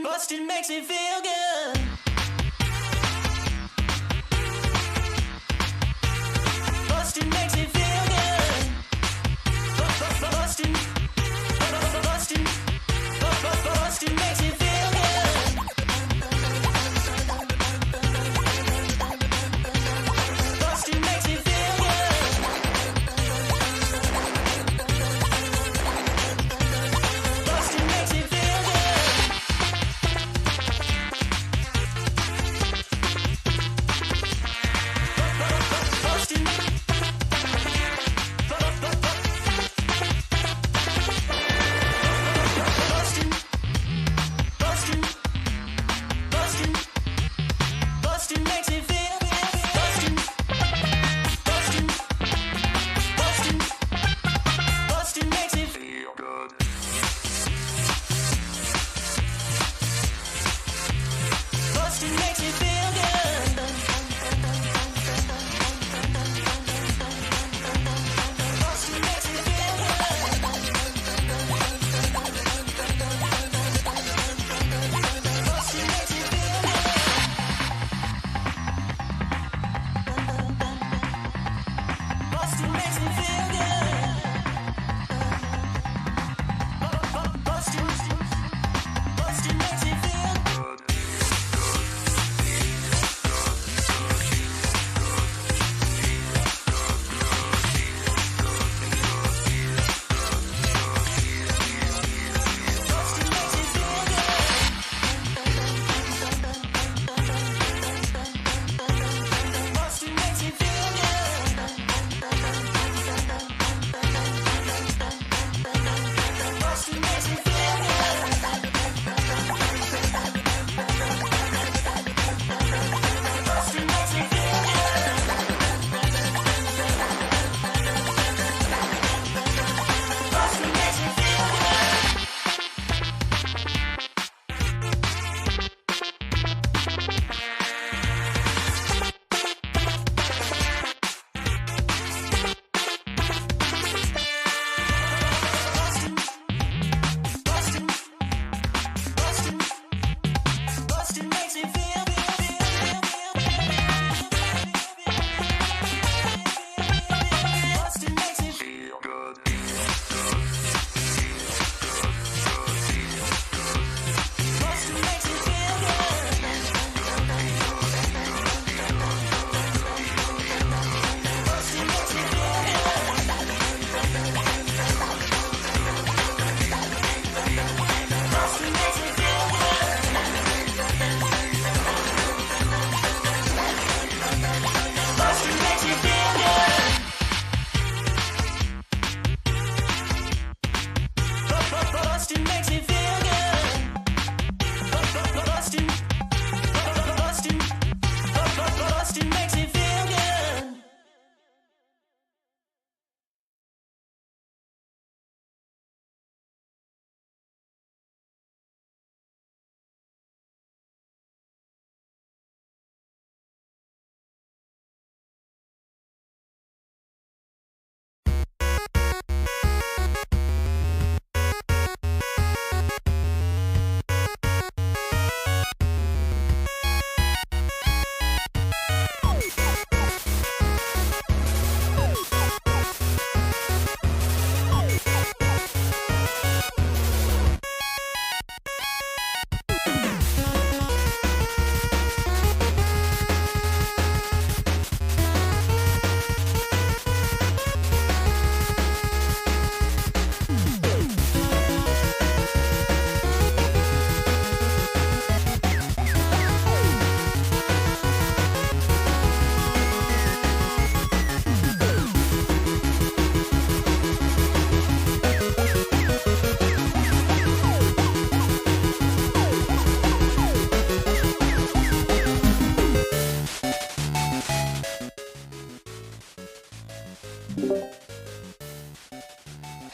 Bustin' makes me feel good. Bustin' makes me feel good. Bustin' makes me feel good. Bustin' makes me feel good. Bustin' makes me feel good.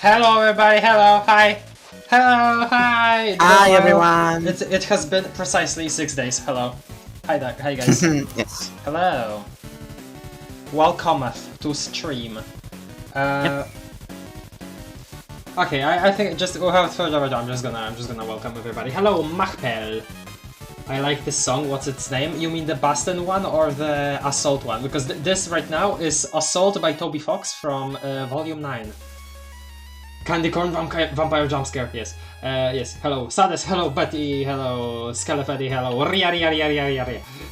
Hello everybody, hello, hi. Hello, hi. Hi Hello. everyone. It has been precisely 6 days. Hello. Hi guys. Yes. Hello. Welcome to stream. Okay, I think just without further ado, I'm just gonna welcome everybody. Hello, Machpel. I like this song. What's its name? You mean the Baston one or the Assault one? Because this right now is Assault by Toby Fox from Volume 9. Candy Corn Vampire Jumpscare, yes. Yes, hello Sades, hello Betty, hello Skelefetti, hello Ria.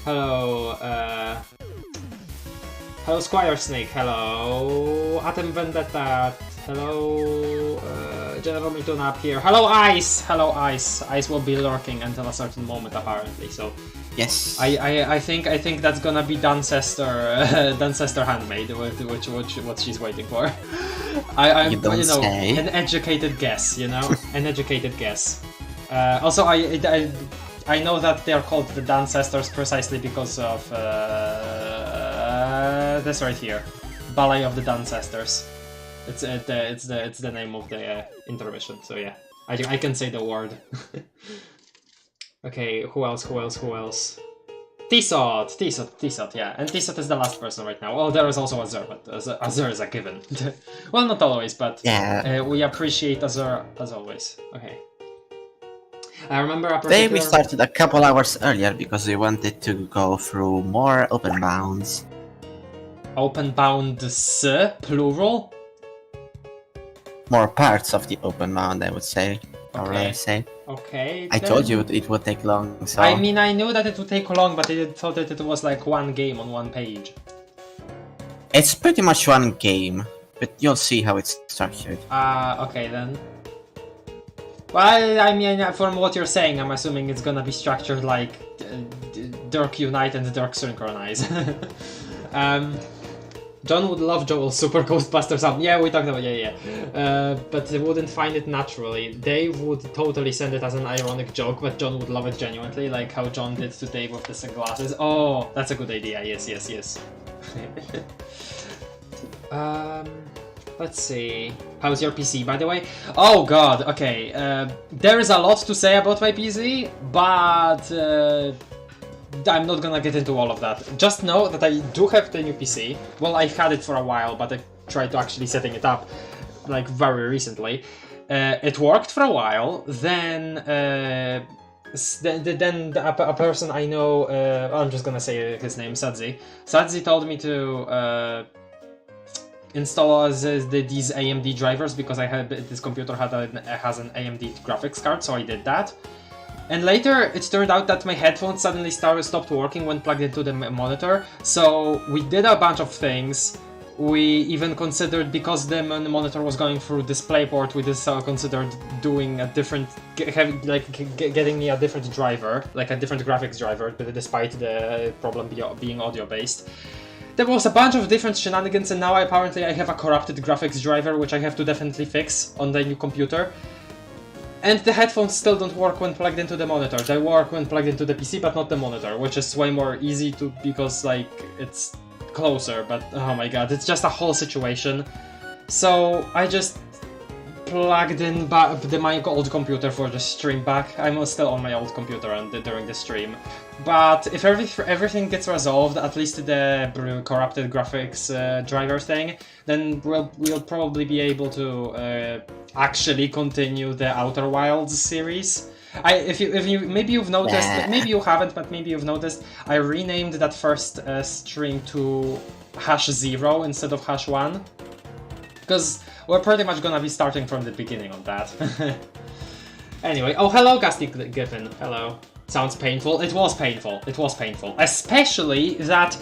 Hello, hello Squire Snake, hello Atom Vendetta, hello General Milton up here, hello Ice. Ice will be lurking until a certain moment apparently, so Yes. I think that's gonna be Duncester Handmaid, which what she's waiting for. I'm say. an educated guess, an educated guess. Also, I know that they're called the Duncestors precisely because of this right here, Ballet of the Duncestors. It's the name of the intermission. So yeah, I can say the word. Okay, who else? T-Sot, yeah. And T-Sot is the last person right now. Oh, there is also Azur, but Azur is a given. Well, not always, but Yeah. we appreciate Azur as always. Okay. I remember a Today particular... we started a couple hours earlier because we wanted to go through more OpenBounds. OpenBounds, plural? More parts of the OpenBound, I would say. Or Okay. I say. Okay. I told you it would take long, so... I mean, I knew that it would take long, but I thought that it was like one game on one page. It's pretty much one game, but you'll see how it's structured. Okay then. Well, I mean, from what you're saying, I'm assuming it's gonna be structured like Dirk Unite and Dirk Synchronize. John would love Joel's Super Ghostbusters album. Yeah, we talked about but they wouldn't find it naturally. Dave would totally send it as an ironic joke, but John would love it genuinely, like how John did to Dave with the sunglasses. Oh, that's a good idea. Yes. Let's see. How's your PC, by the way? Oh god, okay. There is a lot to say about my PC, but I'm not gonna get into all of that. Just know that I do have the new PC. Well, I had it for a while, but I tried to actually setting it up, like, very recently. It worked for a while, then a person I know, I'm just gonna say his name, Sadzi. Sadzi told me to install these AMD drivers because this computer has an AMD graphics card, so I did that. And later, it turned out that my headphones suddenly stopped working when plugged into the monitor. So we did a bunch of things. We even considered, because the monitor was going through DisplayPort, we just considered doing a different, getting me a different driver, like a different graphics driver, but despite the problem being audio based. There was a bunch of different shenanigans, and now apparently I have a corrupted graphics driver, which I have to definitely fix on the new computer. And the headphones still don't work when plugged into the monitor. They work when plugged into the PC, but not the monitor, which is way more easy to, because like it's closer, but oh my god, it's just a whole situation. So I just plugged in my old computer for the stream back. I'm still on my old computer during the stream. But if everything gets resolved, at least the corrupted graphics driver thing, then we'll probably be able to actually continue the Outer Wilds series. If you maybe you've noticed, maybe you haven't, but maybe you've noticed, I renamed that first stream to #0 instead of #1, because we're pretty much gonna be starting from the beginning on that. Anyway, oh hello Gusty Giffen, hello. Sounds painful. It was painful. Especially that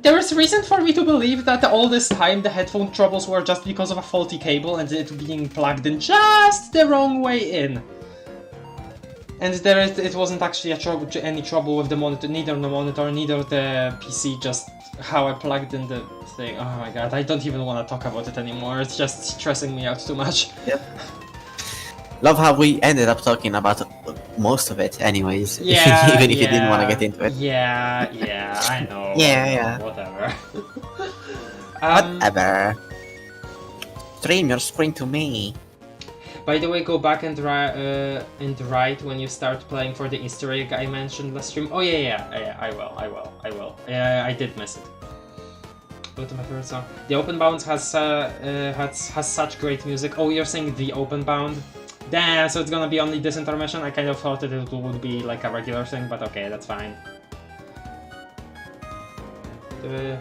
there is reason for me to believe that all this time the headphone troubles were just because of a faulty cable and it being plugged in just the wrong way in. And it wasn't actually any trouble with the monitor, neither the monitor, neither the PC, just how I plugged in the thing. Oh my god, I don't even want to talk about it anymore. It's just stressing me out too much. Yep. Love how we ended up talking about most of it anyways, Yeah, even if you didn't want to get into it. Yeah, I know. Yeah. Whatever. Whatever. stream your screen to me. By the way, go back and write when you start playing for the Easter egg I mentioned last stream. Oh yeah, I will. I did miss it. Go to my favorite song. The OpenBound has such great music. Oh, you're saying the OpenBound? Damn, so it's gonna be only this intermission? I kind of thought that it would be like a regular thing, but okay, that's fine. It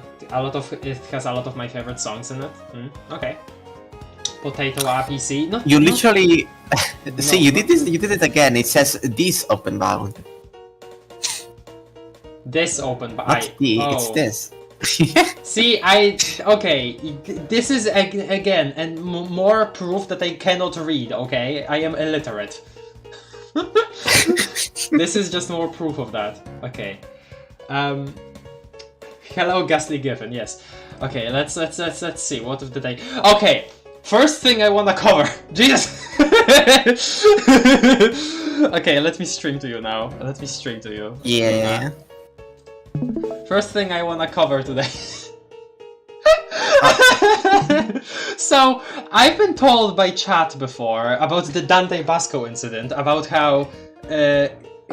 has a lot of my favorite songs in it. Okay. Potato RPC. No, You no. literally see. No, You no. did this. You did it again. It says this OpenBound. This OpenBound. Not the. It's this. See, okay, this is again and more proof that I cannot read. Okay, I am illiterate. This is just more proof of that. Okay. Hello, Ghastly Giffen. Yes. Okay, let's see. What did I? Okay. First thing I wanna cover. Jesus. Okay, let me stream to you now. Let me stream to you. Yeah. First thing I wanna cover today. So, I've been told by chat before about the Dante Basco incident, about how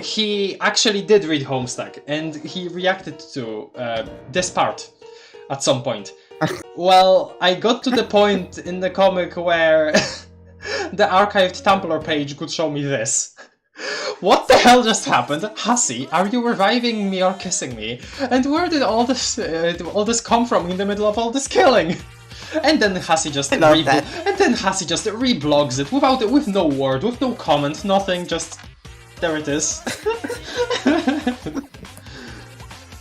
he actually did read Homestuck, and he reacted to this part at some point. Well, I got to the point in the comic where the archived Tumblr page could show me this. What the hell just happened? Hussy, are you reviving me or kissing me? And where did all this come from in the middle of all this killing? And then Hussy just reblogs it with no word, with no comment, nothing. Just there it is.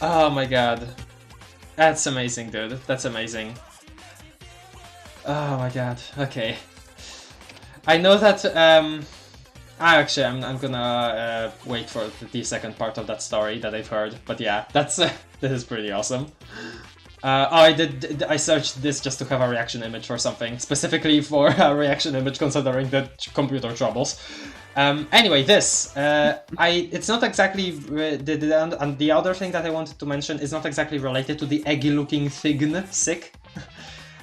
Oh my god, that's amazing, dude. That's amazing. Oh my god. Okay. I know that. Actually, I'm gonna wait for the second part of that story that I've heard. But yeah, this is pretty awesome. I searched this just to have a reaction image for something, specifically for a reaction image considering the computer troubles. Anyway, this it's not exactly and the other thing that I wanted to mention is not exactly related to the eggy-looking thing, sick.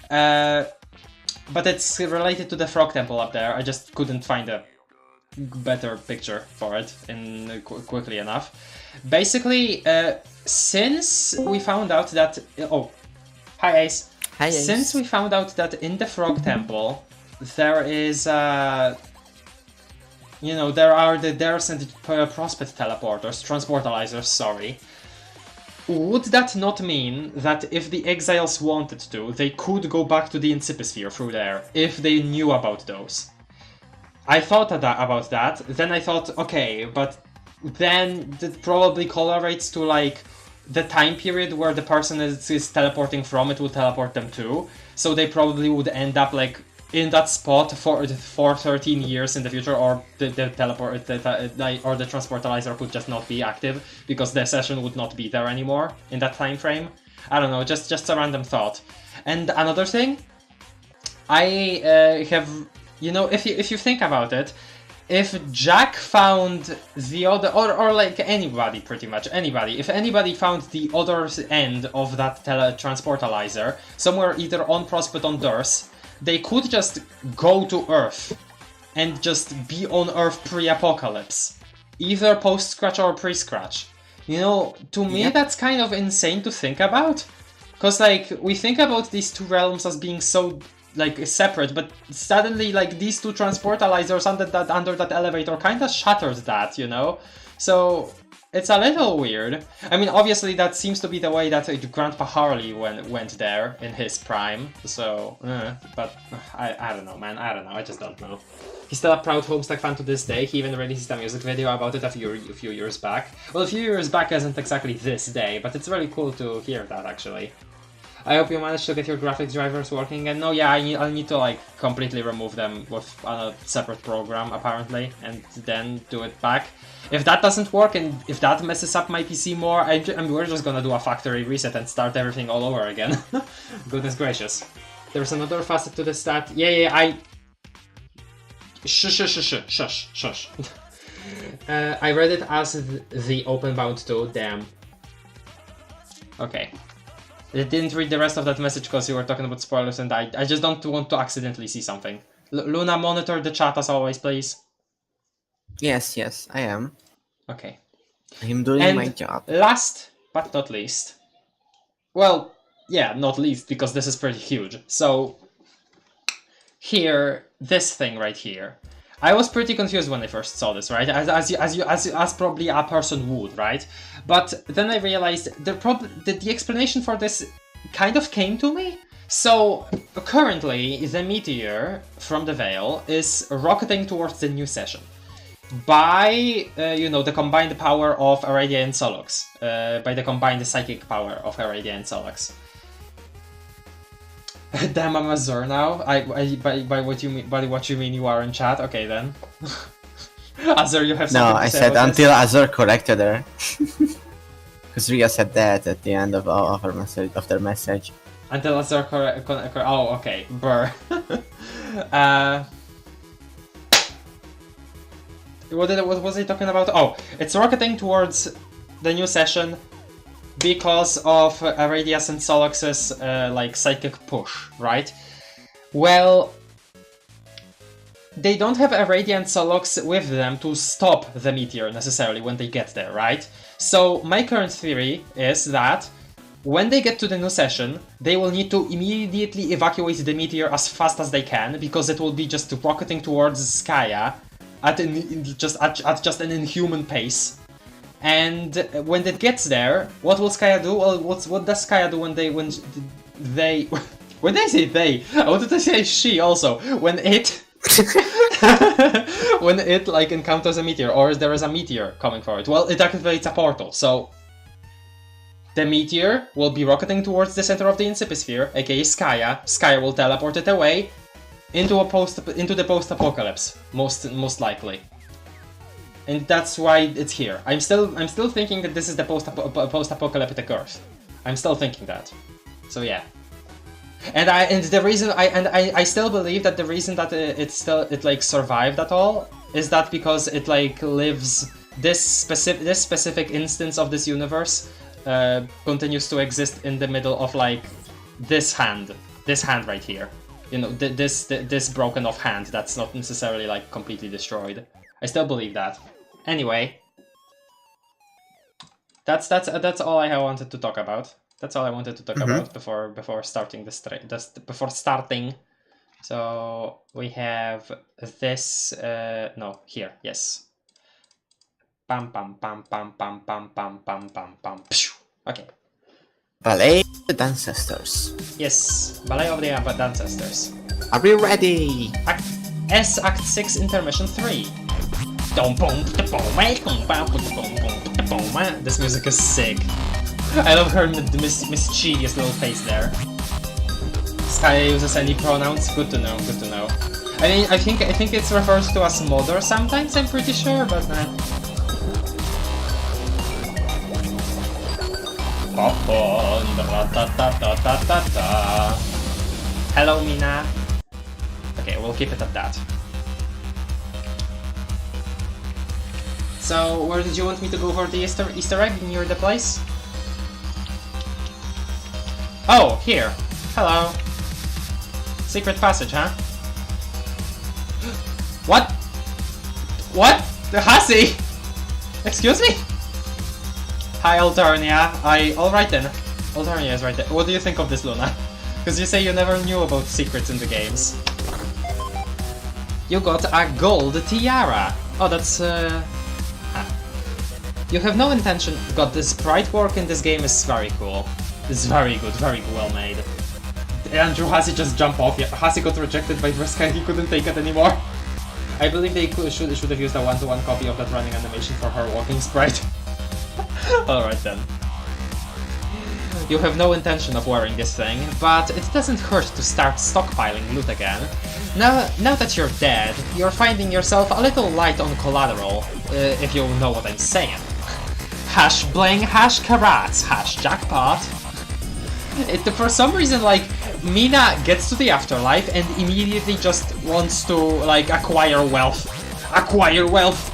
But it's related to the frog temple up there. I just couldn't find a better picture for it quickly enough. Basically, since we found out that hi Ace. Hi, Ace. Since we found out that in the frog temple there is there are the Dares and Prospect teleporters, transportalizers, sorry. Would that not mean that if the exiles wanted to, they could go back to the Incipisphere through there, if they knew about those? I thought about that, then I thought, okay, but then that probably correlates to like the time period where the person is teleporting from, it will teleport them to, so they probably would end up like in that spot for 13 years in the future, or the transportalizer could just not be active because the session would not be there anymore in that time frame. I don't know, just a random thought. And another thing, I have, if you think about it, if Jack found the other, or like anybody, pretty much anybody, if anybody found the other end of that transportalizer somewhere either on Prospect or on Durst, they could just go to Earth and just be on Earth pre-apocalypse, either post-Scratch or pre-Scratch. To me that's kind of insane to think about, because like we think about these two realms as being so like separate, but suddenly like these two transportalizers under that elevator kind of shattered that, So it's a little weird. I mean, obviously that seems to be the way that Grandpa Harley went there in his prime. So, but I don't know, man. I don't know. I just don't know. He's still a proud Homestuck fan to this day. He even released a music video about it a few years back. Well, a few years back isn't exactly this day, but it's really cool to hear that actually. I hope you managed to get your graphics drivers working. And no, yeah, I'll need to like completely remove them with a separate program apparently, and then do it back. If that doesn't work and if that messes up my PC more, we're just gonna do a factory reset and start everything all over again. Goodness gracious. There's another facet to the stat. Yeah, Shush. I read it as the OpenBound too, damn. Okay. I didn't read the rest of that message because you were talking about spoilers, and I just don't want to accidentally see something. Luna, monitor the chat as always, please. Yes, I am. Okay. I'm doing And my job. last but not least, well, yeah, not least because this is pretty huge. So here, this thing right here. I was pretty confused when I first saw this, right? As probably a person would, right? But then I realized the explanation for this kind of came to me. So currently, the meteor from the Veil is rocketing towards the new session by, the combined power of Aradia and Solux, by the combined psychic power of Aradia and Solux. Damn, I'm Azure now. By what you mean you are in chat? Okay then. Azure, you have something No, to I say said about until Azure corrected her. Because Ria said that at the end of her message. Of their message. Until Azure oh, okay. Brr. What was he talking about? Oh, it's rocketing towards the new session because of Aradias and Solux's psychic push, right? Well, they don't have Aradia and Solux with them to stop the meteor necessarily when they get there, right? So my current theory is that when they get to the new session, they will need to immediately evacuate the meteor as fast as they can because it will be just rocketing towards Skya at just an inhuman pace. And when it gets there, what will Skya do? Well, what does Skya do when they when they say they? I wanted to say she also. When it when it encounters a meteor or there is a meteor coming for it, well, it activates a portal. So the meteor will be rocketing towards the center of the Incipisphere, aka Skya. Skya will teleport it away into the post-apocalypse, most likely. And that's why it's here. I'm still thinking that this is the post-apocalyptic Earth. I'm still thinking that. So yeah. And the reason I still believe that the reason that it survived at all is that because it lives this specific instance of this universe continues to exist in the middle of this hand right here. This broken off hand that's not necessarily completely destroyed. I still believe that. Anyway, that's all I wanted to talk about. That's all I wanted to talk about before starting before starting. So we have this. No, here. Yes. Pam pam pam pam pam pam pam pam pam pam. Okay. Ballet of the Ancestors. Yes, Ballet of the Ancestors. Are we ready? Act 6, Intermission 3. This music is sick. I love her mischievous little face there. Skya uses any pronouns? Good to know, good to know. I mean, I think it's referred to as mother sometimes, I'm pretty sure, but Hello, Mina. Okay, we'll keep it at that. So, where did you want me to go for the Easter egg near the place? Oh, here. Hello. Secret passage, huh? What? What? The Hussy? Excuse me? Hi, Alternia. Alright then. Alternia is right there. What do you think of this, Luna? Because you say you never knew about secrets in the games. You got a gold tiara. Oh, that's You have no intention. God, this sprite work in this game is very cool. It's very good, very well made. Andrew Hussy just jumped off. Yeah, Hussy got rejected by Dreska, he couldn't take it anymore. I believe they should have used a one-to-one copy of that running animation for her walking sprite. Alright then. You have no intention of wearing this thing, but it doesn't hurt to start stockpiling loot again. Now that you're dead, you're finding yourself a little light on collateral, if you know what I'm saying. Hash bling, hash karats, hash jackpot. For some reason, Mina gets to the afterlife and immediately just wants to, acquire wealth. Acquire wealth!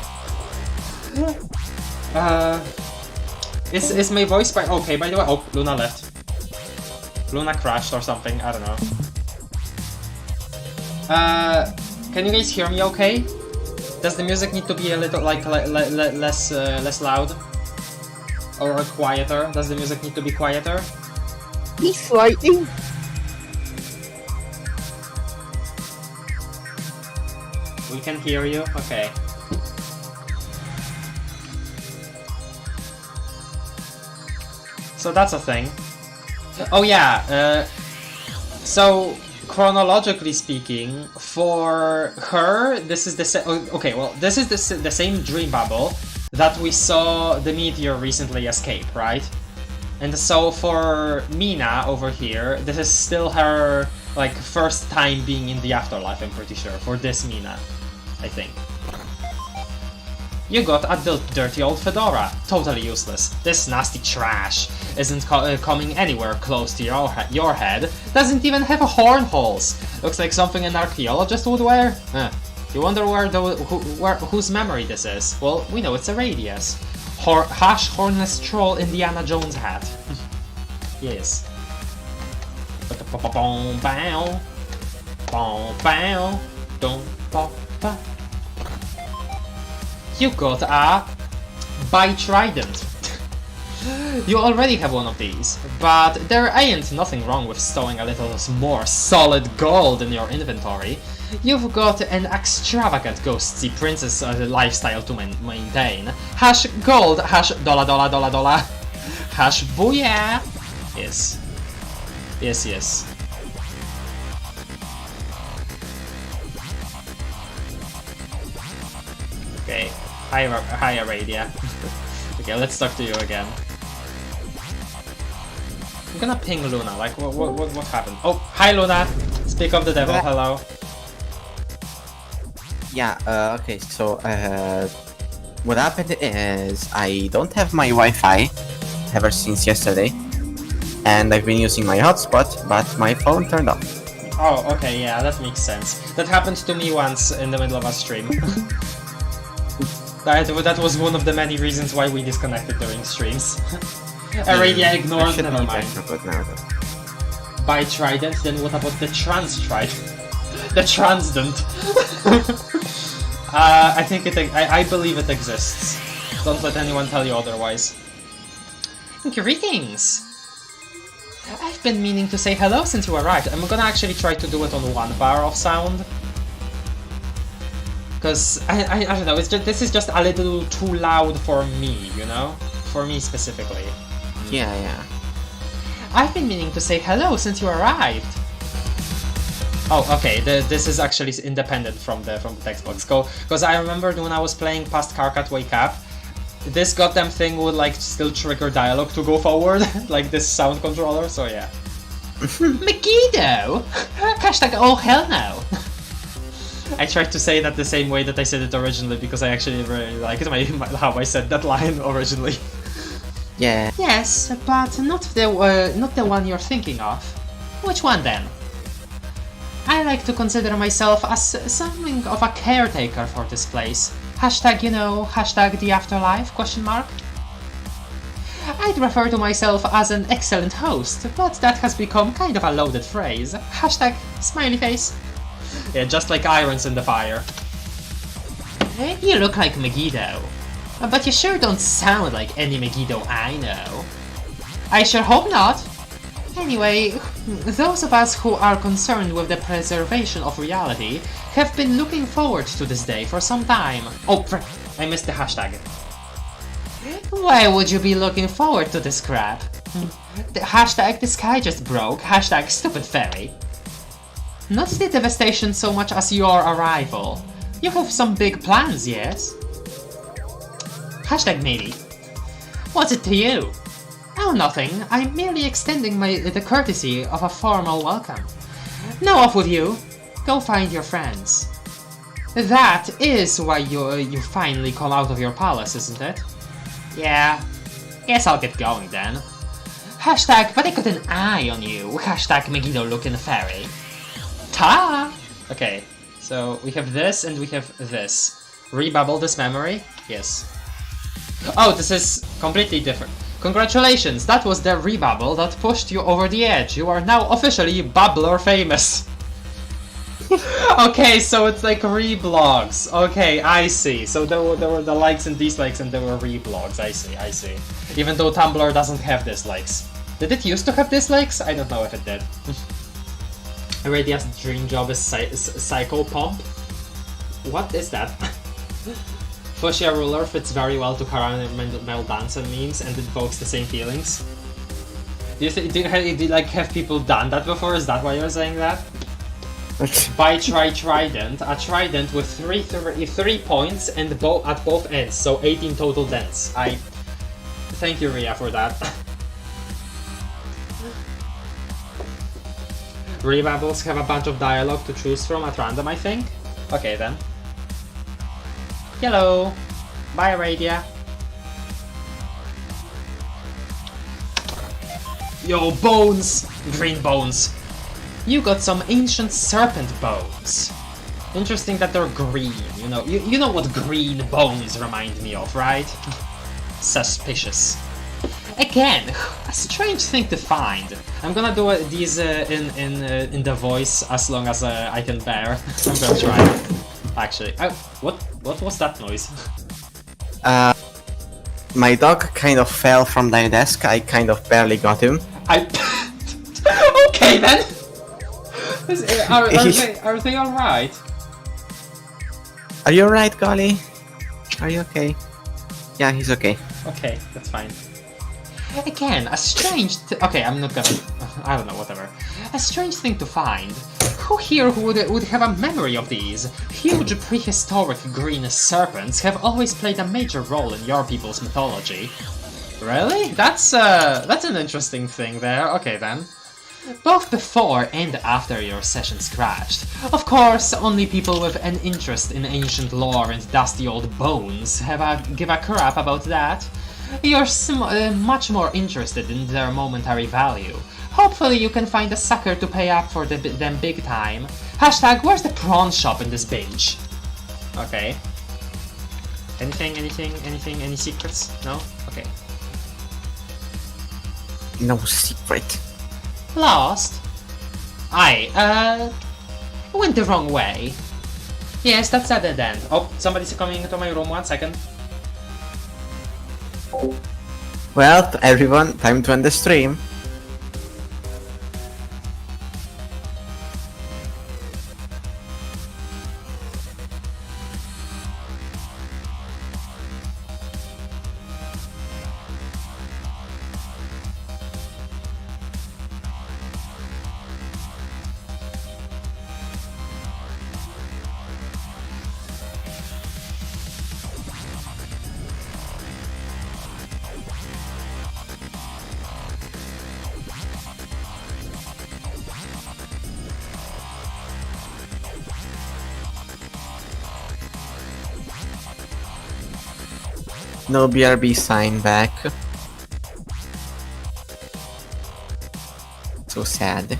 Is my voice by... Okay, by the way... Oh, Luna left. Luna crashed or something, I don't know. Can you guys hear me okay? Does the music need to be a little, like, less loud? Or quieter? Does the music need to be quieter? He's fighting. We can hear you? Okay. So that's a thing. Oh yeah, so chronologically speaking, for her, this is the okay, well, this is the same dream bubble that we saw the meteor recently escape, right? And so for Mina over here, this is still her, like, first time being in the afterlife, I'm pretty sure, for this Mina, I think. You got a dirty old fedora, totally useless. This nasty trash isn't coming anywhere close to your head, doesn't even have horn holes. Looks like something an archaeologist would wear. You wonder whose memory this is? Well, we know it's a radius. Hash hornless troll Indiana Jones hat. Yes. You got a Bitrident. You already have one of these, but there ain't nothing wrong with stowing a little more solid gold in your inventory. You've got an extravagant ghostly princess lifestyle to maintain. Hash gold, hash dollar, hash booyah. Yes. Yes, yes. Okay. Hi, Aradia. Okay, let's talk to you again. I'm gonna ping Luna. Like, what happened? Oh, hi, Luna. Speak of the devil. Hello. Yeah. Okay. So, what happened is I don't have my Wi-Fi ever since yesterday, and I've been using my hotspot, but my phone turned off. Oh, okay. Yeah, that makes sense. That happened to me once in the middle of a stream. That was one of the many reasons why we disconnected during streams. Aradia ignored, never mind. By Trident, then what about the Trans Trident? The Transdent. I think I believe it exists. Don't let anyone tell you otherwise. Greetings! I've been meaning to say hello since you arrived. I'm gonna actually try to do it on 1 bar of sound. Because, I don't know, this is just a little too loud for me, you know? For me specifically. Yeah. I've been meaning to say hello since you arrived. Oh, okay, this is actually independent from the text box. Because I remembered when I was playing past Karkat Wake Up, this goddamn thing would, like, still trigger dialogue to go forward, like this sound controller, so yeah. Megiddo! Hashtag oh hell no! I tried to say that the same way that I said it originally because I actually really liked how I said that line originally. Yeah. Yes, but not the one you're thinking of. Which one then? I like to consider myself as something of a caretaker for this place. Hashtag, you know, hashtag the afterlife, question mark? I'd refer to myself as an excellent host, but that has become kind of a loaded phrase. Hashtag smiley face. Yeah, just like irons in the fire. You look like Megiddo, but you sure don't sound like any Megiddo I know. I sure hope not. Anyway, those of us who are concerned with the preservation of reality have been looking forward to this day for some time. Oh, I missed the hashtag. Why would you be looking forward to this crap? The hashtag the sky just broke, hashtag stupid fairy. Not the devastation so much as your arrival. You have some big plans, yes? Hashtag maybe. What's it to you? Oh, nothing. I'm merely extending the courtesy of a formal welcome. Now off with you. Go find your friends. That is why you finally come out of your palace, isn't it? Yeah. Guess I'll get going then. Hashtag but I got an eye on you. Hashtag Megiddo looking fairy. Ta! Okay, so we have this and we have this. Rebubble this memory? Yes. Oh, this is completely different. Congratulations, that was the rebubble that pushed you over the edge. You are now officially Bubbler famous. Okay, so it's like reblogs. Okay, I see. So there were the likes and dislikes and there were reblogs. I see. Even though Tumblr doesn't have dislikes. Did it used to have dislikes? I don't know if it did. Radia's dream job is Psycho Pump. What is that? Fuchsia Ruler fits very well to caramel dance and memes and invokes the same feelings. Do you like have people done that before? Is that why you're saying that? By trident, a trident with three points and at both ends, so 18 total dents. Thank you, Ria, for that. Rebubbles have a bunch of dialogue to choose from at random, I think. Okay then. Hello. Bye, Radia. Yo, bones! Green bones. You got some ancient serpent bones. Interesting that they're green, you know. You know what green bones remind me of, right? Suspicious. Again, a strange thing to find. I'm gonna do these in the voice as long as I can bear. I'm gonna try. Actually, what was that noise? My dog kind of fell from my desk. I kind of barely got him. Okay then. Are they all right? Are you alright, Golly? Are you okay? Yeah, he's okay. Okay, that's fine. Again, a strange... okay, I'm not gonna... I don't know, whatever. A strange thing to find. Who here would have a memory of these? Huge prehistoric green serpents have always played a major role in your people's mythology. Really? That's an interesting thing there. Okay then. Both before and after your sessions crashed. Of course, only people with an interest in ancient lore and dusty old bones give a crap about that. You're much more interested in their momentary value. Hopefully you can find a sucker to pay up for them big time. Hashtag, where's the prawn shop in this binge? Okay. Any secrets? No? Okay. No secret. Lost? Went the wrong way. Yes, that's a dead end. Oh, somebody's coming into my room, 1 second. Well, everyone, time to end the stream. No BRB sign back. So sad.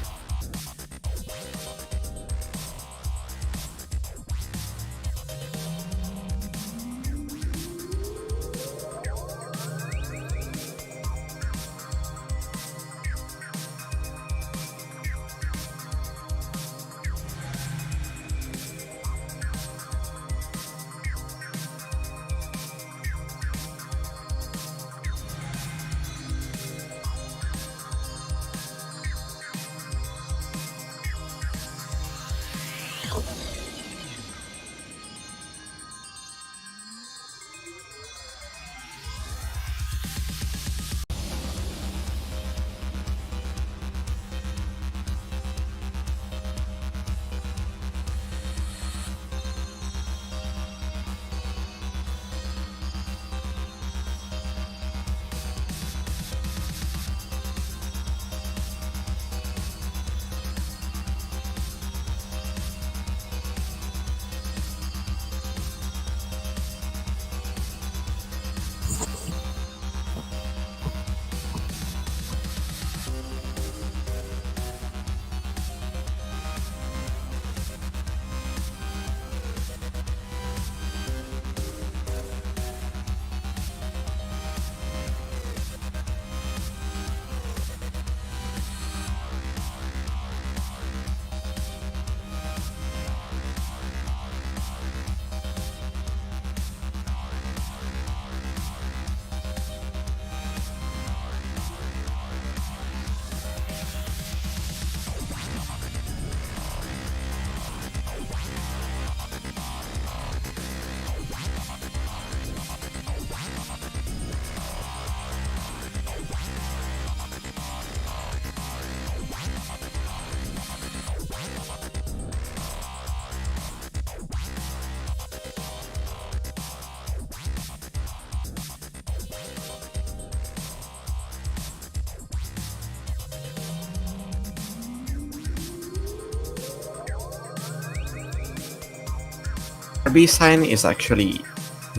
BRB sign is actually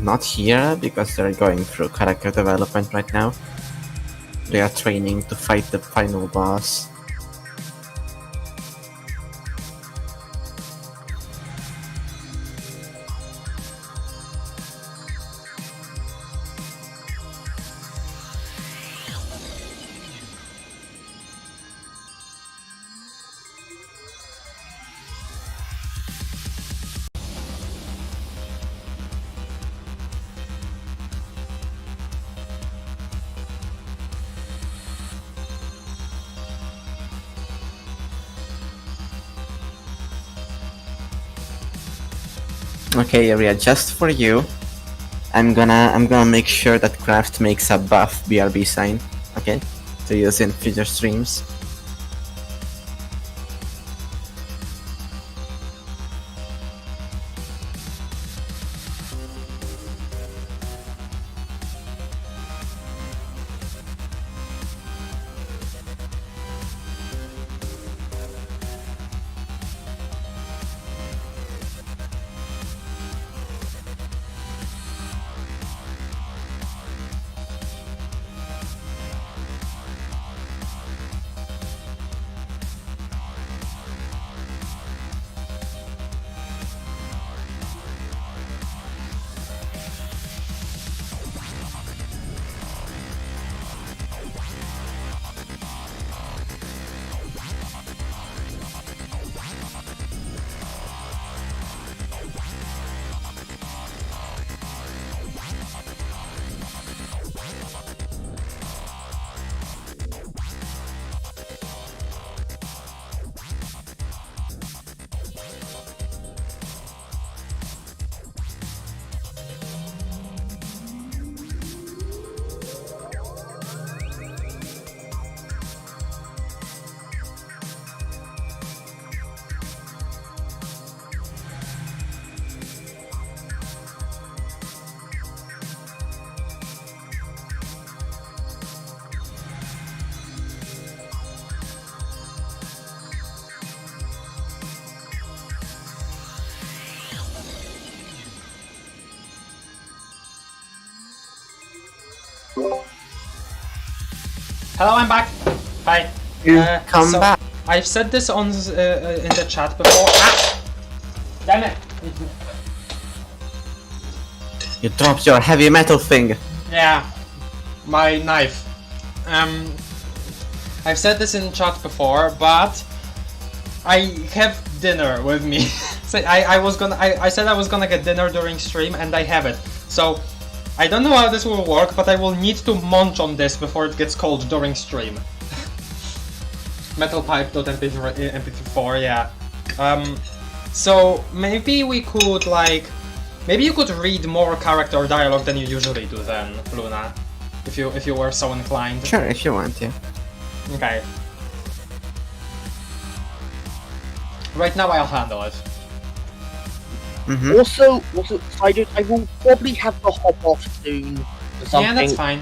not here because they're going through character development right now. They are training to fight the final boss. Okay, Aria, just for you, I'm gonna make sure that Craft makes a buff BRB sign, okay, to use in future streams. Hello, I'm back. Hi. Come so back. I've said this on in the chat before. Ah! Damn it! You dropped your heavy metal thing. Yeah, my knife. I've said this in chat before, but I have dinner with me. So I said I was gonna get dinner during stream, and I have it. So I don't know how this will work, but I will need to munch on this before it gets cold during stream. Metalpipe.mp4, yeah. So maybe we could maybe you could read more character dialogue than you usually do then, Luna, if you were so inclined. Sure, if you want to. Okay. Right now I'll handle it. Mm-hmm. Also, I will probably have to hop off soon for something. Yeah, that's fine.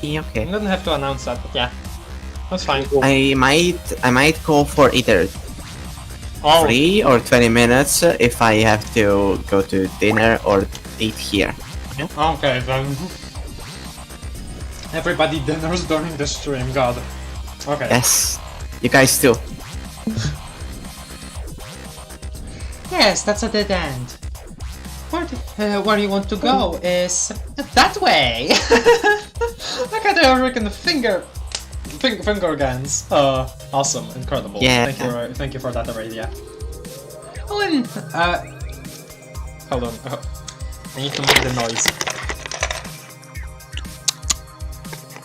Yeah, I okay. don't have to announce that, but yeah. That's fine. I might go for either Oh, 3 or 20 minutes if I have to go to dinner or eat here. okay then. Everybody dinners during the stream, god. Okay. Yes, you guys too. Yes, that's a dead end. Where you want to go is that way. Look at the freaking finger guns. Awesome, incredible. Yeah. Thank you for that, Aradia. Oh, and hold on. Oh, I need to make the noise.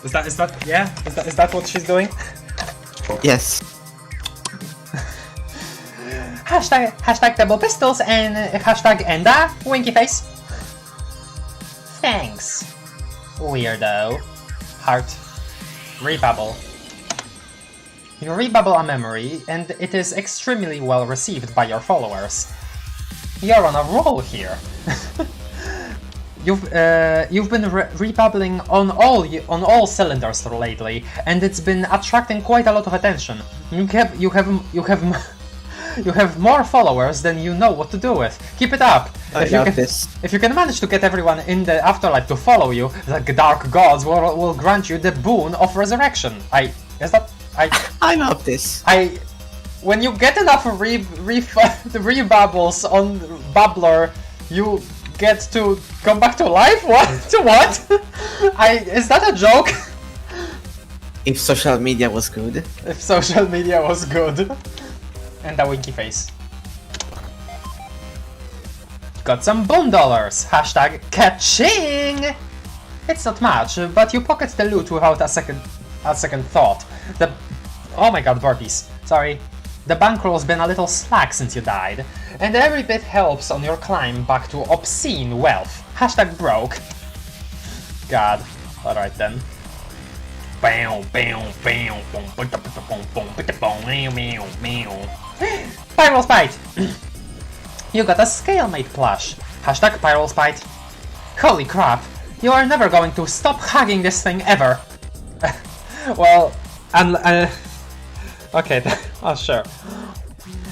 Is that what she's doing? Yes. Hashtag double pistols and hashtag Enda winky face. Thanks. Weirdo. Heart. Rebubble. You rebubble a memory, and it is extremely well received by your followers. You're on a roll here. You've been rebubbling on all cylinders lately, and it's been attracting quite a lot of attention. You have You have more followers than you know what to do with. Keep it up. I got this. If you can manage to get everyone in the afterlife to follow you, the dark gods will grant you the boon of resurrection. I got this. When you get enough rebubbles on Babbler, you get to come back to life? What? To what? Is that a joke? If social media was good. If social media was good. And a winky face. Got some bone dollars. Hashtag catching! It's not much, but you pocket the loot without a second thought. Oh my god, burpees. Sorry. The bankroll's been a little slack since you died, and every bit helps on your climb back to obscene wealth. Hashtag broke. God. Alright then. Pyral Spite! You got a Scalemate plush. Hashtag Pyral Spite. Holy crap, you are never going to stop hugging this thing ever. Well, okay, oh sure.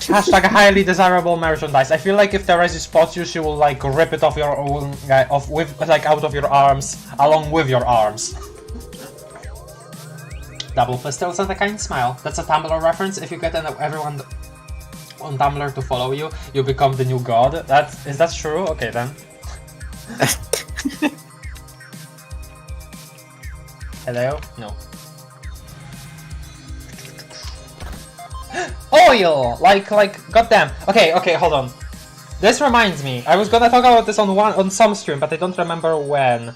Hashtag highly desirable merchandise. I feel like if Terezi spots you, she will like rip it off your own, out of your arms, along with your arms. Double pistols and a kind smile. That's a Tumblr reference. If you get everyone on Tumblr to follow you, you become the new god. Is that true? Okay then. Hello? No. Oil! Like, goddamn. Okay, hold on. This reminds me. I was gonna talk about this on some stream, but I don't remember when.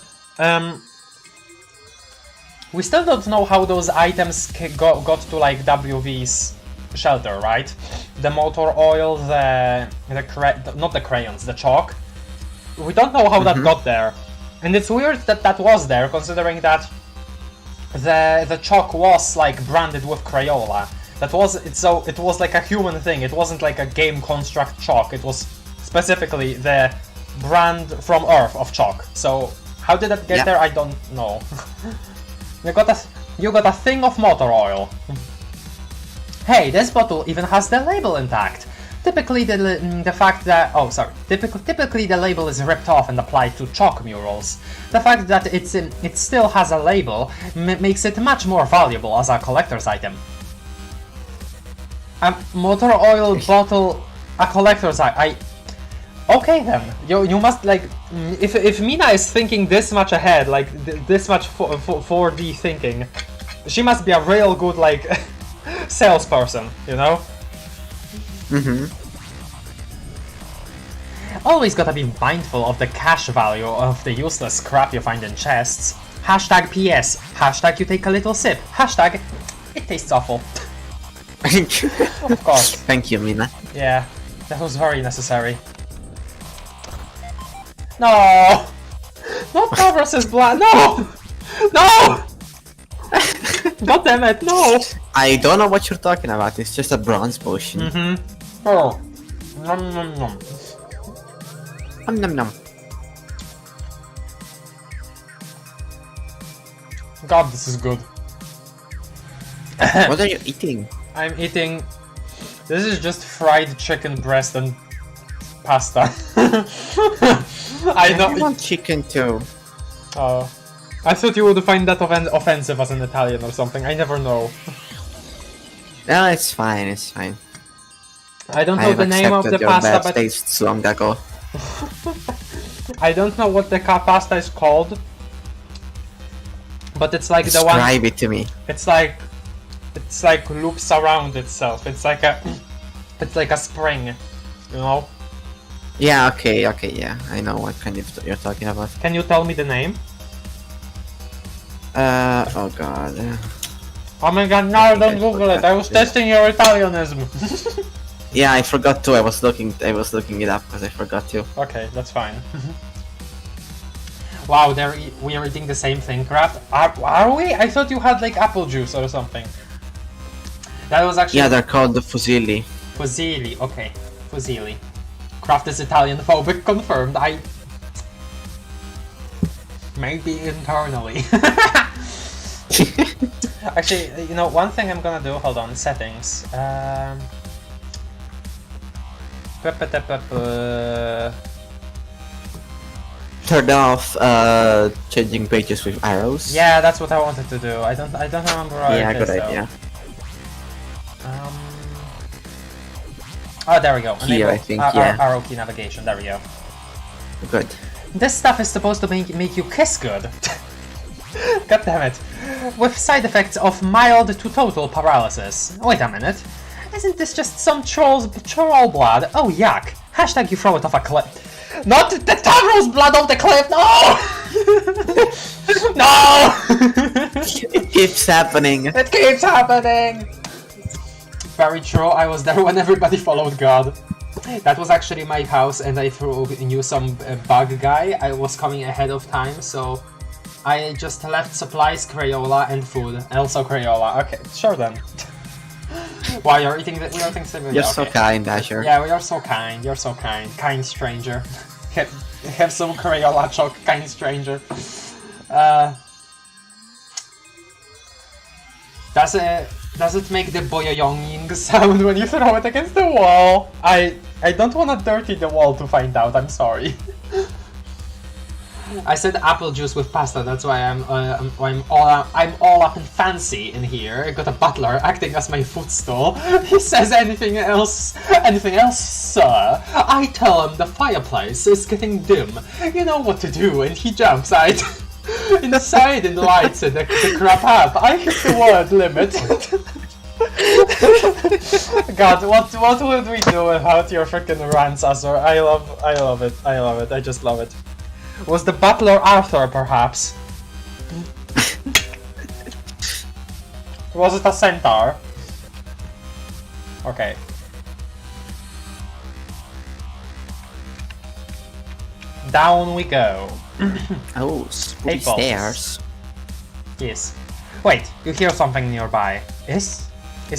We still don't know how those items got to like WV's shelter, right? The motor oil, not the crayons, the chalk. We don't know how that got there, and it's weird that was there, considering that the chalk was like branded with Crayola. It was like a human thing. It wasn't like a game construct chalk. It was specifically the brand from Earth of chalk. So how did that get there? I don't know. You got a thing of motor oil. Hey, this bottle even has the label intact. Typically the label is ripped off and applied to chalk murals. The fact that it still has a label makes it much more valuable as a collector's item. A motor oil bottle, a collector's item. Okay then, you must like, if Mina is thinking this much ahead, like this much 4D thinking, she must be a real good like salesperson, you know? Always gotta be mindful of the cash value of the useless crap you find in chests. Hashtag PS, hashtag you take a little sip, hashtag it tastes awful. Of course. Thank you, Mina. Yeah, that was very necessary. No! Not Progress's blood. No! No! God damn it, no! I don't know what you're talking about. It's just a bronze potion. Oh. Nom nom nom. Nom nom. God, this is good. What are you eating? I'm eating... This is just fried chicken breast and pasta. I want chicken too. Oh. I thought you would find that offensive as an Italian or something. I never know. No, it's fine, it's fine. I don't know the name of the pasta, but... tastes long ago. I don't know what the pasta is called. But it's like the one... Describe it to me. It's like loops around itself. It's like a spring, you know? Yeah, okay, yeah. I know what kind of you're talking about. Can you tell me the name? Oh god. Oh my god, no, don't Google it. I was testing your Italianism. Yeah, I forgot to. I was looking it up because I forgot to. Okay, that's fine. Wow, we are eating the same thing, crap. Are we? I thought you had like apple juice or something. That was actually... Yeah, they're called the fusilli. Fusilli, okay. Fusilli. Craft is Italian phobic, confirmed. Maybe internally. Actually, you know, one thing I'm gonna do, hold on, settings. Turn off changing pages with arrows. Yeah, that's what I wanted to do. I don't remember how Yeah, it good is, idea. Oh, there we go. Here, I think, Ar- yeah. Arrow key navigation. There we go. Good. This stuff is supposed to make you kiss good. God damn it. With side effects of mild to total paralysis. Wait a minute. Isn't this just some troll blood? Oh, yuck. Hashtag you throw it off a cliff. Not the Tagro's blood off the cliff, no! No! It keeps happening. It keeps happening! Very true, I was there when everybody followed God. That was actually my house and I knew some bug guy. I was coming ahead of time, so I just left supplies, Crayola, and food. And also Crayola. Okay, sure then. Why, you're eating the... You're eating something? You're so kind, Asher. Yeah, well, you're so kind. You're so kind. Kind stranger. Have some Crayola chalk, kind stranger. Does it make the boyoyoing sound when you throw it against the wall? I don't want to dirty the wall to find out. I'm sorry. I said apple juice with pasta. That's why I'm all up in fancy in here. I got a butler acting as my footstool. He says anything else, sir. I tell him the fireplace is getting dim. You know what to do, and he jumps out. Inside and lights the crap up. I hit the word limit. God, what would we do without your freaking rants, Azor? I love it. I just love it. Was the butler Arthur, perhaps? Was it a centaur? Okay. Down we go. Oh, spooky Eight balls. stairs. Yes. Wait, you hear something nearby. Is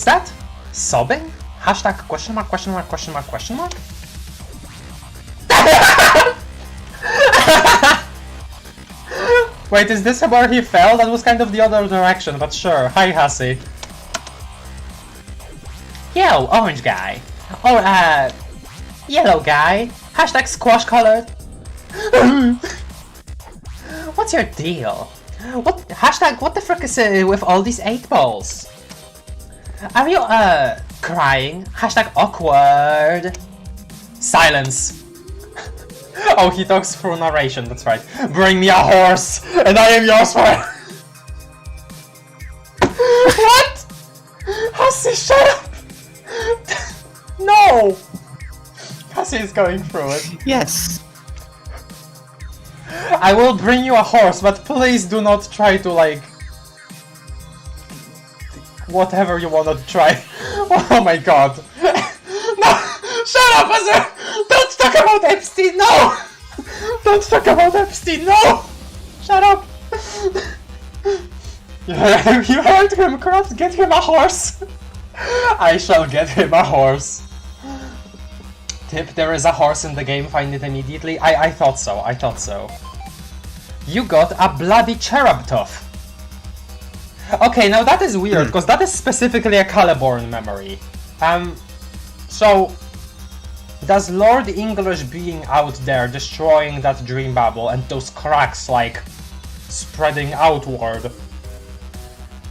that sobbing? Hashtag question mark, question mark, question mark, question mark? Wait, is this where he fell? That was kind of the other direction, but sure. Hi, Hassie. Yo, orange guy. Or, yellow guy. Hashtag squash colored. What's your deal? What the frick is with all these 8 balls? Are you crying? Hashtag awkward. Silence. Oh, he talks through narration, that's right. Bring me a horse, and I am yours forever. What? Hassie, shut up! No! Hassie is going through it. Yes. I will bring you a horse, but please do not try to, like... whatever you wanna try. Oh my god. No! Shut up, Azur! Don't talk about Epstein, no! Don't talk about Epstein, no! Shut up! You heard him, Croft. Get him a horse! I shall get him a horse. Tip, there is a horse in the game, find it immediately. I thought so, I thought so. You got a bloody cherub tooth. Okay, now that is weird, because that is specifically a Caliborn memory. So... does Lord English being out there destroying that dream bubble and those cracks, like, spreading outward?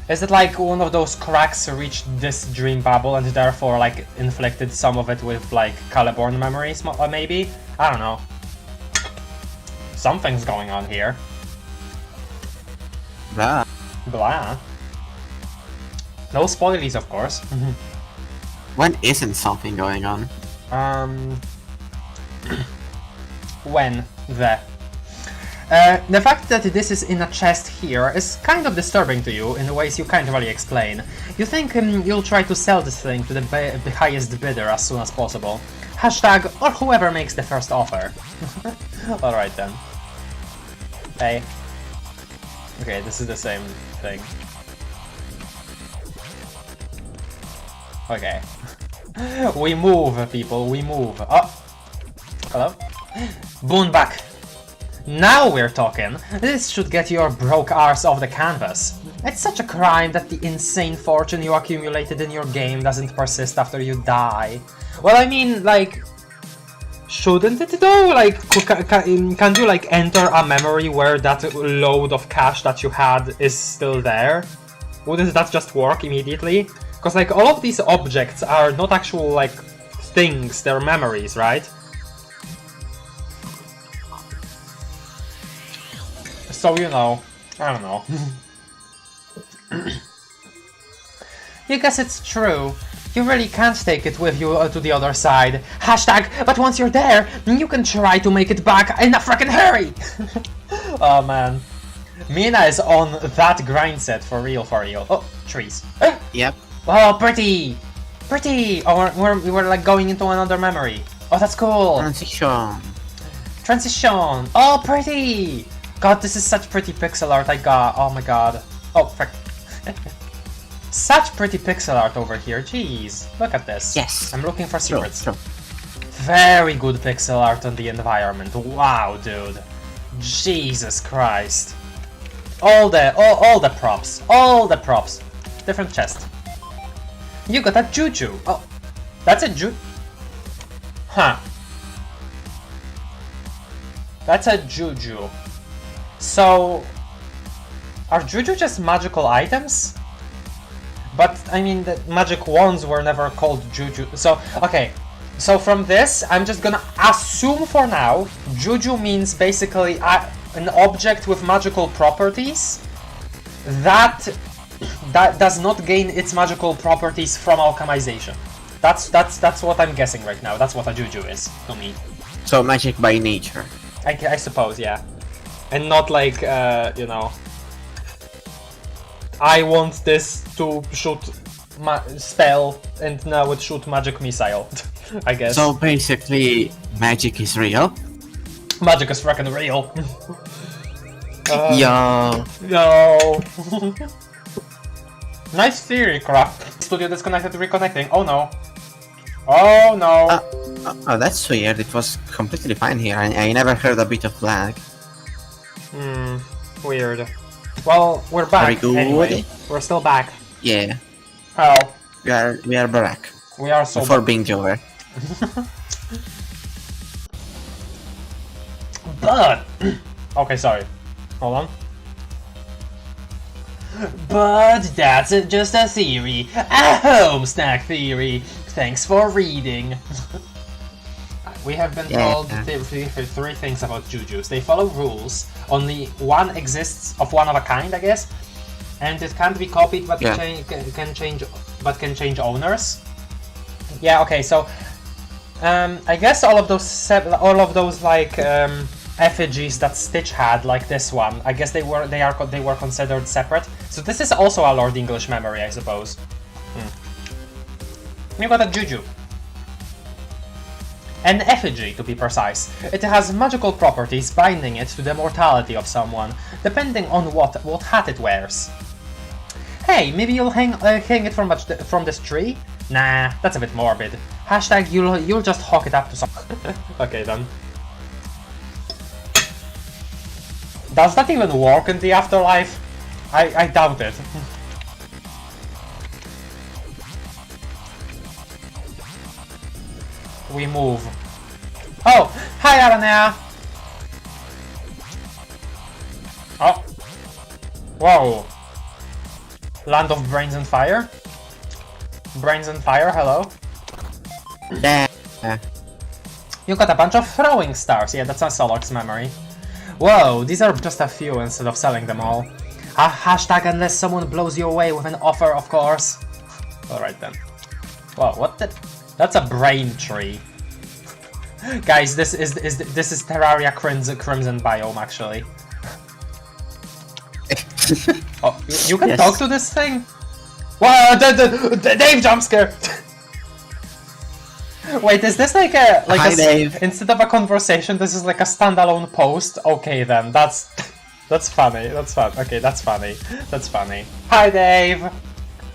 Is it like one of those cracks reached this dream bubble and therefore, like, inflicted some of it with, like, Caliborn memories, maybe? I don't know. Something's going on here. Blah. Blah. No spoilies, of course. When isn't something going on? When? The fact that this is in a chest here is kind of disturbing to you in ways you can't really explain. You think you'll try to sell this thing to the highest bidder as soon as possible. Hashtag or whoever makes the first offer. Alright then. Hey. Okay, this is the same thing. Okay. We move, people, we move. Oh! Hello? Boon back! Now we're talking! This should get your broke arse off the canvas. It's such a crime that the insane fortune you accumulated in your game doesn't persist after you die. Well, I mean, like... Shouldn't it though? Like, can you like enter a memory where that load of cache that you had is still there? Wouldn't that just work immediately? Because like all of these objects are not actual like things, they're memories, right? So you know, I don't know. You guess it's true. You really can't take it with you to the other side. Hashtag, but once you're there, you can try to make it back in a freaking hurry! Oh man. Mina is on that grind set for real, for real. Oh, trees. Yep. Oh, pretty! Pretty! Oh, we were like going into another memory. Oh, that's cool! Transition. Transition! Oh, pretty! God, this is such pretty pixel art I got. Oh my god. Oh, frick. Such pretty pixel art over here. Jeez, look at this. Yes. I'm looking for secrets. True. Very good pixel art on the environment. Wow, dude. Jesus Christ. All the props. All the props. Different chest. You got a Juju. Oh, that's a Juju. Huh. That's a Juju. So, are Juju just magical items? But, I mean, the magic wands were never called Juju. So, okay. So from this, I'm just gonna assume for now, Juju means basically an object with magical properties that does not gain its magical properties from alchemization. That's what I'm guessing right now. That's what a Juju is, to me. So magic by nature. I suppose, yeah. And not like, you know... I want this to shoot spell, and now it shoot magic missile, I guess. So basically, magic is real? Magic is freaking real. Yo. No. Nice theory, crap. Studio disconnected, reconnecting. Oh no. Oh no. Oh, that's weird. It was completely fine here. I never heard a bit of lag. Weird. Well, we're back. Very good. Anyway. We're still back. Yeah. Oh. We are back. We are so Before being over. But okay, sorry. Hold on. But that's just a theory. A Homestuck theory. Thanks for reading. We have been told three things about Jujus. They follow rules. Only one exists of one of a kind, I guess. And it can't be copied, but can change owners. Yeah. Okay. So, I guess all of those like effigies that Stitch had, like this one, I guess they were considered separate. So this is also a Lord English memory, I suppose. You got a Juju. An effigy, to be precise. It has magical properties binding it to the mortality of someone, depending on what hat it wears. Hey, maybe you'll hang it from this tree? Nah, that's a bit morbid. Hashtag you'll just hawk it up to some... Okay then. Does that even work in the afterlife? I doubt it. We move. Oh! Hi, Aranea! Oh. Whoa. Land of Brains and Fire? Brains and Fire, hello? Yeah. You got a bunch of throwing stars. Yeah, that's a Solok's memory. Whoa, these are just a few instead of selling them all. Hashtag unless someone blows you away with an offer, of course. Alright then. Whoa, what the... That's a brain tree. Guys, this is Terraria Crimson biome, actually. Oh, you can talk to this thing? Whoa, the Dave jumpscare! Wait, is this like a Hi, Dave. Instead of a conversation, this is like a standalone post? Okay then, that's funny. That's fun. Okay, that's funny. That's funny. Hi, Dave.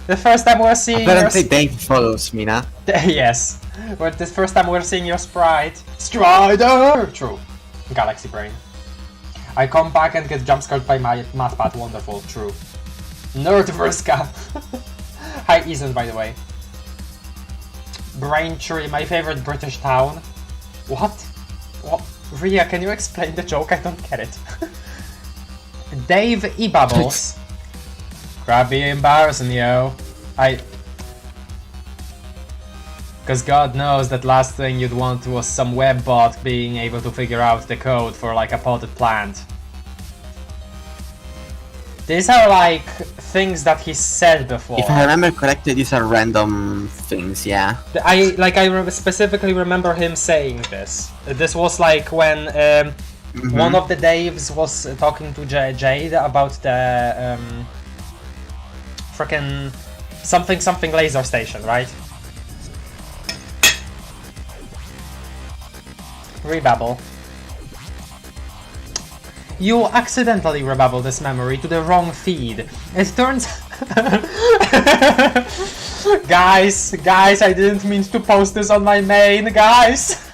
The first time we're seeing Apparently Dave follows me now. Yes. But the first time we're seeing your sprite. Strider! True. Galaxy Brain. I come back and get jumpscared by my MatPat. Wonderful. True. Nerdverska. Hi, Ethan, by the way. Braintree, my favorite British town. What? What? Ria, can you explain the joke? I don't get it. Dave E. Bubbles. Grab be embarrassing, yo. Because God knows that last thing you'd want was some web bot being able to figure out the code for like a potted plant. These are like things that he said before. If I remember correctly, these are random things, yeah. I specifically remember him saying this. This was like when one of the Daves was talking to Jade about the frickin' something laser station, right? Rebabble. You accidentally rebabble this memory to the wrong feed. It turns... Guys, I didn't mean to post this on my main, guys!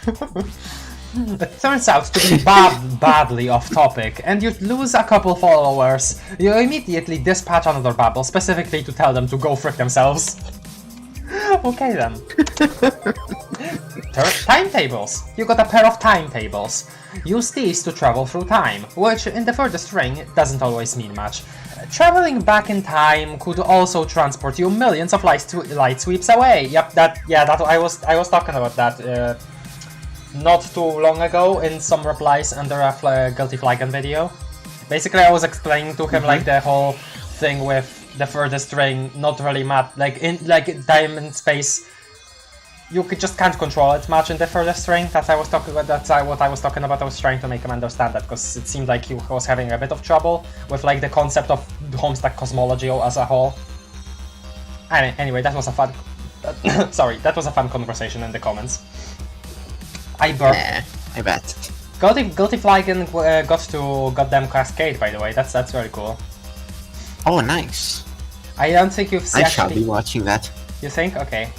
It turns out to be badly off topic, and you'd lose a couple followers. You immediately dispatch another babble, specifically to tell them to go frick themselves. Okay then. Timetables. You got a pair of timetables. Use these to travel through time, which in the furthest ring doesn't always mean much. Traveling back in time could also transport you millions of light sweeps away. Yep, that I was talking about that not too long ago in some replies under a Guilty Flagon video. Basically, I was explaining to him like the whole thing with the furthest ring not really like in time and space. You just can't control it much in the furthest ring. That's what I was talking about. I was trying to make him understand that because it seemed like he was having a bit of trouble with like the concept of Homestuck cosmology as a whole. Anyway, that was a fun. Sorry, that was a fun conversation in the comments. I burped. Yeah, I bet. Guilty Flagon got to goddamn Cascade, by the way. That's very cool. Oh, nice. I don't think you've seen. I shall be watching that. You think? Okay.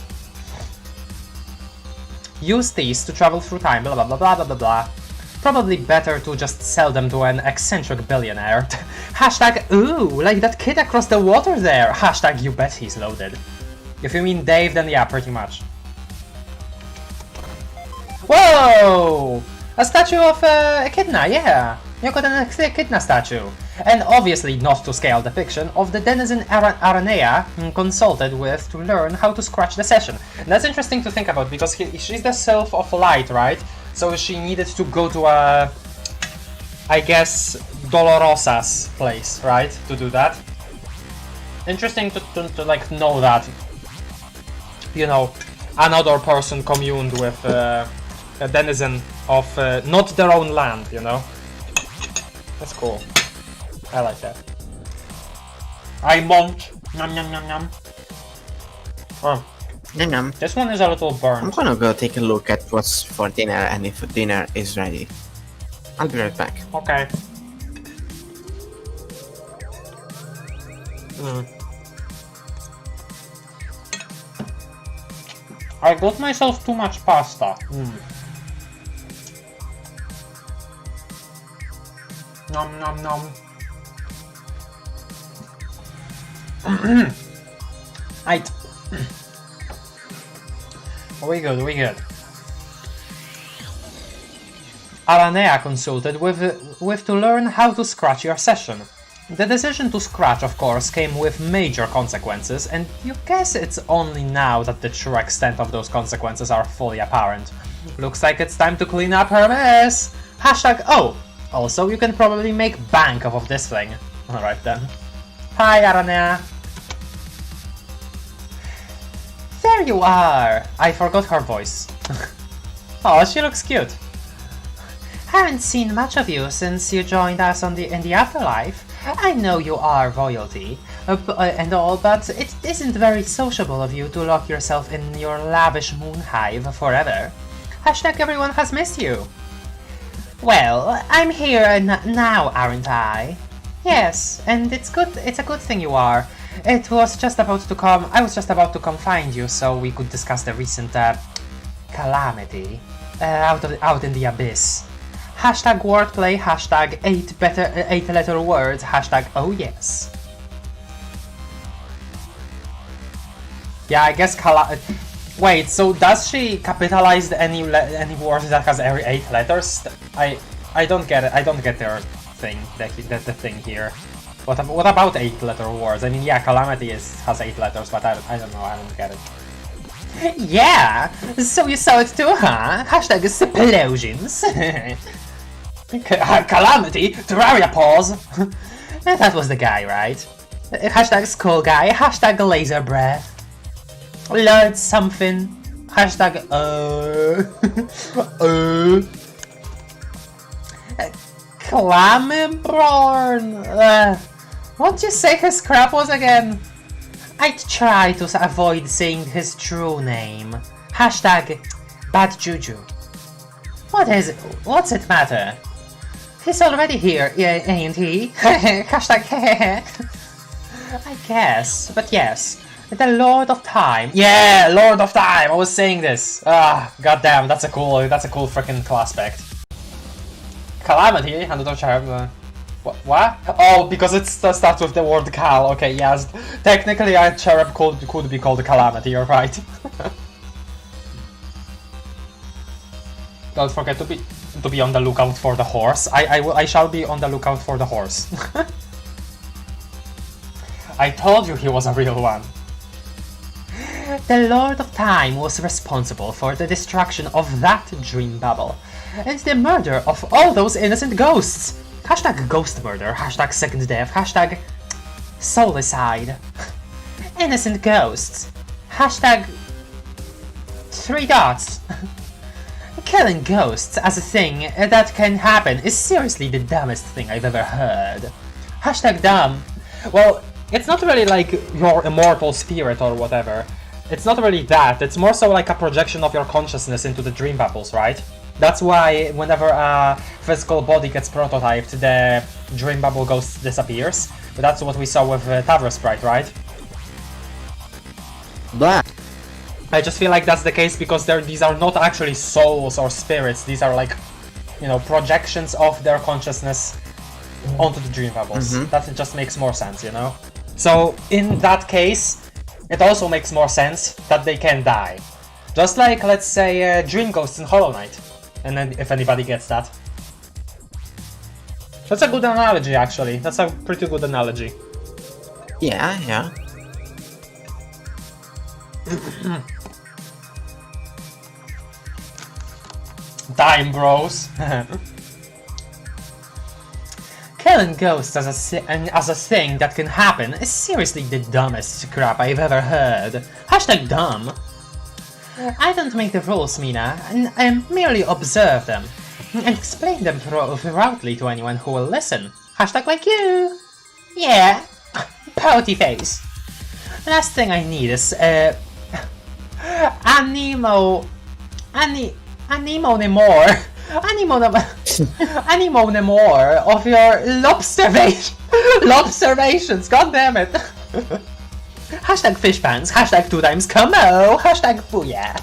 Use these to travel through time, blah blah blah blah blah blah blah. Probably better to just sell them to an eccentric billionaire. Hashtag, ooh, like that kid across the water there. Hashtag, you bet he's loaded. If you mean Dave, then yeah, pretty much. Whoa! A statue of Echidna, yeah! You got an Echidna statue. And obviously not to scale depiction of the denizen Aranea consulted with to learn how to scratch the session. And that's interesting to think about because she's the Sylph of Light, right? So she needed to go to a, I guess, Dolorosa's place, right? To do that. Interesting to like know that, you know, another person communed with a denizen of not their own land, you know? That's cool. I like that. I munch. Nom nom nom nom. Oh. Nom nom. This one is a little I'm burnt. gonna go take a look at what's for dinner and if dinner is ready. I'll be right back. Okay. I got myself too much pasta. Nom nom nom. Aight. We good. Aranea consulted with to learn how to scratch your session. The decision to scratch, of course, came with major consequences, and you guess it's only now that the true extent of those consequences are fully apparent. Looks like it's time to clean up her mess! Hashtag, oh! Also, you can probably make bank off of this thing. Alright then. Hi, Aranea! There you are! I forgot her voice. Oh, she looks cute. Haven't seen much of you since you joined us in the afterlife. I know you are royalty and all, but it isn't very sociable of you to lock yourself in your lavish moon hive forever. Hashtag everyone has missed you. Well, I'm here now, aren't I? Yes, and it's a good thing you are. I was just about to come find you so we could discuss the recent calamity out in the abyss. Hashtag wordplay, hashtag 8-letter words, hashtag oh yes. Yeah, I guess Wait, so does she capitalize any word that has every 8 letters? I don't get it. I don't get their thing. The thing here. What about 8-letter words? I mean, yeah, calamity has 8 letters, but I don't know. I don't get it. Yeah. So you saw it too, huh? Hashtag explosions. Calamity. Terraria pause. That was the guy, right? Hashtag skull guy. Hashtag laser breath. Lord something. Hashtag Clamborn. What'd you say his crap was again? I'd try to avoid saying his true name. Hashtag bad juju. What is it? What's it matter? He's already here, ain't he? Hashtag I guess, but yes. The Lord of Time. Yeah, Lord of Time. I was saying this. Ah, goddamn, that's a cool freaking class aspect. Calamity, another cherub. What? Oh, because it starts with the word cal. Okay, yes. Technically, a cherub could be called Calamity. You're right. Don't forget to be on the lookout for the horse. I shall be on the lookout for the horse. I told you he was a real one. The Lord of Time was responsible for the destruction of that dream bubble, and the murder of all those innocent ghosts. Hashtag ghost murder, hashtag second death, hashtag soulicide. Innocent ghosts. Hashtag 3 dots. Killing ghosts as a thing that can happen is seriously the dumbest thing I've ever heard. Hashtag dumb. Well, it's not really like your immortal spirit or whatever. It's not really that. It's more so like a projection of your consciousness into the dream bubbles, right? That's why whenever a physical body gets prototyped, the dream bubble ghost disappears. But that's what we saw with Tavra Sprite, right? Blah. I just feel like that's the case because these are not actually souls or spirits. These are like, you know, projections of their consciousness onto the dream bubbles. That just makes more sense, you know? So in that case, it also makes more sense that they can die. Just like, let's say, dream ghosts in Hollow Knight. And then if anybody gets that. That's a good analogy, actually. That's a pretty good analogy. Yeah, yeah. Time, bros. Killing ghosts as a thing that can happen is seriously the dumbest crap I've ever heard. Hashtag dumb. I don't make the rules, Mina, and I merely observe them and explain them thoroughly to anyone who will listen. Hashtag like you. Yeah. Pouty face. Last thing I need is Anemone of your lobservations, god damn it. Hashtag fish pants, hashtag 2 times combo, hashtag booyah.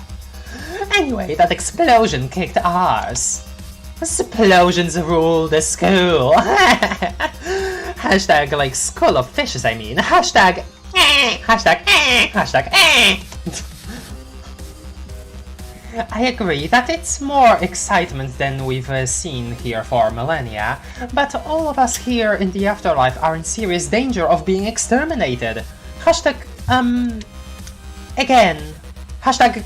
Anyway, that explosion kicked ass. Explosions rule the school. Hashtag like school of fishes, I mean. Hashtag hashtag I agree that it's more excitement than we've seen here for millennia, but all of us here in the afterlife are in serious danger of being exterminated. Hashtag, again. Hashtag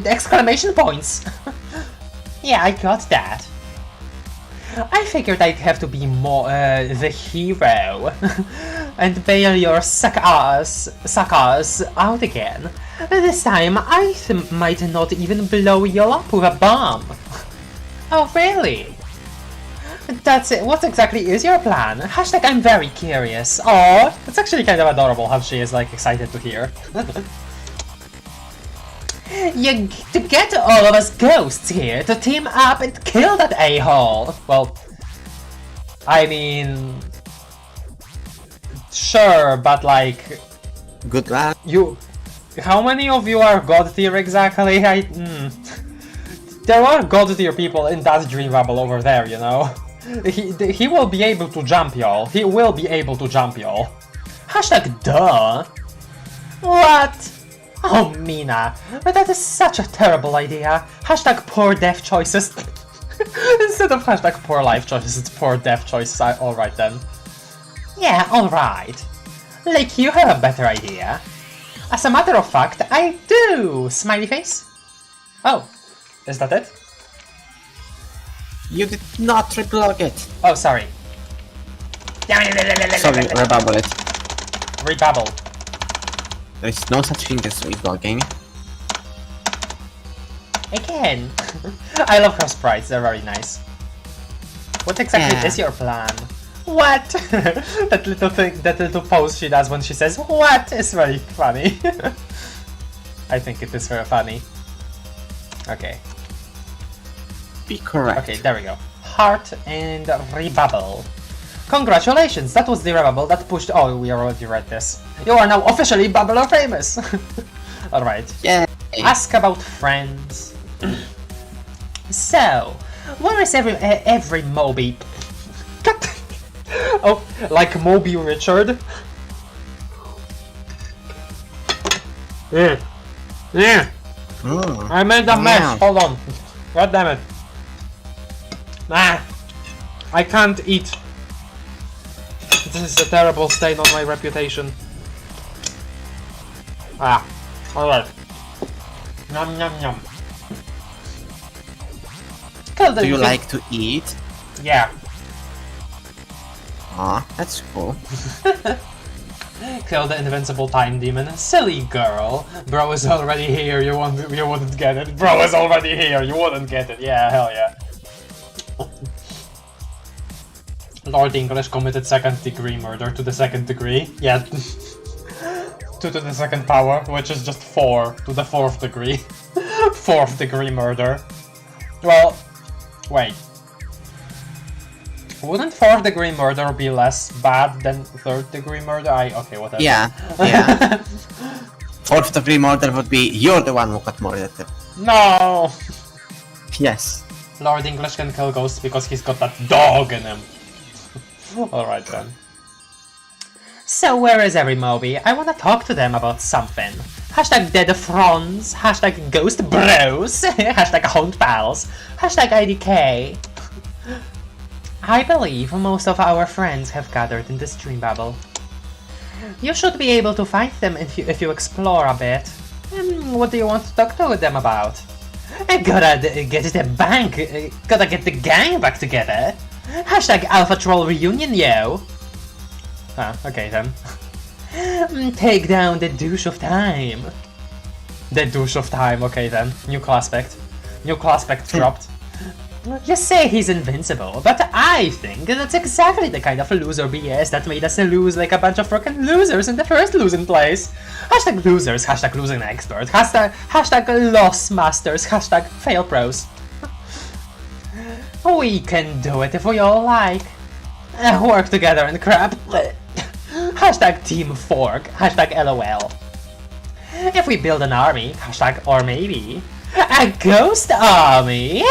exclamation points. Yeah, I got that. I figured I'd have to be more the hero and bail your suckers out again. This time I might not even blow you up with a bomb. Oh really? That's it. What exactly is your plan? Hashtag I'm very curious. Oh, it's actually kind of adorable how she is like excited to hear. To get all of us ghosts here to team up and kill that a-hole. Well, I mean, sure, but like, good luck. How many of you are god tier exactly? There are god tier people in that dream bubble over there, you know. He will be able to jump y'all. He will be able to jump y'all. Hashtag duh. What? Oh, Mina, that is such a terrible idea. Hashtag poor death choices. Instead of hashtag poor life choices, it's poor death choices. Alright then. Yeah, alright. Like you have a better idea. As a matter of fact, I do! Smiley face? Oh, is that it? You did not reblog it. Oh, sorry. Sorry, rebubble it. Rebubble. There is no such thing as reblogging. Again. I love her sprites, they're very nice. What exactly Yeah. is your plan? What? That little thing, that little pose she does when she says what is very funny. I think it is very funny. Okay. Be correct. Okay, there we go. Heart and rebubble. Congratulations, that was the rebubble that pushed. Oh, we already read this. You are now officially Bubbler famous. Alright. Yeah. Ask about friends. So, where is every Moby? Oh, like Moby Richard? Yeah. Yeah. I made a mess. Yeah. Hold on. God damn it. Nah. I can't eat. This is a terrible stain on my reputation. Ah. Alright. Nom nom nom. Do you like to eat? Yeah. Aw, that's cool. Kill the invincible time demon. Silly girl. Bro is already here. You wouldn't get it. Bro is already here. You wouldn't get it. Yeah, hell yeah. Lord English committed second-degree murder to the second degree. Yeah. 2 to the second power, which is just 4 to the 4th degree. 4th degree murder. Well, wait. Wouldn't 4th degree murder be less bad than 3rd degree murder? Okay, whatever. Yeah, yeah. 4th degree murder would be you're the one who got murdered. No! Yes. Lord English can kill ghosts because he's got that dog in him. Alright then. So where is every Moby? I wanna talk to them about something. Hashtag dead fronts, hashtag ghost bros, hashtag haunt pals, hashtag IDK. I believe most of our friends have gathered in this dream bubble. You should be able to find them if you explore a bit. What do you want to talk to them about? Gotta get the gang back together. Hashtag Alpha Troll reunion, yo. Ah, okay then. Take down the douche of time. The douche of time, okay then. New class spect. New class spect dropped. You say he's invincible, but I think that's exactly the kind of loser BS that made us lose like a bunch of freaking losers in the first losing place. Hashtag losers, hashtag losing expert, hashtag loss masters, hashtag fail pros. We can do it if we all like. Work together and crap. Hashtag team fork, hashtag LOL. If we build an army, hashtag or maybe. A ghost army!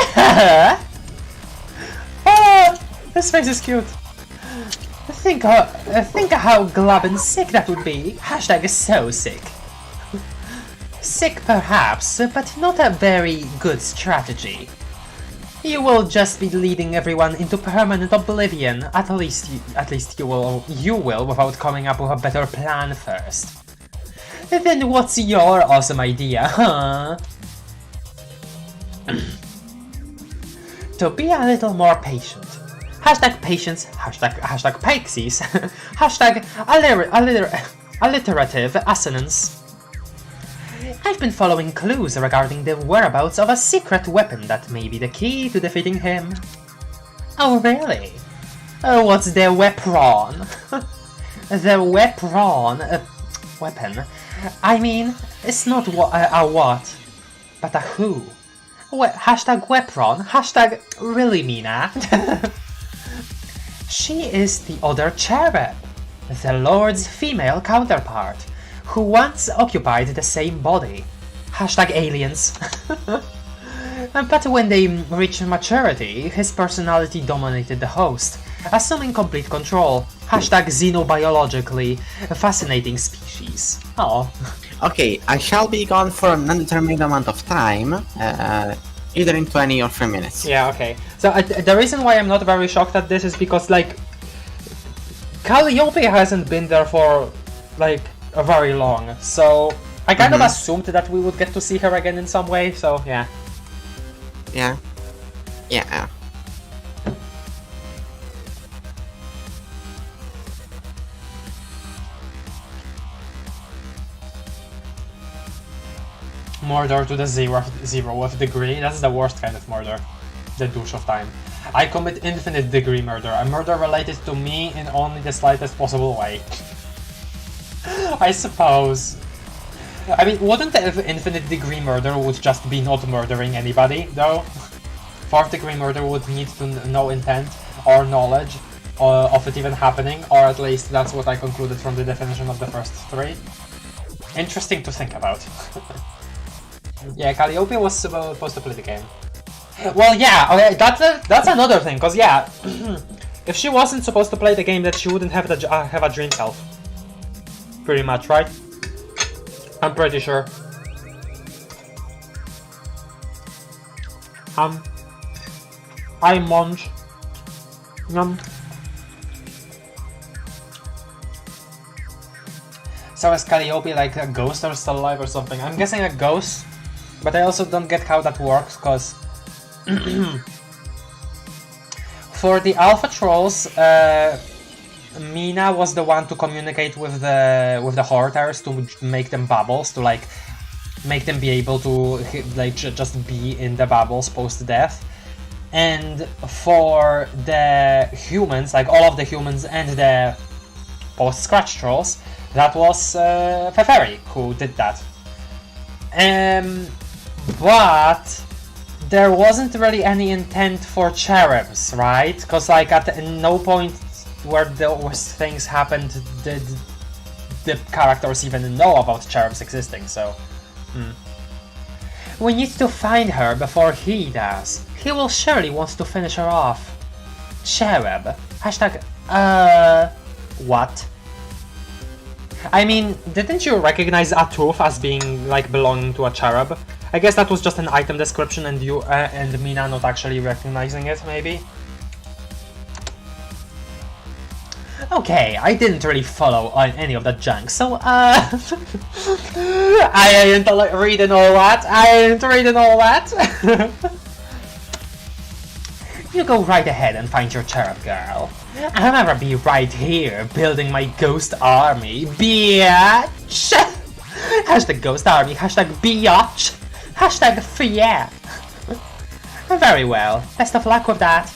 Oh, this face is cute. Think how glub and sick that would be. Hashtag so sick. Sick perhaps, but not a very good strategy. You will just be leading everyone into permanent oblivion. At least you will without coming up with a better plan first. Then what's your awesome idea, huh? To be a little more patient. Hashtag patience, hashtag pixies, hashtag alliterative assonance. I've been following clues regarding the whereabouts of a secret weapon that may be the key to defeating him. Oh really? What's the weapon? The weapon. I mean, it's not a what, but a who. Hashtag weapon, hashtag really Mina. She is the other cherub, the Lord's female counterpart, who once occupied the same body. Hashtag aliens. But when they reached maturity, his personality dominated the host, Assuming complete control. Hashtag xenobiologically fascinating species. Oh. Okay, I shall be gone for an undetermined amount of time, either in 20 or 3 minutes. Yeah, okay. So the reason why I'm not very shocked at this is because, like, Calliope hasn't been there for, like, very long. So I kind of assumed that we would get to see her again in some way, so yeah. Yeah. Yeah. Murder to the zeroth degree. That's the worst kind of murder. The douche of time. I commit infinite degree murder. A murder related to me in only the slightest possible way. I suppose. I mean, wouldn't the infinite degree murder would just be not murdering anybody, though? 4th degree murder would need to no intent or knowledge of it even happening, or at least that's what I concluded from the definition of the first 3. Interesting to think about. Yeah, Calliope was supposed to play the game. Well, yeah, okay, that's another thing, cause yeah, if she wasn't supposed to play the game, then she wouldn't have a dream self. Pretty much, right? I'm pretty sure. I munch. So is Calliope like a ghost or still alive or something? I'm guessing a ghost, but I also don't get how that works, cause for the Alpha Trolls, Meena was the one to communicate with the Horters to make them bubbles, to like make them be able to like just be in the bubbles post-death. And for the humans, like all of the humans and the post-Scratch Trolls, that was Feferi who did that. But there wasn't really any intent for cherubs, right? Because like at no point where those things happened did the characters even know about cherubs existing, so... We need to find her before he does. He will surely want to finish her off. Cherub. Hashtag, what? I mean, didn't you recognize a tooth as being, like, belonging to a cherub? I guess that was just an item description and you and Meena not actually recognizing it, maybe? Okay, I didn't really follow any of that junk, so, I ain't reading all that. You go right ahead and find your cherub girl. I'll never be right here building my ghost army, biatch! Hashtag ghost army, hashtag biatch, hashtag yeah. Very well, best of luck with that.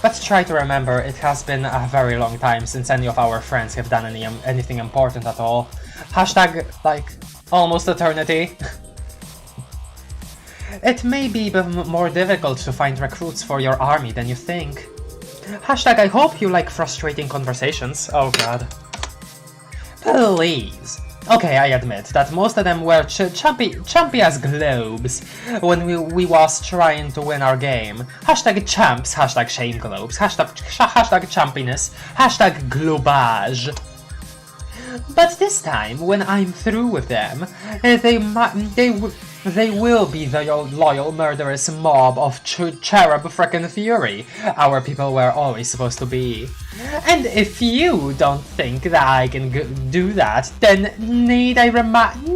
Let's try to remember it has been a very long time since any of our friends have done anything important at all. Hashtag, like, almost eternity. It may be more difficult to find recruits for your army than you think. Hashtag, I hope you like frustrating conversations. Oh god. Please. Okay, I admit that most of them were chumpy as globes when we was trying to win our game. Hashtag champs, hashtag shame globes, hashtag champiness, hashtag globage. But this time, when I'm through with them, they will be the loyal murderous mob of cherub frickin' fury our people were always supposed to be. And if you don't think that I can do that, then need I remind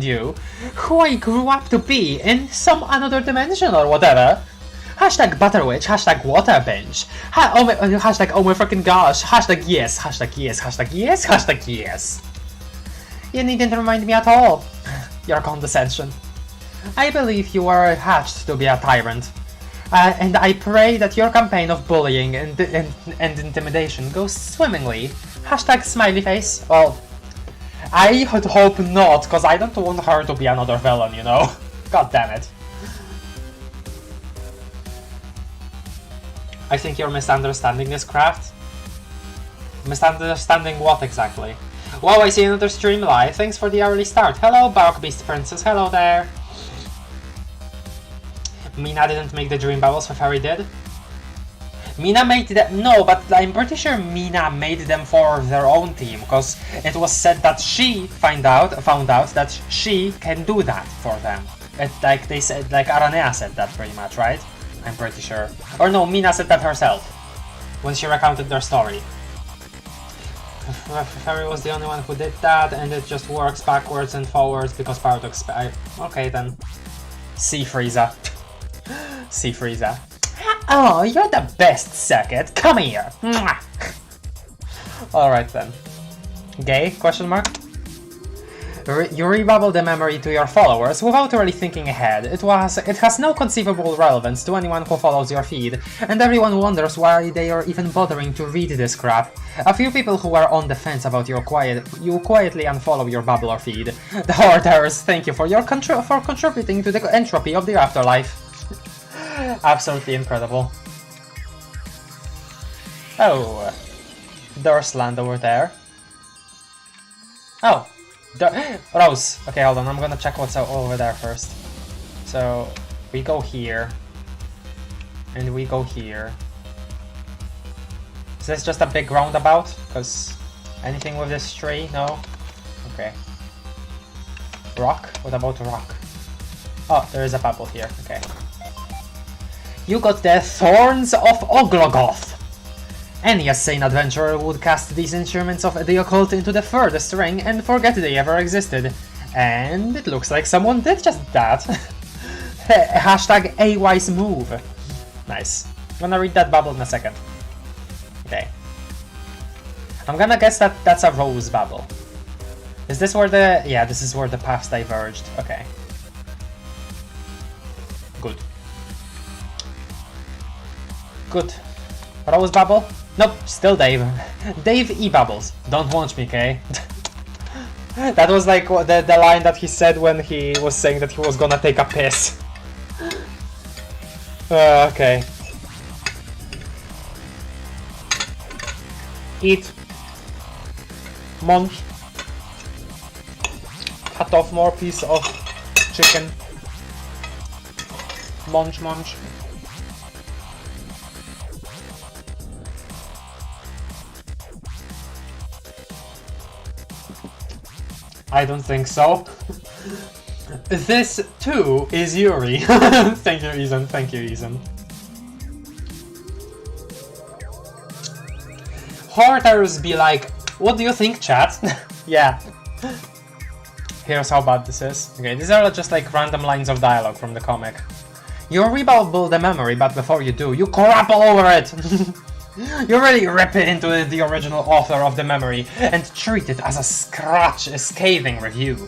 you who I grew up to be in some another dimension or whatever. Hashtag butterwitch, hashtag waterbench, hashtag oh my frickin' gosh, hashtag yes, hashtag yes, hashtag yes, hashtag yes. You needn't remind me at all. Your condescension. I believe you are hatched to be a tyrant. And I pray that your campaign of bullying and intimidation goes swimmingly. Hashtag smiley face. Well, I would hope not, because I don't want her to be another villain, you know? God damn it. I think you're misunderstanding this craft. Misunderstanding what exactly? Wow, I see another stream live. Thanks for the early start. Hello, Bark Beast Princess. Hello there. Meena didn't make the dream bubbles, Feferi did. Meena made them. No, but I'm pretty sure Meena made them for their own team, because it was said that she found out that she can do that for them. Like they said, like Aranea said that pretty much, right? I'm pretty sure. Or no, Meena said that herself when she recounted their story. Fairy was the only one who did that, and it just works backwards and forwards because Paradox. Okay then. See Frieza. See Frieza. Oh, you're the best, Circuit. Come here. Alright then. Gay? Question mark? You rebubble the memory to your followers without really thinking ahead. It has no conceivable relevance to anyone who follows your feed, and everyone wonders why they are even bothering to read this crap. A few people who are on the fence about you quietly unfollow your babbler feed. The Hoarders, thank you for contributing to the entropy of the afterlife. Absolutely incredible. Oh, there's land over there. Oh. Rose. Okay, hold on. I'm gonna check what's over there first. So we go here, and we go here. Is this just a big roundabout? Because anything with this tree? No. Okay. Rock. What about rock? Oh, there is a bubble here. Okay. You got the Thorns of Oglogoth. Any sane adventurer would cast these instruments of the occult into the furthest ring and forget they ever existed. And it looks like someone did just that. Hashtag a wise move. Nice. I'm gonna read that bubble in a second. Okay. I'm gonna guess that that's a rose bubble. Is this where the... yeah, this is where the paths diverged. Okay. Good. Good. Rose bubble? Nope, still Dave. Dave E-Bubbles. Don't watch me, okay? That was like the line that he said when he was saying that he was gonna take a piss. Okay. Eat. Munch. Cut off more piece of chicken. Munch, munch. I don't think so. This too is Yuri. Thank you, Ethan. Thank you, Ethan. Hoarders be like, what do you think, chat? Yeah. Here's how bad this is. Okay, these are just like random lines of dialogue from the comic. You rebubble the memory, but before you do, you crap all over it! You really rip it into the original author of the memory and treat it as a scathing review.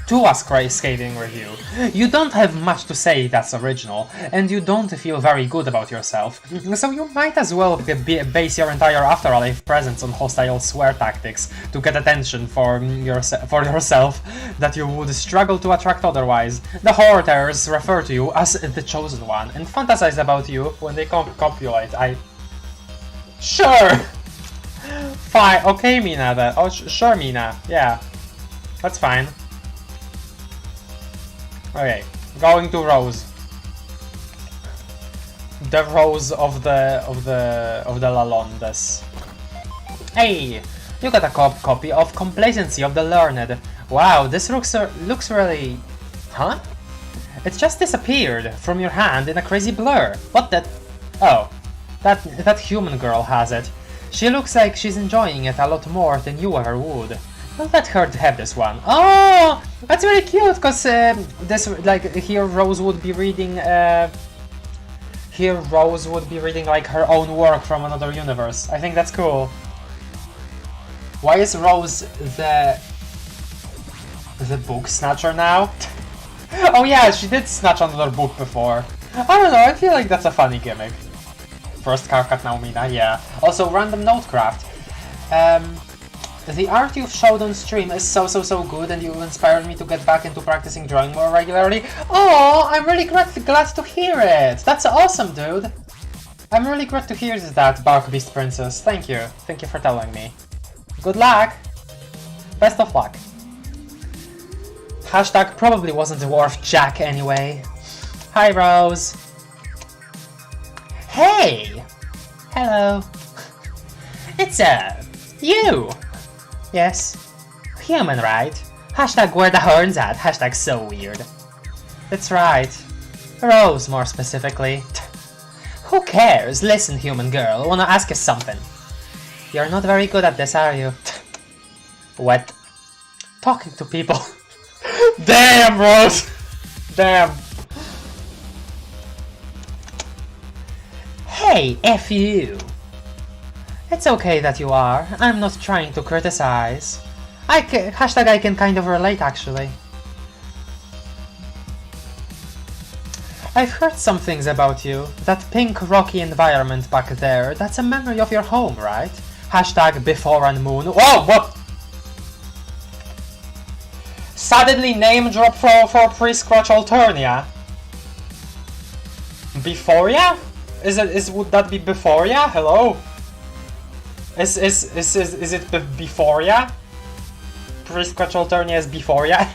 To a scathing review. You don't have much to say that's original, and you don't feel very good about yourself, so you might as well base your entire afterlife presence on hostile swear tactics to get attention for yourself that you would struggle to attract otherwise. The Hoarders refer to you as the chosen one and fantasize about you when they copulate. Sure! Fine, okay, Meena, then. Oh, sure, Meena. Yeah. That's fine. Okay, going to Rose. The Rose of the Lalondes. Hey! You got a copy of Complacency of the Learned. Wow, this looks really... Huh? It just disappeared from your hand in a crazy blur. What the... Oh. That human girl has it. She looks like she's enjoying it a lot more than you ever would. Don't let her have this one. Oh, that's really cute, because this, like, here Rose would be reading like her own work from another universe. I think that's cool. Why is Rose the book snatcher now? Oh yeah, she did snatch another book before. I don't know, I feel like that's a funny gimmick. First car cut now, Meena, yeah. Also, random notecraft. The art you've showed on stream is so good, and you inspired me to get back into practicing drawing more regularly. Oh, I'm really glad to hear it. That's awesome, dude. I'm really glad to hear that, Bark Beast Princess. Thank you. Thank you for telling me. Good luck. Best of luck. Hashtag probably wasn't worth jack anyway. Hi, Rose. Hey! Hello. It's, you. Yes. Human, right? Hashtag where the horns at. Hashtag so weird. That's right. Rose, more specifically. Who cares? Listen, human girl, I wanna ask you something. You're not very good at this, are you? What? Talking to people. Damn, Rose! Damn. Hey, F you. It's okay that you are. I'm not trying to criticize. Hashtag I can kind of relate, actually. I've heard some things about you. That pink rocky environment back there, that's a memory of your home, right? Hashtag before and moon. Whoa, what? Suddenly name drop for pre-scratch Alternia. Beforia? Would that be Beforia? Hello? Is it Beforia? Pre-scratch Alternia is Beforia?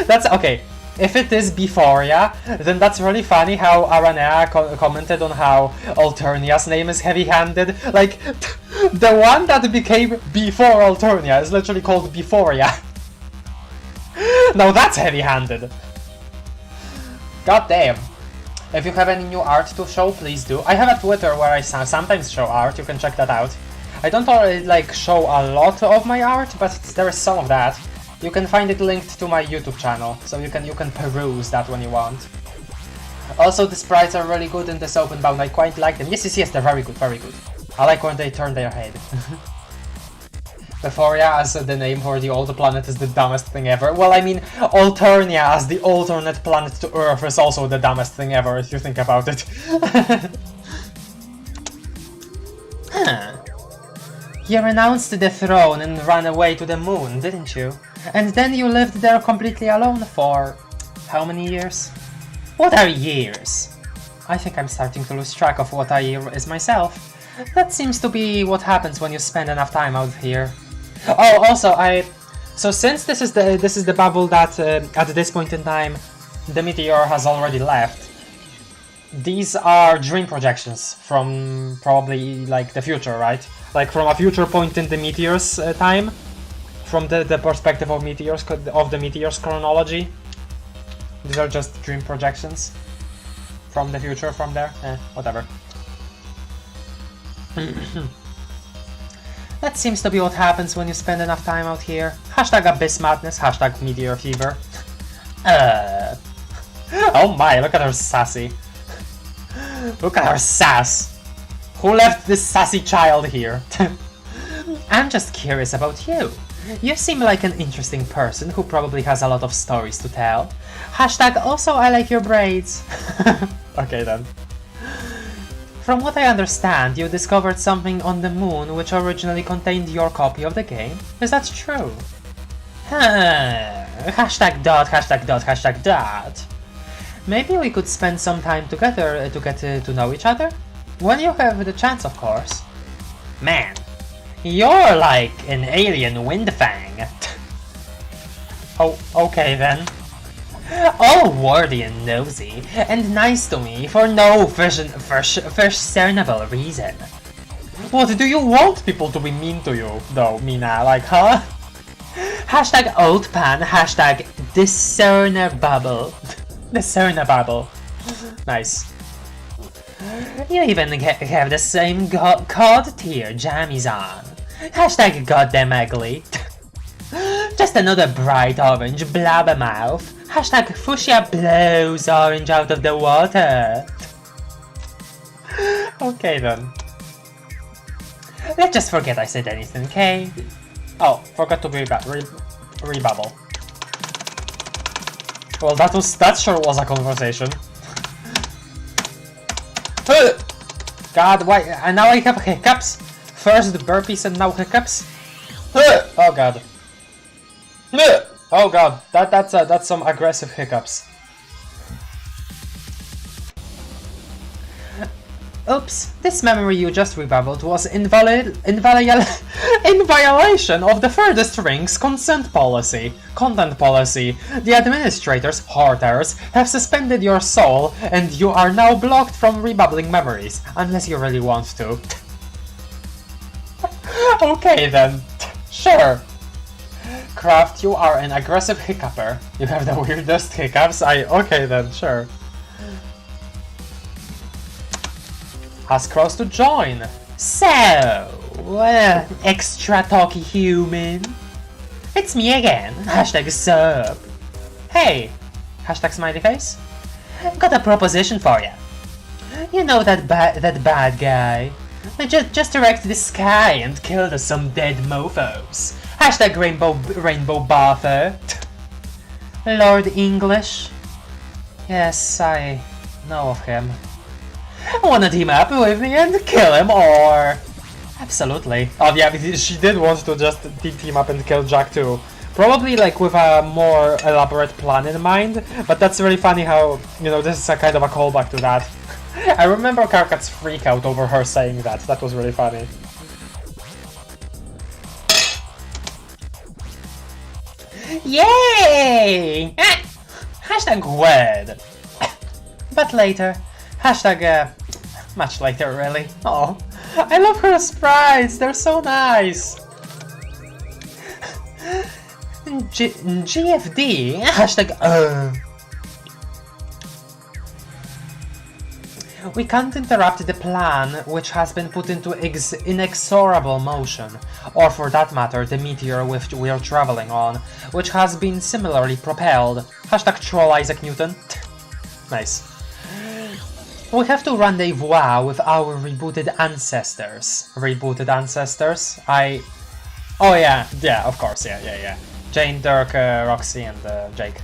That's okay. If it is Beforia, then that's really funny how Aranea commented on how Alternia's name is heavy-handed. Like, the one that became before Alternia is literally called Beforia. Now that's heavy-handed. God damn. If you have any new art to show, please do. I have a Twitter where I sometimes show art, you can check that out. I don't already like show a lot of my art, but there is some of that. You can find it linked to my YouTube channel, so you can peruse that when you want. Also, the sprites are really good in this OpenBound, I quite like them. Yes, they're very good, very good. I like when they turn their head. Beforia as the name for the old planet is the dumbest thing ever. Well, I mean, Alternia as the alternate planet to Earth is also the dumbest thing ever, if you think about it. Huh. You renounced the throne and ran away to the moon, didn't you? And then you lived there completely alone for... how many years? What are years? I think I'm starting to lose track of what a year is myself. That seems to be what happens when you spend enough time out here. Oh, also, so since this is the bubble that at this point in time the meteor has already left, these are dream projections from probably like the future, right? Like from a future point in the meteor's time, from the perspective of the meteor's chronology. These are just dream projections from the future, from there. Whatever. That seems to be what happens when you spend enough time out here. Hashtag abyss madness, hashtag meteor fever. Oh my, look at her sassy. Look at her sass. Who left this sassy child here? I'm just curious about you. You seem like an interesting person who probably has a lot of stories to tell. Hashtag also I like your braids. Okay then. From what I understand, you discovered something on the moon which originally contained your copy of the game. Is that true? Huh. Hashtag dot, hashtag dot, hashtag dot. Maybe we could spend some time together to get to know each other? When you have the chance, of course. Man, you're like an alien windfang. Oh, okay then. All worthy and nosy, and nice to me for no discernible reason. What do you want people to be mean to you, though, Mina? Like, huh? Hashtag old pan, hashtag discernabubble. Discernabubble. Nice. You even have the same cod tier jammies on. Hashtag goddamn ugly. Just another bright orange blabbermouth. Hashtag fuchsia blows orange out of the water. Okay then. Let's just forget I said anything, okay? Oh, forgot to rebubble. Well, that sure was a conversation. God, why? And now I have hiccups. First the burpees and now hiccups. Oh god. Oh god, that's some aggressive hiccups. Oops, this memory you just rebubbled was in violation of the furthest ring's content policy. The administrators, hoarders, have suspended your soul, and you are now blocked from rebubbling memories, unless you really want to. Okay then, sure. Craft, you are an aggressive hiccupper. You have the weirdest hiccups. Okay then, sure. Ask Crows to join. So, extra talky human. It's me again. Hashtag sup. Hey. Hashtag smiley face. Got a proposition for ya. You know that bad guy? Just direct the sky and kill some dead mofos. Hashtag rainbow bather. Lord English. Yes, I know of him. Wanna team up with me and kill him, or... Absolutely. Oh yeah, she did want to just team up and kill Jack too. Probably like with a more elaborate plan in mind, but that's really funny how, you know, this is a kind of a callback to that. I remember Karkat's freak out over her saying that. That was really funny. Yay! Hashtag wed. But later. Hashtag much later, really. Oh, I love her sprites. They're so nice. GFD. Hashtag We can't interrupt the plan which has been put into inexorable motion, or for that matter the meteor which we are traveling on, which has been similarly propelled. Hashtag troll Isaac Newton. Nice. We have to rendezvous with our rebooted ancestors. Rebooted ancestors? Oh yeah, of course, yeah. Jane, Dirk, Roxy and Jake.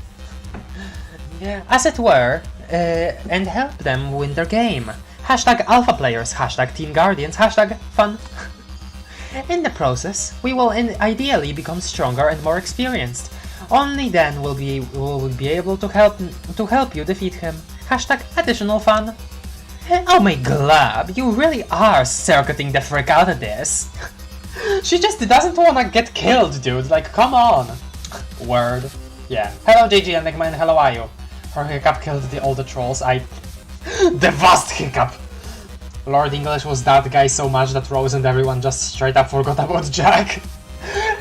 As it were, and help them win their game. Hashtag alpha players, hashtag team guardians, hashtag fun. In the process, we will ideally become stronger and more experienced. Only then will we be able to help you defeat him. Hashtag additional fun. Oh my glab, you really are circuiting the frick out of this. She just doesn't wanna get killed, dude, like come on. Word. Yeah. Hello JG Enigma and hello Ayu. Her hiccup killed all the trolls. The vast hiccup! Lord English was that guy so much that Rose and everyone just straight up forgot about Jack.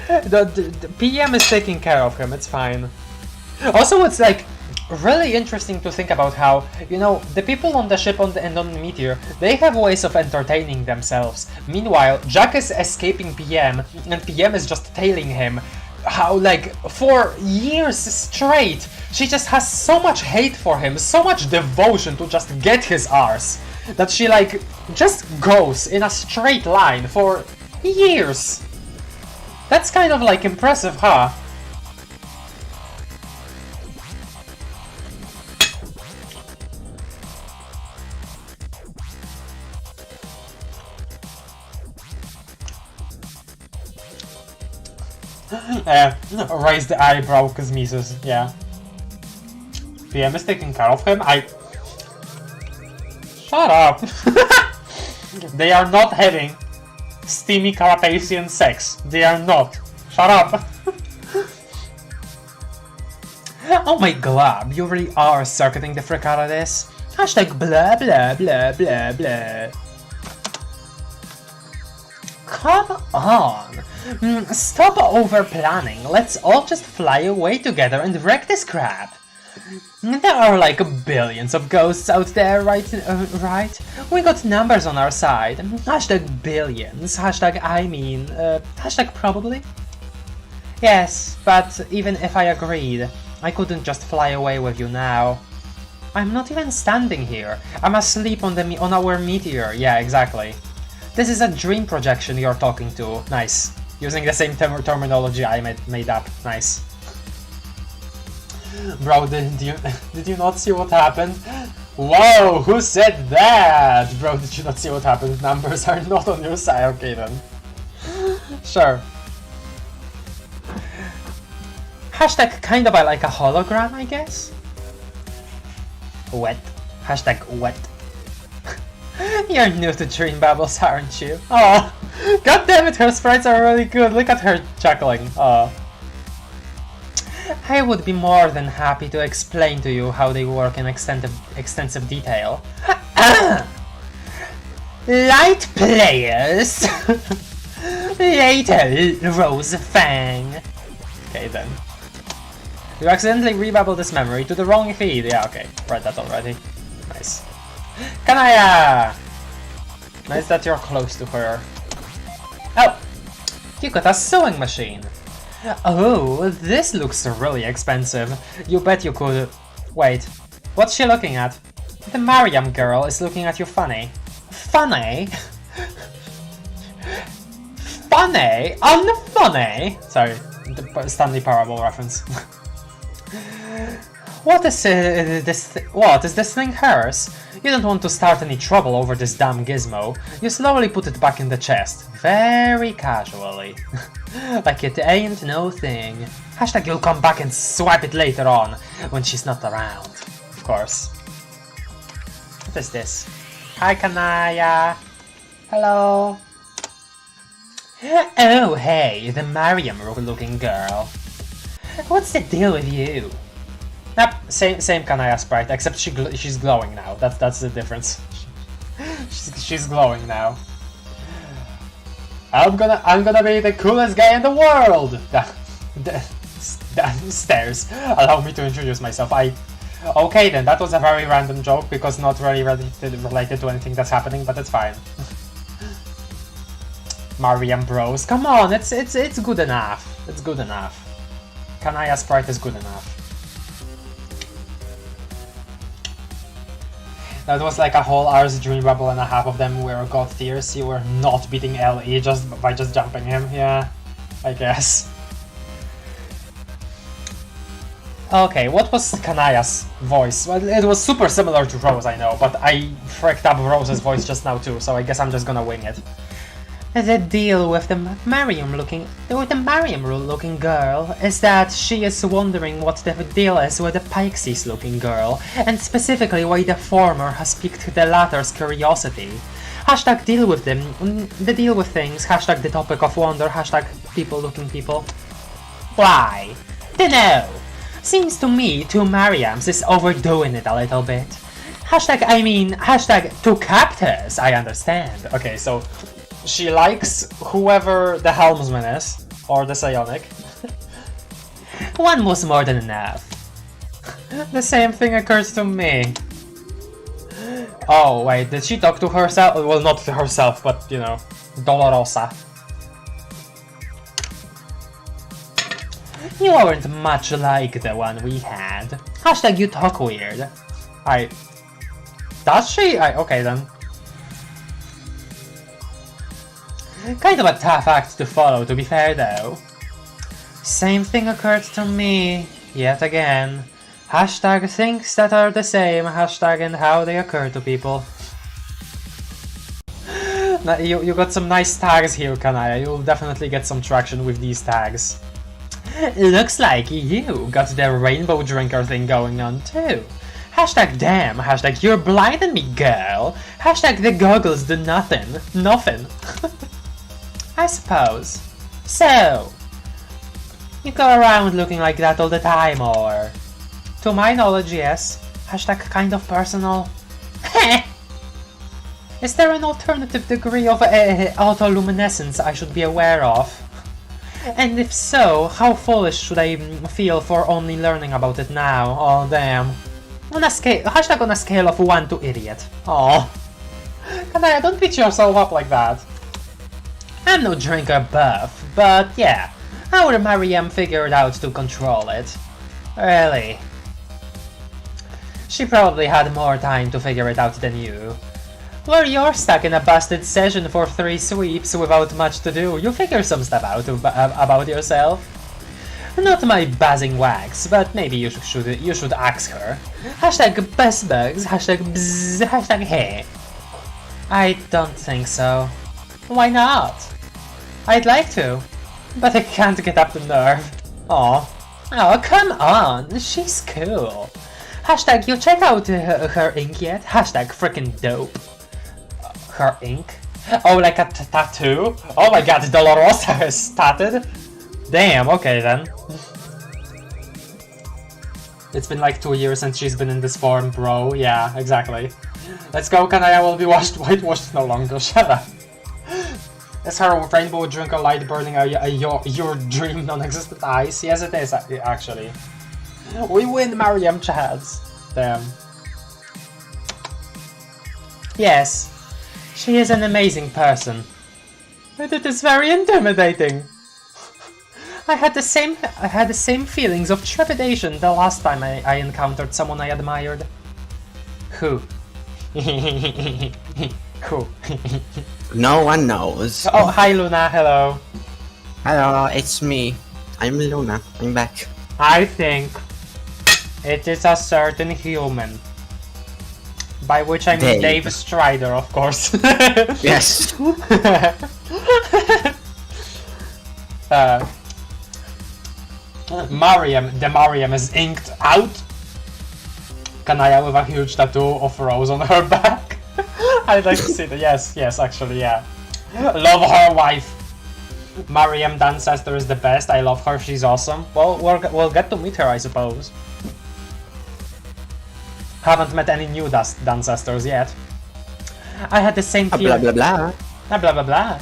The PM is taking care of him, it's fine. Also, it's like really interesting to think about how, you know, the people on the ship and on the meteor, they have ways of entertaining themselves. Meanwhile, Jack is escaping PM, and PM is just tailing him. How, like, for years straight, she just has so much hate for him, so much devotion to just get his arse, that she, like, just goes in a straight line for years. That's kind of, like, impressive, huh? Raise the eyebrow, cosmesis, yeah. PM is taking care of him? Shut up! They are not having steamy Carapacian sex. They are not. Shut up! Oh my glab, you really are circuiting the frick out of this. Hashtag blah blah blah blah blah. Come on! Stop over-planning, let's all just fly away together and wreck this crap! There are like billions of ghosts out there, right? Right? We got numbers on our side. Hashtag billions, hashtag hashtag probably? Yes, but even if I agreed, I couldn't just fly away with you now. I'm not even standing here, I'm asleep on our meteor, yeah, exactly. This is a dream projection you're talking to, nice. Using the same terminology I made up, nice. Bro, did you not see what happened? Whoa, who said that? Bro, did you not see what happened? Numbers are not on your side, okay then. Sure. Hashtag kind of like a hologram, I guess? Wet. Hashtag wet. You're new to dream bubbles, aren't you? Oh, god damn it, her sprites are really good. Look at her chuckling. Oh. I would be more than happy to explain to you how they work in extensive detail. Light players! Later, Rose Fang. Okay then. You accidentally rebabbled this memory to the wrong feed. Yeah, okay. Read that already. Nice. Kanaya! Nice that you're close to her. Oh! You got a sewing machine. Oh, this looks really expensive. You bet you could... Wait, what's she looking at? The Mariam girl is looking at you funny. Funny? Funny? Unfunny? Sorry, the Stanley Parable reference. What is what? Is this thing hers? You don't want to start any trouble over this damn gizmo. You slowly put it back in the chest. Very casually. Like it ain't no thing. Hashtag you'll come back and swipe it later on, when she's not around. Of course. What is this? Hi, Kanaya. Hello. Oh, hey, the Mariam-looking girl. What's the deal with you? Yep, same Kanaya sprite, except she's glowing now. That's the difference. she's glowing now. I'm gonna be the coolest guy in the world. Stairs. Allow me to introduce myself. Okay then, that was a very random joke because not really related to anything that's happening, but it's fine. Mariam bros, come on, it's good enough. It's good enough. Kanaya sprite is good enough. That was like a whole hour's dream bubble and a half of them were god tiers. You were not beating LE by just jumping him. Yeah, I guess. Okay, what was Kanaya's voice? Well, it was super similar to Rose, I know, but I fricked up Rose's voice just now too, so I guess I'm just gonna wing it. The deal with the Mariam-looking girl is that she is wondering what the deal is with the Pyxis-looking girl, and specifically why the former has piqued the latter's curiosity. Hashtag deal with them, the deal with things, hashtag the topic of wonder, hashtag people-looking people. Why? Dunno. Seems to me two Mariams is overdoing it a little bit. Hashtag two captors, I understand. Okay, so she likes whoever the helmsman is, or the psionic. One was more than enough. The same thing occurs to me. Oh wait, did she talk to herself? Well, not to herself, but you know, Dolorosa. You aren't much like the one we had. Hashtag you talk weird. Does she? Okay then. Kind of a tough act to follow, to be fair though. Same thing occurred to me, yet again. Hashtag things that are the same, hashtag and how they occur to people. You got some nice tags here, Kanaya. You'll definitely get some traction with these tags. Looks like you got the rainbow drinker thing going on too. Hashtag damn, hashtag you're blinding me, girl. Hashtag the goggles do nothing. Nothing. I suppose. So, you go around looking like that all the time, or? To my knowledge, yes. Hashtag kind of personal. Is there an alternative degree of autoluminescence I should be aware of? And if so, how foolish should I feel for only learning about it now? Oh damn. Hashtag on a scale of 1 to idiot. Oh. Kanaya, don't beat yourself up like that. I'm no drinker buff, but yeah, our Mariam figured out to control it. Really. She probably had more time to figure it out than you. Where you're stuck in a busted session for 3 sweeps without much to do, you figure some stuff out about yourself. Not my buzzing wax, but maybe you should ask her. Hashtag best bugs, hashtag bzz, hashtag hey. I don't think so. Why not? I'd like to, but I can't get up the nerve. Aw. Oh, come on, she's cool. Hashtag you check out her ink yet? Hashtag frickin' dope. Her ink? Oh, like a tattoo? Oh my god, Dolorosa is tatted? Damn, okay then. It's been like 2 years since she's been in this form, bro. Yeah, exactly. Let's go, Kanaya will be whitewashed no longer. Shut up. Is her rainbow drink a light burning your dream non-existent eyes? Yes, it is, actually. We win, Mariam Chads. Damn. Yes, she is an amazing person. But it is very intimidating. I had the same feelings of trepidation the last time I encountered someone I admired. Who? Who? No one knows. Oh, hi Luna, hello. Hello, it's me. I'm Luna. I'm back. I think it is a certain human. By which I mean Dave Strider, of course. Yes. Mariam is inked out. Kanaya with a huge tattoo of rose on her back. I'd like to see that. Yes, actually, yeah. Love her wife. Mariam Dancester is the best. I love her. She's awesome. Well, we'll get to meet her, I suppose. Haven't met any new Dancestors yet. I had the same feeling. Blah blah blah. Blah blah blah.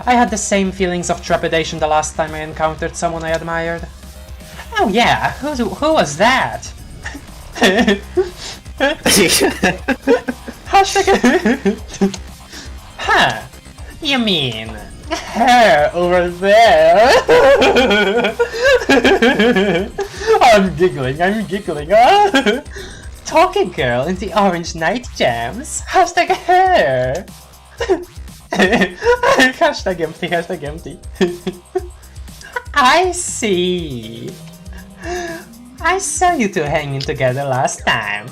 I had the same feelings of trepidation the last time I encountered someone I admired. Oh yeah, who was that? Hashtag. Huh? You mean her over there? I'm giggling. Talking girl in the orange night jams. Hashtag her. Hashtag empty. I see. I saw you two hanging together last time.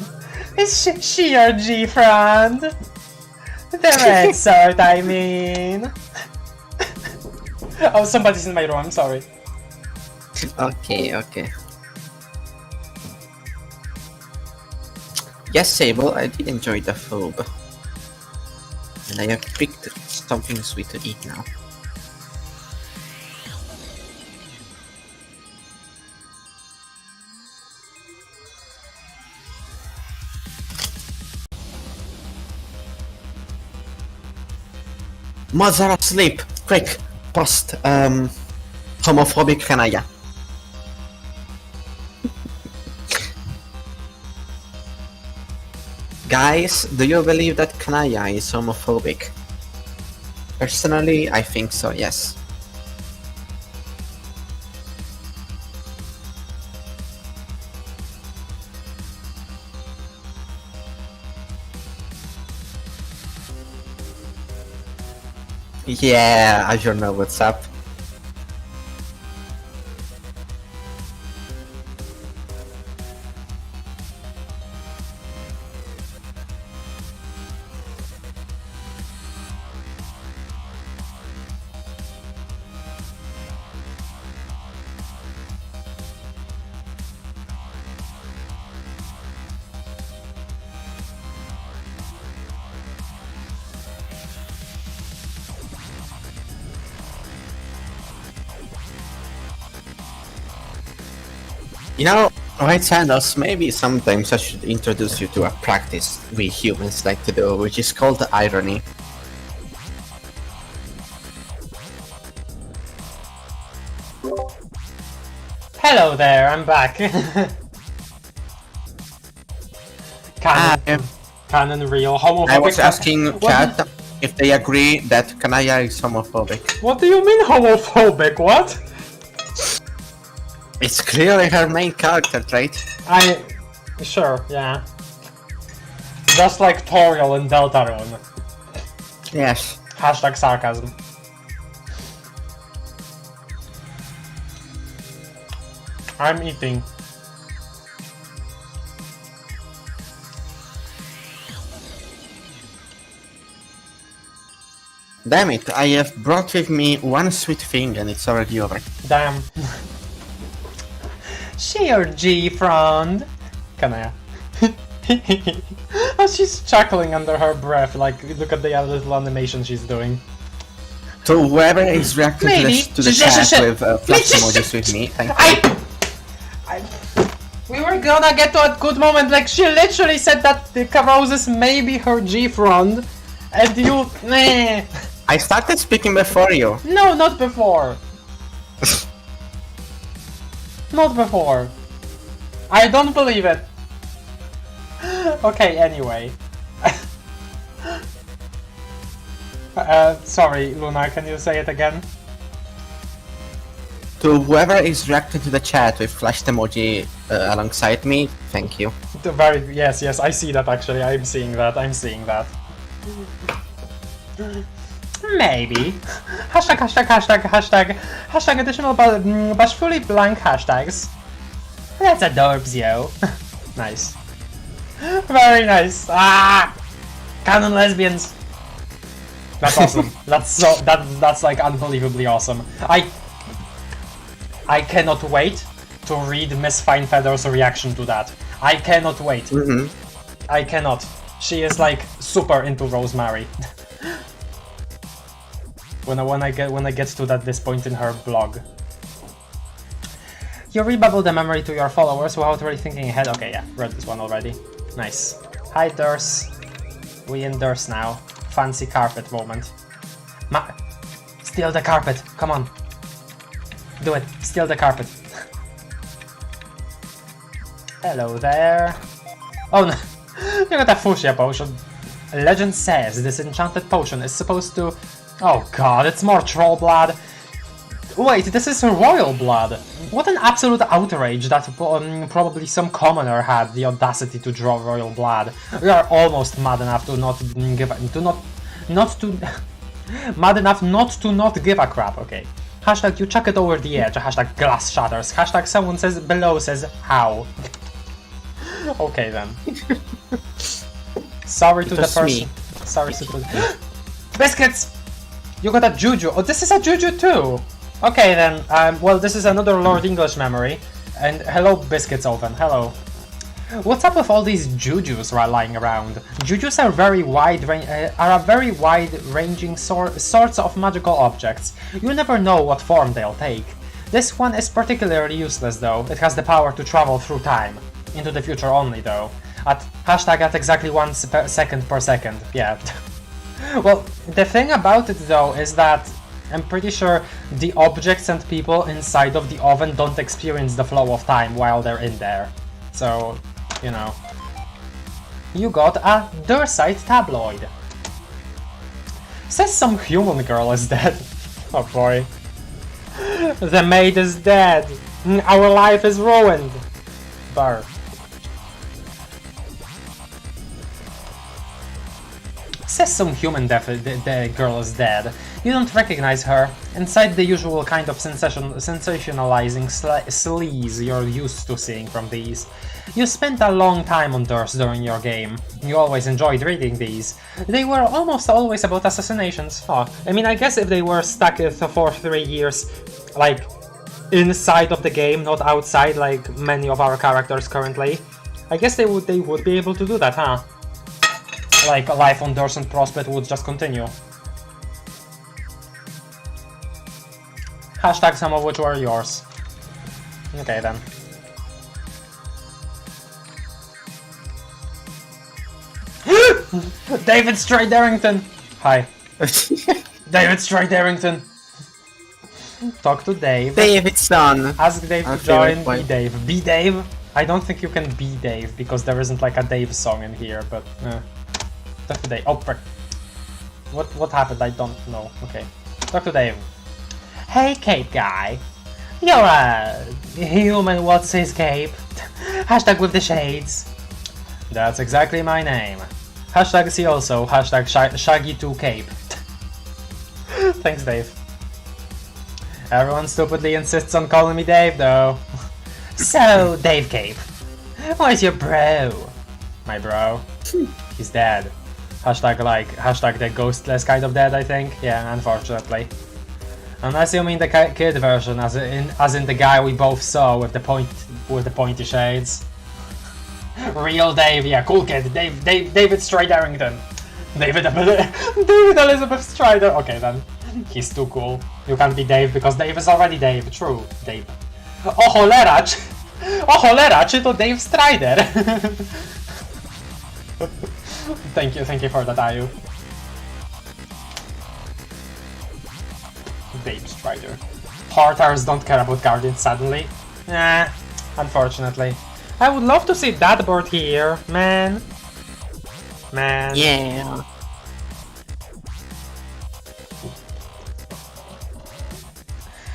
Is she your G-friend? The red sort, I mean. Oh, somebody's in my room, I'm sorry. Okay. Yes, Sable, I did enjoy the food. And I have picked something sweet to eat now. Mother asleep! Quick! Post homophobic Kanaya. Guys, do you believe that Kanaya is homophobic? Personally, I think so, yes. Yeah, I don't know what's up. You know, right, Sandals, maybe sometimes I should introduce you to a practice we humans like to do, which is called irony. Hello there, I'm back. Canon real homophobic. I was asking chat if they agree that Kanaya is homophobic. What do you mean homophobic? What? It's clearly her main character trait. Sure, yeah. Just like Toriel in Deltarune. Yes. Hashtag sarcasm. I'm eating. Damn it, I have brought with me one sweet thing and it's already over. Damn. She your G-friend. Kanaya. Oh, she's chuckling under her breath, like, look at the little animation she's doing. To whoever is reacting to the chat with flash emojis with me, thank you. We were never gonna get to a good moment. Like, she literally said that the roses may be her G-front, and you... Meh. I started speaking before you. No, not before. Not before. I don't believe it. Okay, anyway. Sorry, Luna, can you say it again? To whoever is reacting to the chat with flashed emoji alongside me, thank you. Yes, I see that actually. I'm seeing that. Maybe. Hashtag additional bashfully blank hashtags. That's adorbs, yo. Nice. Very nice. Ah! Canon lesbians. That's awesome. That's like unbelievably awesome. I cannot wait to read Miss Finefeather's reaction to that. I cannot wait. I cannot. She is like super into Rosemary. when I get to this point in her blog. You rebubble the memory to your followers without really thinking ahead. Okay, yeah, read this one already. Nice. Hi, Durs. We in Durs now. Fancy carpet moment. Steal the carpet. Come on. Do it. Steal the carpet. Hello there. Oh no. You got a fuchsia potion. Legend says this enchanted potion is supposed to... Oh god, it's more troll blood. Wait, this is royal blood. What an absolute outrage that probably some commoner had the audacity to draw royal blood. We are almost mad enough to not give a crap. Okay. Hashtag you chuck it over the edge. Hashtag glass shatters. Hashtag someone says below says how. Okay then. Sorry to the person. Sorry to the... Biscuits! You got a Juju. Oh, this is a Juju too! Okay then, well this is another Lord English memory. And hello Biscuits Oven, hello. What's up with all these Jujus lying around? Jujus are a very wide-ranging sorts of magical objects. You never know what form they'll take. This one is particularly useless though. It has the power to travel through time. Into the future only though. At exactly 1 second per second, yeah. Well, the thing about it though is that I'm pretty sure the objects and people inside of the oven don't experience the flow of time while they're in there. So, you know. You got a Dursite tabloid. Says some human girl is dead. Oh boy. The maid is dead. Our life is ruined. Bar. Says some human the girl is dead. You don't recognize her. Inside the usual kind of sensationalizing sleaze you're used to seeing from these. You spent a long time on Durs during your game. You always enjoyed reading these. They were almost always about assassinations. Oh, I mean, I guess if they were stuck for 3 years, like, inside of the game, not outside, like many of our characters currently, I guess they would be able to do that, huh? Like, life on Durs and Prospect would just continue. Hashtag some of which were yours. Okay then. David Stray Darrington! Hi. David Stray Darrington! Talk to Dave. Davidson! Ask Dave to join. Be Dave. Be Dave? I don't think you can be Dave because there isn't like a Dave song in here, but... Talk to Dave. Oh, frick. What happened? I don't know. Okay. Talk to Dave. Hey, Cape guy. You're a human, what's his cape? Hashtag with the shades. That's exactly my name. Hashtag see also. Hashtag Shaggy2Cape. Thanks, Dave. Everyone stupidly insists on calling me Dave, though. So, Dave Cape. Where's your bro? My bro? He's dead. Hashtag the ghostless kind of dead, I think. Yeah, unfortunately. Unless you mean the kid version, as in the guy we both saw with the pointy shades. Real Dave, yeah, cool kid. David Stray Darrington. David Elizabeth Strider. Okay then, he's too cool. You can't be Dave because Dave is already Dave. True, Dave. Oh, cholera! O cholera, czy to Dave Strider? Thank you for that, Ayu. Dave Strider. Porters don't care about Guardians suddenly. Nah, unfortunately. I would love to see that bird here, man. Man. Yeah.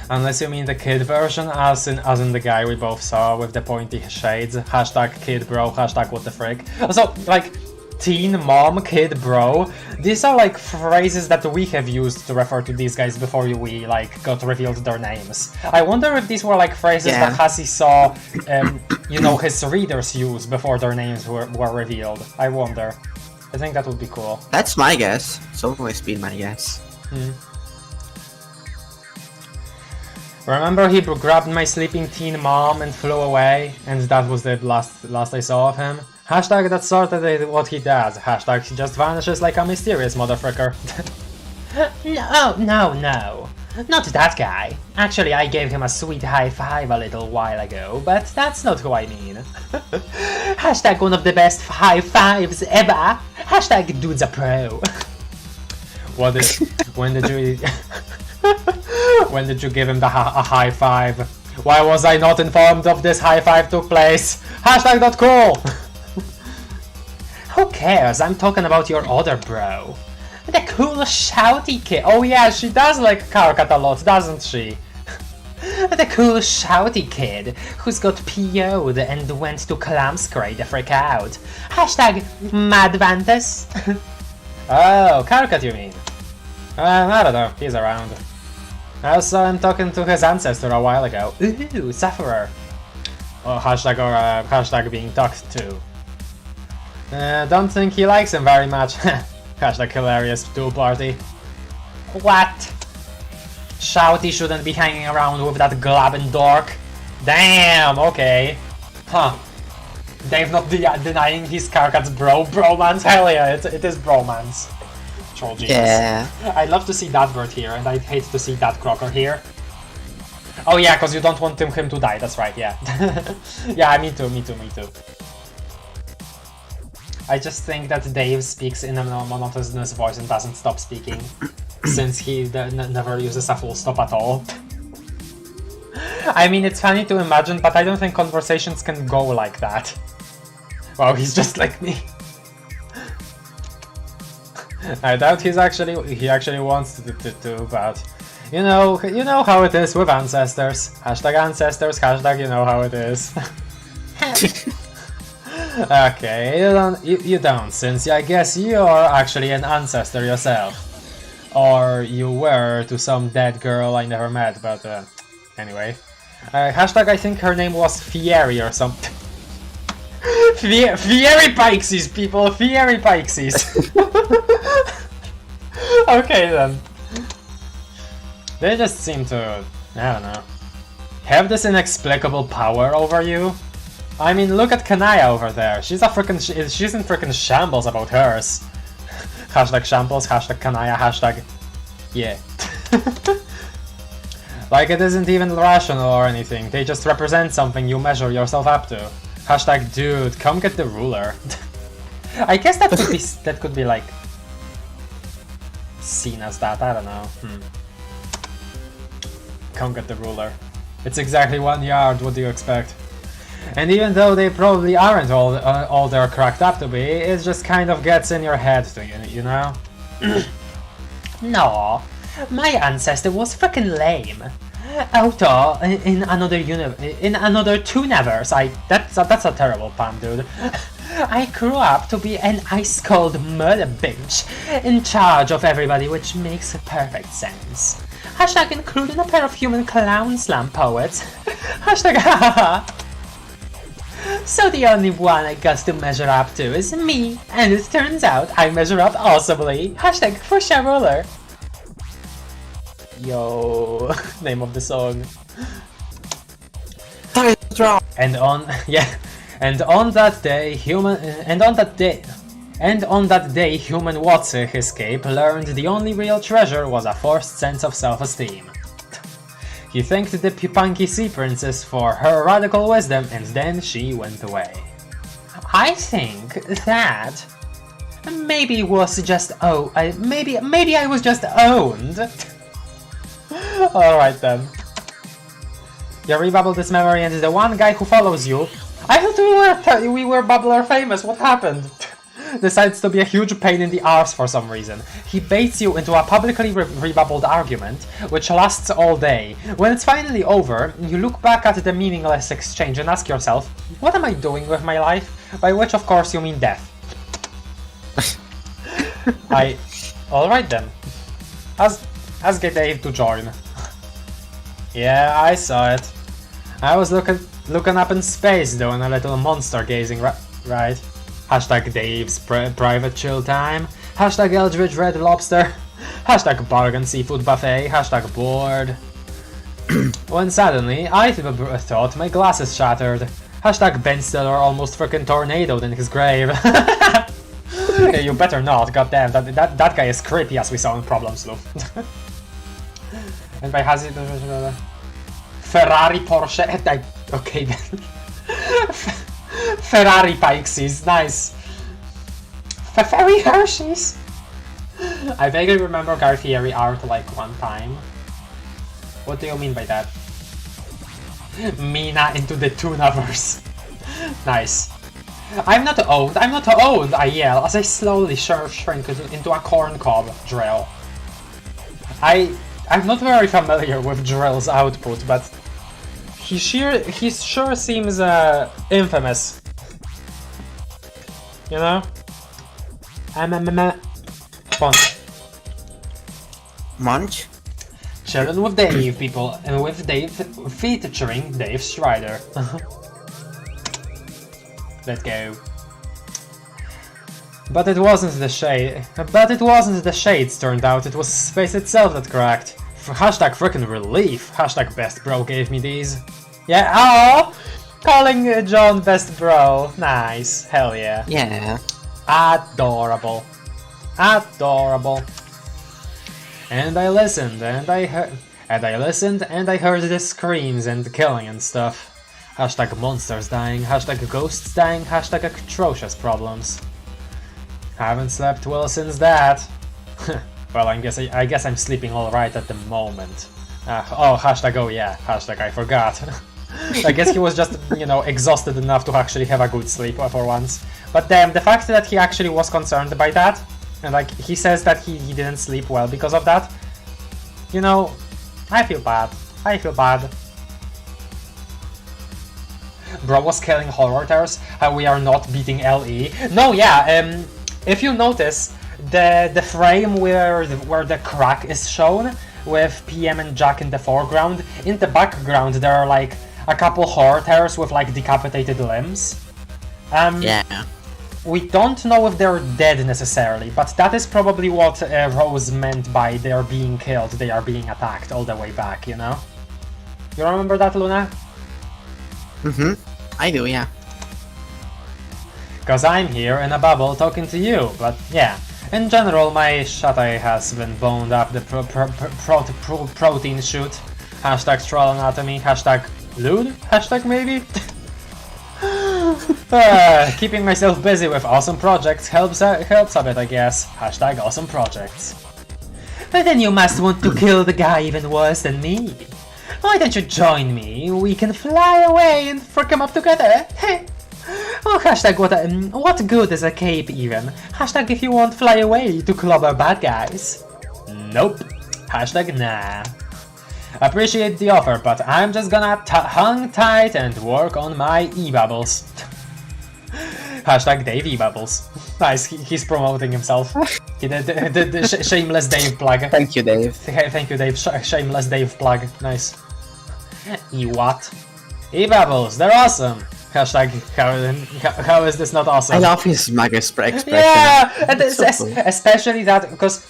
Unless you mean the kid version, as in the guy we both saw with the pointy shades. Hashtag kid bro, hashtag what the frick. So, like, teen mom, kid bro, these are like phrases that we have used to refer to these guys before we like got revealed their names. I wonder if these were like phrases that Hassie saw, you know, his readers use before their names were revealed. I wonder. I think that would be cool. That's my guess. It's always been my guess. Remember he grabbed my sleeping teen mom and flew away, and that was the last I saw of him? Hashtag that's sort of what he does. Hashtag he just vanishes like a mysterious motherfucker. No. Not that guy. Actually, I gave him a sweet high five a little while ago, but that's not who I mean. Hashtag one of the best high fives ever. Hashtag dude's a pro. When did you give him a high five? Why was I not informed of this high five took place? Hashtag not cool! Who cares? I'm talking about your other bro. The cool shouty kid. Oh yeah, she does like Karkat a lot, doesn't she? The cool shouty kid who's got PO'd and went to Clamscray to freak out. Hashtag Madvantus. Oh, Karkat you mean? I don't know, he's around. I saw him talking to his ancestor a while ago. Ooh, Sufferer. Or hashtag being talked to. Don't think he likes him very much. Hashtag hilarious duel party. What? Shouty shouldn't be hanging around with that glabbing dork. Damn, okay. Huh. Dave not denying his Karkat's bromance? Hell yeah, it is bromance. Troll genius. Yeah. I'd love to see that bird here, and I'd hate to see that crocker here. Oh yeah, because you don't want him to die, that's right, yeah. Yeah, me too. I just think that Dave speaks in a monotonous voice and doesn't stop speaking, since he never uses a full stop at all. I mean, it's funny to imagine, but I don't think conversations can go like that. Wow, he's just like me. I doubt he actually wants to, but you know how it is with ancestors. Hashtag ancestors, hashtag you know how it is. Okay, you don't, since I guess you're actually an ancestor yourself. Or you were to some dead girl I never met, but anyway. Hashtag I think her name was Fieri or something. Fieri Pixies, people! Fieri Pixies! Okay then. They just seem to, I don't know, have this inexplicable power over you. I mean, look at Kanaya over there. She's in freaking shambles about hers. Hashtag shambles, hashtag Kanaya, hashtag yeah. Like it isn't even rational or anything. They just represent something you measure yourself up to. Hashtag dude, come get the ruler. I guess that could be like seen as that. I don't know. Come get the ruler. It's exactly 1 yard. What do you expect? And even though they probably aren't all they're cracked up to be, it just kind of gets in your head to you know? No, my ancestor was freaking lame. Auto in another Tooniverse. That's a terrible pun, dude. I grew up to be an ice-cold murder bitch in charge of everybody, which makes perfect sense. Hashtag including a pair of human clown slam poets. Hashtag hahaha. So the only one I got to measure up to is me, and it turns out I measure up awesomely. Hashtag push a ruler. Yo, name of the song. And on that day, human Watson escape learned the only real treasure was a forced sense of self-esteem. He thanked the punky sea princess for her radical wisdom, and then she went away. I think that maybe it was just maybe I was just owned. All right then. You rebubbled this memory, and the one guy who follows you. I thought we were bubbler famous. What happened? Decides to be a huge pain in the arse for some reason. He baits you into a publicly rebubbled argument, which lasts all day. When it's finally over, you look back at the meaningless exchange and ask yourself, what am I doing with my life? By which, of course, you mean death. Alright then. Ask Dave to join. Yeah, I saw it. I was looking up in space doing a little monster gazing, right? Hashtag Dave's private chill time. Hashtag Eldritch Red Lobster. Hashtag Bargain Seafood Buffet. Hashtag bored. When suddenly, I thought my glasses shattered. Hashtag Ben Stiller almost freaking tornadoed in his grave. Yeah, you better not, goddamn, that guy is creepy as we saw in Problem Sloop. And by has it Ferrari, Porsche, okay then. Ferrari Pixies, nice. Ferrari Hershey's. I vaguely remember Guy Fieri art like one time. What do you mean by that? Mina into the Tunaverse. Nice. I'm not owned, I yell as I slowly shrink into a corn cob drill. I'm not very familiar with Drill's output, but he sure seems infamous. You know? Munch? Chillin' with Dave, people, and with Dave featuring Dave Strider. Let's go. But it wasn't the shades, turned out, it was space itself that cracked. Hashtag frickin' relief. Hashtag best bro gave me these. Yeah, oh! Calling John best bro. Nice. Hell yeah. Yeah. Adorable. Adorable. And I listened, and I heard the screams and killing and stuff. Hashtag monsters dying, hashtag ghosts dying, hashtag atrocious problems. Haven't slept well since that. Well, I guess I'm sleeping alright at the moment. Hashtag oh yeah, hashtag I forgot. I guess he was just, you know, exhausted enough to actually have a good sleep for once. But damn, the fact that he actually was concerned by that, and like, he says that he didn't sleep well because of that, you know, I feel bad. I feel bad. Bro was killing horror terrors, how we are not beating LE. No, yeah, if you notice, the frame where the crack is shown, with PM and Jack in the foreground, in the background there are like a couple horror terrors with like decapitated limbs. Yeah. We don't know if they're dead necessarily, but that is probably what Rose meant by they're being killed, they are being attacked all the way back, you know? You remember that, Luna? Mm-hmm. I do, yeah. Cause I'm here in a bubble talking to you, but yeah. In general, my shut-eye has been boned up the protein shoot. Hashtag troll anatomy, hashtag lewd, hashtag maybe? Keeping myself busy with awesome projects helps a bit, I guess. Hashtag awesome projects. But then you must want to kill the guy even worse than me. Why don't you join me? We can fly away and frick him up together. Oh, hashtag what good is a cape even? Hashtag if you won't fly away to clobber bad guys. Nope. Hashtag nah. Appreciate the offer, but I'm just gonna hang tight and work on my e-bubbles. Hashtag Dave e-bubbles. Nice, he's promoting himself. The shameless Dave plug. Thank you, Dave. Thank you, Dave. Shameless Dave plug. Nice. E-what? E-bubbles, they're awesome. Hashtag how is this not awesome? I love his mug expression. Yeah, and It's so cool. especially that, because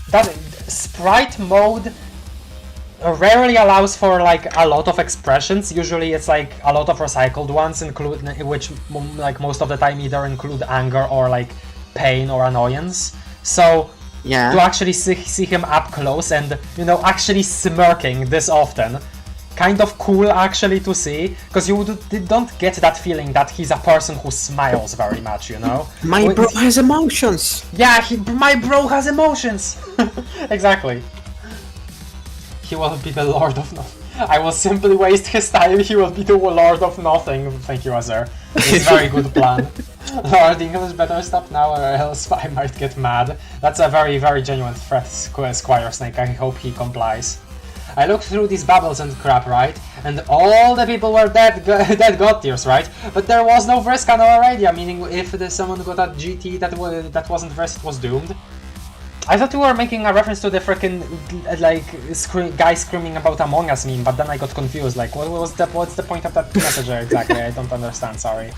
that sprite mode rarely allows for like a lot of expressions. Usually it's like a lot of recycled ones, which like most of the time either include anger or like pain or annoyance. So Yeah. To actually see him up close and, you know, actually smirking this often. Kind of cool actually to see, because you don't get that feeling that he's a person who smiles very much, you know? My bro has emotions! Yeah, my bro has emotions! Exactly. He will be the Lord of Nothing. I will simply waste his time, he will be the Lord of Nothing. Thank you, Azir. It's a very good plan. Lord English, better stop now or else I might get mad. That's a very, very genuine threat, Squire Snake. I hope he complies. I looked through these bubbles and crap, right? And all the people were dead god tiers, right? But there was no Vriska nor Aradia, meaning if someone got a GT that wasn't Vrisk, it was doomed. I thought you were making a reference to the freaking like guy screaming about Among Us meme, but then I got confused. Like, what's the point of that message exactly? I don't understand. Sorry.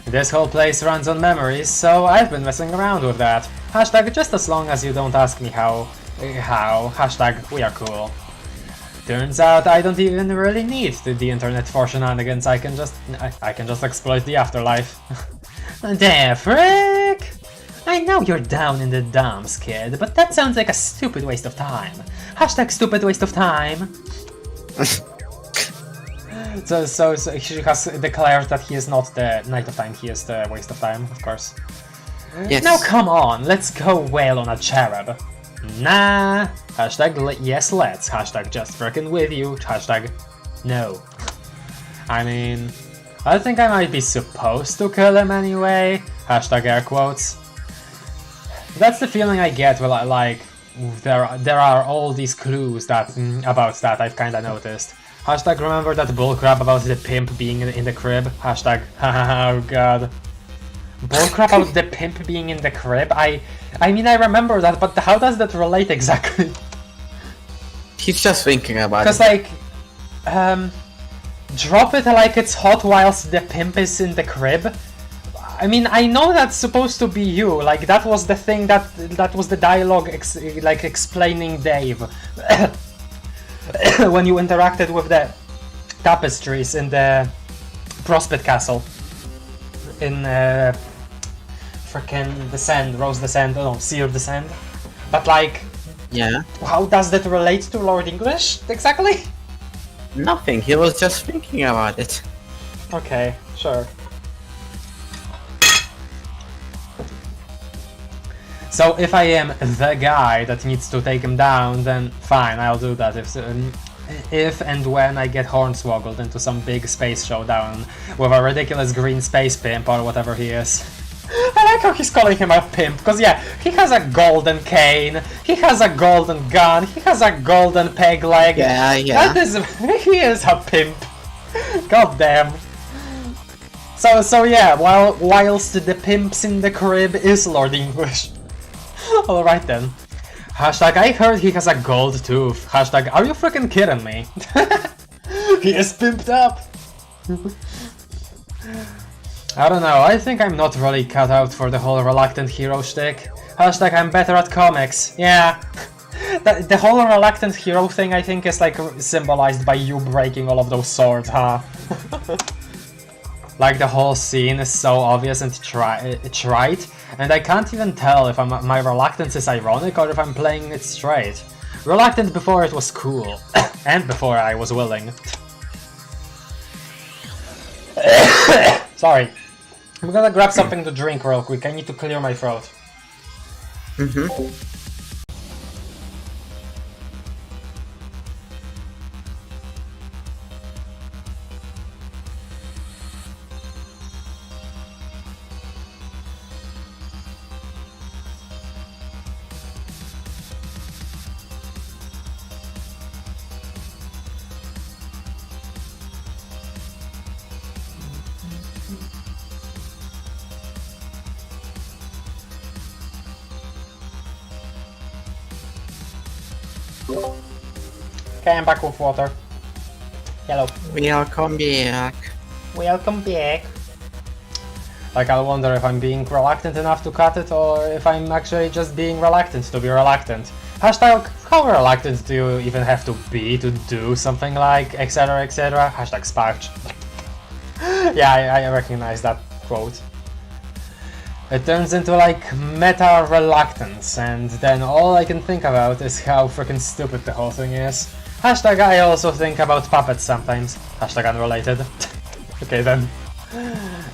This whole place runs on memories, so I've been messing around with that. Hashtag just as long as you don't ask me how. Hashtag we are cool. Turns out I don't even really need the internet for shenanigans. I can just exploit the afterlife. Damn, frick! I know you're down in the dumps, kid, but that sounds like a stupid waste of time. Hashtag stupid waste of time. So he has declared that he is not the Night of Time, he is the waste of time, of course. Yes. Now come on, let's go whale on a cherub. Nah. Hashtag yes let's. Hashtag just frickin' with you. Hashtag no. I mean, I think I might be supposed to kill him anyway. Hashtag air quotes. That's the feeling I get when like there are all these clues that about that I've kinda noticed. Hashtag remember that bullcrap about the pimp being in the crib. Hashtag oh god. Bullcrap about the pimp being in the crib? I mean I remember that, but how does that relate exactly? He's just thinking about it. Because like, drop it like it's hot whilst the pimp is in the crib. I mean, I know that's supposed to be you. Like that was the thing that was the dialogue like explaining Dave when you interacted with the tapestries in the Prospect Castle in freaking Descend, Rose Descend, no, Seer Descend. But like, yeah. How does that relate to Lord English exactly? Nothing, he was just thinking about it. Okay, sure. So if I am the guy that needs to take him down, then fine, I'll do that if and when I get hornswoggled into some big space showdown with a ridiculous green space pimp or whatever he is. I like how he's calling him a pimp, because yeah, he has a golden cane, he has a golden gun, he has a golden peg leg. Yeah. That is, he is a pimp. God damn. So yeah, whilst the pimp's in the crib is Lord English. Alright then. Hashtag I heard he has a gold tooth. Hashtag are you freaking kidding me? He is pimped up. I don't know, I think I'm not really cut out for the whole reluctant hero shtick. Hashtag I'm better at comics. Yeah. The whole reluctant hero thing I think is like symbolized by you breaking all of those swords, huh? Like the whole scene is so obvious and trite, and I can't even tell if my reluctance is ironic or if I'm playing it straight. Reluctant before it was cool, and before I was willing. Sorry. I'm gonna grab something to drink real quick, I need to clear my throat. Okay, I'm back with water. Hello. Welcome back. Welcome back. Like, I wonder if I'm being reluctant enough to cut it, or if I'm actually just being reluctant to be reluctant. Hashtag, how reluctant do you even have to be to do something like etc etc? Hashtag sparch. Yeah, I recognize that quote. It turns into like meta reluctance, and then all I can think about is how freaking stupid the whole thing is. Hashtag I also think about puppets sometimes. Hashtag unrelated. Okay then.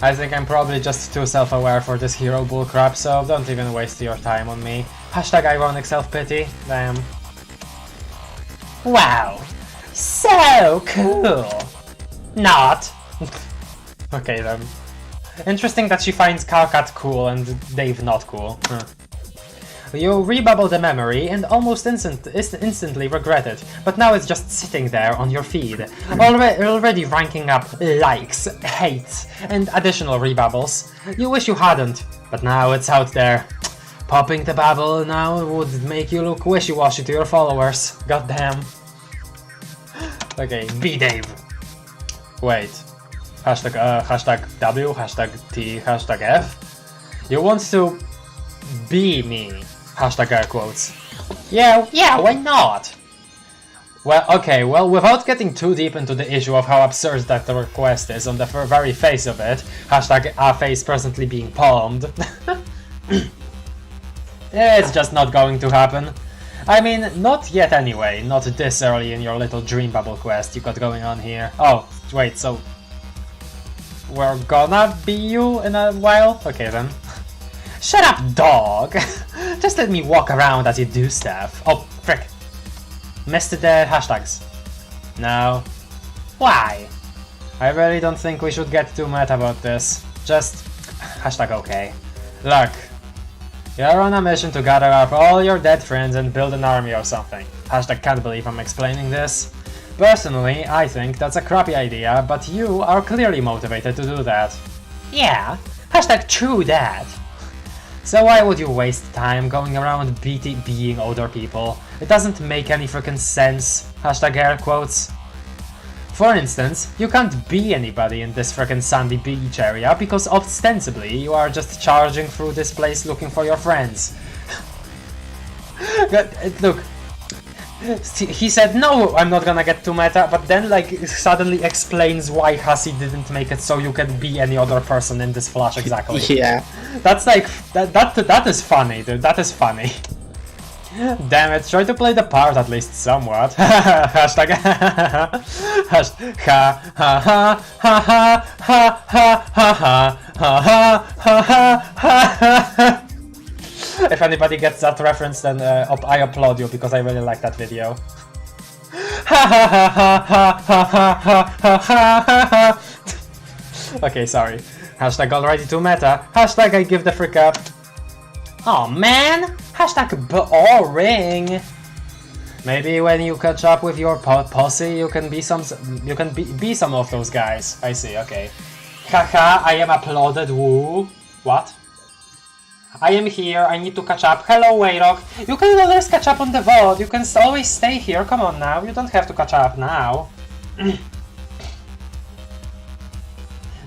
I think I'm probably just too self-aware for this hero bullcrap, so don't even waste your time on me. Hashtag ironic self-pity. Damn. Wow. So cool. Not. Okay then. Interesting that she finds Calcat cool and Dave not cool. Huh. You rebubble the memory and almost instantly regret it, but now it's just sitting there on your feed, already ranking up likes, hates, and additional rebubbles. You wish you hadn't, but now it's out there. Popping the bubble now would make you look wishy-washy to your followers. Goddamn. Okay, be Dave. Wait. Hashtag W, hashtag T, hashtag F. You want to be me. Hashtag air quotes. Yeah, why not? Well, okay, well, without getting too deep into the issue of how absurd that request is on the very face of it, hashtag our face presently being palmed, it's just not going to happen. I mean, not yet anyway, not this early in your little dream bubble quest you got going on here. Oh, wait, so we're gonna be you in a while? Okay then. Shut up, dog! Just let me walk around as you do stuff. Oh, frick. Missed the hashtags. No. Why? I really don't think we should get too mad about this. Just hashtag okay. Look, you're on a mission to gather up all your dead friends and build an army or something. Hashtag can't believe I'm explaining this. Personally, I think that's a crappy idea, but you are clearly motivated to do that. Yeah, hashtag true that. So why would you waste time going around being older people? It doesn't make any freaking sense. Hashtag air quotes. For instance, you can't be anybody in this freaking sandy beach area because ostensibly you are just charging through this place looking for your friends. Look, he said no, I'm not gonna get too meta, but then like suddenly explains why Hussy didn't make it so you can be any other person in this flash exactly. Yeah. That's like that is funny, dude. That is funny. Damn it, try to play the part at least somewhat. Hashtag hashtag ha ha ha ha ha ha ha ha ha ha ha. If anybody gets that reference, then I applaud you because I really like that video. Okay, sorry. Hashtag already too meta. Hashtag I give the frick up. Oh man! Hashtag boring. Maybe when you catch up with your posse, you can be some of those guys. I see. Okay. Haha, I am uploaded. Woo. What? I am here, I need to catch up. Hello, Erik. You can always catch up on the VOD. You can always stay here. Come on now. You don't have to catch up now.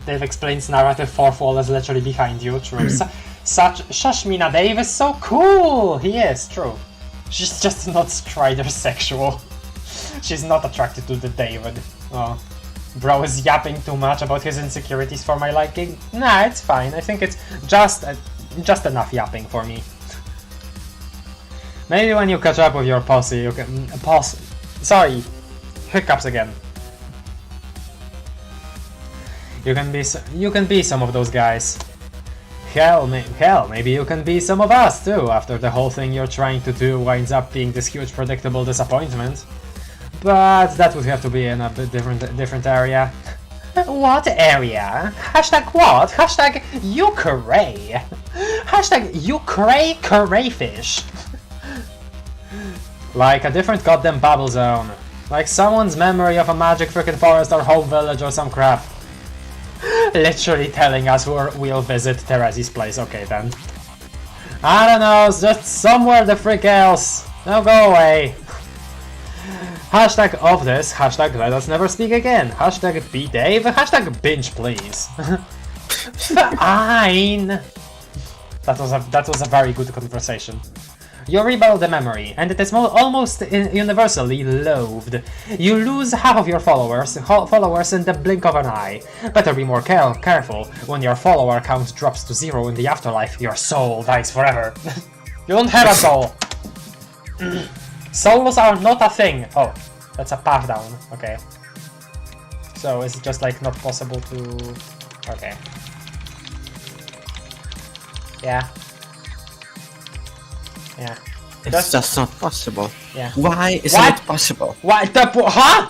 Dave explains narrative fourth wall is literally behind you. True. Shashmina Dave is so cool. He is, true. She's just not Strider sexual. She's not attracted to the David. Oh. Bro is yapping too much about his insecurities for my liking. Nah, it's fine. I think it's just enough yapping for me. Maybe when you catch up with your posse, you can sorry, hiccups again. You can be some of those guys. Hell, maybe you can be some of us too. After the whole thing you're trying to do winds up being this huge predictable disappointment. But that would have to be in a bit different area. What area? Hashtag what? Hashtag you cray. Hashtag you cray crayfish. Like a different goddamn bubble zone. Like someone's memory of a magic freaking forest or home village or some crap. Literally telling us we'll visit Terezi's place. Okay then. I don't know, it's just somewhere the frick else. Now go away. Hashtag of this, hashtag let us never speak again, hashtag be Dave, hashtag binge please. Fine. That was a very good conversation. You rebuild the memory, and it is almost universally loathed. You lose half of your followers in the blink of an eye. Better be more careful. When your follower count drops to 0 in the afterlife, your soul dies forever. You don't have a soul. Souls are not a thing. Oh, that's a path down. Okay. So is it just like not possible to... Okay. Yeah. Yeah. It's just not possible. Yeah. Why isn't it possible? What the huh?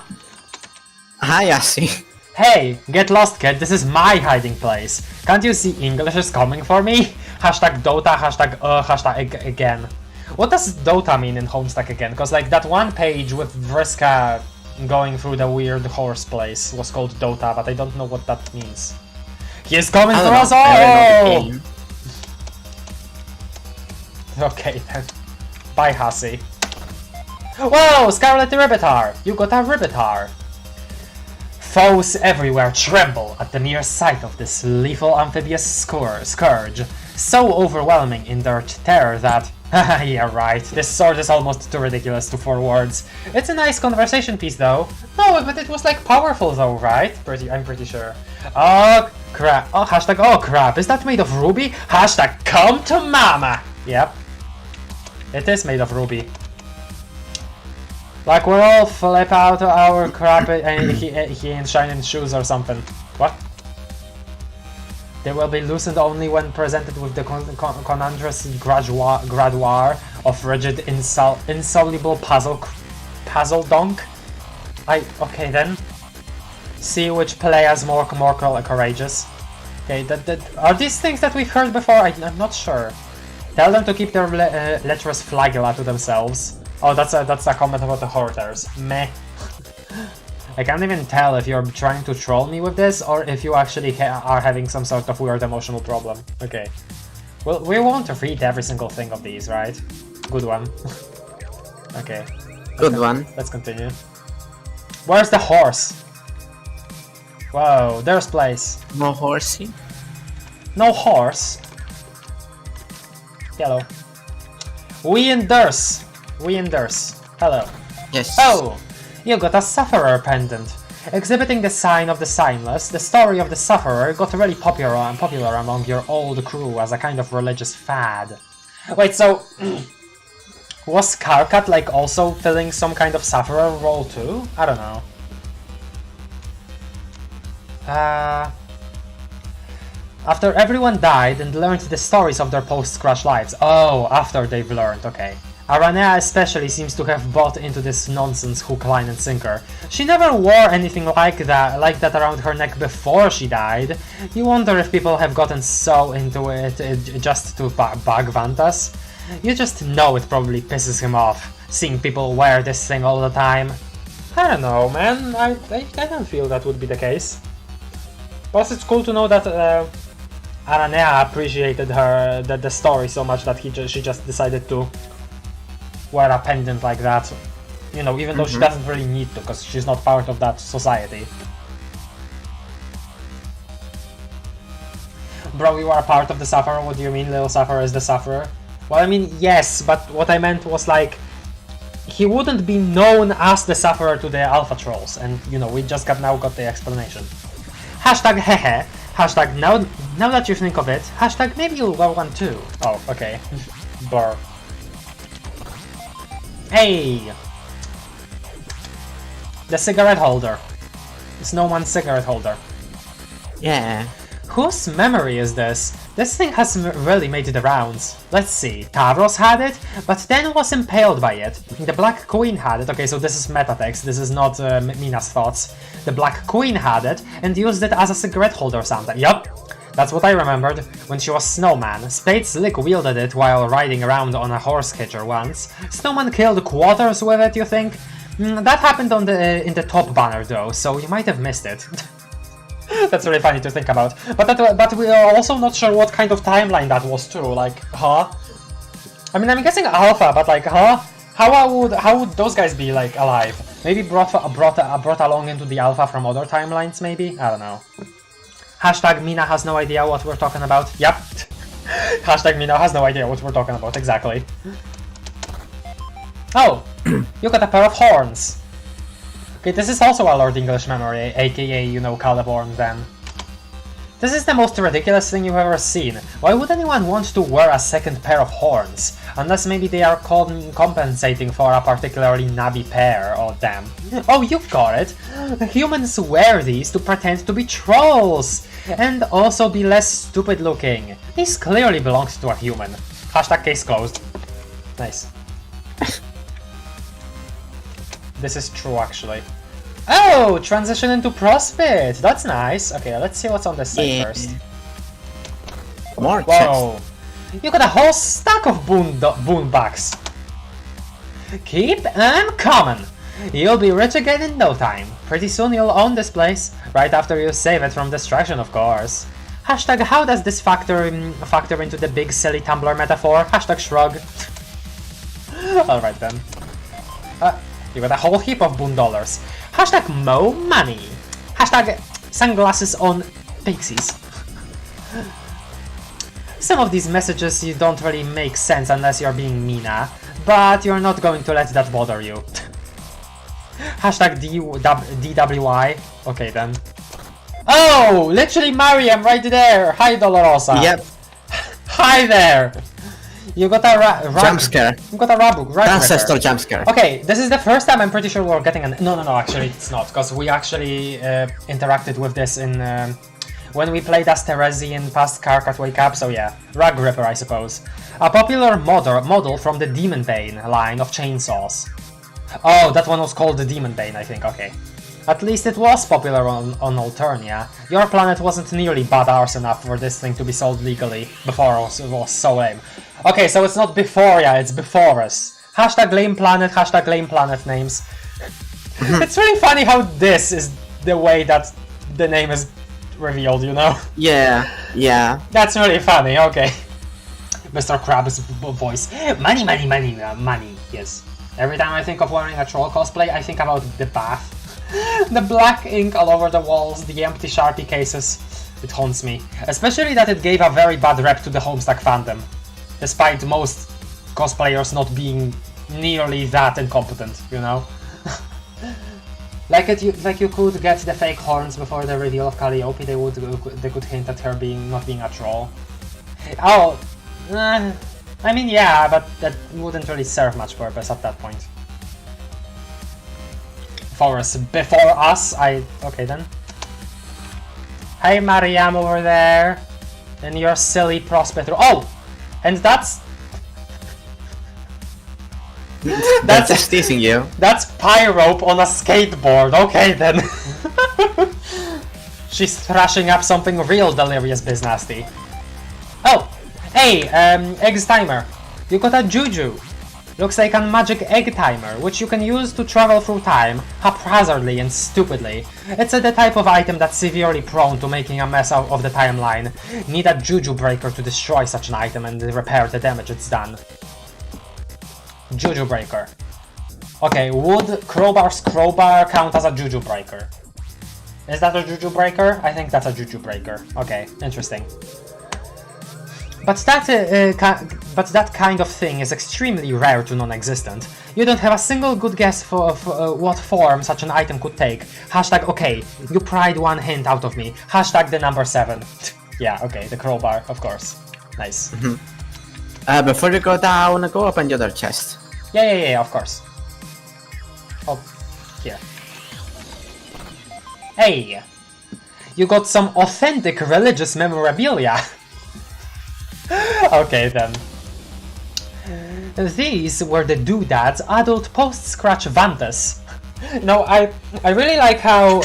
Hi, Yassi. Hey, get lost, kid. This is my hiding place. Can't you see English is coming for me? Hashtag Dota, hashtag again. What does Dota mean in Homestuck again? Because like that one page with Vriska going through the weird horse place was called Dota, but I don't know what that means. He is coming for us all! Okay then. Bye, Hussy. Whoa, Scarlet Ribbitar! You got a Ribbitar! Foes everywhere tremble at the mere sight of this lethal amphibious scourge, so overwhelming in their terror that... Yeah, right, this sword is almost too ridiculous to 4 words. It's a nice conversation piece though. No, but it was like powerful though, right? I'm pretty sure. Oh crap, oh hashtag oh crap, is that made of ruby? Hashtag come to mama! Yep. It is made of ruby. Like we're all flip out of our crap and he ain't shining shoes or something. What? They will be loosened only when presented with the conundrous graduar of rigid insoluble puzzle donk. Okay then. See which player's more courageous. Okay, are these things that we've heard before? I'm not sure. Tell them to keep their lecherous flagella to themselves. Oh, that's a comment about the hoarders. Meh. I can't even tell if you're trying to troll me with this or if you actually are having some sort of weird emotional problem. Okay. Well, we won't read every single thing of these, right? Good one. Okay. Good one. Let's continue. Where's the horse? Whoa, there's place. No horsey? No horse? Hello. We endorse. Hello. Yes. Oh! You got a Sufferer pendant. Exhibiting the sign of the signless, the story of the Sufferer got really popular among your old crew as a kind of religious fad. Wait, so... was Karkat like also filling some kind of Sufferer role too? I don't know. After everyone died and learned the stories of their post-crash lives. Oh, after they've learned, okay. Aranea especially seems to have bought into this nonsense hook, line and sinker. She never wore anything like that around her neck before she died. You wonder if people have gotten so into it just to bug Vantas. You just know it probably pisses him off, seeing people wear this thing all the time. I don't know, man. I don't feel that would be the case. Plus it's cool to know that Aranea appreciated the story so much that she just decided to wear a pendant like that, you know, even though she doesn't really need to, because she's not part of that society. Bro, you are part of the Sufferer? What do you mean Little Sufferer is the Sufferer? Well, I mean, yes, but what I meant was like, he wouldn't be known as the Sufferer to the Alpha Trolls, and you know, we just now got the explanation. Hashtag hehe, hashtag now that you think of it, hashtag maybe you'll wear one too. Oh, okay. Brr. Hey! The cigarette holder. Snowman's cigarette holder. Yeah. Whose memory is this? This thing has really made the rounds. Let's see, Tavros had it, but then was impaled by it. The Black Queen had it, okay, so this is metatext, this is not Mina's thoughts. The Black Queen had it, and used it as a cigarette holder sometime. Yup! That's what I remembered. When she was Snowman, Spade Slick wielded it while riding around on a horse catcher once. Snowman killed Quarters with it, you think? That happened on in the top banner though, so you might have missed it. That's really funny to think about. But we are also not sure what kind of timeline that was too, like, huh? I mean, I'm guessing Alpha, but like, huh? How would those guys be, like, alive? Maybe brought along into the Alpha from other timelines, maybe? I don't know. Hashtag Mina has no idea what we're talking about. Yep. Hashtag Mina has no idea what we're talking about, exactly. Oh, you got a pair of horns. Okay, this is also a Lord English memory, aka, you know, Caliborn then. This is the most ridiculous thing you've ever seen. Why would anyone want to wear a second pair of horns? Unless maybe they are compensating for a particularly nabby pair, oh damn. Oh, you got it! Humans wear these to pretend to be trolls! And also be less stupid looking. This clearly belongs to a human. Hashtag case closed. Nice. This is true, actually. Oh! Transition into CrossFit! That's nice. Okay, let's see what's on this side first. More Whoa! You got a whole stack of boonbacks! Keep 'em coming! You'll be rich again in no time. Pretty soon you'll own this place. Right after you save it from destruction, of course. Hashtag how does this factor into the big silly Tumblr metaphor? Hashtag shrug. Alright then. You got a whole heap of boon dollars. Hashtag mo money. Hashtag sunglasses on pixies. Some of these messages you don't really make sense unless you're being Meena, but you're not going to let that bother you. Hashtag DWI. Okay then. Oh! Literally Mariam right there! Hi Dolorosa! Yep. Hi there! You got a Jump scare. You got a Rabuk, right? Ancestor jump scare. Okay, this is the first time I'm pretty sure we're getting an... No, actually it's not, because we actually interacted with this in... when we played as Terezi in past Karkat Wake Up, so yeah. Rug Ripper, I suppose. A popular model from the Demon Bane line of chainsaws. Oh, that one was called the Demon Bane, I think, okay. At least it was popular on Alternia. Your planet wasn't nearly badass enough for this thing to be sold legally before it was so lame. Okay, so it's not before, yeah, it's before us. Hashtag lame planet names. It's really funny how this is the way that the name is revealed, you know? Yeah, yeah. That's really funny, okay. Mr. Krabs' voice. Money, yes. Every time I think of wearing a troll cosplay, I think about the bath. The black ink all over the walls, the empty Sharpie cases. It haunts me. Especially that it gave a very bad rep to the Homestuck fandom. Despite most cosplayers not being nearly that incompetent, you know? Like you could get the fake horns before the reveal of Calliope, they could hint at her not being a troll. Oh, I mean yeah, but that wouldn't really serve much purpose at that point. Before us, okay then. Hey Mariam over there, and your silly prospect. Oh, and that's just teasing you. That's Pyrope on a skateboard. Okay then. She's thrashing up something real delirious biznasty. Oh, hey, eggs timer. You got a Juju. Looks like a magic egg timer, which you can use to travel through time, haphazardly and stupidly. It's the type of item that's severely prone to making a mess out of the timeline. Need a Juju breaker to destroy such an item and repair the damage it's done. Juju breaker. Okay, would Crowbar's crowbar count as a Juju breaker? Is that a Juju breaker? I think that's a Juju breaker. Okay, interesting. But that kind of thing is extremely rare to non-existent. You don't have a single good guess for what form such an item could take. Hashtag okay, you pried one hint out of me. Hashtag the number 7. Yeah, okay, the crowbar, of course. Nice. Before you go down, go open the other chest. Yeah, of course. Oh, here. Hey! You got some authentic religious memorabilia! Okay then. These were the doodads adult post-scratch Vantas. No, I really like how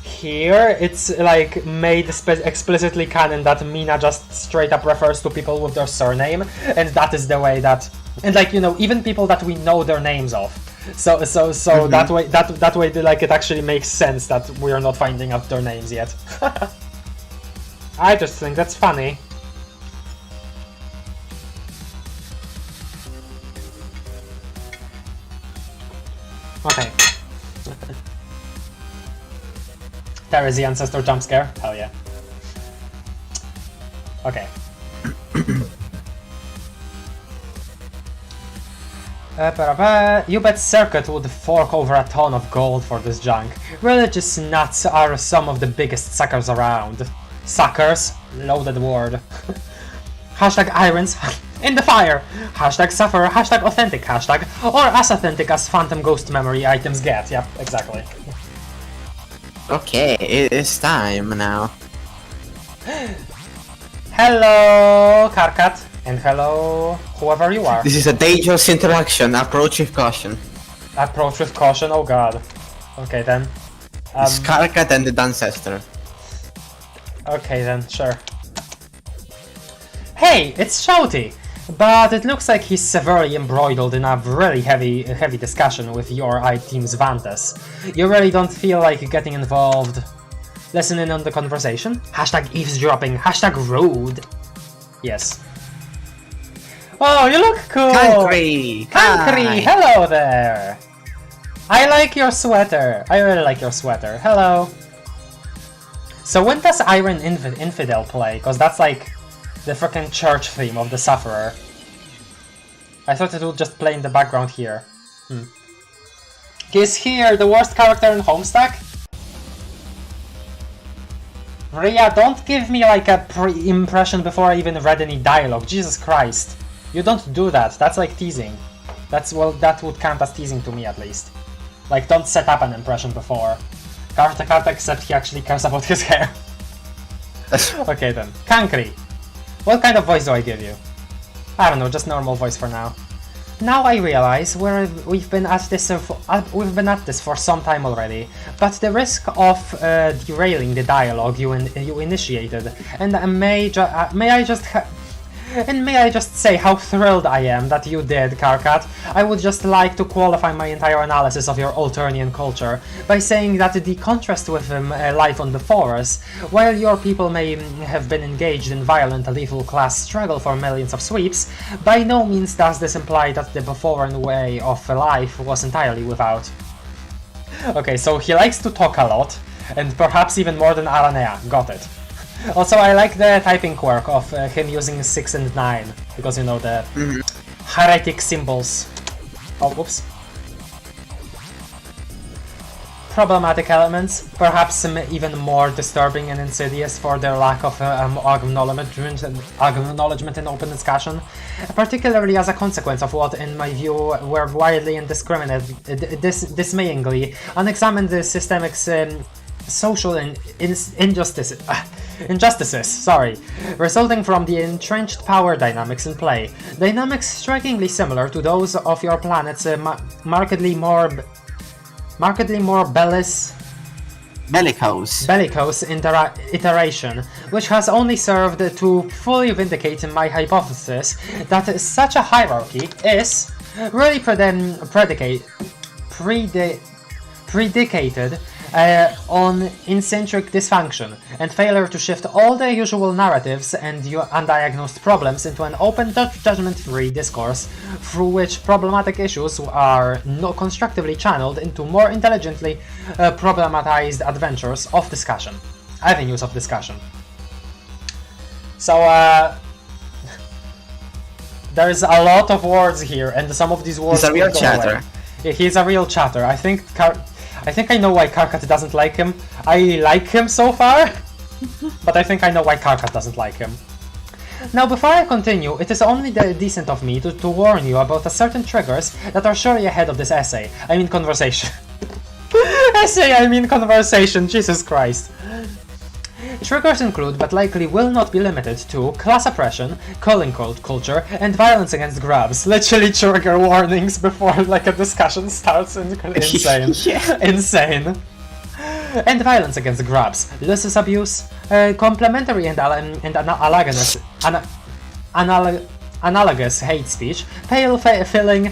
here it's like made explicitly canon that Meena just straight up refers to people with their surname, and that is the way that, and like, you know, even people that we know their names of. So that way like it actually makes sense that we are not finding out their names yet. I just think that's funny. Okay. There is the ancestor jump scare. Hell yeah. Okay. You bet Circuit would fork over a ton of gold for this junk. Religious nuts are some of the biggest suckers around. Suckers? Loaded word. Hashtag irons in the fire. Hashtag suffer. Hashtag authentic. Hashtag or as authentic as phantom ghost memory items get. Yep, exactly. Okay, it is time now. Hello, Karkat. And hello, whoever you are. This is a dangerous interaction. Approach with caution. Approach with caution, oh god. Okay then. It's Karkat and the Ancestor. Okay then, sure. Hey, it's Shouty! But it looks like he's severely embroiled in a really heavy discussion with your team's Vantas. You really don't feel like getting involved? Listen in on the conversation? Hashtag eavesdropping, hashtag rude. Yes. Oh, you look cool! Kankri! Kankri, hello there! I like your sweater. I really like your sweater. Hello. So when does Iron Infidel play? Because that's like the freaking church theme of the Sufferer. I thought it would just play in the background here. Is here the worst character in Homestuck? Ria, don't give me like a pre-impression before I even read any dialogue. Jesus Christ. You don't do that. That's like teasing. That would count as teasing to me at least. Like, don't set up an impression before. Karta, except he actually cares about his hair. Okay then. Kankri. What kind of voice do I give you? I don't know, just normal voice for now. Now I realize we've been at this for some time already, but the risk of derailing the dialogue you initiated, and may I just say how thrilled I am that you did, Karkat. I would just like to qualify my entire analysis of your Alternian culture by saying that the contrast with life on the forest, while your people may have been engaged in violent lethal class struggle for millions of sweeps, by no means does this imply that the Beforean way of life was entirely without. Okay, so he likes to talk a lot, and perhaps even more than Aranea. Got it. Also, I like the typing quirk of him using 6 and 9, because you know the heretic symbols. Oh, whoops. Problematic elements, perhaps even more disturbing and insidious for their lack of acknowledgement in open discussion, particularly as a consequence of what, in my view, were widely and dismayingly unexamined systemic social injustices, resulting from the entrenched power dynamics in play. Dynamics strikingly similar to those of your planet's markedly more bellicose iteration, which has only served to fully vindicate my hypothesis that such a hierarchy is really predicated on eccentric dysfunction and failure to shift all the usual narratives and undiagnosed problems into an open, judgment-free discourse through which problematic issues are constructively channeled into more intelligently problematized adventures of discussion, avenues of discussion. So, there's a lot of words here, and some of these words. He's a real chatter. Yeah, he's a real chatter. I think I know why Karkat doesn't like him. I like him so far, but I think I know why Karkat doesn't like him. Now, before I continue, it is only decent of me to warn you about certain triggers that are surely ahead of this essay. I mean conversation. Conversation, Jesus Christ. Triggers include, but likely will not be limited to, class oppression, calling culture, and violence against grubs. Literally trigger warnings before like a discussion starts. Insane. Yeah. Insane. And violence against grubs, Lucis abuse, complementary and analogous hate speech, pale filling,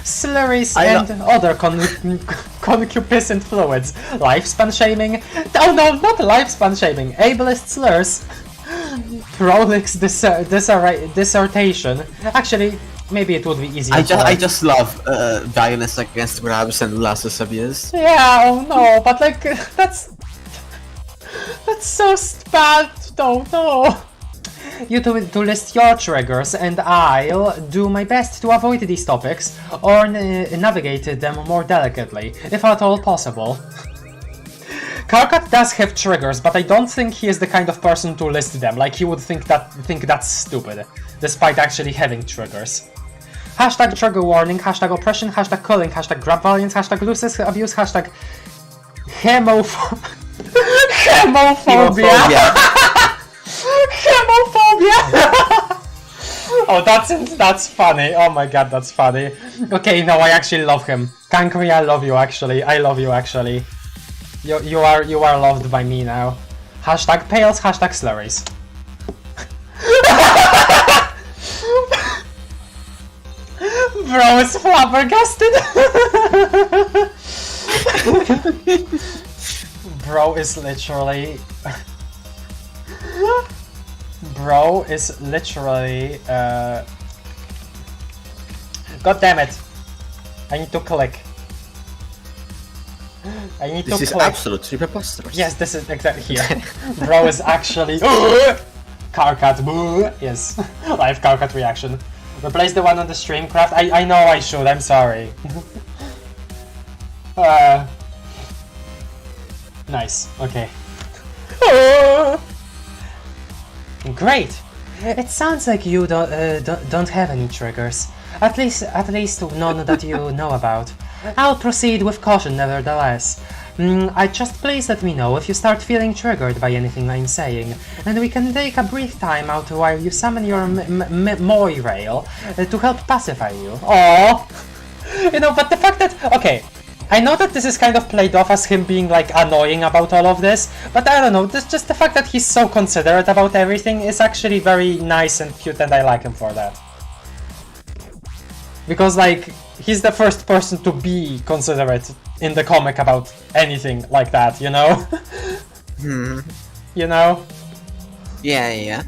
slurries, and other concupiscent fluids, lifespan shaming, oh no, not lifespan shaming, ableist slurs, prolix dissertation. Actually, maybe it would be easier. I just love violence against grabs and Lucis abuse. Yeah, oh no, but like that's so bad. No. you to list your triggers, and I'll do my best to avoid these topics or navigate them more delicately, if at all possible. Karkat does have triggers, but I don't think he is the kind of person to list them. Like, he would think that's stupid, despite actually having triggers. Hashtag trigger warning, hashtag oppression, hashtag culling, hashtag grab violence, hashtag losses abuse, hashtag hemophobia. Hemophobia! Oh, that's funny. Oh my god, that's funny. Okay, no, I actually love him. Kankri, I love you actually. I love you actually. You are loved by me now. Hashtag pails, hashtag slurries. Bro is flabbergasted. Bro is literally. Bro is literally. God damn it! I need to click. I need to click. This is absolutely preposterous. Yes, this is exactly here. Bro is actually. Karkat. Yes. Live Karkat reaction. Replace the one on the streamcraft. I know I should. I'm sorry. Nice. Okay. Great. It sounds like you don't have any triggers. At least none that you know about. I'll proceed with caution, nevertheless. Just please let me know if you start feeling triggered by anything I'm saying, and we can take a brief time out while you summon your Moi rail to help pacify you. Aww! You know, but the fact that... Okay, I know that this is kind of played off as him being, like, annoying about all of this, but I don't know, just the fact that he's so considerate about everything is actually very nice and cute, and I like him for that. Because, like, he's the first person to be considerate in the comic about anything like that, you know? You know? Yeah.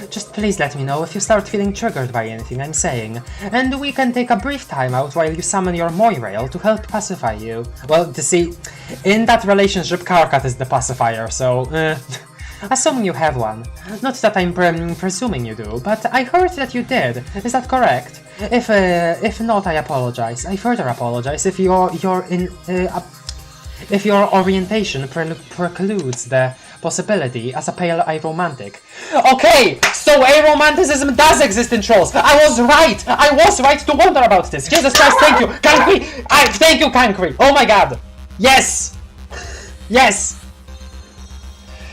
Just please let me know if you start feeling triggered by anything I'm saying, and we can take a brief time out while you summon your Moi rail to help pacify you. Well, you see, in that relationship, Karkat is the pacifier, so... Assuming you have one. Not that I'm presuming you do, but I heard that you did. Is that correct? If not, I apologize. I further apologize if your orientation precludes the possibility as a pale aromantic. Okay, so aromanticism does exist in trolls. I was right. I was right to wonder about this. Jesus Christ, thank you, Kankri. Thank you, Kankri. Oh my God. Yes. Yes.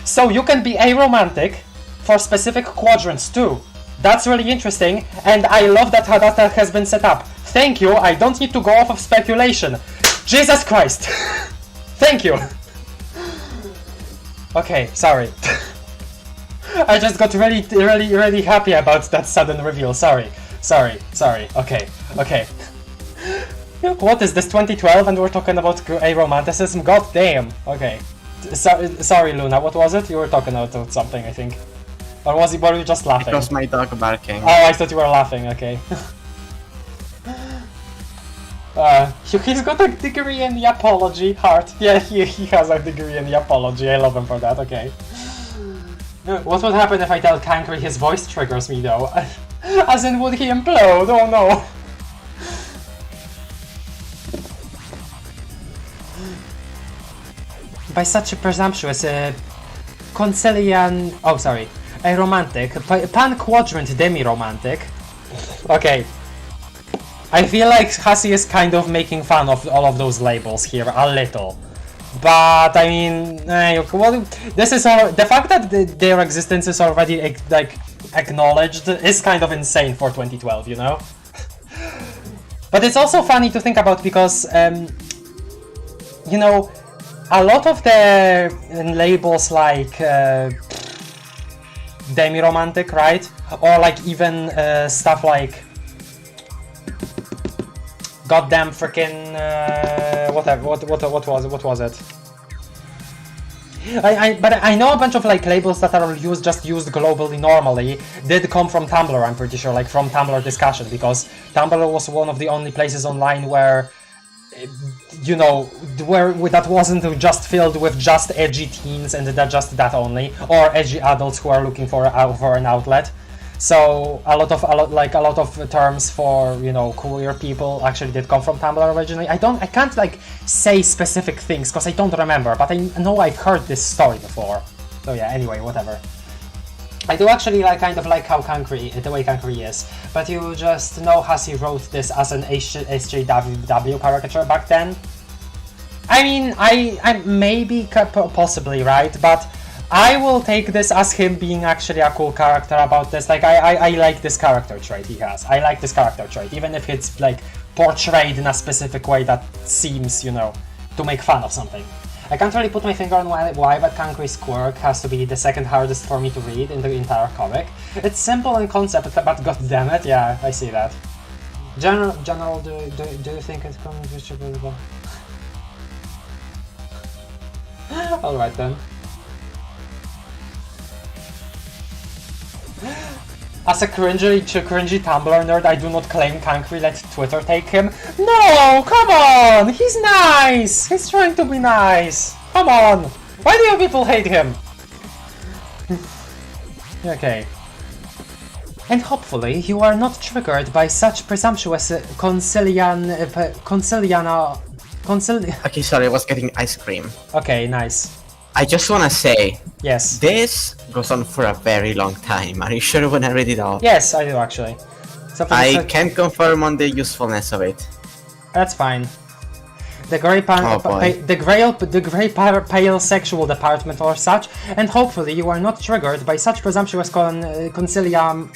So you can be aromantic for specific quadrants too. That's really interesting, and I love that how that has been set up. Thank you, I don't need to go off of speculation. Jesus Christ! Thank you! Okay, sorry. I just got really happy about that sudden reveal. Sorry. Okay. What is this, 2012 and we're talking about aromanticism? God damn. Okay. Sorry, Luna, what was it? You were talking about something, I think. Or were you just laughing? It was my dog barking. Oh, I thought you were laughing, okay. He's got a degree in the apology, heart. Yeah, he has a degree in the apology. I love him for that, okay. What would happen if I tell Kankri his voice triggers me, though? As in, would he implode? Oh no. By such a presumptuous, concilian... Oh, sorry. A romantic, pan-quadrant demi-romantic. Okay. I feel like Hassie is kind of making fun of all of those labels here, a little. But, I mean... well, this is all... The fact that their existence is already, like, acknowledged is kind of insane for 2012, you know? But it's also funny to think about because, you know... A lot of the labels like demi-romantic, right? Or like even stuff like goddamn freaking whatever. What was it? But I know a bunch of like labels that are used globally normally did come from Tumblr. I'm pretty sure, like from Tumblr discussion, because Tumblr was one of the only places online where you know, where that wasn't just filled with just edgy teens and that only, or edgy adults who are looking for an outlet. So a lot of terms for, you know, queer people actually did come from Tumblr originally. I can't like say specific things because I don't remember, but I know I've heard this story before. So yeah, anyway, whatever. I do actually kind of like how the way Kankri is, but you just know Hassie wrote this as an SJW caricature back then. I mean, I maybe possibly right, but I will take this as him being actually a cool character about this. Like, I like this character trait he has. I like this character trait, even if it's like portrayed in a specific way that seems, you know, to make fun of something. I can't really put my finger on why, but Kankri's quirk has to be the second hardest for me to read in the entire comic. It's simple in concept, but goddammit, yeah, I see that. General, do you think it's distributable? Alright then. As a cringy Tumblr nerd, I do not claim Kankri, let Twitter take him. No, come on! He's nice! He's trying to be nice! Come on! Why do you people hate him? Okay. And hopefully you are not triggered by such presumptuous Okay, sorry, I was getting ice cream. Okay, nice. I just wanna say, Yes. this goes on for a very long time. Are you sure when I read it all? Yes, I do actually. I can't confirm on the usefulness of it. That's fine. The grey pale sexual department or such, and hopefully you are not triggered by such presumptuous consilia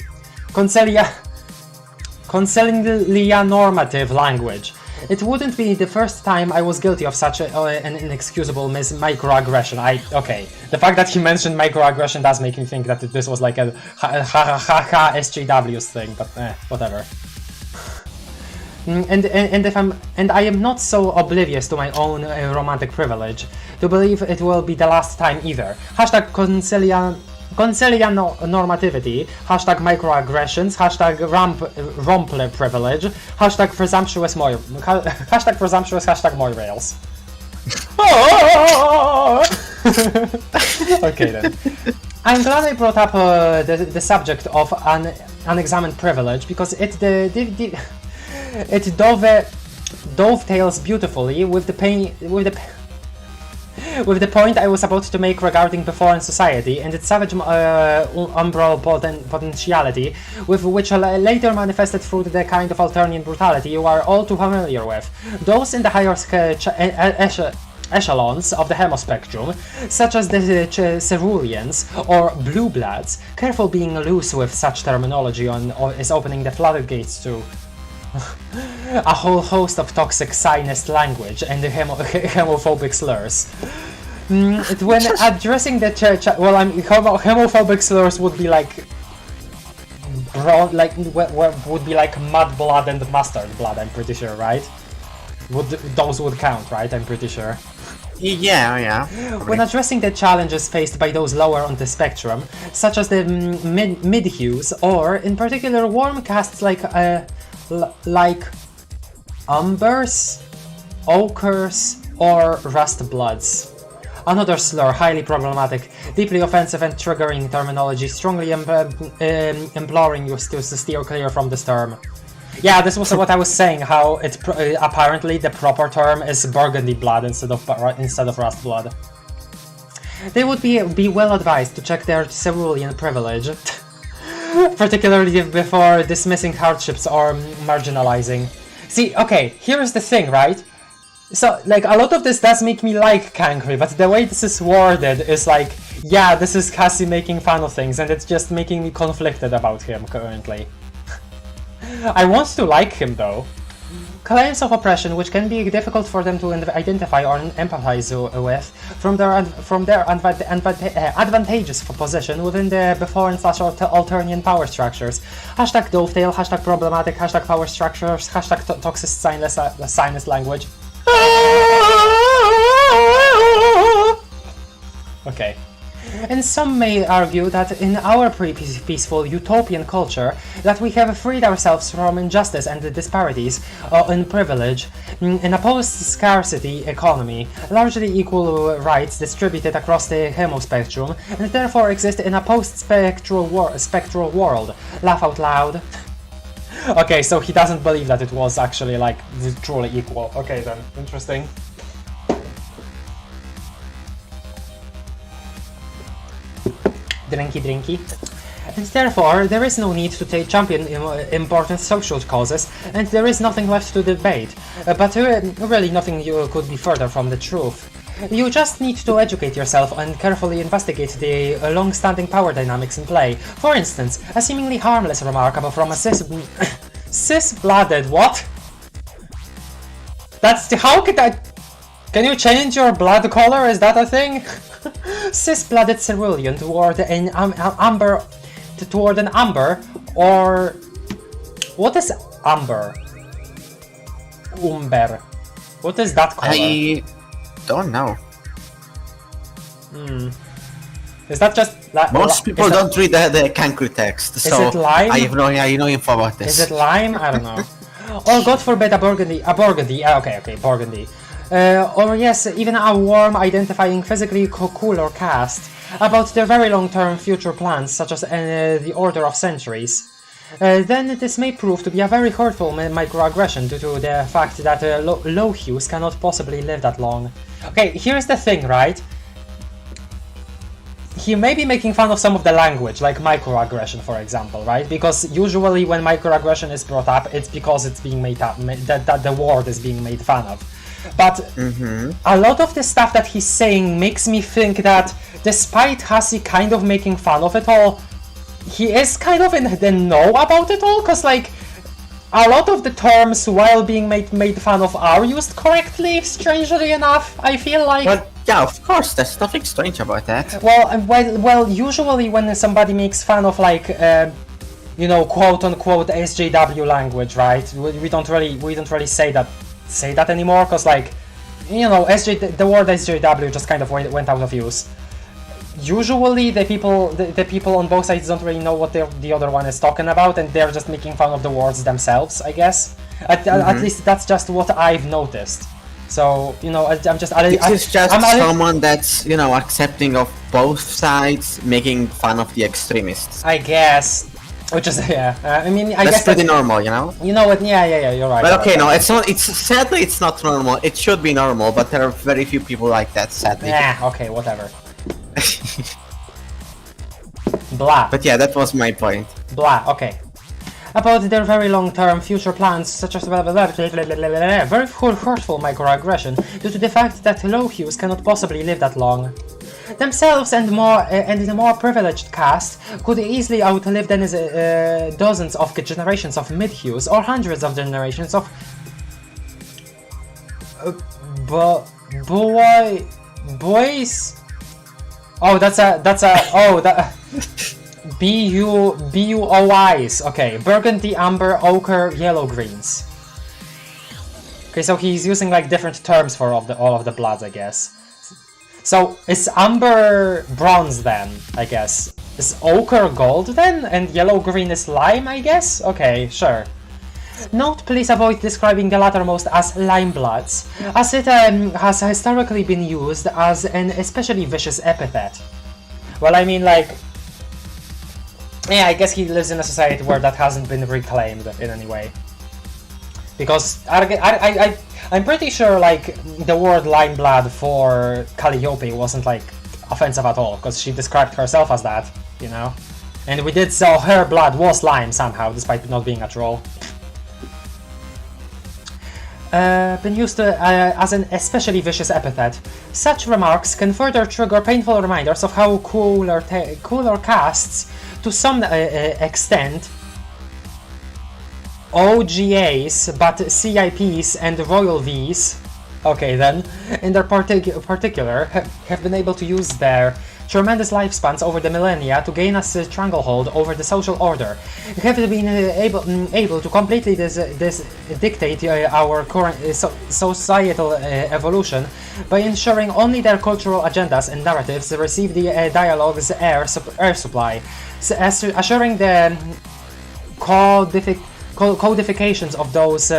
normative language. It wouldn't be the first time I was guilty of such an inexcusable microaggression. Okay, the fact that he mentioned microaggression does make me think that this was like a ha SJW's thing, but whatever. And I am not so oblivious to my own romantic privilege to believe it will be the last time either. Hashtag Concilia normativity, hashtag microaggressions, hashtag romple privilege, hashtag presumptuous, hashtag moirails. Okay then. I'm glad I brought up the subject of unexamined privilege because it dovetails beautifully with the point I was about to make regarding before in society and its savage umbral potentiality, with which later manifested through the kind of alternate brutality you are all too familiar with. Those in the higher echelons of the hemospectrum, such as the ceruleans or blue bloods, careful being loose with such terminology is opening the floodgates to a whole host of toxic sinus language and homophobic slurs. When addressing the church, well, homophobic slurs would be like would be like mud blood and mustard blood. I'm pretty sure, right? Those would count, right? I'm pretty sure. Yeah. When addressing the challenges faced by those lower on the spectrum, such as the mid-hues, or in particular warm casts like umbers, ochres, or rust bloods. Another slur, highly problematic, deeply offensive and triggering terminology, strongly imploring you to steer clear from this term. Yeah, this was what I was saying, how it apparently the proper term is burgundy blood instead of rust blood. They would be well advised to check their cerulean privilege, particularly before dismissing hardships or marginalizing. See, okay, here's the thing, right? So, like, a lot of this does make me like Kankri, but the way this is worded is like, yeah, this is Cassie making fun of things, and it's just making me conflicted about him currently. I want to like him though. Claims of oppression, which can be difficult for them to identify or empathize with, from their advantageous position within the before and slash Alternian power structures. Hashtag dovetail, hashtag problematic, hashtag power structures, hashtag toxic sinus language. Okay. And some may argue that in our peaceful utopian culture, that we have freed ourselves from injustice and the disparities in privilege in a post-scarcity economy, largely equal rights distributed across the hemo-spectrum, and therefore exist in a post-spectral world. Laugh out loud. Okay, so he doesn't believe that it was actually like truly equal. Okay then, interesting. Drinky. And therefore, there is no need to champion important social causes, and there is nothing left to debate. But really nothing could be further from the truth. You just need to educate yourself and carefully investigate the long-standing power dynamics in play. For instance, a seemingly harmless remark from a cis-blooded what? That's the, how could I... Can you change your blood color? Is that a thing? Cis-blooded cerulean toward an amber, or what is amber? Umber. What is that color? I don't know. Is that just most people don't read the Kankri text, so it lime? I have no info about this. Is it lime? I don't know. Or God forbid a burgundy. Okay, burgundy. Or yes, even a warm, identifying, physically cooler cast about their very long-term future plans, such as the order of centuries. Then this may prove to be a very hurtful microaggression due to the fact that low hues cannot possibly live that long. Okay, here's the thing, right? He may be making fun of some of the language, like microaggression, for example, right? Because usually when microaggression is brought up, it's because it's being made up, that the word is being made fun of. But a lot of the stuff that he's saying makes me think that despite Hassie kind of making fun of it all, he is kind of in the know about it all, because like a lot of the terms while being made fun of are used correctly, strangely enough, I feel like. But yeah, of course, there's nothing strange about that. Well, usually when somebody makes fun of like you know, quote unquote SJW language, right? We don't really say that anymore, because like, you know, the word SJW just kind of went out of use. Usually the people on both sides don't really know what the other one is talking about, and they're just making fun of the words themselves, I guess. At least that's just what I've noticed. So, you know, It's just someone that's, you know, accepting of both sides, making fun of the extremists. I guess. Which is, yeah, I mean, I that's guess pretty normal, you know? You know what, yeah, you're right. But okay, no, it's not, sadly it's not normal. It should be normal, but there are very few people like that, sadly. Yeah, okay, whatever. Blah. But yeah, that was my point. Blah, okay. About their very long-term future plans, such as very hurtful microaggression, due to the fact that low hues cannot possibly live that long. Themselves and the more privileged caste could easily outlive dozens of generations of mid-hues or hundreds of generations of boys. Oh, that's a BUOIs. Okay, burgundy, amber, ochre, yellow greens. Okay, so he's using like different terms for all of the bloods, I guess. So is amber bronze then, I guess? Is ochre gold then? And yellow green is lime, I guess? Okay, sure. Note, please avoid describing the lattermost as lime bloods, as it has historically been used as an especially vicious epithet. Well, I mean, like, yeah, I guess he lives in a society where that hasn't been reclaimed in any way. Because I'm pretty sure, like, the word lime blood for Calliope wasn't, like, offensive at all, because she described herself as that, you know? And we did so her blood was lime somehow, despite not being a troll. Been used as an especially vicious epithet. Such remarks can further trigger painful reminders of how cooler castes, to some extent, OGAs, but CIPs and Royal Vs, okay then, in their particular, have been able to use their tremendous lifespans over the millennia to gain a stranglehold over the social order, have been able to completely dictate our current societal evolution by ensuring only their cultural agendas and narratives receive the dialogue's air supply, assuring the codifications of those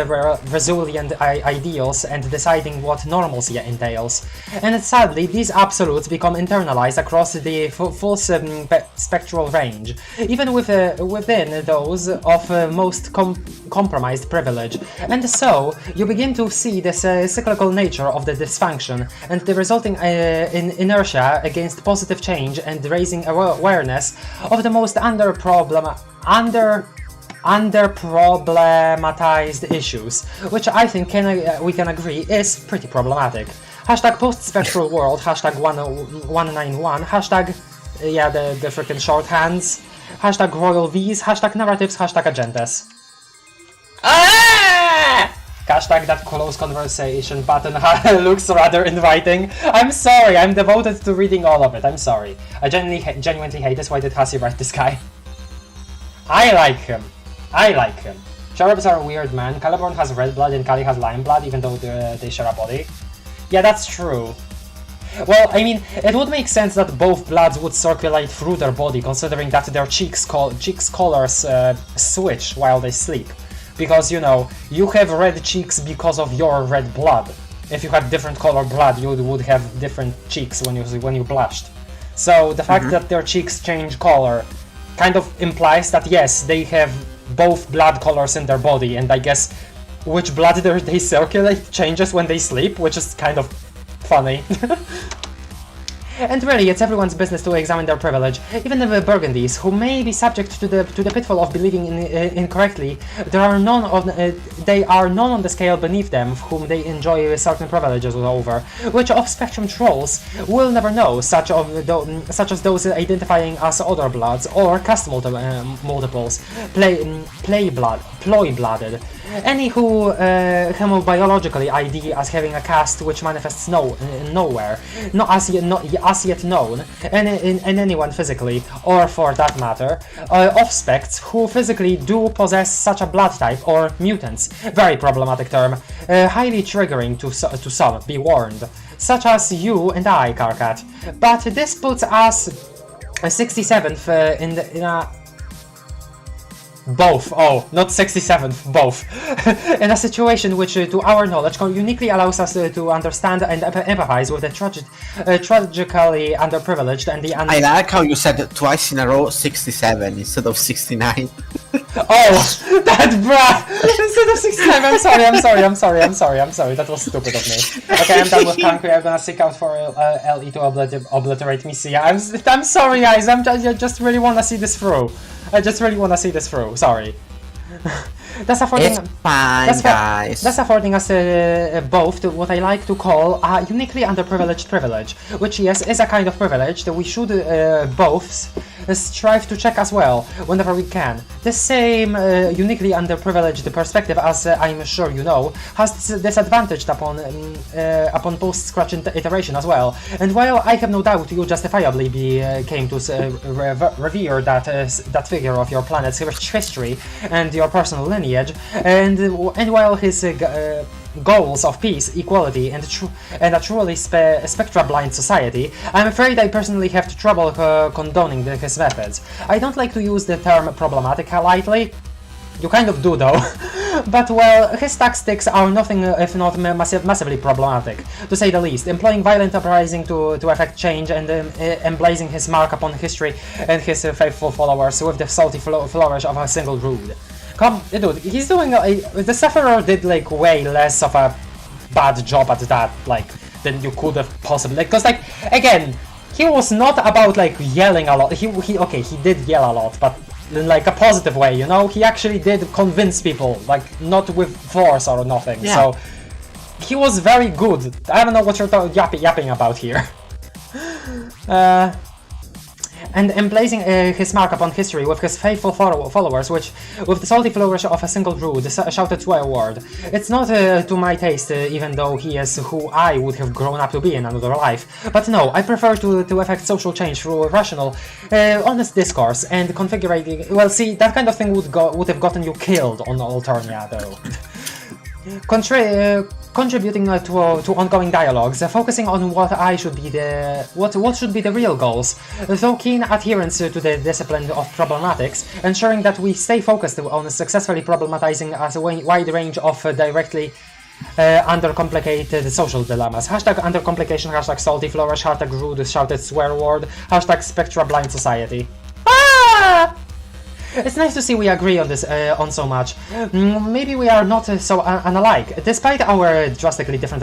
resilient ideals and deciding what normalcy entails. And sadly, these absolutes become internalized across the full spectral range, even within those of most compromised privilege. And so, you begin to see this cyclical nature of the dysfunction and the resulting inertia against positive change and raising awareness of the most under-problematized issues, which I think we can agree is pretty problematic. Hashtag post-spectral world, hashtag 191, hashtag, yeah, the freaking shorthands, hashtag royal V's, hashtag narratives, hashtag agendas. Hashtag that close conversation button looks rather inviting. I'm sorry, I'm devoted to reading all of it, I'm sorry. I genuinely hate this. Why did Hassie write this guy? I like him. Cherubs are a weird man. Caliborn has red blood and Kali has lion blood, even though they share a body. Yeah, that's true. Well, I mean, it would make sense that both bloods would circulate through their body, considering that their cheeks colors switch while they sleep. Because, you know, you have red cheeks because of your red blood. If you had different color blood, you would have different cheeks when you blushed. So the fact that their cheeks change color kind of implies that yes, they have both blood colors in their body, and I guess which blood they circulate changes when they sleep, which is kind of funny. And really, it's everyone's business to examine their privilege. Even the Burgundies, who may be subject to the pitfall of believing incorrectly, they are none on the scale beneath them whom they enjoy certain privileges over, which off-spectrum trolls will never know, such as those identifying as other bloods or caste multiples, ploy-blooded. Any who hemobiologically ID as having a caste which manifests nowhere, not as yet known, and anyone physically, or for that matter, off-specs who physically do possess such a blood type, or mutants, very problematic term, highly triggering to some, be warned, such as you and I, Karkat. But this puts us 67th in a both, not 67th, both. In a situation which, to our knowledge, uniquely allows us to understand and empathize with the tragically underprivileged and the I like how you said twice in a row 67 instead of 69. Oh, that bruh! Instead of 69, I'm sorry, that was stupid of me. Okay, I'm done with Kankri, I'm gonna seek out for LE to obliterate me. See, I'm sorry guys, I just really wanna see this through. Sorry. That's affording, it's fine, guys. That's affording us both to what I like to call a uniquely underprivileged privilege, which yes, is a kind of privilege that we should both strive to check as well, whenever we can. The same uniquely underprivileged perspective, as I'm sure you know, has disadvantaged upon post-scratch iteration as well. And while I have no doubt you justifiably came to revere that figure of your planet's history and your personal lineage, and while his goals of peace, equality, and a truly spectra-blind society, I'm afraid I personally have trouble condoning his methods. I don't like to use the term problematic lightly. You kind of do though. But well, his tactics are nothing if not massively problematic, to say the least, employing violent uprising to effect change and emblazing his mark upon history and his faithful followers with the salty flourish of a single rood. Come, dude, he's doing the Sufferer did like way less of a bad job at that, like, than you could have possibly, because like, again, he was not about like yelling a lot. He did yell a lot, but in like a positive way, you know? He actually did convince people, like, not with force or nothing, yeah. So he was very good. I don't know what you're yapping about here. and emblazing his mark upon history with his faithful followers, which, with the salty flourish of a single druid, shouted swear word. It's not to my taste, even though he is who I would have grown up to be in another life. But no, I prefer to effect social change through rational, honest discourse and configuring. Well, see, that kind of thing would have gotten you killed on Alternia, though. Contributing to ongoing dialogues, focusing on what should be the real goals, though keen adherence to the discipline of problematics, ensuring that we stay focused on successfully problematizing a wide range of directly undercomplicated social dilemmas. Hashtag undercomplication, hashtag salty flourish, hashtag rude shouted swear word, hashtag spectra blind society. Ah! It's nice to see we agree on this on so much. Maybe we are not so unalike, despite our drastically different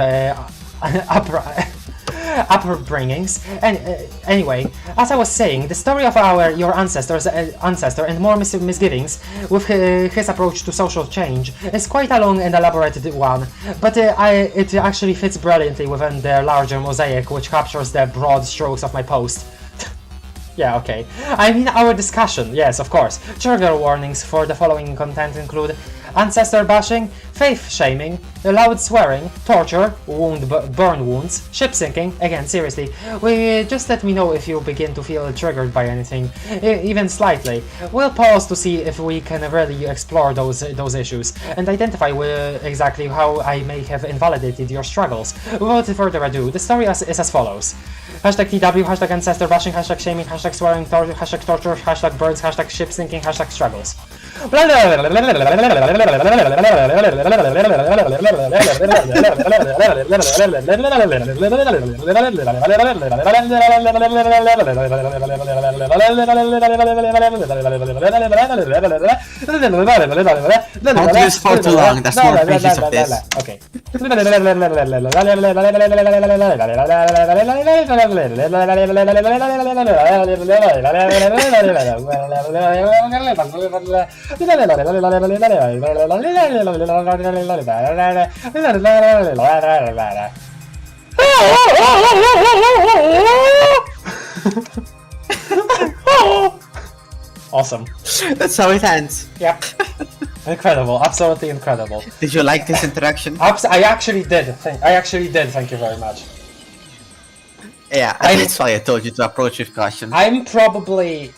upbringings. And anyway, as I was saying, the story of your ancestor and more misgivings with his approach to social change is quite a long and elaborate one, but it actually fits brilliantly within the larger mosaic which captures the broad strokes of my post. Yeah, okay. I mean our discussion, yes, of course. Trigger warnings for the following content include ancestor bashing, faith shaming, loud swearing, torture, burn wounds, ship sinking. Again, seriously, just let me know if you begin to feel triggered by anything, even slightly. We'll pause to see if we can really explore those issues and identify exactly how I may have invalidated your struggles. Without further ado, the story is as follows. Hashtag TW, hashtag ancestor bashing, hashtag shaming, hashtag swearing, hashtag torture, hashtag burns, hashtag ship sinking, hashtag struggles. Don't do this for too long, that's more pages of this. Okay. Awesome. That's how it ends. Yep. Incredible, absolutely incredible. Did you like this interaction? I actually did. Thank you very much. Yeah, that's why I told you to approach with caution. I'm probably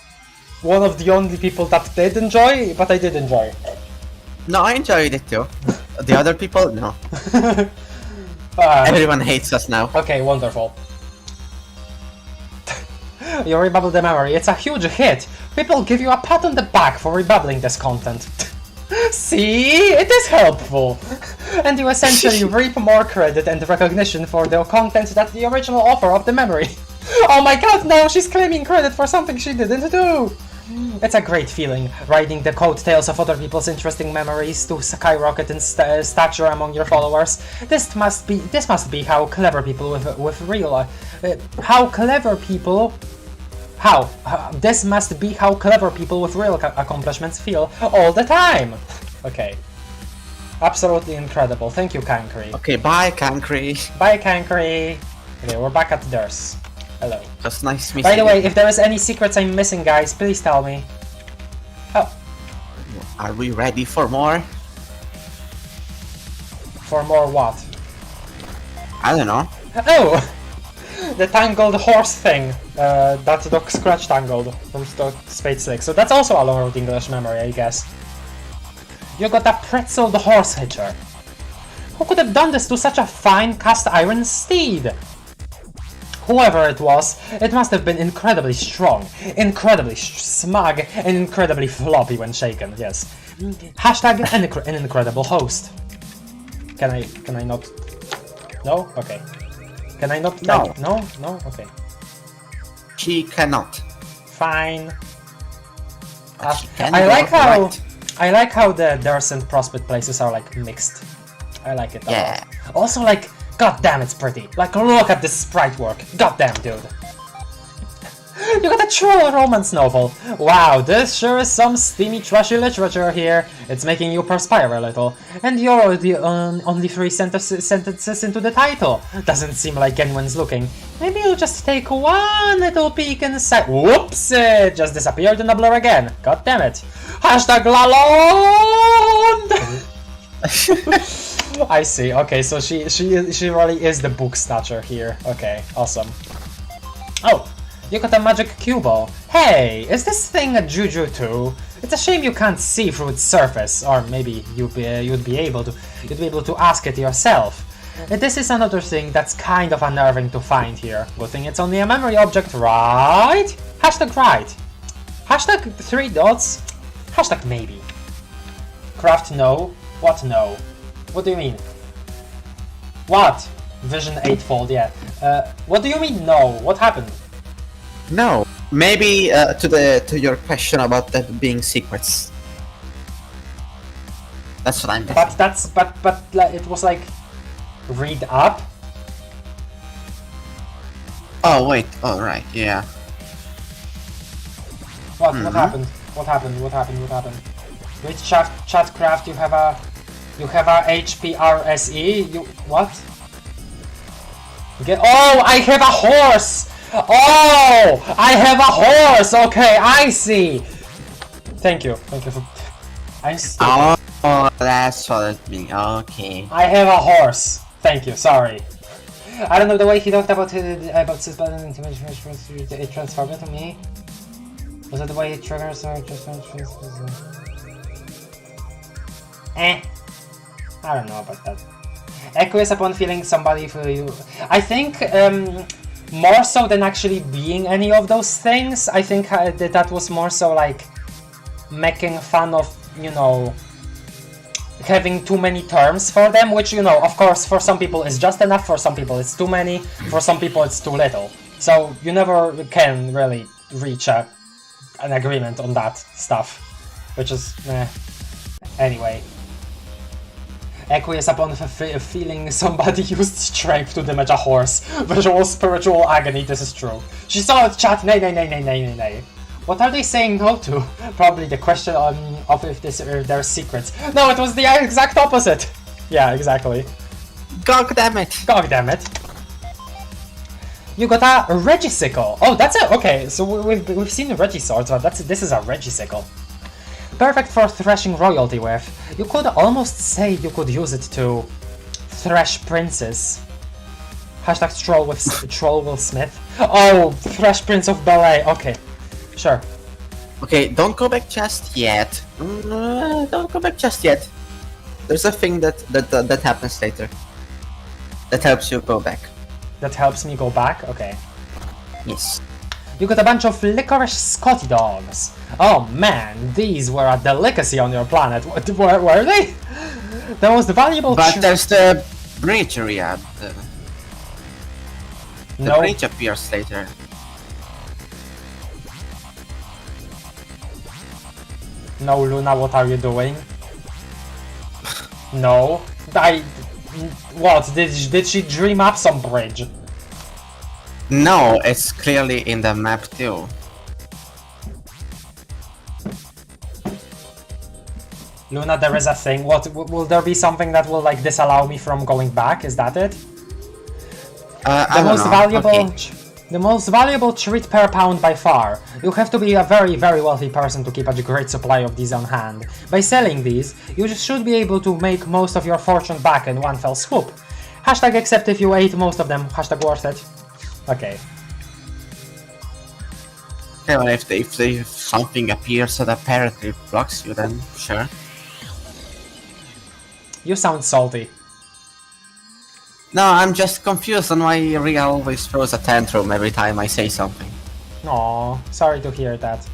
one of the only people that did enjoy, but I did enjoy. No, I enjoyed it too. The other people, no. Everyone hates us now. Okay, wonderful. You rebubble the memory. It's a huge hit. People give you a pat on the back for rebubbling this content. See? It is helpful. And you essentially reap more credit and recognition for the content that the original author of the memory. Oh my god, now she's claiming credit for something she didn't do. It's a great feeling, riding the coattails of other people's interesting memories to skyrocket in stature among your followers. This must be how clever people with real this must be how clever people with real accomplishments feel all the time. Okay. Absolutely incredible. Thank you, Kankri. Okay, bye, Kankri. Bye, Kankri. Okay, we're back at theirs. Hello. Just nice meeting By the you. way, if there is any secrets I'm missing, guys, please tell me. Oh. Are we ready for more? For more what? I don't know. Oh! The tangled horse thing. That the scratch tangled from Spade 6. So that's also a long English memory, I guess. You got a pretzeled horse hitcher. Who could have done this to such a fine cast iron steed? Whoever it was, it must have been incredibly strong, incredibly smug, and incredibly floppy when shaken, yes. Hashtag an incredible host. Can I not? No? Okay. Can I not? No. No? Okay. She cannot. Fine. She can I go like how right. I like how the Durs and Prospect places are like mixed. I like it a Yeah. lot. Also, like, god damn, it's pretty. Like, look at this sprite work. God damn, dude. You got a true romance novel! Wow, this sure is some steamy, trashy literature here. It's making you perspire a little. And you're already only 3 sentences into the title. Doesn't seem like anyone's looking. Maybe you'll just take one little peek inside. Whoops! It just disappeared in a blur again. God damn it. Hashtag Lalonde! I see. Okay, so she really is the book snatcher here. Okay, awesome. Oh, you got a magic cue ball. Hey, is this thing a Juju too? It's a shame you can't see through its surface, or maybe you'd be able to ask it yourself. This is another thing that's kind of unnerving to find here. Good thing it's only a memory object, right? Hashtag right. Hashtag 3 dots. Hashtag maybe. Craft no. What no? What do you mean? What? Vision eightfold, yeah. What do you mean no? What happened? No, maybe to your question about that being secrets. That's what I'm guessing. But like, it was like read up. Oh wait, all right, yeah. What happened? What happened? What happened? What happened? Which chatcraft you have a HPRSE? You what? Get oh, I have a horse! Oh, I have a horse! Okay, I see! Thank you for... I'm stupid. Oh, that's what it means, okay. I have a horse. Thank you, sorry. I don't know, the way he talked about his button it transformed into me. Was it the way it triggers or just... I don't know about that. Acquiesce upon feeling somebody for you. I think more so than actually being any of those things, I think that was more so like making fun of, you know, having too many terms for them, which, you know, of course for some people is just enough, for some people it's too many, for some people it's too little. So you never can really reach an agreement on that stuff, which is, anyway. Acquiesce upon feeling somebody used strength to damage a horse. Visual spiritual agony, this is true. She saw it, chat, nay. What are they saying no to? Probably the question of if this are their secrets. No, it was the exact opposite! Yeah, exactly. God damn it! God damn it. You got a Regisicle! Oh, that's it! Okay, so we've seen Regiswords, but this is a Regisicle. Perfect for thrashing royalty with. You could almost say you could use it to thrash princes. Hashtag troll will smith. Oh, thrash prince of ballet. Okay, sure. Okay, don't go back just yet. Don't go back just yet. There's a thing that happens later. That helps you go back. That helps me go back? Okay. Yes. You got a bunch of licorice Scotty dogs. Oh man, these were a delicacy on your planet. Were they? The most valuable. But there's the bridge area. The bridge appears later. No, Luna, what are you doing? No, what? Did she dream up some bridge? No, it's clearly in the map too. Luna, there is a thing. What will there be something that will like disallow me from going back? Is that it? The most valuable treat per pound by far. You have to be a very, very wealthy person to keep a great supply of these on hand. By selling these, you should be able to make most of your fortune back in one fell swoop. Hashtag except if you ate most of them. Hashtag worth it. Okay. Yeah, well, if something appears that apparently blocks you, then sure. You sound salty. No, I'm just confused on why Ria always throws a tantrum every time I say something. Aw, sorry to hear that.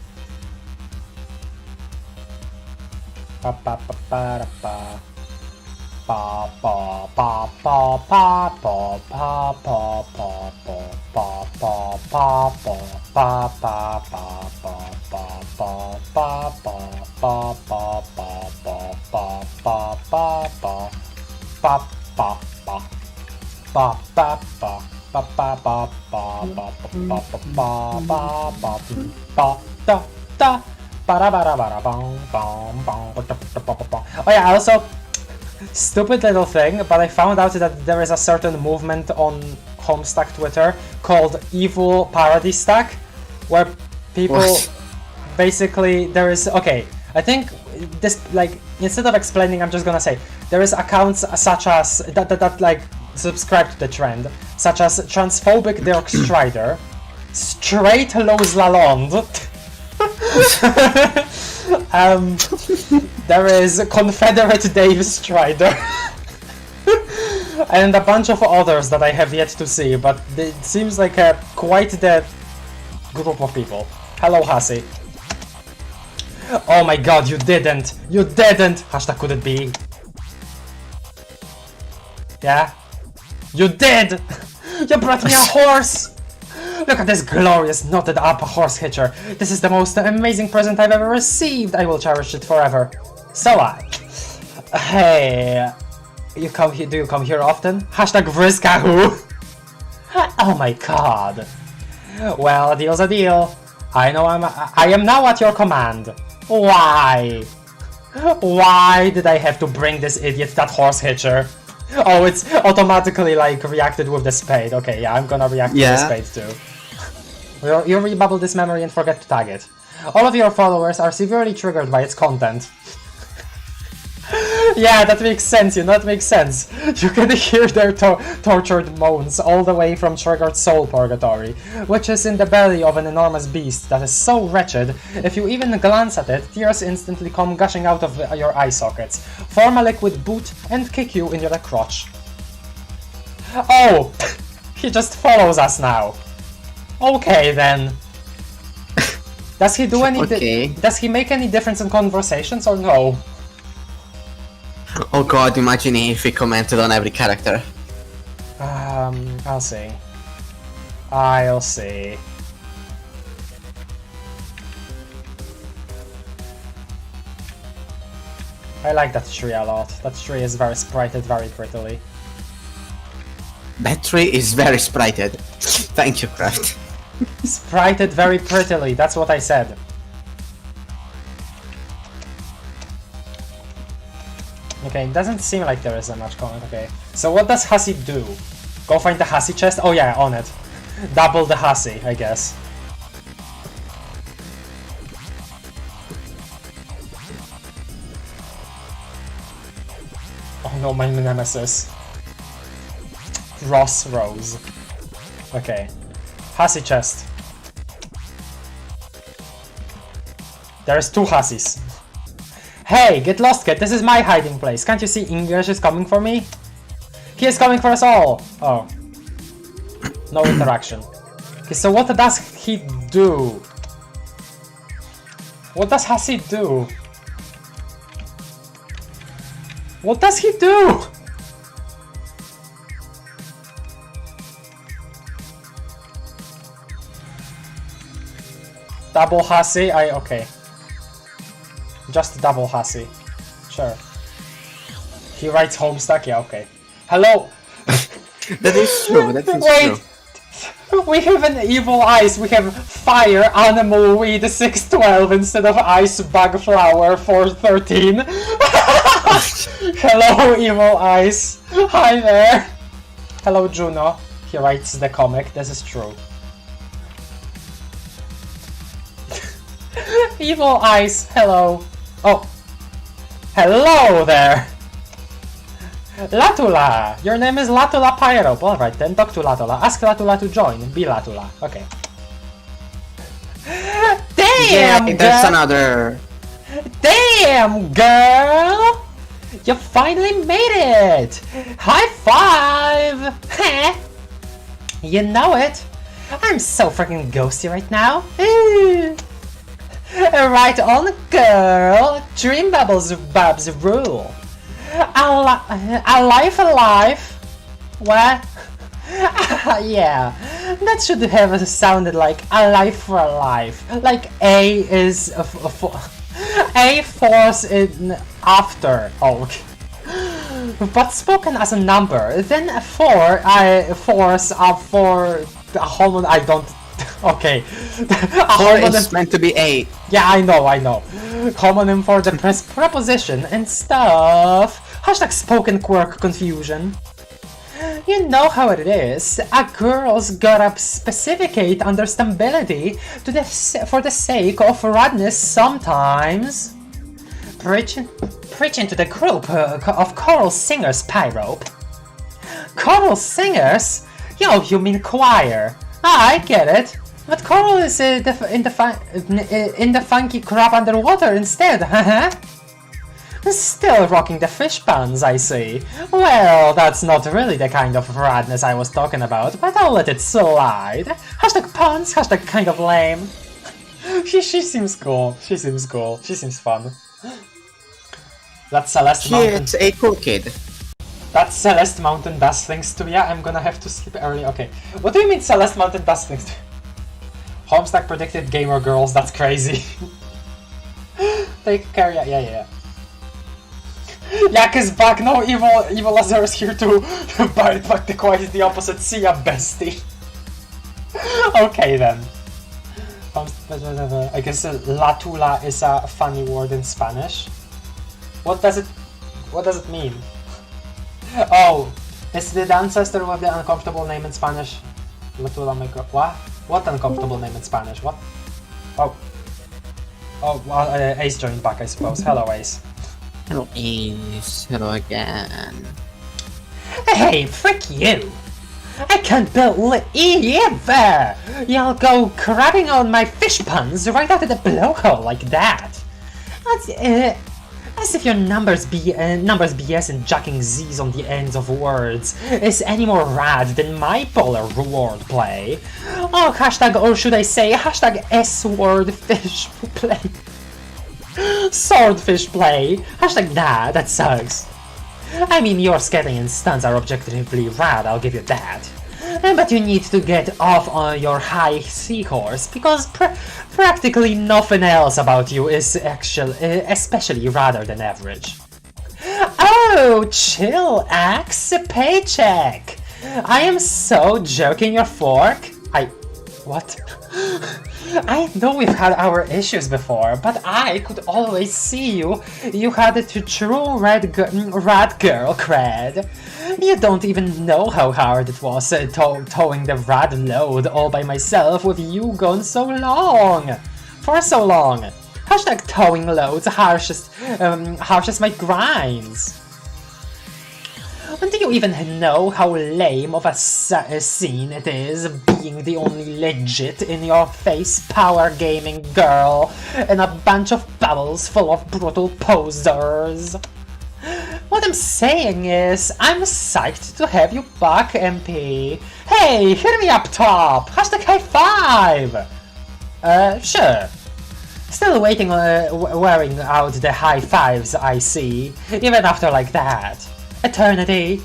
ba ba ba ba ba ba ba ba ba ba ba da da ba da ba da ba da bong bong bong ba da ba ba ba. Oh yeah, also stupid little thing, but I found out that there is a certain movement on Homestuck Twitter called Evil Parody Stack, where people basically there is okay. I think this like instead of explaining, I'm just gonna say there is accounts such as that like subscribe to the trend, such as transphobic Dirk Strider, straight Lowe's Lalonde. There is Confederate Dave Strider. And a bunch of others that I have yet to see, but it seems like quite the group of people. Hello, Hassie. Oh my god, you didn't! You didn't! Hashtag could it be? Yeah? You did! You brought me a horse! Look at this glorious knotted up horse hitcher. This is the most amazing present I've ever received. I will cherish it forever. So hey, you come here? Do you come here often? Hashtag Vriskahoo. Oh my god. Well, a deal's a deal. I know I am now at your command. Why? Why did I have to bring this idiot that horse hitcher? Oh, it's automatically like reacted with the spade. Okay, yeah, I'm gonna react with the spade too. You rebubble this memory and forget to tag it. All of your followers are severely triggered by its content. Yeah, that makes sense, that makes sense. You can hear their tortured moans all the way from triggered soul purgatory, which is in the belly of an enormous beast that is so wretched, if you even glance at it, tears instantly come gushing out of your eye sockets, form a liquid boot, and kick you in your crotch. Oh! He just follows us now. Okay then. Does he do any does he make any difference in conversations or no? Oh god, imagine if he commented on every character. I'll see. I'll see. I like that tree a lot. That tree is very sprited very prettily. That tree is very sprited. Thank you, Craft. Sprited very prettily, that's what I said. Okay, it doesn't seem like there is that much comment, okay. So what does Hassie do? Go find the Hassie chest? Oh yeah, on it. Double the Hassie, I guess. Oh no, my nemesis. Ross Rose. Okay. Hassie chest. There's two Hassies. Hey, get lost, kid. This is my hiding place. Can't you see English is coming for me? He is coming for us all. Oh. No interaction. Okay, so what does he do? What does Hassie do? What does he do? Double Hassie? Okay. Just double Hassie. Sure. He writes Homestuck? Yeah, okay. Hello! That is true, that is Wait! true. We have an evil ice. We have fire animal weed 612 instead of ice bug flower 413. Hello, evil ice. Hi there. Hello, Juno. He writes the comic. This is true. Evil Eyes, hello. Oh. Hello there. Latula. Your name is Latula Pyro. Alright then, talk to Latula. Ask Latula to join. Be Latula. Okay. Damn, yeah, that's another... Damn, girl! You finally made it! High five! You know it. I'm so freaking ghosty right now. Right on, girl. Dream bubbles babs rule. Alive. What? Yeah, that should have sounded like alive for a life. Like A is a force in after. Oh, okay. but spoken as a number, then a 4, fours are for a homonym. I don't. Okay. A 4 homonym. is meant to be 8. Yeah, I know. Homonym for the preposition and stuff. Hashtag spoken quirk confusion. You know how it is. A girl's gotta specificate understandability for the sake of radness sometimes. Preaching to the group of choral singers, Pyro. Choral singers? Yo, you mean choir. I get it. But choral is in the funky crap underwater instead, haha. Still rocking the fish puns, I see. Well, that's not really the kind of radness I was talking about, but I'll let it slide. Hashtag puns, hashtag kind of lame. She seems cool. She seems fun. That's Celeste Mountain. It's a cool kid. That Celeste Mountain does things to me. Yeah, I'm gonna have to sleep early. Okay. What do you mean Celeste Mountain does things to me? Homestuck predicted gamer girls, that's crazy. Take care, yeah. Yeah, cause back, no evil Lazarus here too. But back the quite the opposite. See ya, bestie. Okay then. I guess latula is a funny word in Spanish. What does it mean? Oh, it's the ancestor with the uncomfortable name in Spanish. Latula micro. What? What uncomfortable name in Spanish? What? Oh, well, Ace joined back, I suppose. Hello, Ace. Hello, Ace. Hello again. Hey, frick you! I can't believe it! You'll go crabbing on my fish puns right out of the blowhole like that. As if your numbers BS and jacking Z's on the ends of words is any more rad than my polar reward play. Oh, hashtag, or should I say, hashtag S-word fish play. Swordfish play. Hashtag that sucks. I mean, your skating and stunts are objectively rad, I'll give you that. But you need to get off on your high seahorse, because practically nothing else about you is especially radder than average. Oh, chill, axe, paycheck! I am so joking your fork. What? I know we've had our issues before, but I could always see you. You had the true rad girl cred. You don't even know how hard it was towing the rad load all by myself with you gone so long. For so long. Hashtag towing loads harshest my grinds. Do you even know how lame of a scene it is being the only legit in-your-face power gaming girl in a bunch of bubbles full of brutal posers? What I'm saying is, I'm psyched to have you back, MP. Hey, hit me up top! Hashtag high five! Sure. Still waiting, wearing out the high fives I see, even after like that. Eternity.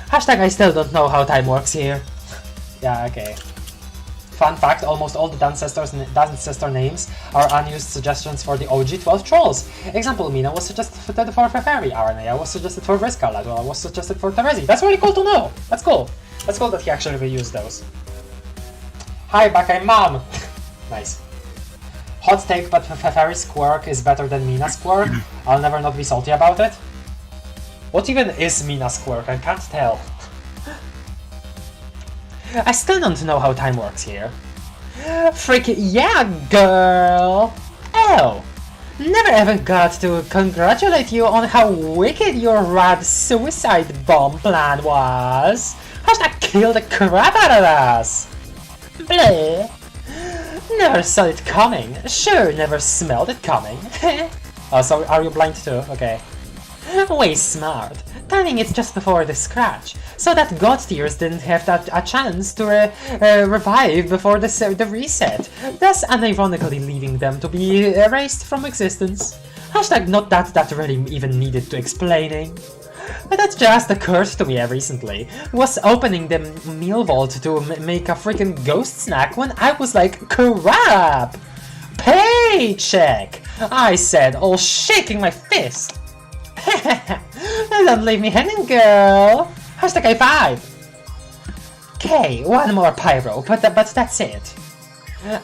Hashtag I still don't know how time works here. Yeah, okay. Fun fact, almost all the ancestor names are unused suggestions for the OG 12 trolls. Example, Mina was suggested for Fairy, Aranea was suggested for Vriska, Ladwell was suggested for Terezi. That's really cool to know! That's cool. That's cool that he actually reused those. Hi, Bakai Mom! Nice. Hot take, but Fairy's quirk is better than Mina's quirk. I'll never not be salty about it. What even is Mina's quirk? I can't tell. I still don't know how time works here. Freak yeah, girl! Oh! Never ever got to congratulate you on how wicked your rad suicide bomb plan was! Hashtag kill the crap out of us! Bleh! Never saw it coming. Sure, never smelled it coming. Oh, so are you blind too? Okay. Way smart, timing it just before the scratch, so that God tiers didn't have a chance to revive before the reset, thus unironically leaving them to be erased from existence. Hashtag not that really even needed to explaining. But that just occurred to me recently. Was opening the meal vault to make a freaking ghost snack when I was like, crap! Paycheck! I said, all shaking my fist. Don't leave me hanging, girl! Hashtag high five! Okay, one more pyro, but that's it.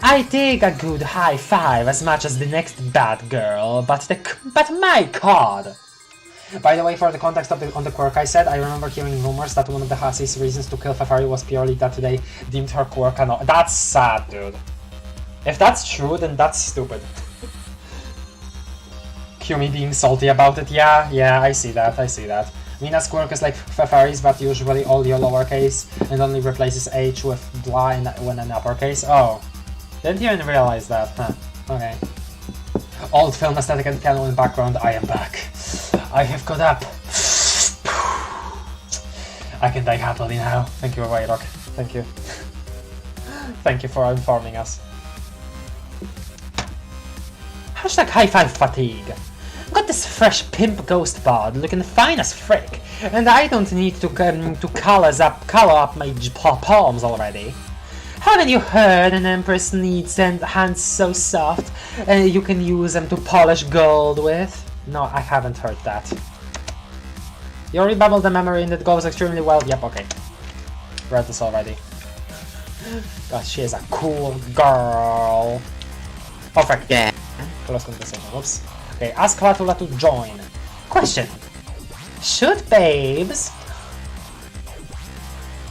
I dig a good high five as much as the next bad girl, but my god! By the way, for the context on the quirk I said, I remember hearing rumors that one of the Hussey's reasons to kill Fefari was purely that they deemed her quirk That's sad, dude. If that's true, then that's stupid. Kumi being salty about it, yeah, I see that. Mina's quirk is like Fefari's, but usually all your lowercase, and only replaces H with blah when an uppercase. Oh, didn't even realize that, huh? Okay. Old film aesthetic and canon in background, I am back. I have caught up. I can die happily now. Thank you, Erik. Thank you. Thank you for informing us. Hashtag high five fatigue. Got this fresh pimp ghost bod looking fine as frick, and I don't need to color up my palms already. Haven't you heard an empress needs hands so soft you can use them to polish gold with? No, I haven't heard that. You already bubbled the memory and it goes extremely well. Yep, okay. Read this already. God, she is a cool girl. Oh, frick. Yeah. Close conversation. Whoops. Okay, ask Latula to join. Question. Should babes...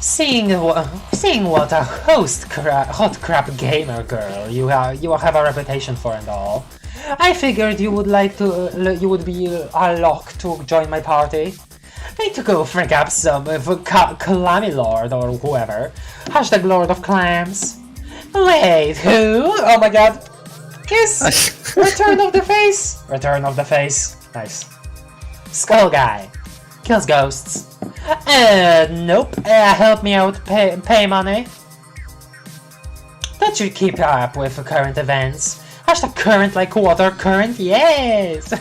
Seeing what a hot crap gamer girl you have a reputation for and all, I figured you would be a lock to join my party. Need to go frig up some Clammy Lord or whoever. Hashtag Lord of Clams. Wait, who? Oh my god. Kiss! Return of the face! Return of the face. Nice. Skull guy. Kills ghosts. Nope. Help me out, pay money. That should keep up with current events. Hashtag current like water current, yes!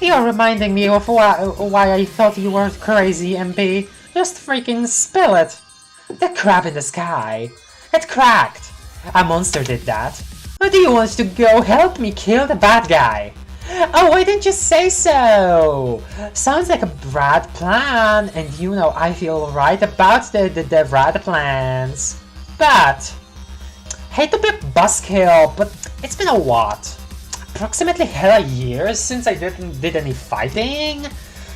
You're reminding me of why I thought you were crazy, MP. Just freaking spill it. The crab in the sky. It cracked. A monster did that. Do you want to go help me kill the bad guy? Oh, why didn't you say so? Sounds like a rad plan, and you know I feel right about the rad plans. But, hate to be a buzzkill, but it's been a what? Approximately hella years since I did any fighting?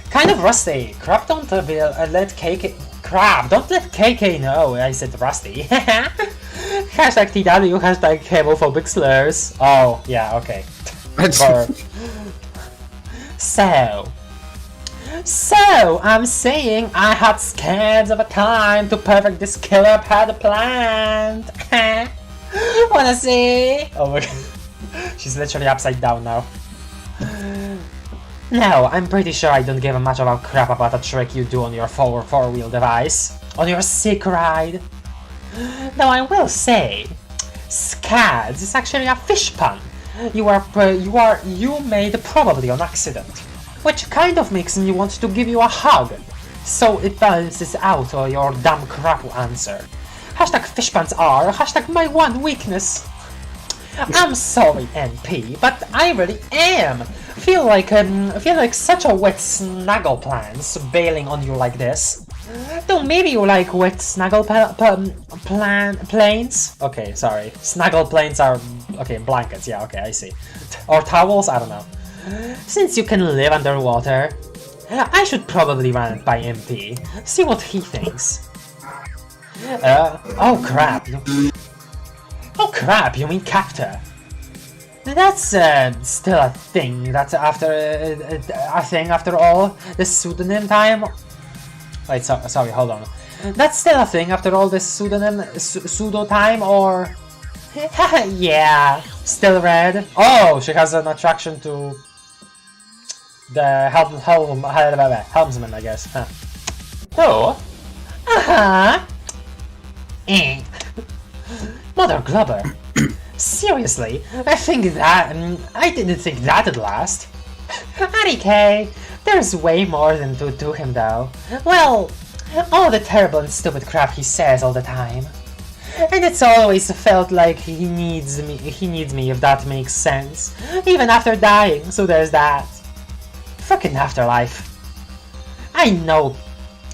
Kind of rusty. Crap, don't let KK know I said rusty. Hashtag TW, hashtag homophobic slurs. Oh, yeah, okay. So, I'm saying I had scans of a time to perfect this killer pad planned. Wanna see? Oh my god. She's literally upside down now. No, I'm pretty sure I don't give a much of a crap about a trick you do on your four-wheel device. On your sick ride. Though I will say, scads is actually a fish pun. You made probably on accident, which kind of makes me want to give you a hug, so it balances out your dumb crap answer. Hashtag fish puns are hashtag my one weakness. I'm sorry, NP, but I really am. Feel like such a wet snuggle plants bailing on you like this. Though maybe you like wet snuggle planes? Okay, sorry. Snuggle planes are... okay, blankets, yeah, okay, I see. Or towels? I don't know. Since you can live underwater, I should probably run it by MP. See what he thinks. Oh crap. Oh crap, you mean Capta? That's still a thing. That's after all. The pseudonym time. Wait, sorry, hold on. That's still a thing after all this pseudo time, or? Yeah, still red. Oh, she has an attraction to the helmsman, I guess. Huh. Oh. Mother Glubber. Seriously, I didn't think that'd last. K, there's way more than to him though. Well, all the terrible and stupid crap he says all the time. And it's always felt like he needs me if that makes sense. Even after dying, so there's that. Frickin' afterlife. I know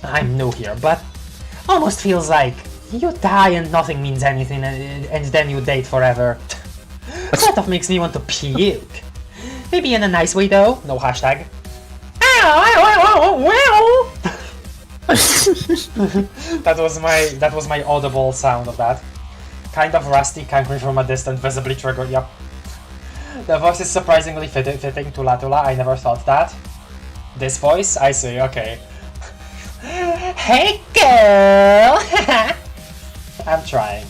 I'm new here, but almost feels like you die and nothing means anything and then you date forever. Sort of makes me want to puke. Maybe in a nice way though, no hashtag. That was my audible sound of that. Kind of rusty, Kankri from a distance, visibly triggered, yep. The voice is surprisingly fitting Tula Tula, I never thought that. This voice? I see, okay. Hey girl! I'm trying.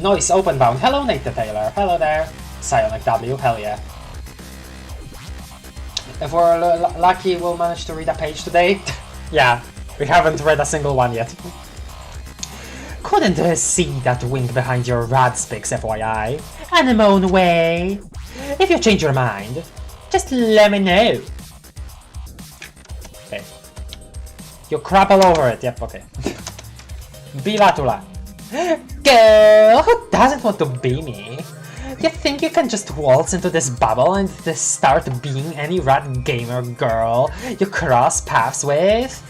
Noise, OpenBound. Hello, Nate the Taylor. Hello there. Psionic W, hell yeah. If we're lucky, we'll manage to read a page today. Yeah, we haven't read a single one yet. Couldn't see that wink behind your radspics, FYI. Anemone way. If you change your mind, just let me know. Okay. You crap all over it, yep, okay. Bilatula. Girl, who doesn't want to be me? You think you can just waltz into this bubble and just start being any rad gamer girl you cross paths with?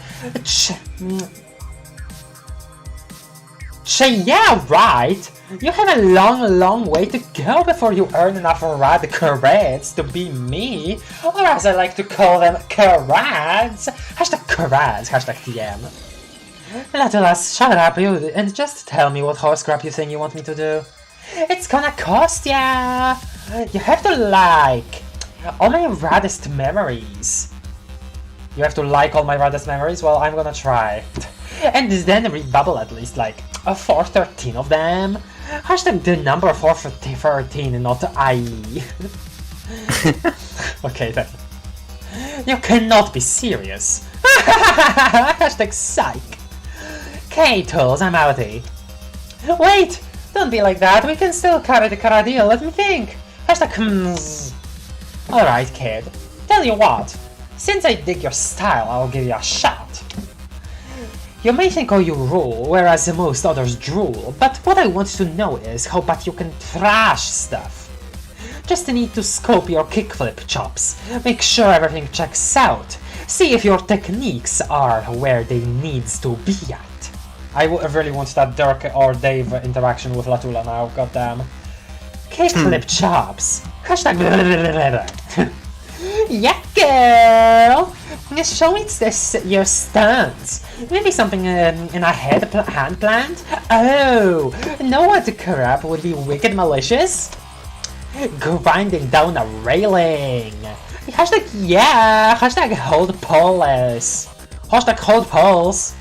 Yeah, right! You have a long way to go before you earn enough rad crads to be me, or as I like to call them, crads! Hashtag crads, hashtag TM. Latulas, shut up you and just tell me what horse crap you think you want me to do. It's gonna cost ya! You have to like all my raddest memories. You have to like all my raddest memories? Well, I'm gonna try. And then rebubble at least like 413 of them. Hashtag the number 413, not IE. Okay then. You cannot be serious. Hashtag psych. Okay, tools, I'm outie. Wait! Don't be like that, we can still carry the cara deal, let me think. Hashtag Alright, kid. Tell you what, since I dig your style, I'll give you a shot. You may think you rule, whereas most others drool, but what I want to know is how bad you can thrash stuff. Just need to scope your kickflip chops, make sure everything checks out, see if your techniques are where they needs to be at. I really want that Dirk or Dave interaction with Latula now, goddamn. Kickflip chops. Hashtag yeah, girl! Show me your stunts. Maybe something in a hand plant? Oh, know what crap would be wicked malicious? Grinding down a railing. Hashtag yeah, hashtag hold pulse. Hashtag hold pulse.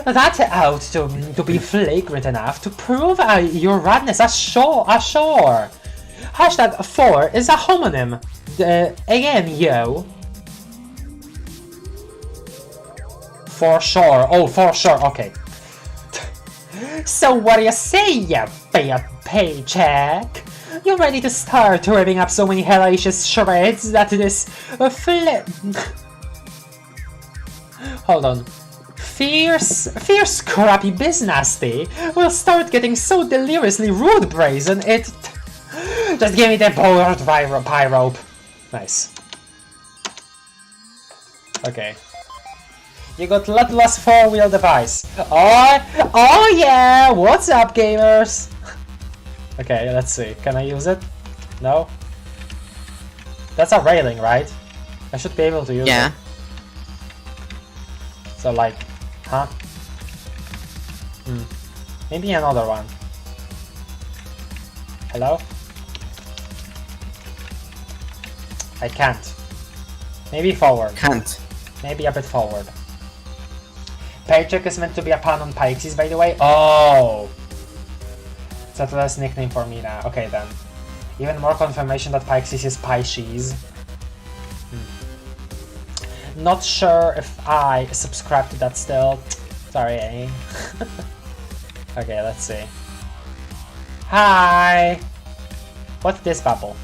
That's out to be flagrant enough to prove your radness ashore. Hashtag 4 is a homonym. Again, yo. For sure. Oh, for sure. Okay. So what do you say, you paycheck? You ready to start ripping up so many hellacious shreds that this Hold on. Fierce crappy businessy will start getting so deliriously rude brazen it... Just give me the powered pie rope. Nice. Okay. You got Latula's 4-wheel device. Oh yeah! What's up, gamers? Okay, let's see. Can I use it? No? That's a railing, right? I should be able to use it. So like... Huh? Maybe another one. Hello? I can't. Maybe forward. Can't. Maybe a bit forward. Paycheck is meant to be a pun on Pixies, by the way. Oh! That's the last nickname for me now. Okay then. Even more confirmation that Pixies is Pisces. Not sure if I subscribe to that still. Sorry, eh? Okay, let's see. Hi! What's this bubble?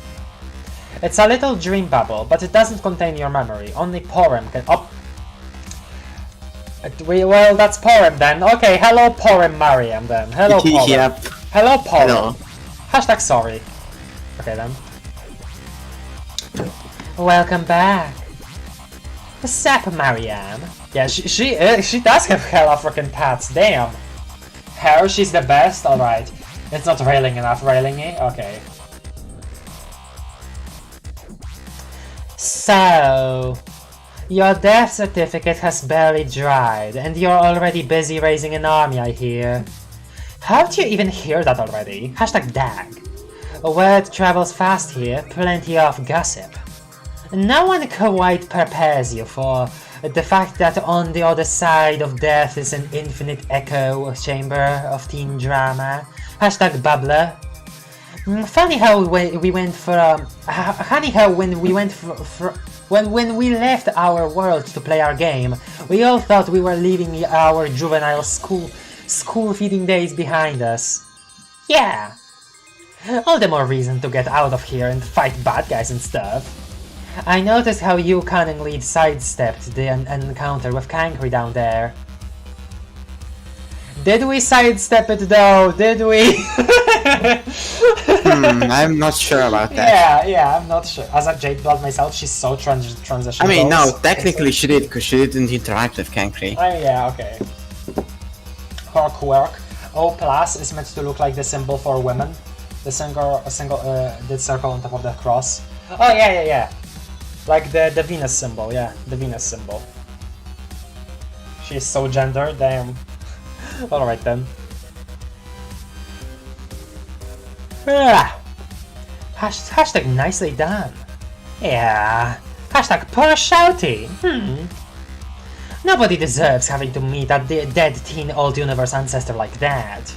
It's a little dream bubble, but it doesn't contain your memory. Only Porem can... Oh! Well, that's Porem then. Okay, hello Porem Mariam then. Hello Porem. Yep. Hello Porem. Hello. Hashtag sorry. Okay then. Welcome back. Sap Marianne. Yeah, she does have hella freaking tats, damn. Her, she's the best? Alright. It's not railing enough, railing-y? Okay. So... Your death certificate has barely dried, and you're already busy raising an army, I hear. How'd you even hear that already? Hashtag dag. Word travels fast here, plenty of gossip. No one quite prepares you for the fact that on the other side of death is an infinite echo chamber of teen drama. Hashtag bubbler. Funny how we went from... Funny how when we went when we left our world to play our game, we all thought we were leaving our juvenile school feeding days behind us. Yeah. All the more reason to get out of here and fight bad guys and stuff. I noticed how you cunningly sidestepped the encounter with Kankri down there. Did we sidestep it though? Did we? I'm not sure about that. Yeah, I'm not sure. As a Jade Blood myself, she's so transitional. I mean, no, technically she did, because she didn't interact with Kankri. Oh yeah, okay. Her quirk, O+ is meant to look like the symbol for women. The circle on top of the cross. Oh yeah. Like the Venus symbol, yeah, the Venus symbol. She's so gender, damn. Alright then. Hashtag nicely done. Yeah. Hashtag poor shouty. Nobody deserves having to meet a dead teen old universe ancestor like that.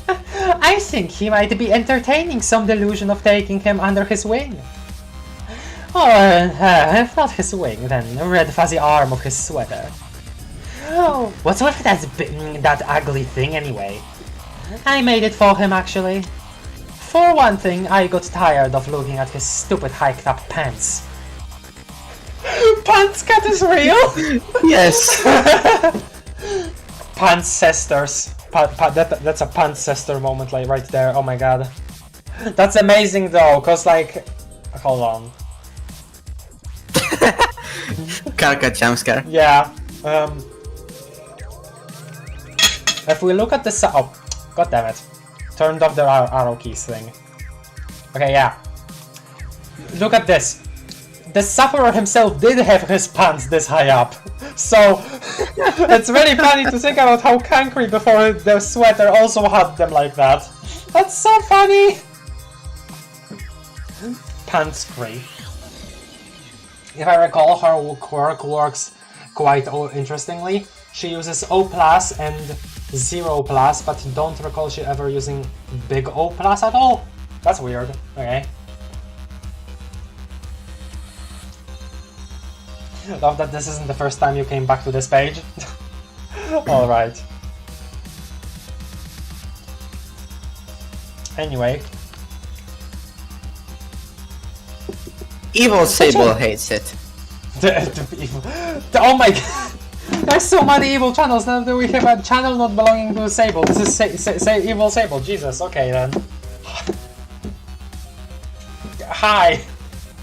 I think he might be entertaining some delusion of taking him under his wing. Or, if not his wing, then a red fuzzy arm of his sweater. Oh, what's with that ugly thing anyway? I made it for him actually. For one thing, I got tired of looking at his stupid hiked up pants. Pants cat is real? Yes! Pants sisters. That's a pants sister moment like right there, oh my god. That's amazing though, cause like... Hold on. Karka jumpscare. Yeah. If we look at the oh, god damn it. Turned off the arrow keys thing. Okay, yeah. Look at this. The sufferer himself did have his pants this high up. So, it's really funny to think about how Kankri before the sweater also had them like that. That's so funny! Pantskri. If I recall, her quirk works quite interestingly. She uses O+ and 0+, but don't recall she ever using big O+ at all. That's weird. Okay. Love that this isn't the first time you came back to this page. Alright. Anyway. Evil Sable hates it. Oh my god! There's so many evil channels now that we have a channel not belonging to Sable. This is Evil Sable. Jesus, okay then. Hi!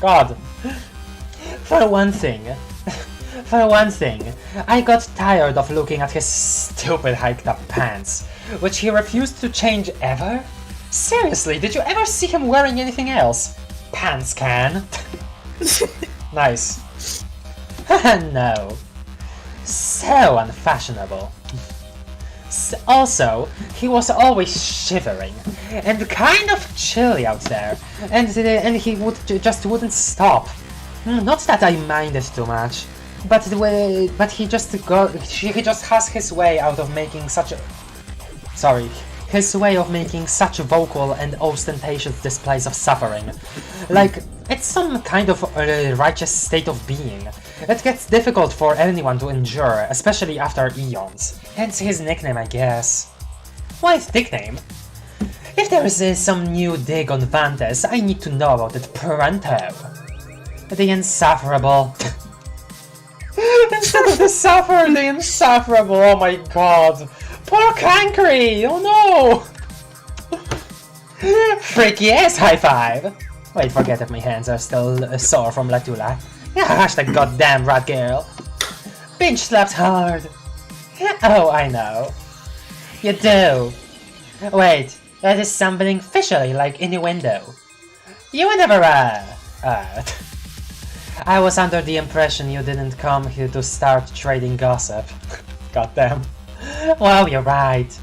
God. For one thing, I got tired of looking at his stupid hiked up pants, which he refused to change ever? Seriously, did you ever see him wearing anything else? Pants can. Nice. No. So unfashionable. Also, he was always shivering and kind of chilly out there, and he just wouldn't stop. Not that I minded too much, but he just has his way out of making such vocal and ostentatious displays of suffering. Like, it's some kind of righteous state of being. It gets difficult for anyone to endure, especially after eons. Hence his nickname, I guess. Why his nickname? If there is some new dig on Vantes, I need to know about it pronto. The insufferable. Instead of the sufferer, the insufferable, oh my god. Poor Kankri, oh no! Freaky ass high five! Wait, forget if my hands are still sore from Latula. Hashtag goddamn rat girl. Binge slapped hard. Oh, I know. You do. Wait, that is something fishy like innuendo. You were never I was under the impression you didn't come here to start trading gossip. Goddamn. Well, you're right.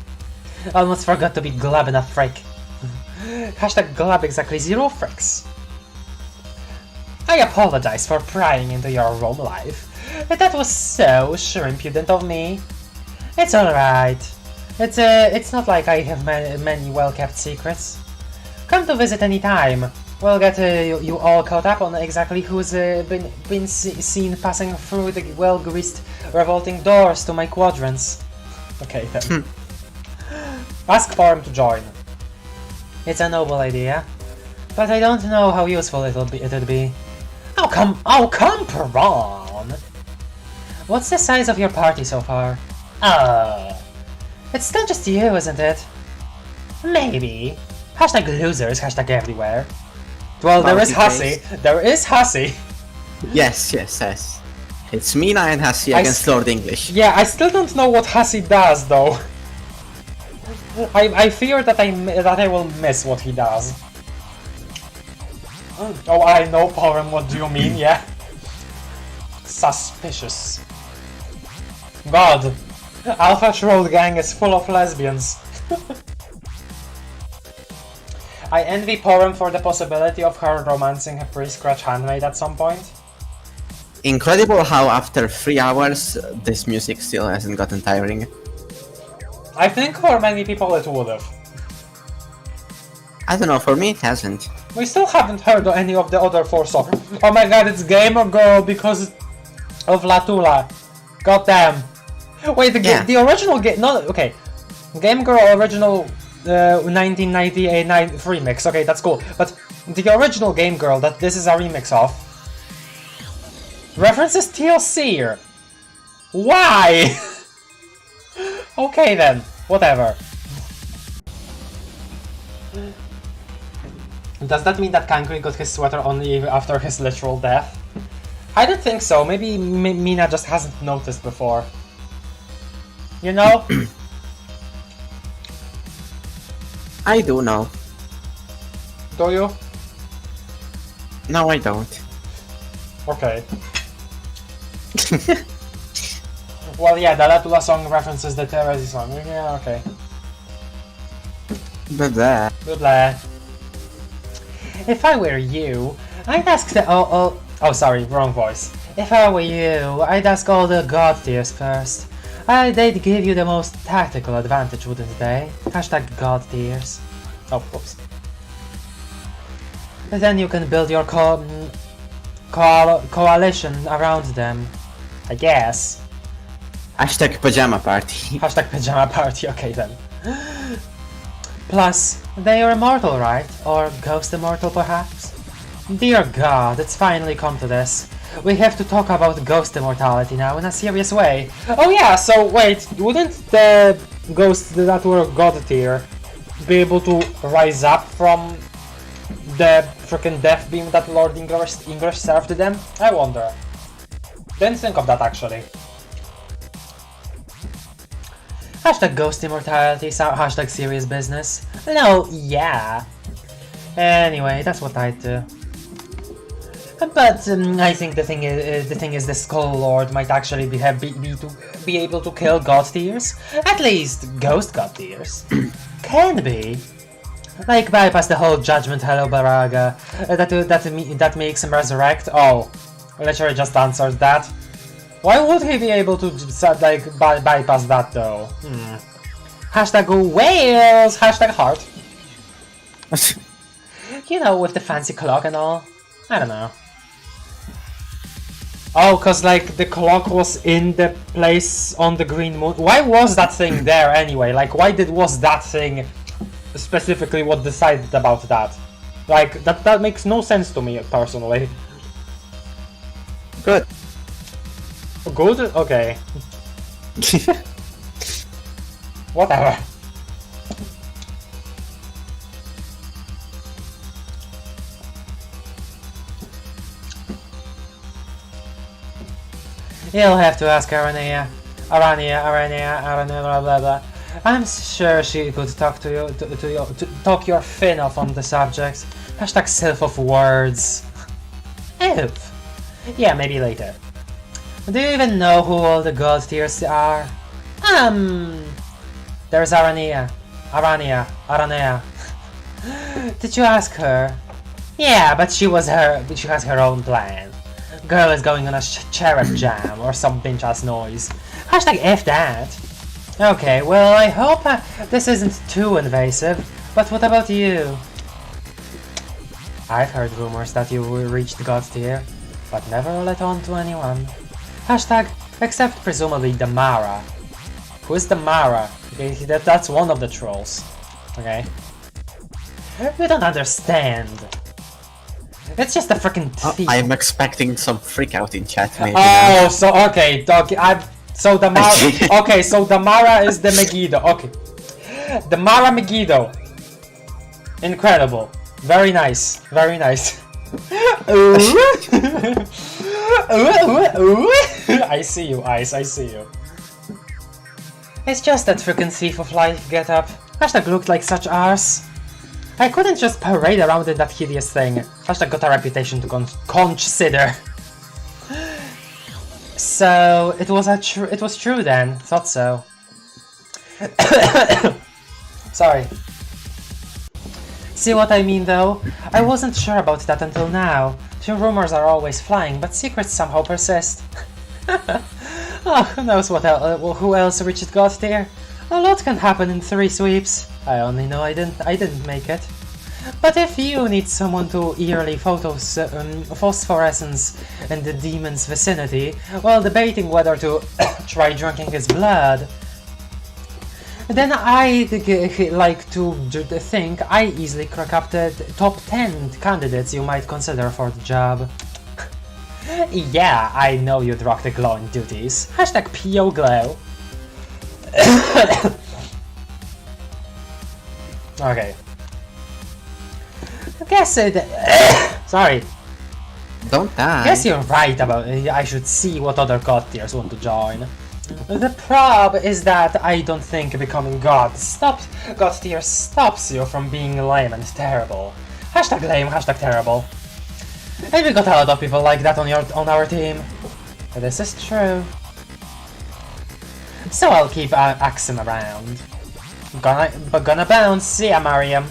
Almost forgot to be glabbing a frick. Hashtag glab exactly 0 fricks. I apologize for prying into your home life. That was so impudent of me. It's alright. It's not like I have many well-kept secrets. Come to visit any time. We'll get you all caught up on exactly who's been seen passing through the well-greased, revolting doors to my quadrants. Okay then. Ask for him to join. It's a noble idea, but I don't know how useful it'd be. Oh come on! What's the size of your party so far? It's still just you, isn't it? Maybe. Hashtag losers, hashtag everywhere. Well, there is Hussy. There is Hussy. Yes. It's Mina and Hussy against Lord English. Yeah, I still don't know what Hussy does, though. I fear that I will miss what he does. Oh, I know, Porum, what do you mean, yeah? Suspicious. God, Alpha Shroud Gang is full of lesbians. I envy Porum for the possibility of her romancing a pre-scratch handmaid at some point. Incredible how after 3 hours this music still hasn't gotten tiring. I think for many people it would've. I don't know, for me it hasn't. We still haven't heard any of the other 4 songs. Oh my god, it's Gamer Girl because of Latula. God damn. Wait, the original game... No, okay. Game Girl original 1998 remix. Okay, that's cool. But the original Game Girl that this is a remix of references TLC. Why? Okay then, whatever. Does that mean that Kankri got his sweater only after his literal death? I don't think so. Maybe Mina just hasn't noticed before. You know? I do know. Do you? No, I don't. Okay. Well, yeah, the Latula song references the Terezi song. Yeah, okay. Blah blah. Blah blah. If I were you, I'd ask the oh, sorry, wrong voice. If I were you, I'd ask all the god tiers first. They'd give you the most tactical advantage, wouldn't they? Hashtag god tiers. Oh, oops. Then you can build your coalition around them, I guess. Hashtag pajama party. Hashtag pajama party, okay then. Plus, they are immortal, right? Or ghost immortal, perhaps? Dear God, it's finally come to this. We have to talk about ghost immortality now in a serious way. Oh yeah, so wait, wouldn't the ghosts that were god tier be able to rise up from the freaking death beam that Lord English served to them? I wonder. Didn't think of that actually. Hashtag ghost immortality, hashtag serious business. No, yeah. Anyway, that's what I'd do. But I think the thing is the Skull Lord might actually be able to kill god tiers. At least ghost god tiers. Can be. Like bypass the whole judgment hello baraga that makes him resurrect. Oh, literally just answered that. Why would he be able to like bypass that though? Hashtag whales. Hashtag heart. You know, with the fancy clock and all. I don't know. Oh, cause like the clock was in the place on the green moon. Why was that thing there anyway? Like, why was that thing specifically what decided about that? Like, that makes no sense to me personally. Good. Good? Okay. Whatever. You'll have to ask Arania, blah blah blah. I'm sure she could talk to you, to talk your fin off on the subject. Hashtag self of words. If. Yeah, maybe later. Do you even know who all the god tiers are? There's Arania. Did you ask her? Yeah, but she has her own plan. Girl is going on a cherub jam or some bitch ass noise. Hashtag F that. Okay, well I hope this isn't too invasive, but what about you? I've heard rumors that you reached god tier, but never let on to anyone. Hashtag, except presumably the Mara. Who is the Mara? Okay, that's one of the trolls. Okay. You don't understand. It's just a freaking thief. I'm expecting some freak out in chat maybe. Oh, so okay, dog. So the Mara. Okay, so the Mara is the Megiddo. Okay, the Mara Megiddo. Incredible. Very nice. Very nice. I see you, Ice. I see you. It's just that freaking thief of life get-up. Hashtag looked like such arse. I couldn't just parade around in that hideous thing. Hashtag got a reputation to consider. So it was true then. Thought so. Sorry. See what I mean though? I wasn't sure about that until now. Sure, rumors are always flying, but secrets somehow persist. Oh, who knows who else reached god tier? A lot can happen in 3 sweeps. I only know I didn't make it. But if you need someone to eerily phosphorescence in the demon's vicinity while debating whether to try drinking his blood, then I'd like to think I easily crack up the top 10 candidates you might consider for the job. Yeah, I know you'd rock the glowing duties. Hashtag PO Glow. Okay. Guess it. Sorry. Don't die. Guess you're right about it. I should see what other god tiers want to join. The prob is that I don't think becoming god tier stops you from being lame and terrible. Hashtag lame, hashtag terrible. And we got a lot of people like that on our team. This is true. So I'll keep axing around. Gonna bounce. See ya, Mariam.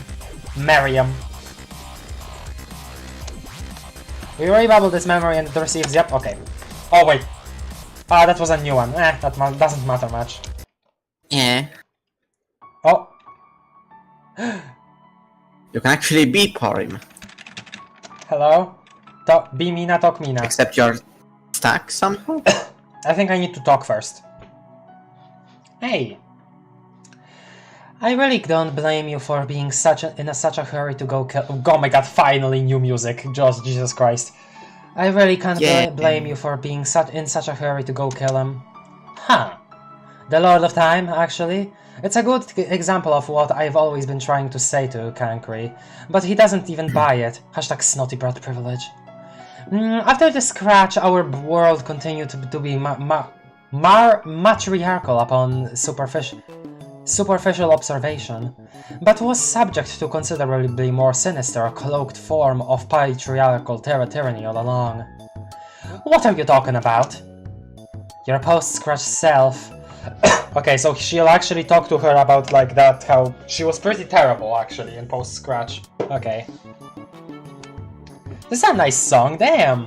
We rebubble this memory and it receives. Yep. Okay. Oh wait. Ah, that was a new one. That doesn't matter much. Yeah. Oh. You can actually beep for him. Hello. Be Meena, talk Meena. Except you're stuck somehow. I think I need to talk first. Hey. I really don't blame you for being in such a hurry to go kill. Oh my god! Finally, new music. Just Jesus Christ! I really can't blame you for being in such a hurry to go kill him. Huh? The Lord of Time, actually. It's a good example of what I've always been trying to say to Kankri, but he doesn't even buy it. Hashtag snotty brat privilege. After the scratch, our world continued to be matriarchal upon superficial observation, but was subject to considerably more sinister, cloaked form of patriarchal tyranny all along. What are you talking about? Your post-scratch self. Okay, so she'll actually talk to her about like that, how she was pretty terrible actually in post-scratch. Okay. This is a nice song, damn!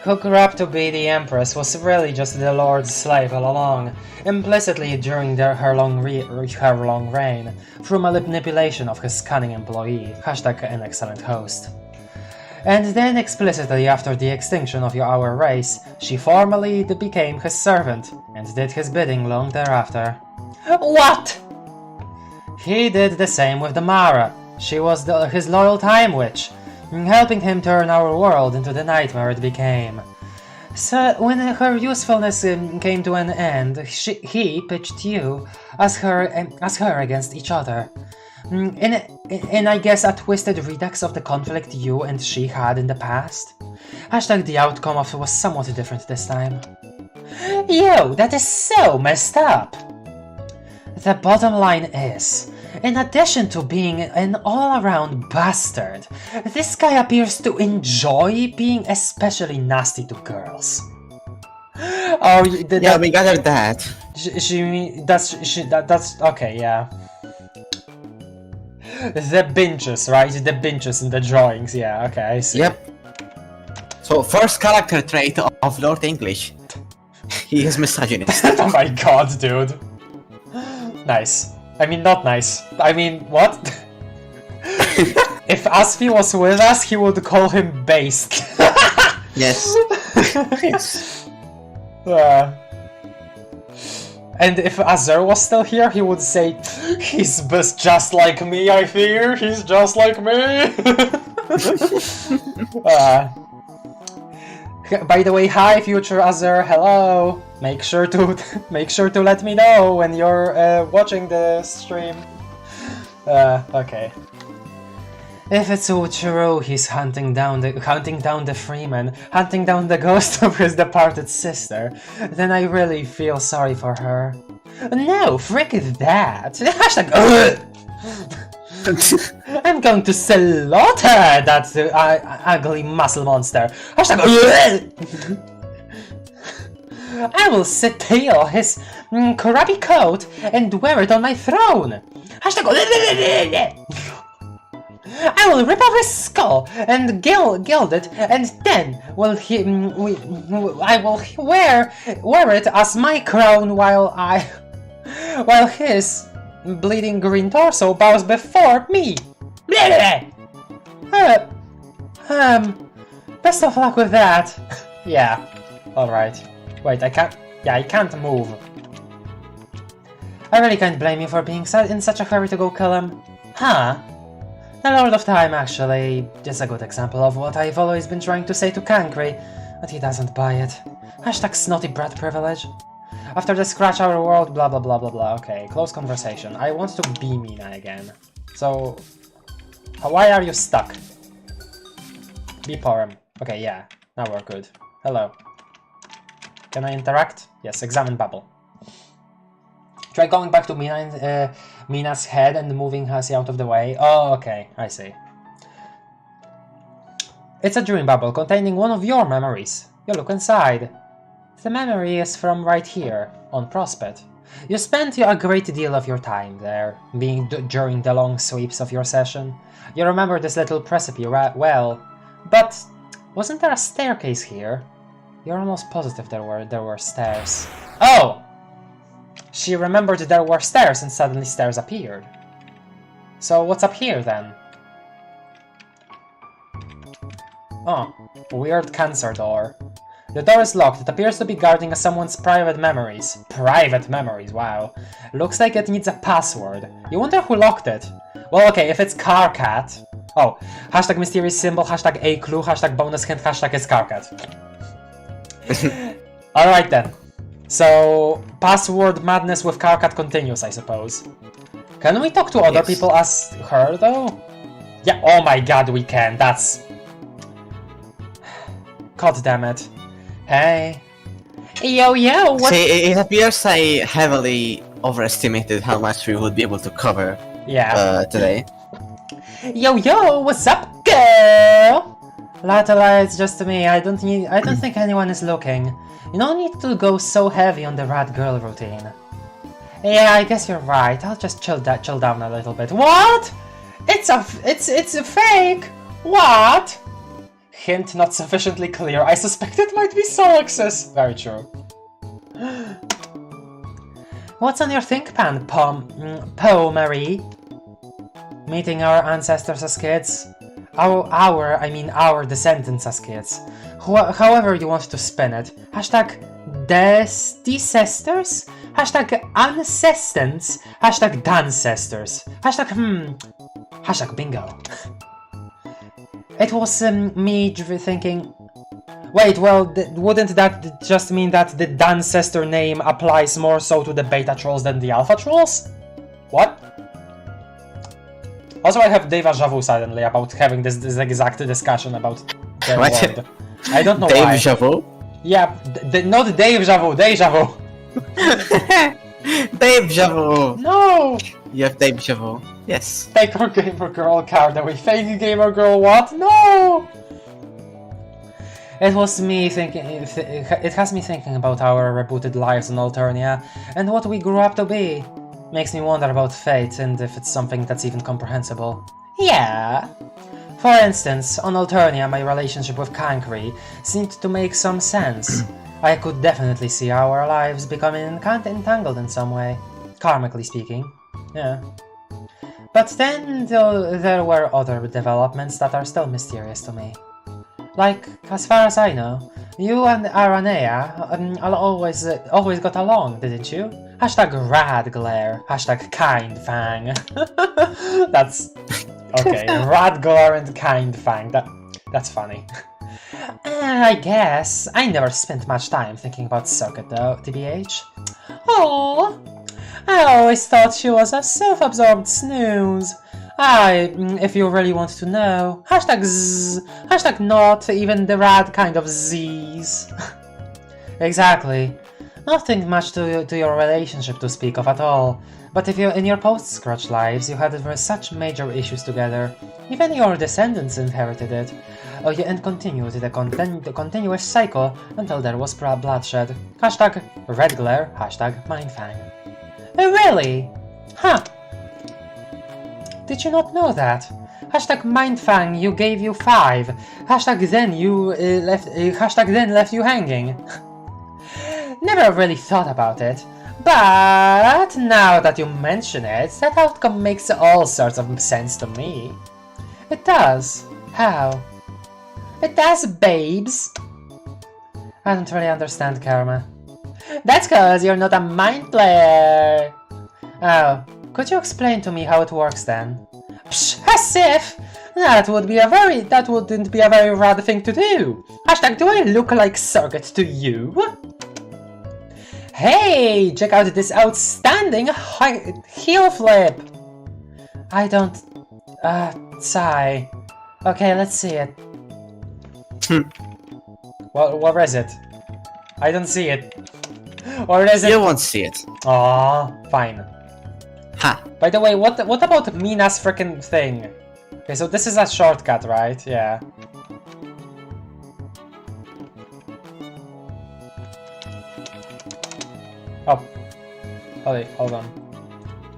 Who grew up to be the Empress was really just the Lord's slave all along, implicitly during her long reign, through manipulation of his cunning employee, hashtag an excellent host. And then explicitly after the extinction of our race, she formally became his servant, and did his bidding long thereafter. What?! He did the same with the Mara. She was his loyal time witch, helping him turn our world into the nightmare it became. So when her usefulness came to an end, he pitched you as her against each other. In I guess a twisted redux of the conflict you and she had in the past. Hashtag the outcome of it was somewhat different this time. Yo, that is so messed up! The bottom line is, in addition to being an all-around bastard, this guy appears to enjoy being especially nasty to girls. Oh, Yeah, we gathered that. That's okay, yeah. The binges, right? The binges in the drawings, yeah, okay, I see. Yep. So, first character trait of Lord English. He is misogynist. Oh my god, dude. Nice. I mean, not nice. I mean, what? If Asfi was with us, he would call him based. Yes. Yes. And if Azur was still here, he would say, he's just like me, I fear, he's just like me! By the way, hi future Azur, hello! Make sure to let me know when you're watching the stream. Okay. If it's so true, he's hunting down the Freeman, hunting down the ghost of his departed sister, then I really feel sorry for her. No, frick that! Hashtag I'm going to slaughter that ugly muscle monster. Hashtag I will steal his crappy coat and wear it on my throne. Hashtag I will rip off his skull and gild it, and then I will wear it as my crown while his bleeding green torso bows before me. Best of luck with that. Yeah. All right. Wait, I can't. Yeah, I can't move. I really can't blame you for being in such a hurry to go kill him. Huh? The Lord of Time, actually, is a good example of what I've always been trying to say to Kankri, but he doesn't buy it. Hashtag snotty brat privilege. After the scratch our world, blah blah blah blah blah. Okay, close conversation. I want to be Mina again. So, why are you stuck? Be Porum. Okay, yeah, now we're good. Hello. Can I interact? Yes, examine bubble. Try going back to Mina's head and moving Hasi out of the way. Oh, okay, I see. It's a dream bubble containing one of your memories. You look inside. The memory is from right here, on Prospect. You spent a great deal of your time there, during the long sweeps of your session. You remember this little precipice well, but wasn't there a staircase here? You're almost positive there were stairs. Oh! She remembered there were stairs and suddenly stairs appeared. So what's up here then? Oh, weird cancer door. The door is locked. It appears to be guarding someone's private memories. Private memories, wow. Looks like it needs a password. You wonder who locked it? Well, okay, if it's Carcat. Oh, hashtag mysterious symbol, hashtag a clue, hashtag bonus hint, hashtag it's Carcat. Alright then. So, password madness with Carcat continues, I suppose. Can we talk to other people as her, though? Yeah, oh my god, we can. That's... God damn it. Hey. Yo, what? See, it appears I heavily overestimated how much we would be able to cover today. Yo, what's up, girl? Latala, it's just me. I don't think anyone is looking. You don't need to go so heavy on the rat girl routine. Yeah, I guess you're right. I'll just chill down a little bit. What? It's a fake. What? Hint not sufficiently clear. I suspect it might be Solex's. Very true. What's on your think pan, Marie? Meeting our ancestors as kids. Our descendants as kids. However you want to spin it. Hashtag Decesters? Hashtag Ancestants? Hashtag Dancestors? Hashtag bingo. It was me thinking... Wait, well, wouldn't that just mean that the Dancester name applies more so to the beta trolls than the alpha trolls? What? Also, I have deja vu suddenly about having this exact discussion about the word. I don't know why. Deja vu? Yeah, not deja vu, deja vu. Deja vu! No! You have deja vu. Yes. Fake gamer girl card away. Fake gamer girl what? No! It was me thinking. It has me thinking about our rebooted lives on Alternia and what we grew up to be. Makes me wonder about fate and if it's something that's even comprehensible. Yeah. For instance, on Alternia, my relationship with Kankri seemed to make some sense. I could definitely see our lives becoming entangled in some way, karmically speaking. Yeah. But then there were other developments that are still mysterious to me. Like, as far as I know, you and Aranea always got along, didn't you? Hashtag Radglare, hashtag Kindfang. That's... okay, Radglare and Kindfang, that's funny. I guess I never spent much time thinking about Circuit though, TBH. Oh, I always thought she was a self-absorbed snooze. If you really want to know, hashtag Z, hashtag not even the rad kind of Z's. Exactly. Nothing much to your relationship to speak of at all. But if you in your post-Scratch lives you had such major issues together, even your descendants inherited it. Oh yeah, and continued the continuous cycle until there was bloodshed. Hashtag Redglare, hashtag Mindfang. Really? Huh. Did you not know that? Hashtag Mindfang you gave you 5. Hashtag then you left you hanging. Never really thought about it. But now that you mention it, that outcome makes all sorts of sense to me. It does. How? It does, babes. I don't really understand, Karma. That's cause you're not a mind player. Oh, could you explain to me how it works then? Psh, as if! That wouldn't be a very rad thing to do. Hashtag do I look like Circuit to you? Hey, check out this outstanding heel flip! I don't... sigh. Okay, let's see it. Well, where is it? I don't see it. Or is it... You won't see it. Aww, fine. Ha! By the way, what about Mina's frickin' thing? Okay, so this is a shortcut, right? Yeah. Oh. Hold on.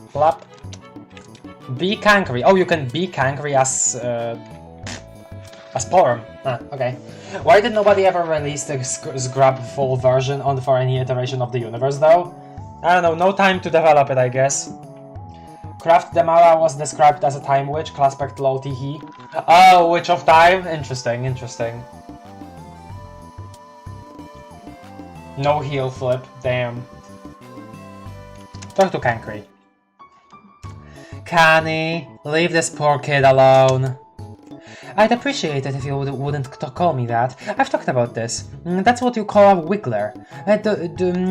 Flap. Be Kankri. Oh, you can be Kankri as Porum. Ah, okay. Why did nobody ever release the Scrub full version for any iteration of the universe, though? I don't know, no time to develop it, I guess. Craft Demara was described as a time witch, Claspect low he. Oh, Witch of Time? Interesting, interesting. No heel flip, damn. Talk to Kankri. Kanny, leave this poor kid alone. I'd appreciate it if you wouldn't call me that. I've talked about this. That's what you call a wiggler.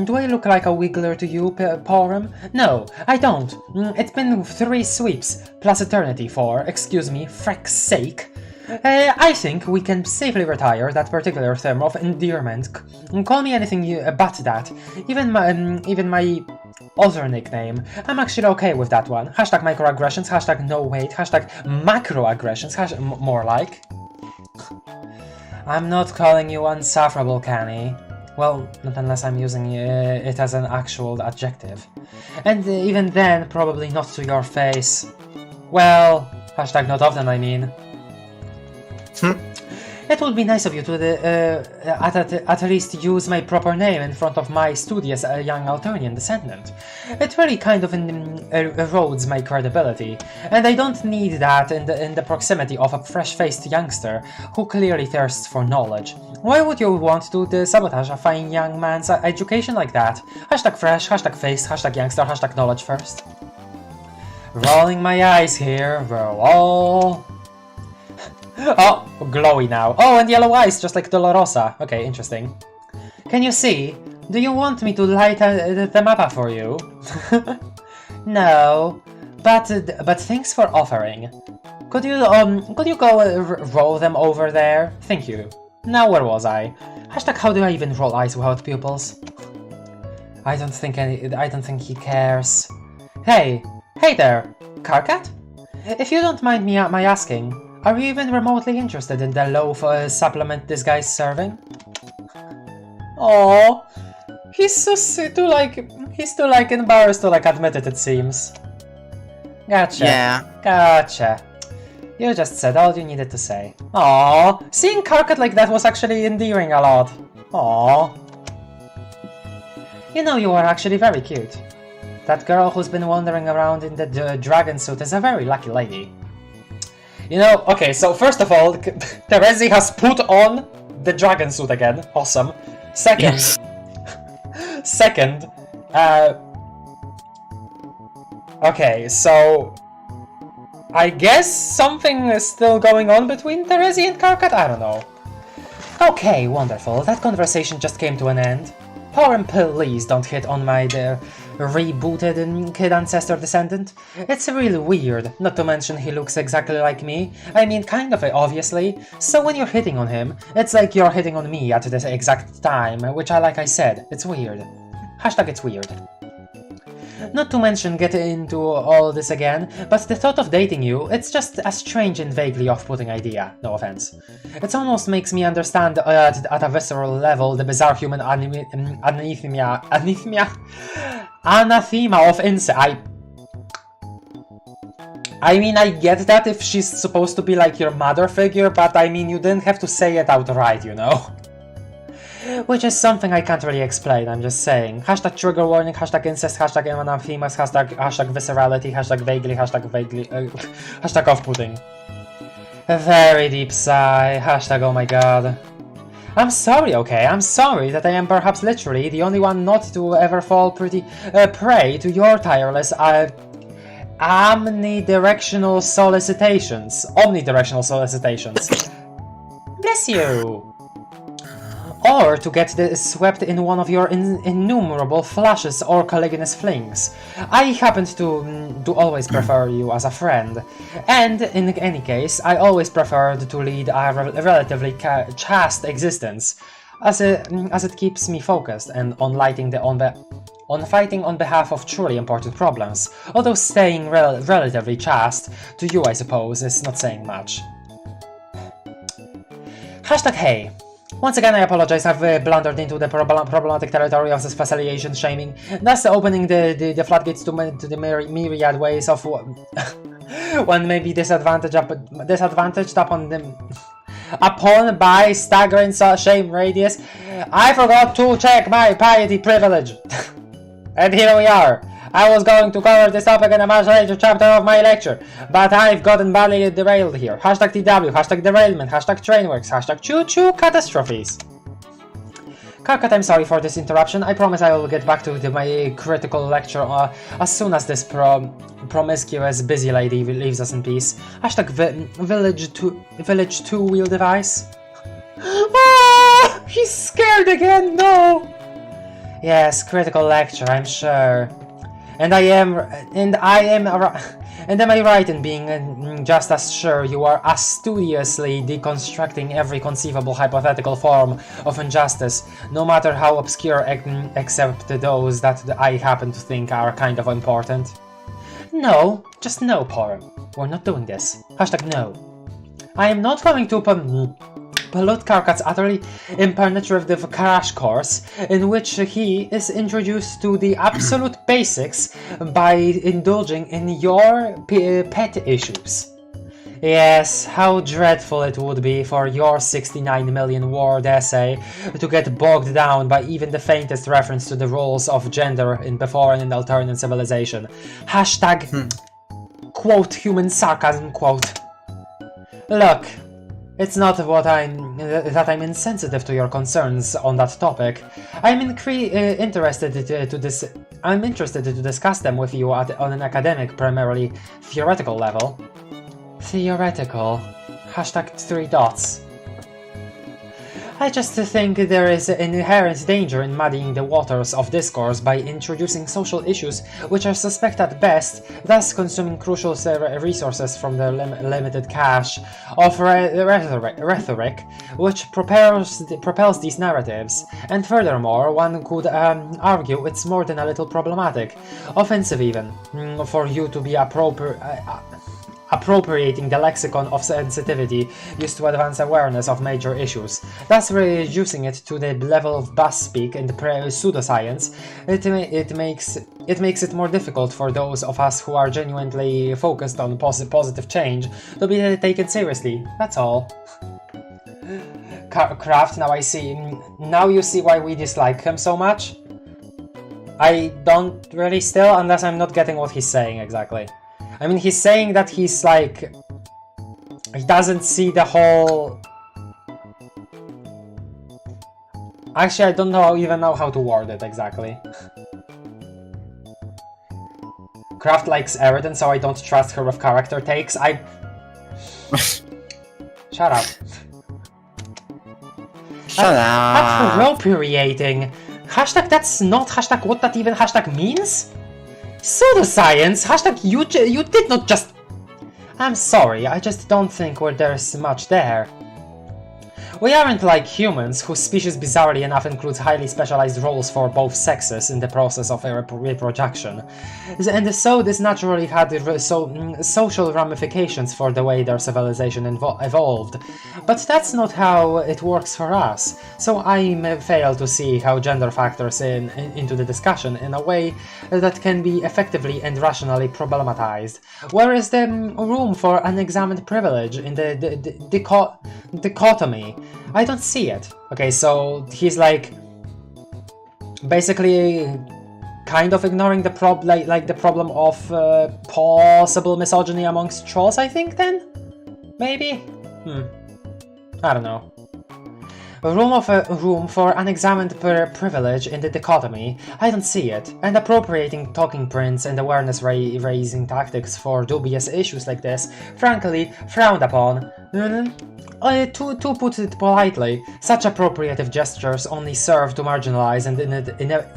Do I look like a wiggler to you, Porum? No, I don't. It's been 3 sweeps, plus eternity for, excuse me, frack's sake. I think we can safely retire that particular term of endearment. Call me anything but that. Even my other nickname. I'm actually okay with that one. Hashtag microaggressions, hashtag no wait, hashtag macroaggressions, more like. I'm not calling you unsufferable, Kanny. Well, not unless I'm using it as an actual adjective. And even then, probably not to your face. Well, hashtag not often, I mean. It would be nice of you to at least use my proper name in front of my studious young Alternian descendant. It really kind of erodes my credibility, and I don't need that in the proximity of a fresh-faced youngster who clearly thirsts for knowledge. Why would you want to sabotage a fine young man's education like that? Hashtag fresh, hashtag faced, hashtag youngster, hashtag knowledge first. Rolling my eyes here, we're all... Oh, glowy now. Oh, and yellow eyes, just like Dolorosa. Okay, interesting. Can you see? Do you want me to light the mappa for you? No, but thanks for offering. Could you go roll them over there? Thank you. Now where was I? Hashtag how do I even roll eyes without pupils? I don't think he cares. Hey there, Karkat? If you don't mind my asking, are you even remotely interested in the loaf supplement this guy's serving? Oh, he's too embarrassed to admit it seems. Gotcha. Yeah. Gotcha. You just said all you needed to say. Aww, seeing Karkat like that was actually endearing a lot. Aww. You know, you are actually very cute. That girl who's been wandering around in the dragon suit is a very lucky lady. You know, okay, so first of all, Terezi has put on the dragon suit again. Awesome. Second, Yes. second, okay, so I guess something is still going on between Terezi and Karkat? I don't know. Okay, wonderful. That conversation just came to an end. Porum, please don't hit on my rebooted kid ancestor descendant. It's really weird, not to mention he looks exactly like me. I mean, kind of, obviously. So when you're hitting on him, it's like you're hitting on me at this exact time, which like I said, it's weird. Hashtag it's weird. Not to mention get into all this again, but the thought of dating you, it's just a strange and vaguely off-putting idea, no offense. It almost makes me understand at a visceral level the bizarre human anathema of incest. I mean, I get that if she's supposed to be like your mother figure, but I mean, you didn't have to say it outright, you know? Which is something I can't really explain, I'm just saying. Hashtag trigger warning, hashtag incest, hashtag anathemas, hashtag viscerality, hashtag vaguely, hashtag off-putting. A very deep sigh, hashtag oh my god. I'm sorry, okay, I'm sorry that I am perhaps literally the only one not to ever fall prey to your tireless omnidirectional solicitations. Bless you! Or to get swept in one of your innumerable flashes or colliginous flings. I happen to always prefer you as a friend, and in any case, I always preferred to lead a relatively chaste existence, as it keeps me focused and on fighting on behalf of truly important problems, although staying relatively chaste, to you I suppose, is not saying much. Hashtag hey. Once again, I apologize, I've blundered into the problematic territory of the facilitation shaming, thus opening the floodgates to the myriad ways of one may be disadvantaged upon by staggering shame radius. I forgot to check my piety privilege. And here we are. I was going to cover this topic in a much later chapter of my lecture, but I've gotten badly derailed here. Hashtag TW, hashtag derailment, hashtag trainworks, hashtag choo-choo catastrophes. Karkat, I'm sorry for this interruption. I promise I will get back to my critical lecture as soon as this promiscuous busy lady leaves us in peace. Hashtag village two-wheel device. Ah, he's scared again, no! Yes, critical lecture, I'm sure. And am I right in being just as sure you are studiously deconstructing every conceivable hypothetical form of injustice, no matter how obscure, except those that I happen to think are kind of important? No, just no, Porum. We're not doing this. Hashtag no. I am not going to pollute Karkat's utterly impenetrative crash course, in which he is introduced to the absolute basics by indulging in your pet issues. Yes, how dreadful it would be for your 69 million word essay to get bogged down by even the faintest reference to the roles of gender in before and alternate civilization. Hashtag quote human sarcasm quote. Look, it's not that I'm insensitive to your concerns on that topic. I'm interested to discuss them with you on an academic, primarily theoretical level. Theoretical. Hashtag 3 dots. I just think there is an inherent danger in muddying the waters of discourse by introducing social issues which are suspect at best, thus consuming crucial resources from the limited cache of rhetoric, which propels these narratives. And furthermore, one could argue it's more than a little problematic, offensive even, for you to be appropriating the lexicon of sensitivity used to advance awareness of major issues, thus reducing it to the level of buzzspeak and pseudoscience. It makes it more difficult for those of us who are genuinely focused on positive change to be taken seriously. That's all. Craft, now you see why we dislike him so much? I don't really still, unless I'm not getting what he's saying exactly. I mean, he's saying that he's like... He doesn't see the whole... Actually, I don't even know how to word it exactly. Craft likes Eridan, so I don't trust her with character takes. Shut up. Shut up. Appropriating. Hashtag that's not hashtag what that even hashtag means? Pseudoscience! Hashtag you did not just... I'm sorry, I just don't think there's much there. We aren't like humans, whose species bizarrely enough includes highly specialized roles for both sexes in the process of reproduction. And so this naturally had social ramifications for the way their civilization evolved. But that's not how it works for us, so I fail to see how gender factors into the discussion in a way that can be effectively and rationally problematized. Where is the room for unexamined privilege in the dichotomy? I don't see it. Okay, so he's like basically kind of ignoring the problem of possible misogyny amongst trolls, I think, then? Maybe? I don't know. Room for unexamined privilege in the dichotomy. I don't see it. And appropriating talking prints and awareness-raising tactics for dubious issues like this, frankly, frowned upon. To put it politely, such appropriative gestures only serve to marginalize and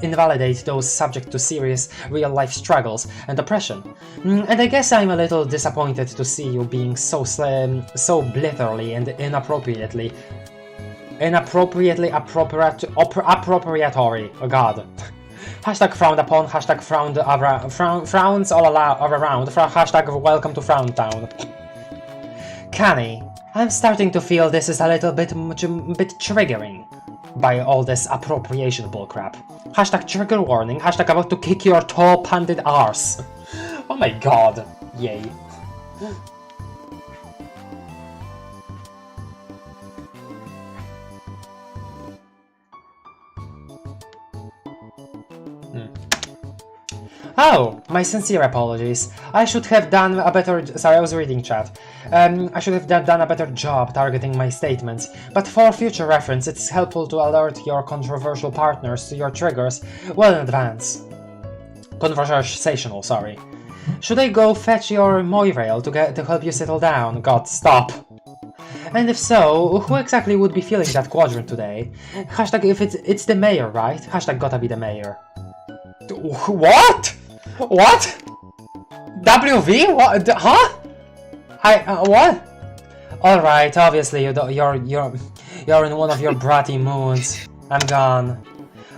invalidate those subject to serious real-life struggles and oppression. And I guess I'm a little disappointed to see you being so blitherly and inappropriatory. Oh god. Hashtag frowned upon, hashtag frowns all around, hashtag welcome to Frowntown. Canny, I'm starting to feel this is a little bit triggering by all this appropriation bullcrap. Hashtag trigger warning, hashtag about to kick your tall pandit arse. Oh my god, yay. Oh, my sincere apologies. I should have done a better... Sorry, I was reading chat. I should have done a better job targeting my statements, but for future reference it's helpful to alert your controversial partners to your triggers well in advance. Conversational, sorry. Should I go fetch your Moirail to help you settle down? God, stop. And if so, who exactly would be feeling that quadrant today? Hashtag if it's the mayor, right? Hashtag gotta be the mayor. What? What? WV? What? Huh? What? Alright, obviously you're in one of your bratty moods. I'm gone.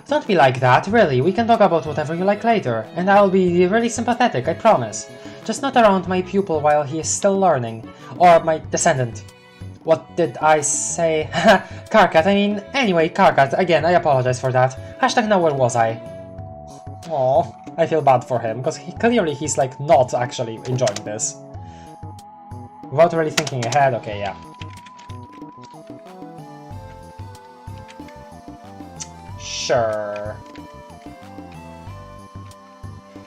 Don't be like that, really. We can talk about whatever you like later, and I'll be really sympathetic, I promise. Just not around my pupil while he is still learning. Or my descendant. What did I say? Karkat, I mean, anyway, Karkat, again, I apologize for that. Hashtag now where was I? Aww, I feel bad for him, because clearly he's like not actually enjoying this. Without really thinking ahead, okay, yeah. Sure.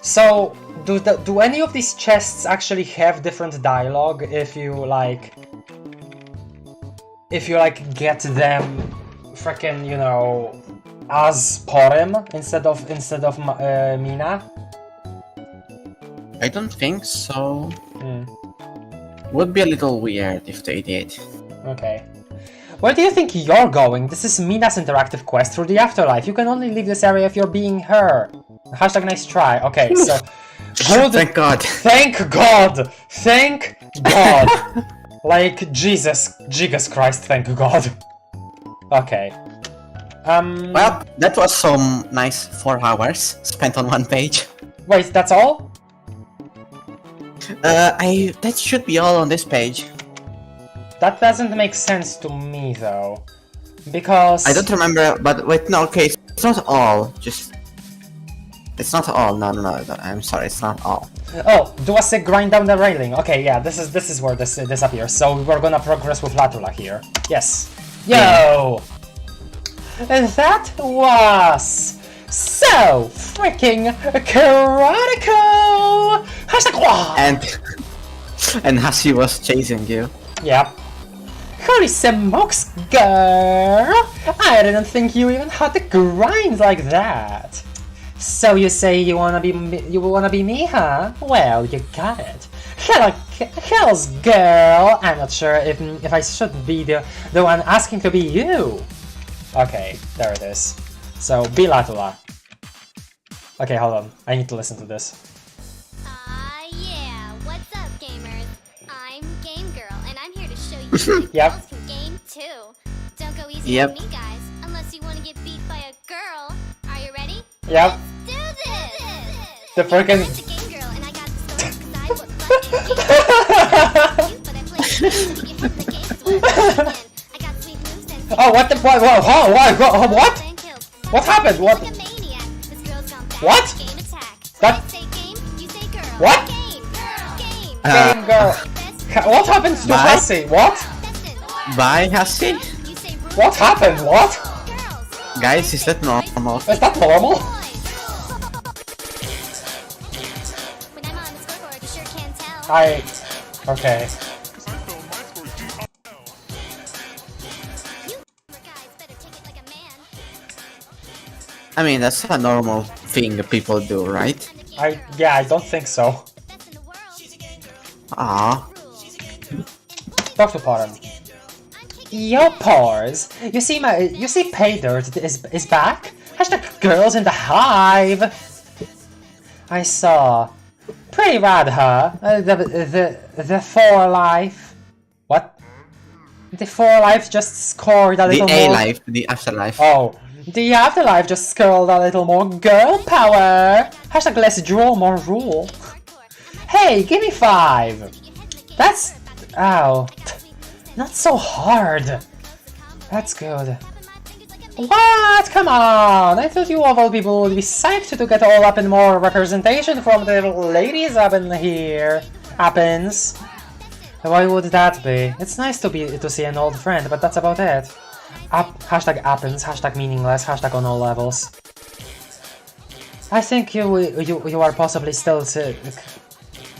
So, do any of these chests actually have different dialogue if you like get them frickin', you know, as Porim instead of Mina? I don't think so. Would be a little weird if they did. Okay. Where do you think you're going? This is Mina's interactive quest through the afterlife. You can only leave this area if you're being her. Hashtag nice try. Okay, so... Good. Thank God. Thank God! Thank God! Like, Jesus Christ, thank God. Okay. Well, that was some nice 4 hours spent on one page. Wait, that's all? That should be all on this page. That doesn't make sense to me, though. Because... I don't remember, but wait, no, okay, it's not all, just... It's not all, no, I'm sorry, it's not all. Oh, do a sick grind down the railing. Okay, yeah, this is where this appears. So we're gonna progress with Latula here. Yes. Yo! And that was... so freaking critical! Hashtag wow! And Hasi was chasing you. Yeah. Holy smokes, girl! I didn't think you even had to grind like that. So you say you wanna be me, huh? Well, you got it. Hells, girl! I'm not sure if I should be the one asking to be you. Okay, there it is. So be Latula. Okay, hold on. I need to listen to this. Yeah. What's up, gamers? I'm Game Girl, and I'm here to show you that Yep. girls can game too. Don't go easy Yep. on me, guys, unless you want to get beat by a girl. Are you ready? Yep. Do this! The freaking... I'm the Game Girl, and I got the story because I was fucking but I played the game to get the game sweat. I got sweet moves and Oh, what the... What? What happened? What? like a maniac. This girl's gone back. What? Game attack. That- I say game, you say girl. What? Game, game. Game girl. What happened to Bye. Hasi? What? Bye, Hasi. You say rude. What happened? What? Girls. Guys, is that normal? Is that normal? When I'm on the scoreboard, you sure can tell. Okay. Guys, better take it like a man. I mean, that's a normal thing people do, right? Yeah, I don't think so. Best in the world. Ah, Talk to Porum. Yo, Pores. You see Pay Dirt is back? Hashtag girls in the hive. I saw. Pretty rad, huh? The 4 life. What? The 4 life just scored a the little more. A-life, the afterlife. Oh, the afterlife just scored a little more girl power. Hashtag less drool, more rule. Hey, give me 5. That's... ow. Not so hard. That's good. What? Come on! I thought you of all people would be psyched to get all up in more representation from the ladies up in here. Happens. Why would that be? It's nice to see an old friend, but that's about it. Hashtag happens, hashtag meaningless, hashtag on all levels. I think you are possibly still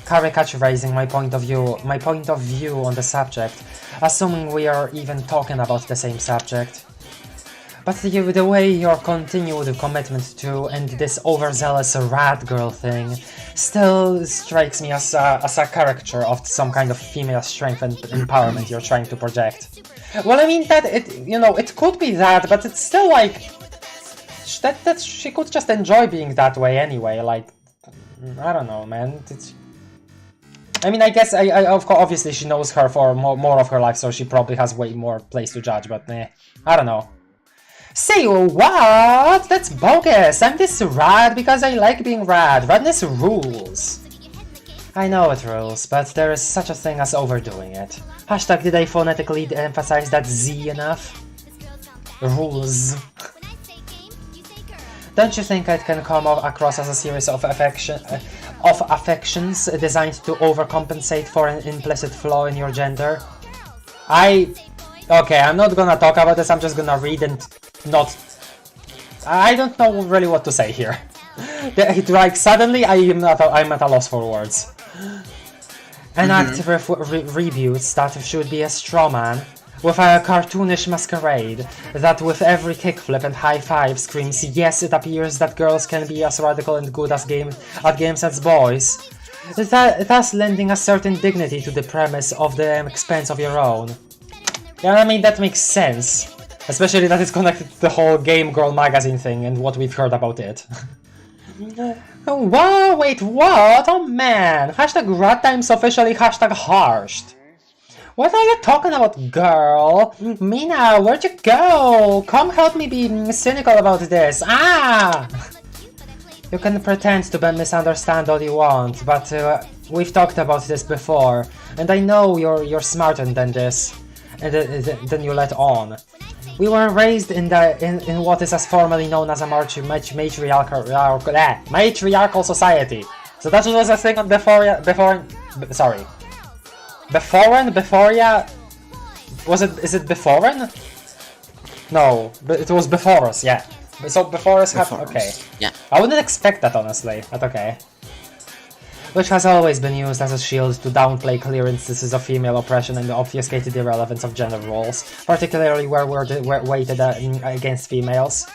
caricaturizing my point of view on the subject, assuming we are even talking about the same subject. But the way your continued commitment to and this overzealous rad girl thing still strikes me as a caricature of some kind of female strength and empowerment you're trying to project. Well, I mean that it could be that, but it's still like that she could just enjoy being that way anyway. Like, I don't know, man. I mean, I guess obviously she knows her for more of her life, so she probably has way more place to judge. But I don't know. Say what? That's bogus! I'm this rad because I like being rad. Radness rules. I know it rules, but there is such a thing as overdoing it. Hashtag did I phonetically emphasize that Z enough? Rules. Don't you think it can come across as a series of affections designed to overcompensate for an implicit flaw in your gender? Okay, I'm not gonna talk about this, I'm just gonna read and not... I don't know really what to say here. Like, suddenly I'm at a loss for words. An act reboots that should be a straw man, with a cartoonish masquerade, that with every kickflip and high five screams, yes, it appears that girls can be as radical and good at games as boys, thus lending a certain dignity to the premise of the expense of your own. Yeah, I mean, that makes sense. Especially that it's connected to the whole Game Girl magazine thing and what we've heard about it. Whoa, wait, what? Oh man, hashtag rat times officially hashtag harshed. What are you talking about, girl? Mina, where'd you go? Come help me be cynical about this. Ah! You can pretend to misunderstand all you want, but we've talked about this before, and I know you're smarter than this, and than you let on. We were raised in what is as formerly known as a matriarchal society. So that was a thing on is it beforean? No, but it was before us, yeah. So before us okay. Yeah. I wouldn't expect that, honestly, but okay. Which has always been used as a shield to downplay clear instances of female oppression and obfuscate the irrelevance of gender roles, particularly where we're weighted against females.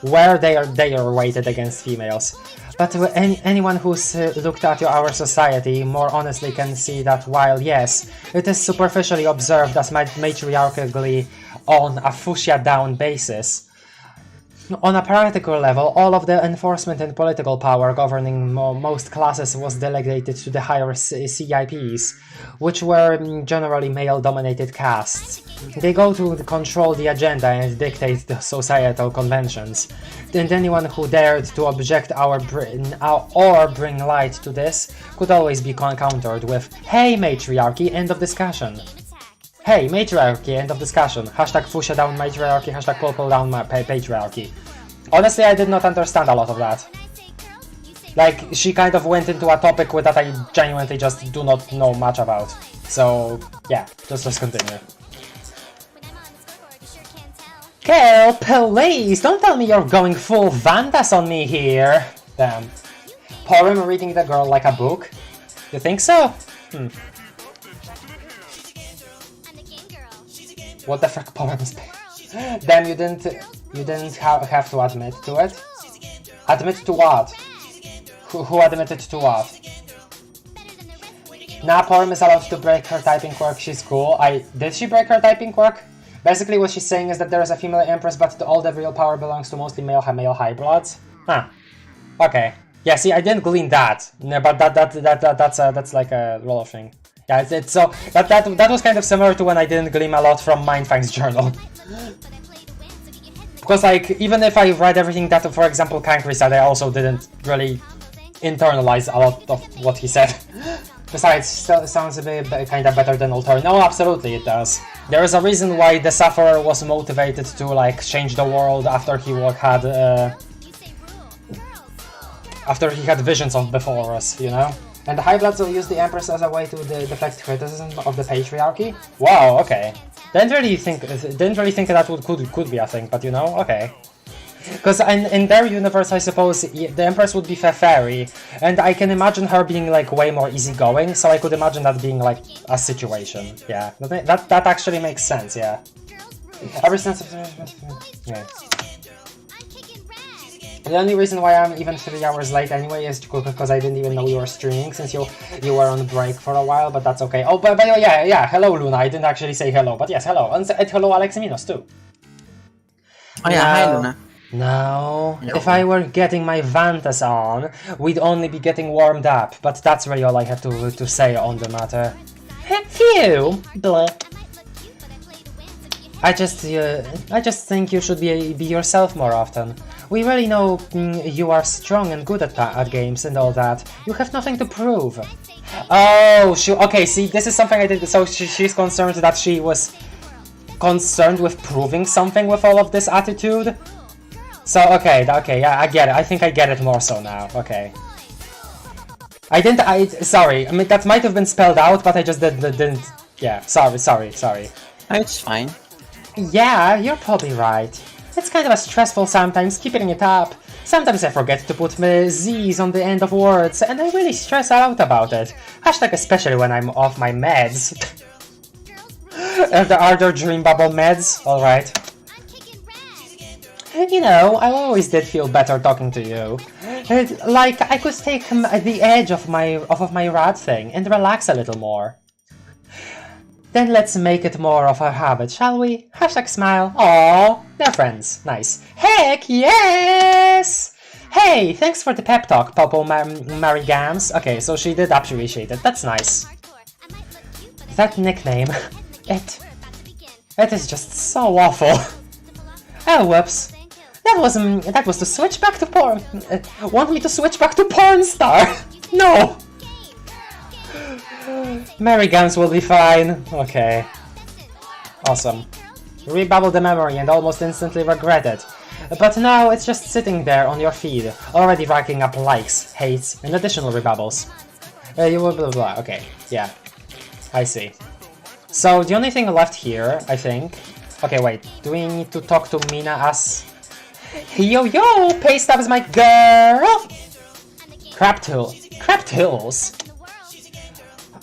Where they are weighted against females. But anyone who's looked at our society more honestly can see that while, yes, it is superficially observed as matriarchally on a fuchsia-down basis, on a practical level, all of the enforcement and political power governing most classes was delegated to the higher CIPs, which were generally male-dominated castes. They go to control the agenda and dictate the societal conventions, and anyone who dared to object or bring light to this could always be countered with, "Hey matriarchy, end of discussion." Hey, matriarchy, end of discussion. Hashtag fuchsia down matriarchy, hashtag purple down patriarchy. Honestly, I did not understand a lot of that. Like, she kind of went into a topic that I genuinely just do not know much about. So, yeah, let's continue. Girl, please, don't tell me you're going full Vandas on me here. Damn. Poem reading the girl like a book? You think so? What the frick poems? Damn, you didn't have to admit to it? Admit to what? Who admitted to what? Nah, Poem is allowed to break her typing quirk, she's cool. Did she break her typing quirk? Basically what she's saying is that there is a female empress, but all the real power belongs to mostly male highbloods. Huh. Okay. Yeah, see, I didn't glean that. No, but that's like a roll of thing. Yeah, so that was kind of similar to when I didn't glean a lot from Mindfang's journal. Because like, even if I read everything that, for example, Kankri said, I also didn't really internalize a lot of what he said. Besides, still sounds a bit kind of better than Alter. No, absolutely it does. There is a reason why the Sufferer was motivated to like change the world after he had visions of before us, you know? And the Highbloods will use the Empress as a way to deflect criticism of the patriarchy? Wow, okay. Didn't really think that could be a thing, but you know, okay. Because in their universe, I suppose the Empress would be a fairy, and I can imagine her being like way more easygoing, so I could imagine that being like a situation. Yeah, that actually makes sense. Yeah. Ever since, yeah. The only reason why I'm even 3 hours late anyway is because I didn't even know you were streaming since you were on break for a while, but that's okay. Oh, but yeah, hello Luna, I didn't actually say hello, but yes, hello. And hello Alexinos too. Oh yeah, hi Luna. No, if I were getting my Vantas on, we'd only be getting warmed up, but that's really all I have to say on the matter. Phew! Blah. I just think you should be yourself more often. We really know you are strong and good at games and all that. You have nothing to prove. Oh, okay, see, this is something I did. So she's concerned that she was concerned with proving something with all of this attitude. So, okay, yeah, I get it. I think I get it more so now. Okay. Sorry, I mean, that might have been spelled out, but I just didn't, yeah, sorry. It's fine. Yeah, you're probably right. It's kind of stressful sometimes keeping it up. Sometimes I forget to put my Z's on the end of words, and I really stress out about it. Hashtag especially when I'm off my meds. Are there dream bubble meds? Alright. You know, I always did feel better talking to you. Like, I could take the edge off of my rad thing and relax a little more. Then let's make it more of a habit, shall we? Hashtag smile. Aww, they're friends. Nice. Heck yes! Hey, thanks for the pep talk, Popo Mary Gams. Okay, so she did appreciate it. That's nice. That nickname, it is just so awful. Oh, whoops. That was to switch back to porn. Want me to switch back to porn star? No. Mary Gams will be fine. Okay. Awesome. Rebubble the memory and almost instantly regret it. But now it's just sitting there on your feed, already racking up likes, hates, and additional rebubbles. You will blah blah. Okay, yeah. I see. So the only thing left here, I think. Okay, wait. Do we need to talk to Mina as? Yo yo, paste up is my girl. Crap tools.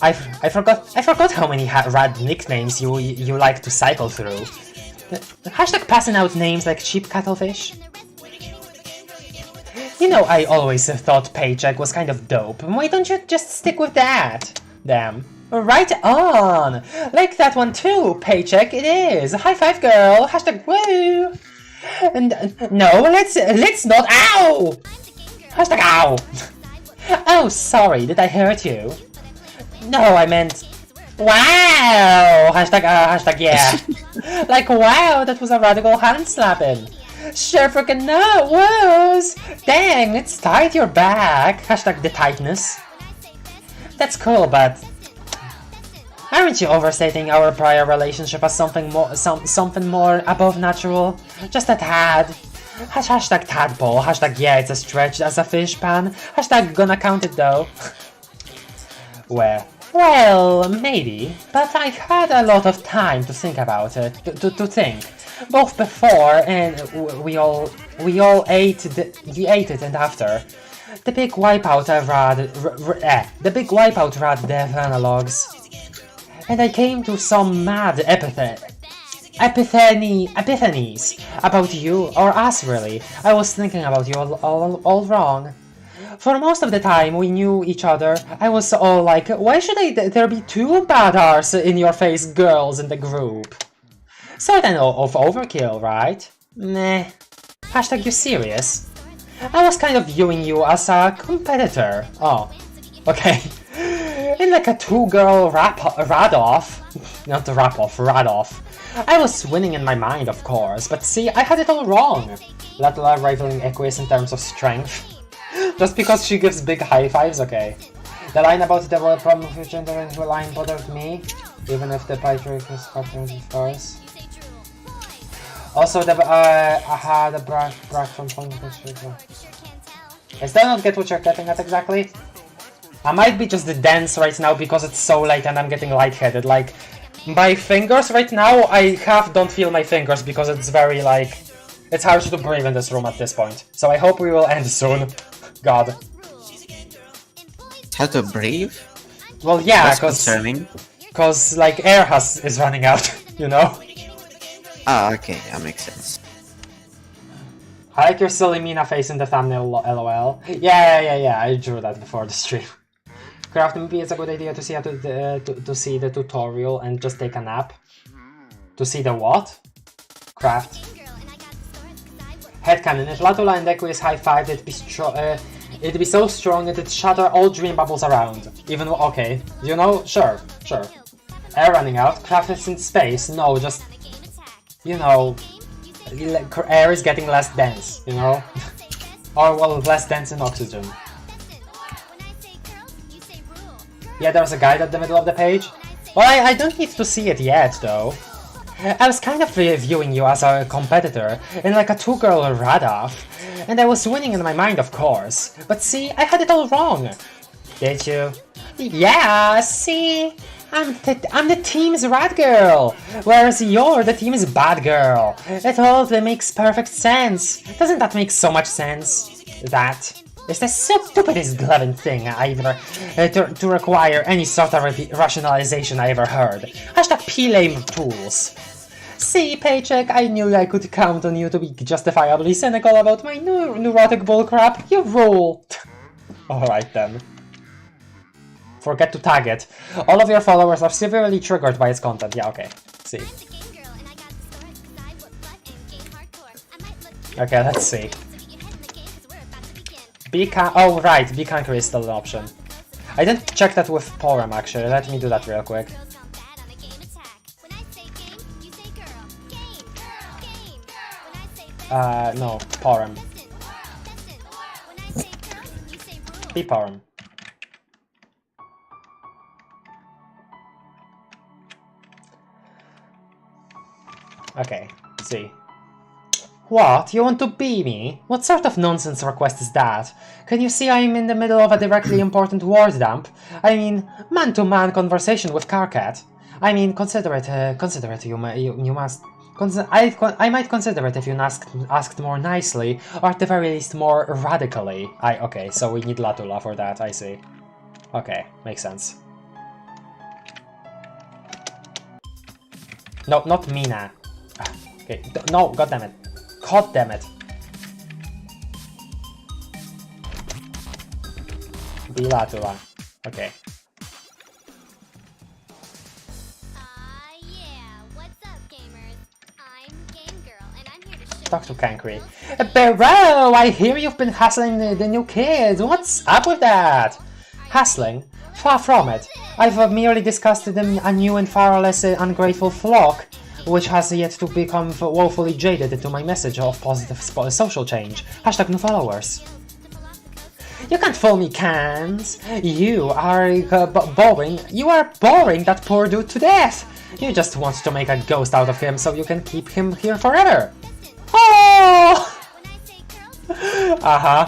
I forgot how many rad nicknames you like to cycle through. Hashtag passing out names like cheap cuttlefish. You know, I always thought Paycheck was kind of dope. Why don't you just stick with that? Damn. Right on! Like that one too, Paycheck, it is! High five, girl! Hashtag woo! And no, let's not. Ow! Hashtag ow! Oh, sorry, did I hurt you? No, I meant. Wow! Hashtag yeah. Like, wow, that was a radical hand slapping. Sure freaking no, woes! Dang, it's tight your back. Hashtag the tightness. That's cool, but aren't you overstating our prior relationship as something more above natural? Just a tad. Hashtag tadpole. Hashtag yeah, it's a stretch as a fish pan. Hashtag gonna count it though. Well, maybe, but I've had a lot of time to think about it, to think, both before and we all ate it and after. The big wipeout rad dev analogs, and I came to some mad epiphanies about you or us really. I was thinking about you all wrong. For most of the time we knew each other, I was all like, why should there be two badass in-your-face girls in the group? Sort of overkill, right? Meh. Hashtag you serious? I was kind of viewing you as a competitor. Oh, okay. In like a two-girl rad-off. Not rap-off, rad-off. I was winning in my mind, of course, but see, I had it all wrong. Latla rivaling Equus in terms of strength. Just because she gives big high fives, okay. The line about the world problem with gender and line bothered me, even if the patriarch is cartoons, of course. Also, the brag from point. I still don't get what you're getting at exactly. I might be just dense right now because it's so late and I'm getting lightheaded. Like, my fingers right now, I don't feel my fingers because it's very like, it's hard to breathe in this room at this point. So I hope we will end soon. God. How to breathe? Well, yeah, because like air is running out, you know? Ah, okay, that makes sense. I like your silly Mina face in the thumbnail, lol. Yeah, I drew that before the stream. Craft, maybe it's a good idea to see how to see the tutorial and just take a nap. To see the what? Craft. Headcanon, if Latula and Equus high-fived, it'd be so strong that it'd shatter all dream bubbles around. Even, okay, you know, sure. Air running out, Craft is in space, no, just, you know, air is getting less dense, you know? Or, well, less dense in oxygen. Yeah, there's a guide at the middle of the page. Well, I don't need to see it yet, though. I was kind of viewing you as a competitor in like a two-girl rad-off, and I was winning in my mind, of course. But see, I had it all wrong. Did you? Yeah, see? I'm the team's rad girl, whereas you're the team's bad girl. It all makes perfect sense. Doesn't that make so much sense? That is the stupidest loving thing I ever to require any sort of rationalization I ever heard. Hashtag P-lame tools. See, Paycheck, I knew I could count on you to be justifiably cynical about my neurotic bullcrap. You rule. Alright then. Forget to tag it. All of your followers are severely triggered by its content. Yeah, okay. See. I'm the game girl and I got the scores 'cause I whip butt and game hardcore. I might look cute, Okay, let's see. so get your head in the game 'cause we're about to begin. Oh, right, Kankri is still an option. I didn't check that with Porum, actually. Let me do that real quick. Girls sound bad on a game attack. When I say game, you say girl. Game, game. When I say best, No, Porum. listen. When I say girl, you say rule. Be Porum. Okay, see. What? You want to be me? What sort of nonsense request is that? Can you see I'm in the middle of a directly important word dump? I mean, man-to-man conversation with Carcat. I mean, consider it, you must... I might consider it if you asked more nicely, or at the very least more radically. Okay, so we need Latula for that, I see. Okay, makes sense. No, not Mina. Okay, no, goddammit. God damn it. Bilatula. Okay. Yeah. What's up, gamers? I'm Game Girl, and I'm here to show Talk to Kankri. Bro, I hear you've been hassling the new kids. What's up with that? Hassling? Far from it. I've merely discussed a new and far less ungrateful flock, which has yet to become woefully jaded to my message of positive social change. Hashtag no followers. You can't fool me, Cans. You are boring. You are boring that poor dude to death. You just want to make a ghost out of him so you can keep him here forever. Oh! Uh-huh.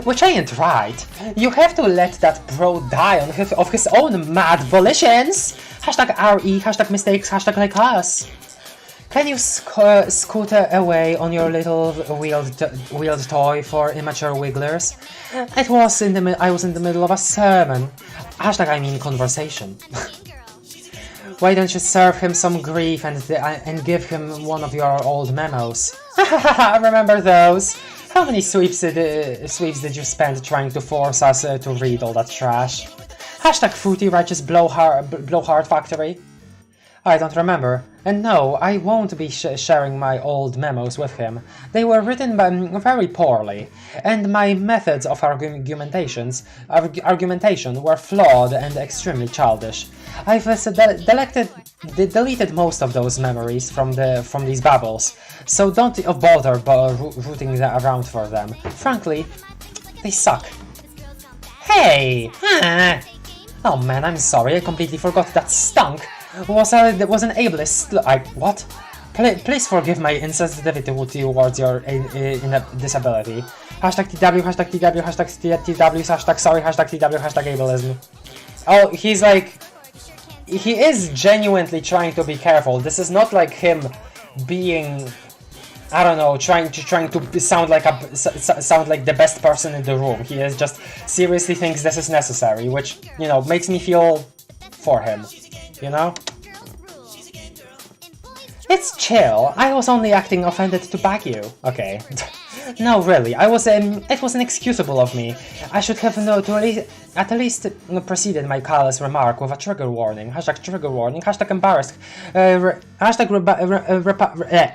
Which ain't right. You have to let that bro die of his own mad volitions. Hashtag RE, hashtag mistakes, hashtag like us. Can you scoot away on your little wheeled toy for immature wigglers? I was in the middle of a sermon. Hashtag I mean conversation. Why don't you serve him some grief and give him one of your old memos? Remember those? How many sweeps did you spend trying to force us to read all that trash? Hashtag fruity righteous blowhard factory. I don't remember. And no, I won't be sharing my old memos with him. They were written very poorly, and my methods of argumentation were flawed and extremely childish. I've deleted most of those memories from these babbles, so don't bother rooting around for them. Frankly, they suck. Hey! Oh man, I'm sorry, I completely forgot that stunk. Was an ableist. What? Please forgive my insensitivity towards your disability. Hashtag TW, hashtag TW, hashtag TW, hashtag sorry, hashtag TW, hashtag ableism. Oh, he's like... He is genuinely trying to be careful. This is not like him being... I don't know, trying to sound like the best person in the room. He is just seriously thinks this is necessary, which, you know, makes me feel for him. You know? It's chill. I was only acting offended to bag you. Okay. No, really. It was inexcusable of me. I should have at least preceded my callous remark with a trigger warning. Hashtag trigger warning. Hashtag embarrassed. Hashtag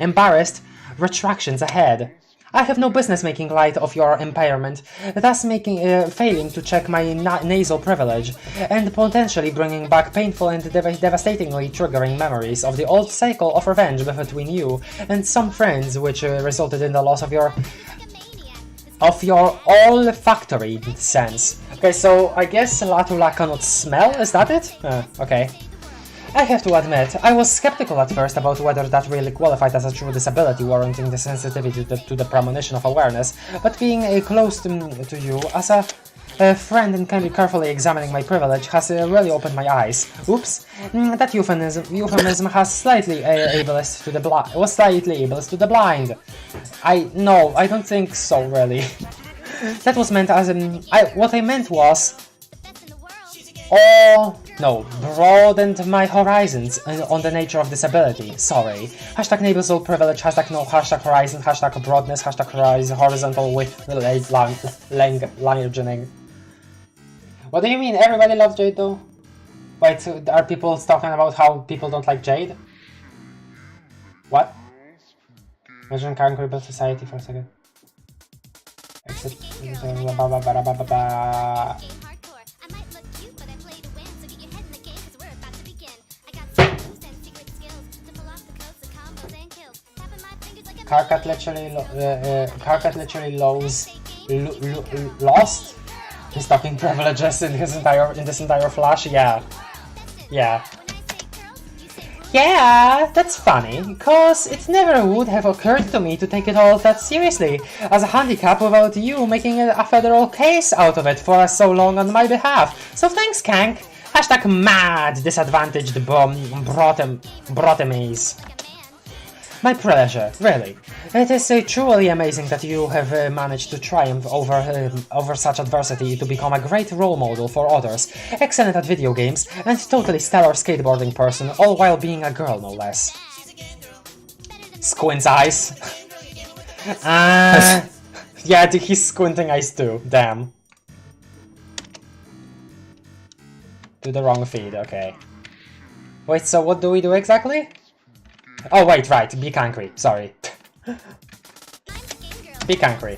embarrassed. Retractions ahead. I have no business making light of your impairment, thus failing to check my nasal privilege, and potentially bringing back painful and devastatingly triggering memories of the old cycle of revenge between you and some friends, which resulted in the loss of your olfactory sense. Okay, so I guess Latula cannot smell, is that it? Okay. I have to admit, I was skeptical at first about whether that really qualified as a true disability warranting the sensitivity to the premonition of awareness, but being close to you as a friend and carefully examining my privilege has really opened my eyes. Oops, that euphemism has slightly ableist to the blind. I don't think so, really. That was meant as what I meant was... broadened my horizons on the nature of disability. Sorry. Hashtag nasal privilege, hashtag no, hashtag horizon, hashtag broadness, hashtag horizontal width, lengthening. What do you mean everybody loves Jade though? Wait, so are people talking about how people don't like Jade? What? Imagine Kankri build society for a second. Except... Game hardcore. I might look cute, but I play to win. So get your head in the game, cause we're about to begin. I got some moves and secret skills to pull off the codes, the combos and kills. Tapping my fingers like a Karkat literally lost his talking privileges in this entire flash. Yeah. Yeah, that's funny, because it never would have occurred to me to take it all that seriously as a handicap without you making a federal case out of it for so long on my behalf. So thanks, Kank. Hashtag mad disadvantaged brotemies. My pleasure, really. It is truly amazing that you have managed to triumph over such adversity to become a great role model for others, excellent at video games, and totally stellar skateboarding person, all while being a girl, no less. Squint's eyes. Yeah, he's squinting eyes too, damn. To the wrong feed, okay. Wait, so what do we do exactly? Oh wait, right, be Kankri, sorry. Be Kankri.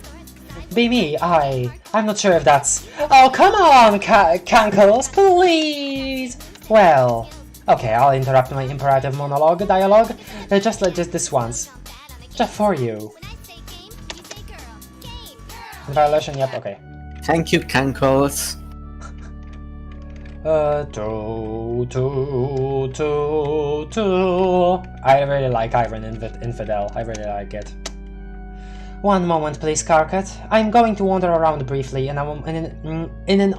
Be me, I'm not sure if that's... Oh, come on, Kankles, please! Well, okay, I'll interrupt my imperative monologue dialogue, just this once. Just for you. Violation, yep, okay. Thank you, Kankles. I really like Iron Infidel, I really like it. One moment please, Karkat. I'm going to wander around briefly in an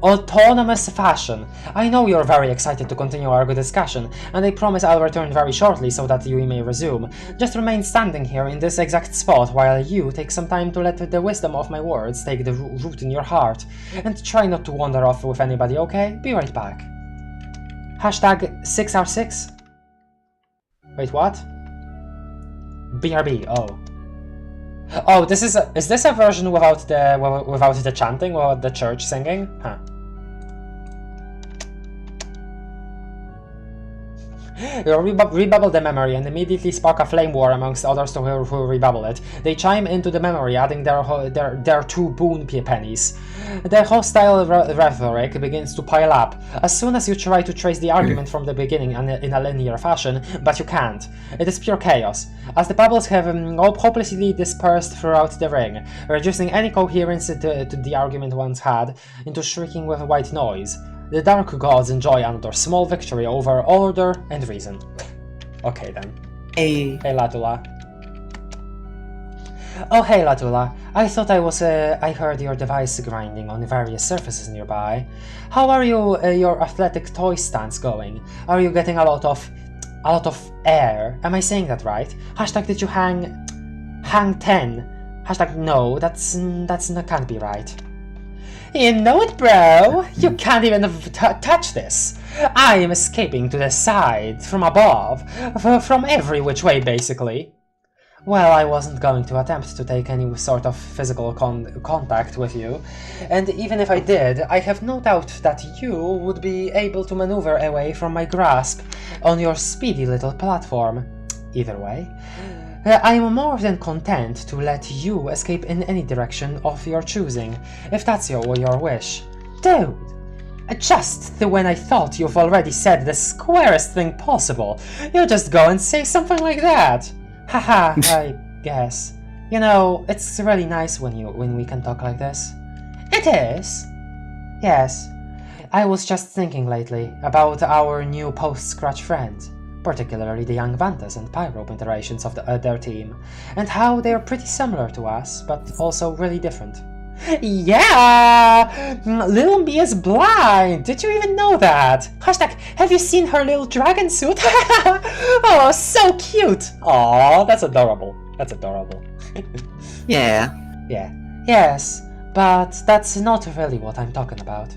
autonomous fashion. I know you're very excited to continue our good discussion, and I promise I'll return very shortly so that you may resume. Just remain standing here in this exact spot while you take some time to let the wisdom of my words take the root in your heart, and try not to wander off with anybody, okay? Be right back. Hashtag 6R6? Wait, what? BRB, oh. Oh, is this a version without the chanting, without the church singing? Huh. You rebubble the memory and immediately spark a flame war amongst others who rebubble it. They chime into the memory, adding their 2 boon pennies. The hostile rhetoric begins to pile up, as soon as you try to trace the argument from the beginning in a linear fashion, but you can't. It is pure chaos, as the bubbles have hopelessly dispersed throughout the ring, reducing any coherence to the argument once had into shrieking with white noise. The dark gods enjoy another small victory over order and reason. Okay then. Hey Latula. Oh hey Latula, I thought I heard your device grinding on various surfaces nearby. How are your athletic toy stance going? Are you getting a lot of air? Am I saying that right? Hashtag did you hang 10? Hashtag no, that can't be right. You know it, bro! You can't even touch this! I am escaping to the side, from above, from every which way, basically. Well, I wasn't going to attempt to take any sort of physical contact with you, and even if I did, I have no doubt that you would be able to maneuver away from my grasp on your speedy little platform. Either way, I am more than content to let you escape in any direction of your choosing, if that's your wish. Dude! Just when I thought you've already said the squarest thing possible, you just go and say something like that! Haha, I guess. You know, it's really nice when we can talk like this. It is? Yes. I was just thinking lately about our new post-scratch friends, particularly the young Vantas and Pyrope iterations of their team, and how they're pretty similar to us, but also really different. Yeah! Little Me is blind! Did you even know that? Hashtag, have you seen her little dragon suit? Oh, so cute! Aw, that's adorable. That's adorable. Yeah. Yeah. Yes, but that's not really what I'm talking about.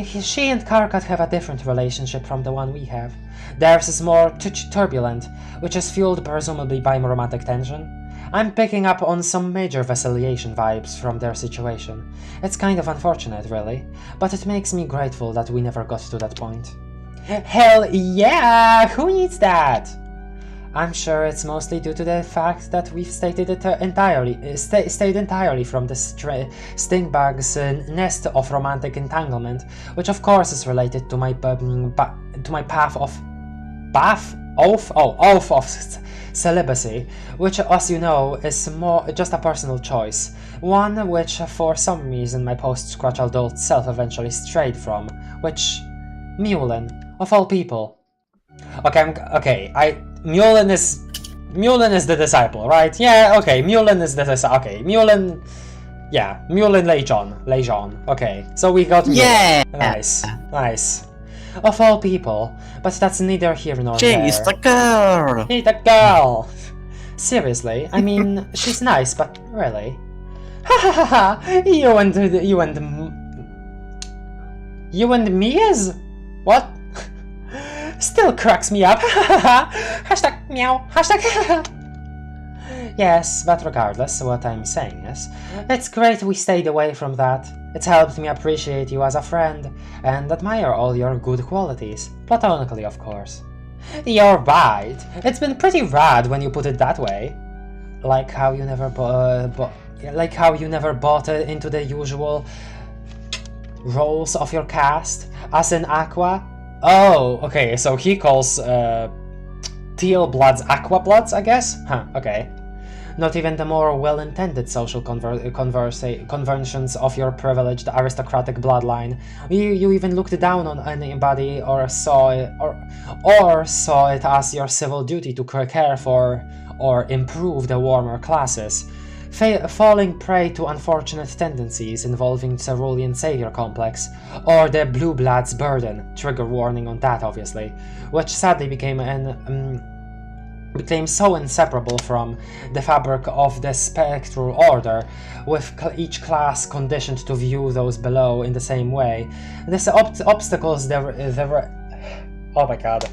She and Karkat have a different relationship from the one we have. Theirs is more turbulent, which is fueled presumably by romantic tension. I'm picking up on some major vassalization vibes from their situation. It's kind of unfortunate, really, but it makes me grateful that we never got to that point. Hell yeah! Who needs that? I'm sure it's mostly due to the fact that we've stayed entirely from the stingbag's nest of romantic entanglement, which of course is related to my path of celibacy, which, as you know, is more just a personal choice, one which for some reason my post-scratch adult self eventually strayed from, which Mullen, of all people. Mullen is the disciple, right? Yeah, okay, Mullen is the disciple. Okay, Mullen Lejon. Okay, so we got Mullen. Yeah! Nice. Of all people, but that's neither here nor there. She's the girl! Hey, that girl! Seriously, I mean, she's nice, but really? Ha ha ha ha! You and me is? What? Still cracks me up. Hashtag meow. Hashtag. Yes, but regardless, what I'm saying is, it's great we stayed away from that. It's helped me appreciate you as a friend and admire all your good qualities, platonically, of course. You're right. It's been pretty rad when you put it that way. Like how you never bought into the usual roles of your cast, as in Aqua. Oh, okay, so he calls teal bloods aqua bloods, I guess? Huh, okay. Not even the more well-intended social conventions of your privileged aristocratic bloodline. You even looked down on anybody or saw it as your civil duty to care for or improve the warmer classes. Falling prey to unfortunate tendencies involving cerulean savior complex, or the blue blood's burden, trigger warning on that obviously, which sadly became so inseparable from the fabric of the spectral order, with each class conditioned to view those below in the same way. These obstacles oh my god,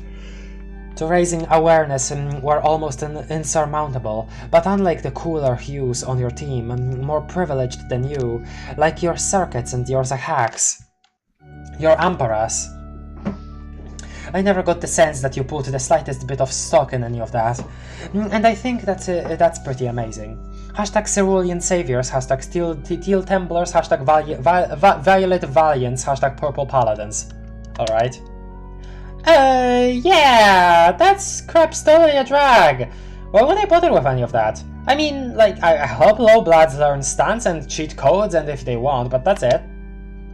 to raising awareness were almost insurmountable, but unlike the cooler hues on your team, more privileged than you, like your circuits and your hacks, your Amparas, I never got the sense that you put the slightest bit of stock in any of that, and I think that's pretty amazing. Hashtag Cerulean Saviors, hashtag Teal Templars, hashtag Violet Valiants, hashtag Purple Paladins. Alright. Yeah, that's crap's totally a drag. Why would I bother with any of that? I mean, like, I hope low bloods learn stunts and cheat codes and if they want, but that's it.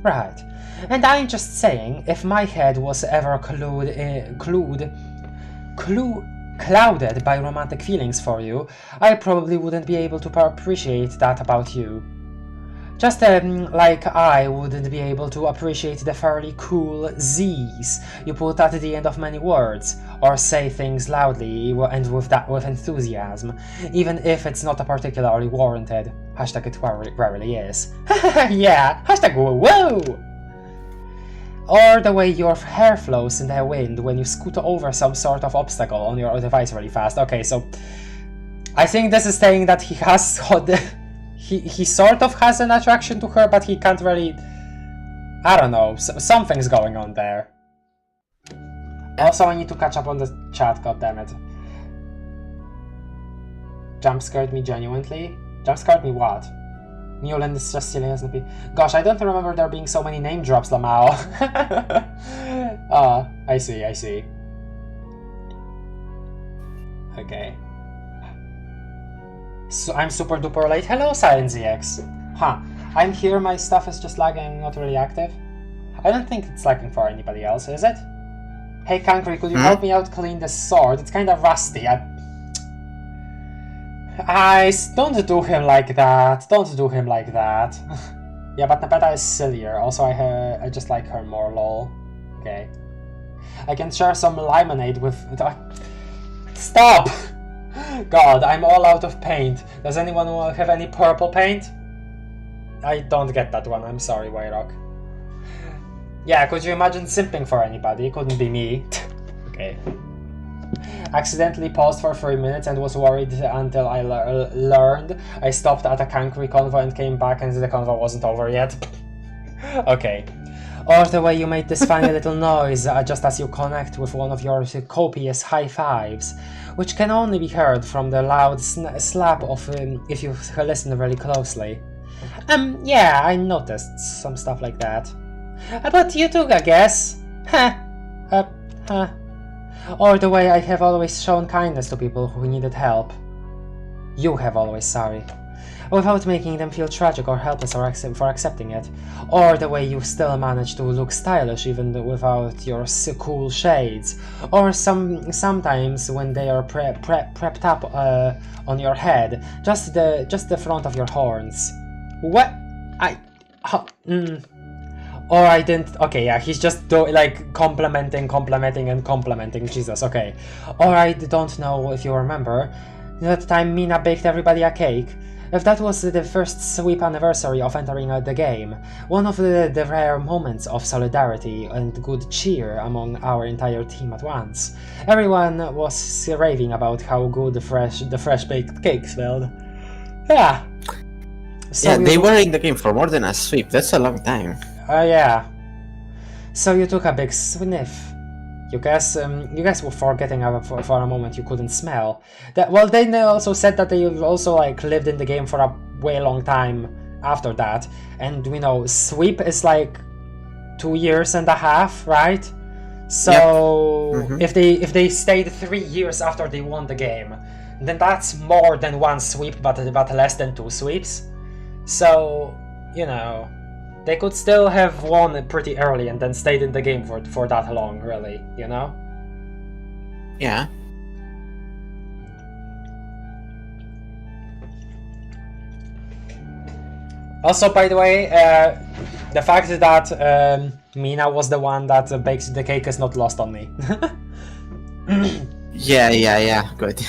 Right. And I'm just saying, if my head was ever clouded by romantic feelings for you, I probably wouldn't be able to appreciate that about you. Just like I wouldn't be able to appreciate the fairly cool Z's you put at the end of many words, or say things loudly and with enthusiasm, even if it's not particularly warranted. Hashtag it rarely is. Yeah, hashtag whoa! Or the way your hair flows in the wind when you scoot over some sort of obstacle on your device really fast. Okay, so I think this is saying that he has he sort of has an attraction to her, but he can't really, I don't know, something's going on there. Also, I need to catch up on the chat, goddammit. Jump scared me genuinely? Jump scared me what? Mullen is just silly as the Gosh, I don't remember there being so many name drops, Lamau. Ah, I see. Okay. So I'm super duper late. Hello, ScienceEX. Huh. I'm here, my stuff is just lagging, not really active. I don't think it's lagging for anybody else, is it? Hey, Kankri, could you help me out clean this sword? It's kind of rusty. Don't do him like that. Don't do him like that. Yeah, but Nepeta is sillier. Also, I just like her more, lol. Okay. I can share some lemonade with... Stop! God, I'm all out of paint. Does anyone have any purple paint? I don't get that one. I'm sorry, Wayrock. Yeah, could you imagine simping for anybody? It couldn't be me. Okay. Accidentally paused for 3 minutes and was worried until I learned. I stopped at a Kankri convoy and came back and the convoy wasn't over yet. Okay. Or the way you made this funny little noise just as you connect with one of your copious high fives, which can only be heard from the loud slap of if you listen really closely. Yeah, I noticed some stuff like that. But you too, I guess. Or the way I have always shown kindness to people who needed help. You have always, sorry. Without making them feel tragic or helpless for accepting it. Or the way you still manage to look stylish even without your cool shades. Or sometimes when they are prepped up on your head, just the front of your horns. What? Or I didn't. Okay, yeah, he's just complimenting, Jesus, okay. Or I don't know if you remember that time Mina baked everybody a cake. If that was the first sweep anniversary of entering the game, one of the rare moments of solidarity and good cheer among our entire team at once. Everyone was raving about how good the fresh baked cake smelled. Yeah. So yeah, they were in the game for more than a sweep. That's a long time. Yeah. So you took a big sniff. You guys were forgetting for a moment you couldn't smell. Well, they also said that they also lived in the game for a way long time after that, and we know sweep is 2.5 years, right? So Yep. if they stayed 3 years after they won the game, then that's more than one sweep, but less than 2 sweeps. So they could still have won pretty early and then stayed in the game for that long, really, Yeah. Also, by the way, the fact that Mina was the one that baked the cake is not lost on me. Yeah, good.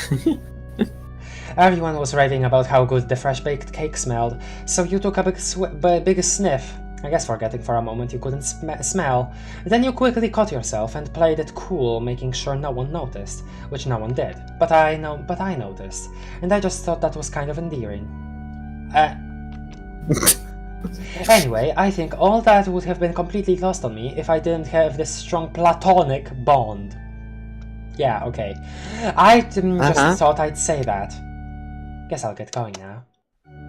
Everyone was raving about how good the fresh baked cake smelled, so you took a big sniff. I guess forgetting for a moment you couldn't smell. Then you quickly caught yourself and played it cool, making sure no one noticed, which no one did. But I noticed, and I just thought that was kind of endearing. Anyway, I think all that would have been completely lost on me if I didn't have this strong platonic bond. Yeah, okay. I just thought I'd say that. Guess I'll get going now.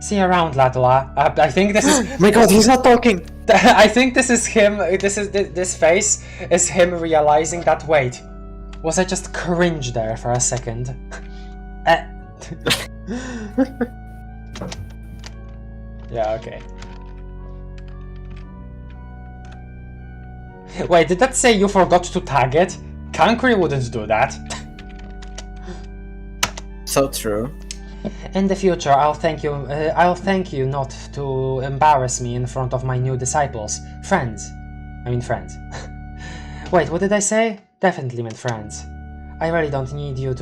See you around, Latola. I think this is. My God, he's not talking. I think this is him. This face is him realizing that. Wait, was I just cringe there for a second? Yeah. Okay. Wait, did that say you forgot to tag it? Kankri wouldn't do that. So true. In the future, I'll thank you not to embarrass me in front of my new disciples. Friends. I mean friends. Wait, what did I say? Definitely meant friends. I really don't need you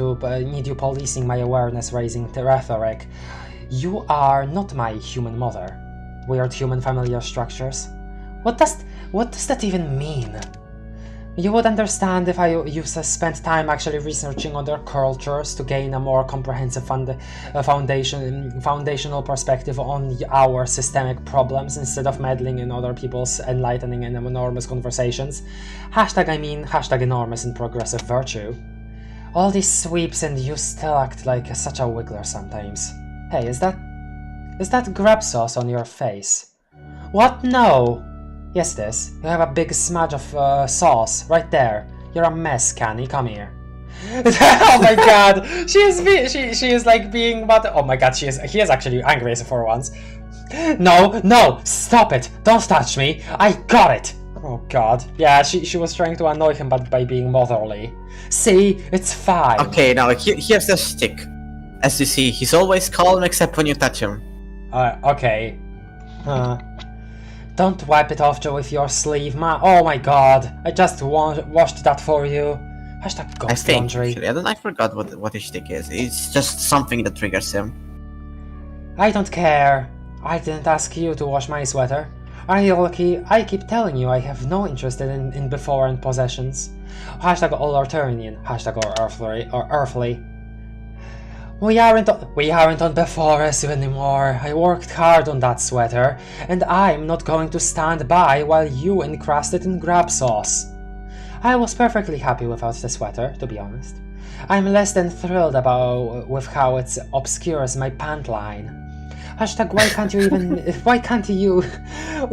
policing my awareness-raising rhetoric. You are not my human mother. Weird human familiar structures. What does that even mean? You would understand if you spent time actually researching other cultures to gain a more comprehensive foundational perspective on our systemic problems instead of meddling in other people's enlightening and enormous conversations. Hashtag enormous and progressive virtue. All these sweeps and you still act like such a wiggler sometimes. Hey, is that grab sauce on your face? What? No! Yes, it is. You have a big smudge of sauce right there. You're a mess, Canny. Come here. Oh my God! She is like being but. Oh my God! He is actually angry for once. No! Stop it! Don't touch me! I got it! Oh God! Yeah, she was trying to annoy him, but by being motherly. See, it's fine. Okay, now here's the stick. As you see, he's always calm except when you touch him. Okay. Don't wipe it off with your sleeve, oh my God! I just washed that for you. Hashtag ghost laundry. I forgot what his stick is. It's just something that triggers him. I don't care. I didn't ask you to wash my sweater. Are you lucky? I keep telling you I have no interest in before and possessions. Hashtag all Arthurian. Hashtag or earthly. We aren't on Befores anymore. I worked hard on that sweater, and I'm not going to stand by while you encrust it in grab sauce. I was perfectly happy without the sweater, to be honest. I'm less than thrilled with how it obscures my pant line. Hashtag why can't you even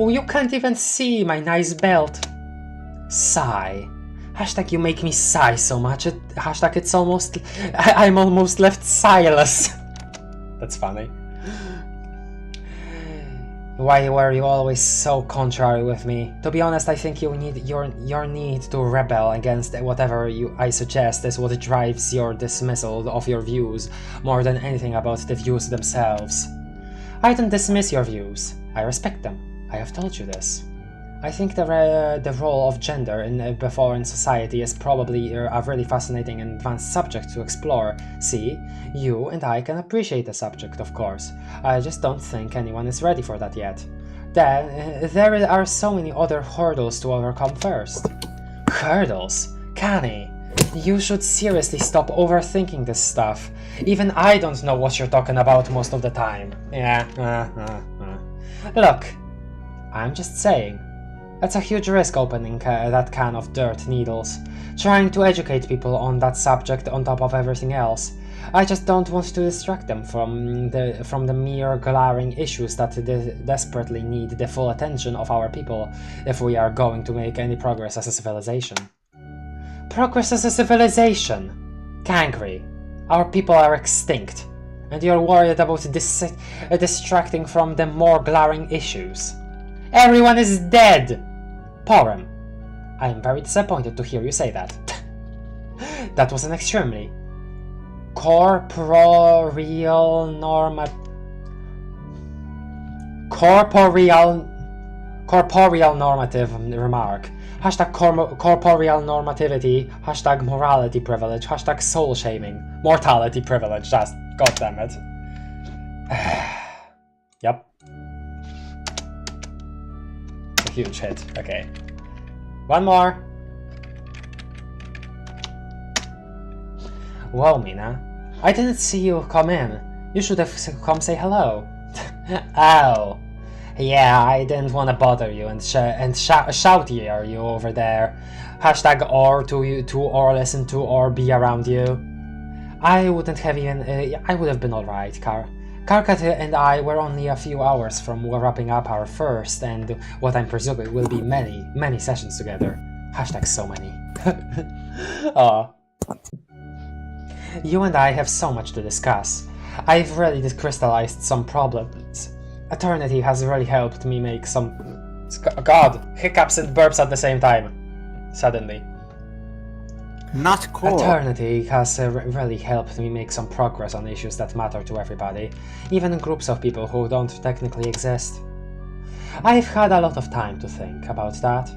you can't even see my nice belt. Sigh. Hashtag you make me sigh so much. Hashtag it's almost I'm almost left sightless. That's funny. Why were you always so contrary with me? To be honest, I think you need your need to rebel against whatever I suggest is what drives your dismissal of your views more than anything about the views themselves. I don't dismiss your views. I respect them. I have told you this. I think the role of gender in society is probably a really fascinating and advanced subject to explore. See, you and I can appreciate the subject, of course. I just don't think anyone is ready for that yet. Then, there are so many other hurdles to overcome first. Hurdles? Canny, you should seriously stop overthinking this stuff. Even I don't know what you're talking about most of the time. Yeah, Look, I'm just saying. It's a huge risk opening that can of dirt needles, trying to educate people on that subject on top of everything else. I just don't want to distract them from the mere glaring issues that desperately need the full attention of our people if we are going to make any progress as a civilization. Progress as a civilization? Kankri, our people are extinct, and you're worried about distracting from the more glaring issues. Everyone is dead! Porum, I am very disappointed to hear you say that. That was an extremely corporeal normative remark. Hashtag corporeal normativity, hashtag morality privilege, hashtag soul shaming, mortality privilege, just goddammit. Yep. Huge hit. Okay. One more. Whoa, Mina. I didn't see you come in. You should have come say hello. Oh. Yeah, I didn't want to bother you and shout at you over there. Hashtag or to you to or listen to or be around you. I wouldn't have even. I would have been alright, Karkat and I were only a few hours from wrapping up our first and what I'm presuming will be many sessions together. Hashtag so many. Aw. You and I have so much to discuss. I've really crystallized some problems. Eternity has really helped me make some... God, hiccups and burps at the same time. Suddenly. Not cool. Eternity has really helped me make some progress on issues that matter to everybody, even groups of people who don't technically exist. I've had a lot of time to think about that,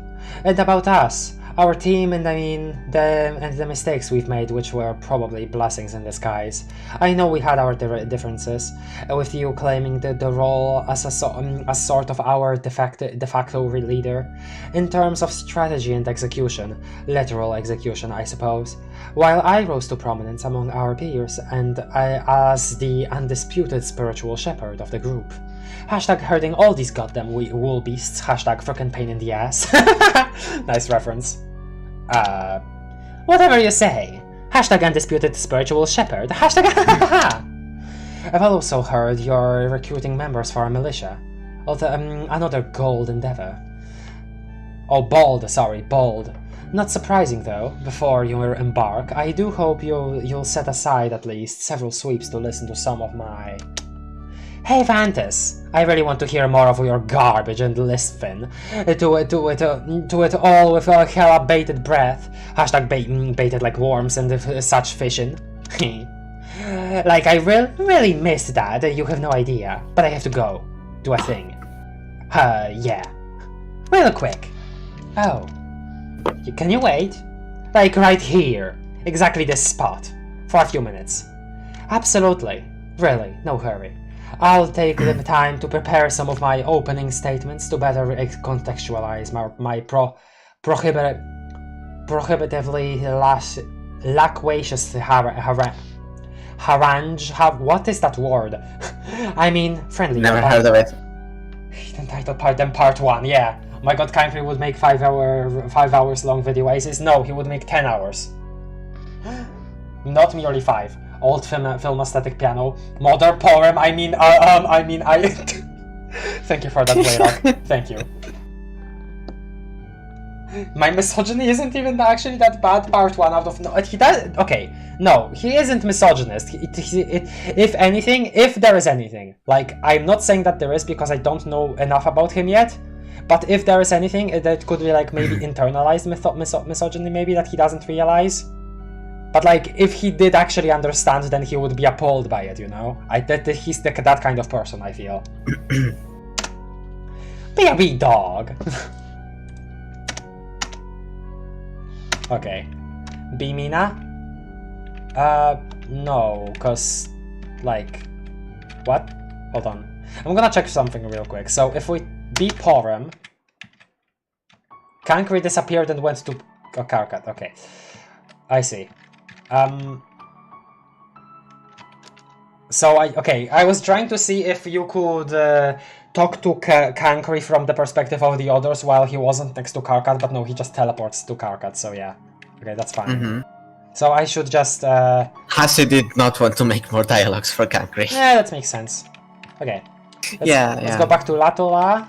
and about us, our team, and the mistakes we've made, which were probably blessings in disguise. I know we had our differences, with you claiming the role as sort of our de facto leader, in terms of strategy and execution, literal execution, I suppose, while I rose to prominence among our peers, and as the undisputed spiritual shepherd of the group. Hashtag herding all these goddamn wool beasts, hashtag frickin' pain in the ass. Nice reference. Whatever you say. Hashtag undisputed spiritual shepherd. Hashtag I've also heard you're recruiting members for a militia. Another bold endeavor. Oh, bold. Not surprising though, before you embark, I do hope you'll set aside at least several sweeps to listen to some of my... Hey Vantus, I really want to hear more of your garbage and lisping. To it all with a hella bated breath. Hashtag baited like worms and such fishing. Like I really missed that, you have no idea. But I have to go. Do a thing. Yeah. Real quick. Oh. Can you wait? Like right here. Exactly this spot. For a few minutes. Absolutely. Really, no hurry. I'll take the time to prepare some of my opening statements to better contextualize my prohibitively loquacious harangue. What is that word? I mean, friendly. Never heard of it. The title part, then part 1, yeah. My god, Kankri would make 5 hours long video essays. No, he would make 10 hours. Not merely 5. Old film aesthetic piano. Modern poem, I Thank you for that, Waylock. Thank you. My misogyny isn't even actually that bad, part 1 out of... No, he does... Okay, no, he isn't misogynist. If anything, if there is anything. Like, I'm not saying that there is because I don't know enough about him yet, but if there is anything, that could be like maybe internalized misogyny maybe that he doesn't realize. But like, if he did actually understand, then he would be appalled by it, you know? He's that kind of person, I feel. Be a wee dog. Okay. Be Meena? No, cause... Like... What? Hold on. I'm gonna check something real quick. So, if we be Porum... Kankri disappeared and went to... Oh, Karkat, okay. I see. So, I was trying to see if you could talk to Kankri from the perspective of the others while he wasn't next to Karkat, but no, he just teleports to Karkat, so yeah. Okay, that's fine. So I should just... Hasi did not want to make more dialogues for Kankri. Yeah, that makes sense. Okay. Let's go back to Latola.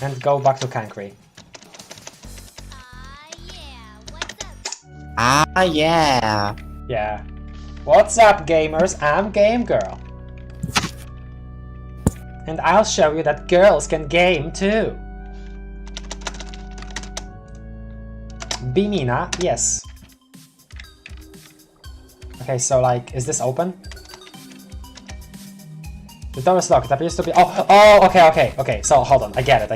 And go back to Kankri. Yeah, what's up? Ah, yeah. Yeah. What's up, gamers? I'm Game Girl. And I'll show you that girls can game too. Be Meena, yes. Okay, so like, is this open? The door is locked. It appears to be. Oh, okay. So hold on. I get it.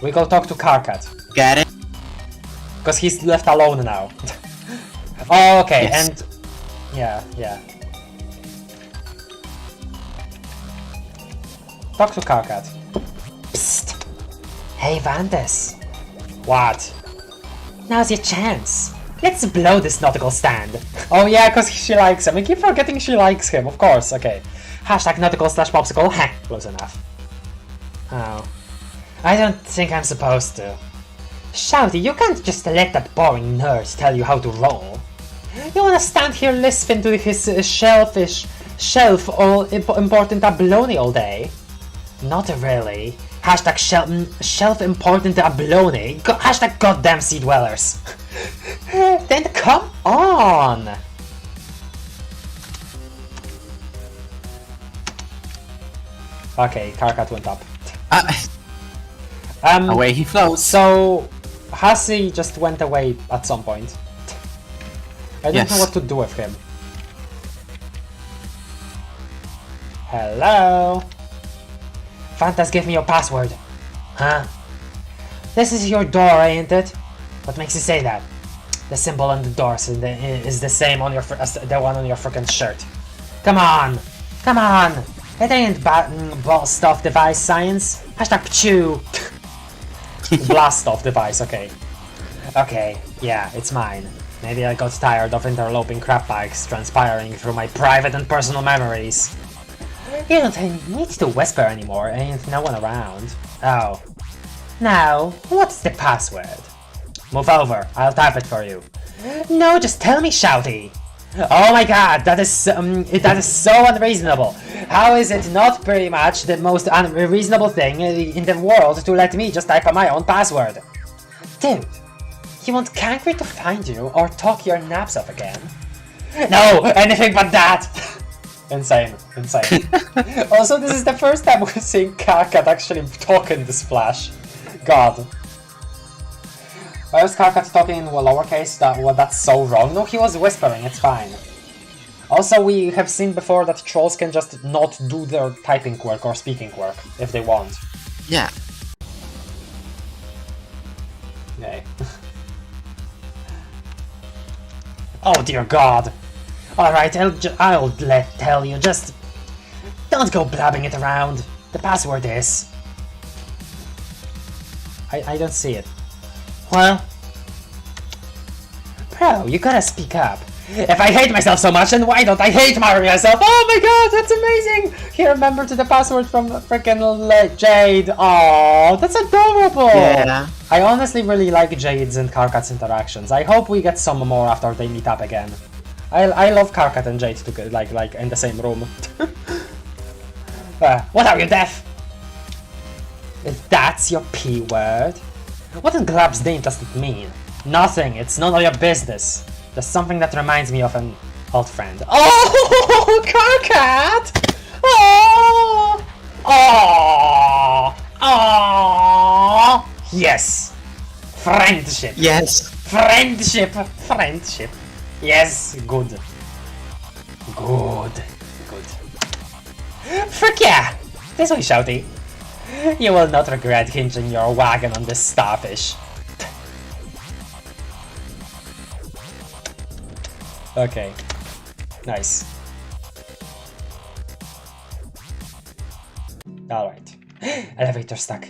We go talk to Karkat. Get it? Because he's left alone now. Oh, okay, Yes. and... Yeah. Talk to Karkat. Psst! Hey, Vandes. What? Now's your chance. Let's blow this nautical stand. Oh yeah, because she likes him. I keep forgetting she likes him, of course, okay. Hashtag nautical/popsicle, heh, close enough. Oh. I don't think I'm supposed to. Shouty, you can't just let that boring nerd tell you how to roll. You wanna stand here listening to his shelf-important abalone all day? Not really. Hashtag shelf-important abalone. Hashtag goddamn sea dwellers. Then come on! Okay, Karkat went up. Away he flows. So, Hasi just went away at some point. I don't know what to do with him. Hello? Fantas, give me your password. Huh? This is your door, ain't it? What makes you say that? The symbol on the door is the same on as the one on your frickin' shirt. Come on! It ain't blast off device science. Hashtag pchew. Blast off device, okay. Okay, yeah, it's mine. Maybe I got tired of interloping crap bikes transpiring through my private and personal memories. You don't need to whisper anymore, ain't no one around. Oh. Now, what's the password? Move over, I'll type it for you. No, just tell me, Shouty. Oh my god, that is so unreasonable. How is it not pretty much the most unreasonable thing in the world to let me just type my own password? Dude, you want Kankri to find you or talk your naps off again? No, anything but that! Insane. Also, this is the first time we're seeing Karkat actually talk in this flash. God. Why was Karkat talking in lowercase? That's so wrong. No, he was whispering, it's fine. Also, we have seen before that trolls can just not do their typing work or speaking work, if they want. Yeah. Okay. Oh dear god. Alright, I'll tell you, just Don't go blabbing it around. The password is... I don't see it. Well... Bro, you gotta speak up. If I hate myself so much, then why don't I hate myself? Oh my god, that's amazing! Here, remember to the password from freaking Jade. Oh, that's adorable! Yeah. I honestly really like Jade's and Karkat's interactions. I hope we get some more after they meet up again. I love Karkat and Jade together, like in the same room. What are you, deaf? If that's your P word? What in Glab's name does it mean? Nothing, it's none of your business. There's something that reminds me of an old friend. Oh, Karkat! Oh! Oh! Oh! Yes! Friendship! Yes. Friendship! Friendship! Yes, good. Good. Good. Frick yeah! This way, Shouty. You will not regret hinging your wagon on this starfish. Okay. Nice. Alright. Elevator stuck.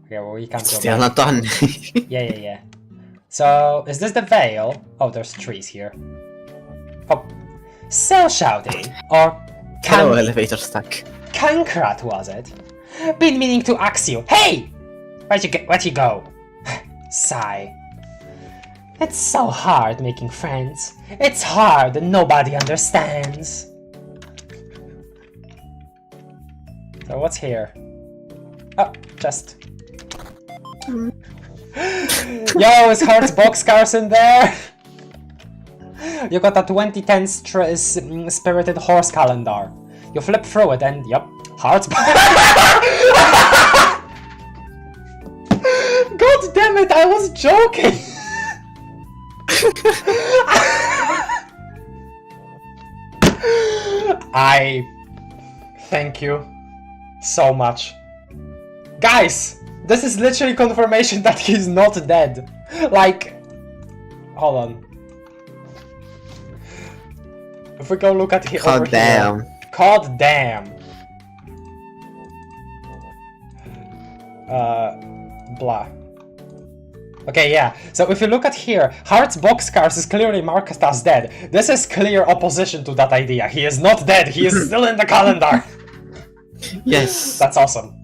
Okay, well we can't go Still back. not done. Yeah. So, is this the veil? Oh, there's trees here. Oh. So shouty. Or Hello, elevator stuck. Kankrat was it? Been meaning to ask you. Hey! Where'd you go? Sigh. It's so hard making friends. It's hard and nobody understands. So what's here? Oh, just... Yo, is Heart's boxcars in there? You got a 2010 spirited horse calendar. You flip through it and, yep, Heart's God damn it, I was joking! I thank you so much. Guys, this is literally confirmation that he's not dead. Like, hold on. If we go look at here, God damn. here. God damn. Blah. Okay, yeah. So if you look at here, Heart's boxcars is clearly marked as dead. This is clear opposition to that idea. He is not dead. He is still in the calendar. Yes. That's awesome.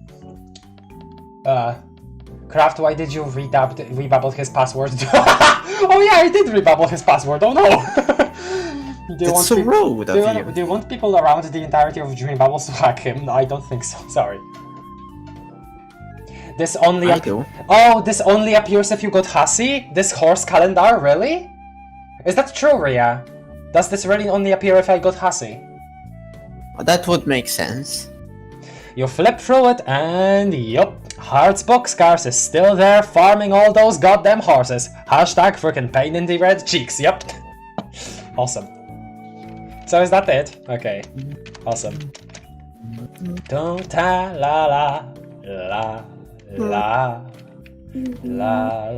Craft, why did you rebubble his password? Oh yeah, I did rebubble his password. Oh no. That's so rude of you. Do you want people around the entirety of Dream Bubbles to hack him? No, I don't think so. Sorry. This only I do. Oh, this only appears if you got Hussy? This horse calendar, really? Is that true, Ria? Does this really only appear if I got Hussy? That would make sense. You flip through it and yup, Heart's boxcars is still there farming all those goddamn horses. Hashtag freaking pain in the red cheeks, yep. Awesome. So is that it? Okay. Awesome. Don't ta la la la la la la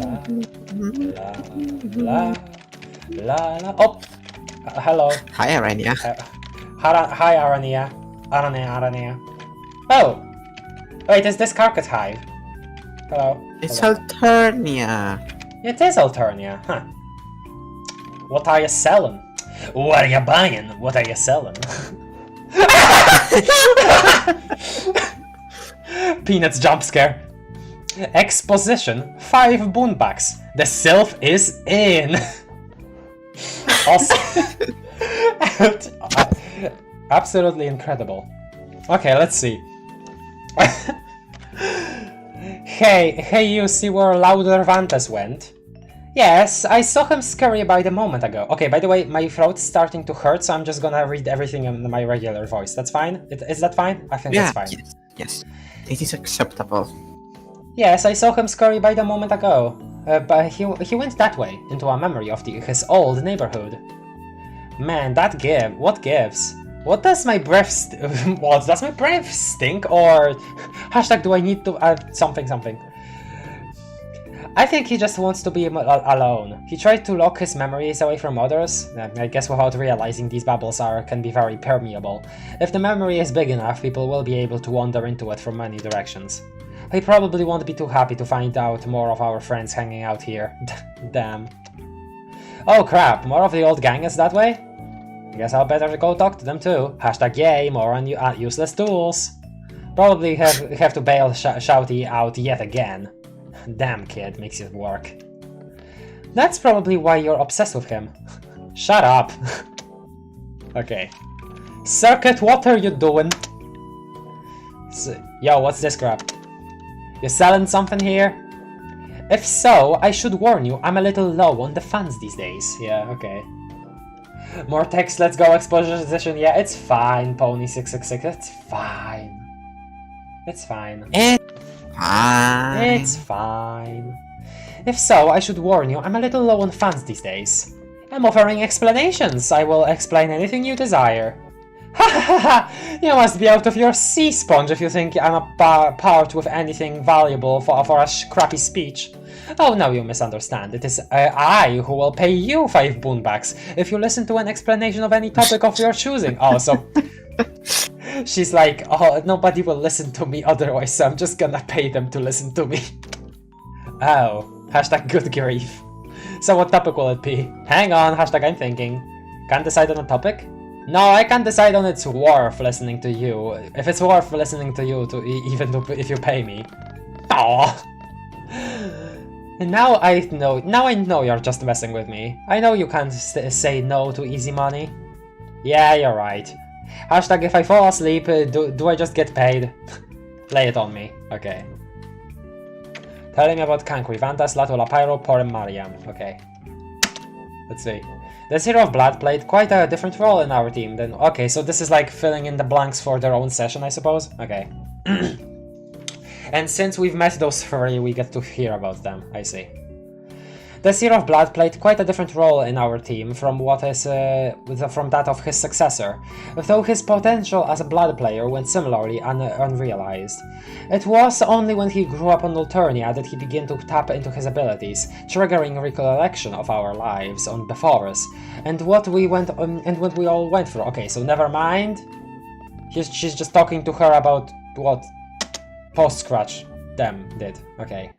la. Oh, hello. Hi, Arania. Hi, Arania. Arania. Oh, wait, is this Carcass Hive? Hello. It's Hello. Alternia. It is Alternia, huh? What are you selling? What are you buying? What are you selling? Peanuts jump scare. Exposition 5 boonbacks. The sylph is in. Awesome. Absolutely incredible. Okay, let's see. Hey, you see where Louder Vantes went? Yes, I saw him scurry by the moment ago. Okay, by the way, my throat's starting to hurt, so I'm just gonna read everything in my regular voice. That's fine? Is that fine? I think that's fine. Yes. It is acceptable. Yes, I saw him scurry by the moment ago. But he went that way, into a memory of his old neighborhood. Man, what gives? What does my breath stink? Or hashtag do I need to add something? I think he just wants to be alone. He tried to lock his memories away from others. I guess without realizing these bubbles can be very permeable. If the memory is big enough, people will be able to wander into it from many directions. He probably won't be too happy to find out more of our friends hanging out here. Damn. Oh crap, more of the old gang is that way? Guess I'll better go talk to them too. Hashtag yay, more on useless tools. Probably have to bail Shouty out yet again. Damn kid, makes it work. That's probably why you're obsessed with him. Shut up. Okay. Circuit, what are you doing? Yo, what's this crap? You selling something here? If so, I should warn you, I'm a little low on the funds these days. Yeah, okay. More text, let's go, exposition. Yeah, it's fine, Pony666, it's fine. It's fine. It's fine. If so, I should warn you, I'm a little low on funds these days. I'm offering explanations. I will explain anything you desire. Ha ha ha! You must be out of your sea sponge if you think I'm a part with anything valuable for a crappy speech. Oh no, you misunderstand. It is I who will pay you 5 boonbacks if you listen to an explanation of any topic of your choosing. Oh, so... She's like, oh, nobody will listen to me otherwise, so I'm just gonna pay them to listen to me. Oh, hashtag good grief. So what topic will it be? Hang on, hashtag I'm thinking. Can't decide on a topic? No, I can't decide on it's worth listening to you. If it's worth listening to you, even if you pay me. Aww. And now I know you're just messing with me. I know you can't say no to easy money. Yeah, you're right. Hashtag if I fall asleep, do I just get paid? Lay it on me. Okay. Telling me about Kankri, Vantas, Latula, Pyro, Porem, Mariam. Okay. Let's see. The Zero of Blood played quite a different role in our team than... Okay, so this is like filling in the blanks for their own session, I suppose? Okay. And since we've met those 3, we get to hear about them. I see. The Zero of Blood played quite a different role in our team from from that of his successor, though his potential as a Blood player went similarly unrealized. It was only when he grew up on Alternia that he began to tap into his abilities, triggering recollection of our lives on before us, and what we all went through. Okay, so never mind. She's just talking to her about what Post-Scratch them did. Okay.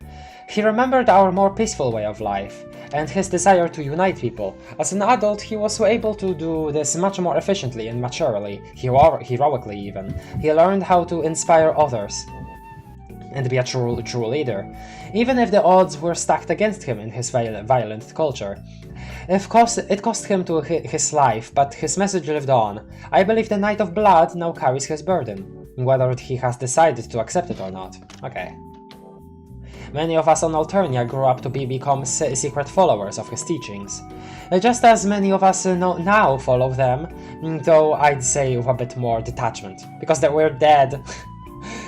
He remembered our more peaceful way of life, and his desire to unite people. As an adult, he was able to do this much more efficiently and maturely, heroically even. He learned how to inspire others and be a true leader, even if the odds were stacked against him in his violent culture. It cost him his life, but his message lived on. I believe the Knight of Blood now carries his burden, whether he has decided to accept it or not. Okay. Many of us on Alternia grew up to become secret followers of his teachings. Just as many of us now follow them, though I'd say with a bit more detachment, because we're dead.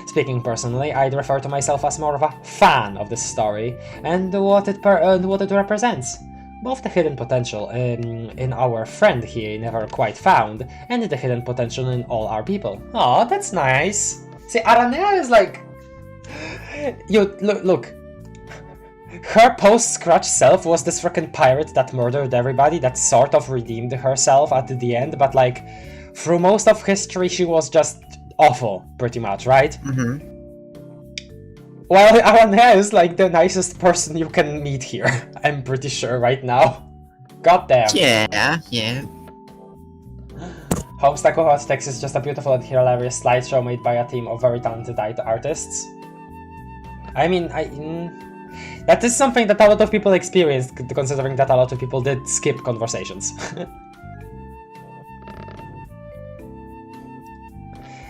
Speaking personally, I'd refer to myself as more of a fan of this story, and what it represents. Both the hidden potential in our friend he never quite found, and the hidden potential in all our people. Aw, that's nice. See, Aranea is like... Look. Her post-Scratch self was this frickin' pirate that murdered everybody, that sort of redeemed herself at the end, but like, through most of history she was just awful, pretty much, right? Mm-hmm. Well, Aranea is like the nicest person you can meet here, I'm pretty sure right now. Goddamn. Yeah. Homestuck of Text is just a beautiful and hilarious slideshow made by a team of very talented artists. I mean, that is something that a lot of people experienced, considering that a lot of people did skip conversations.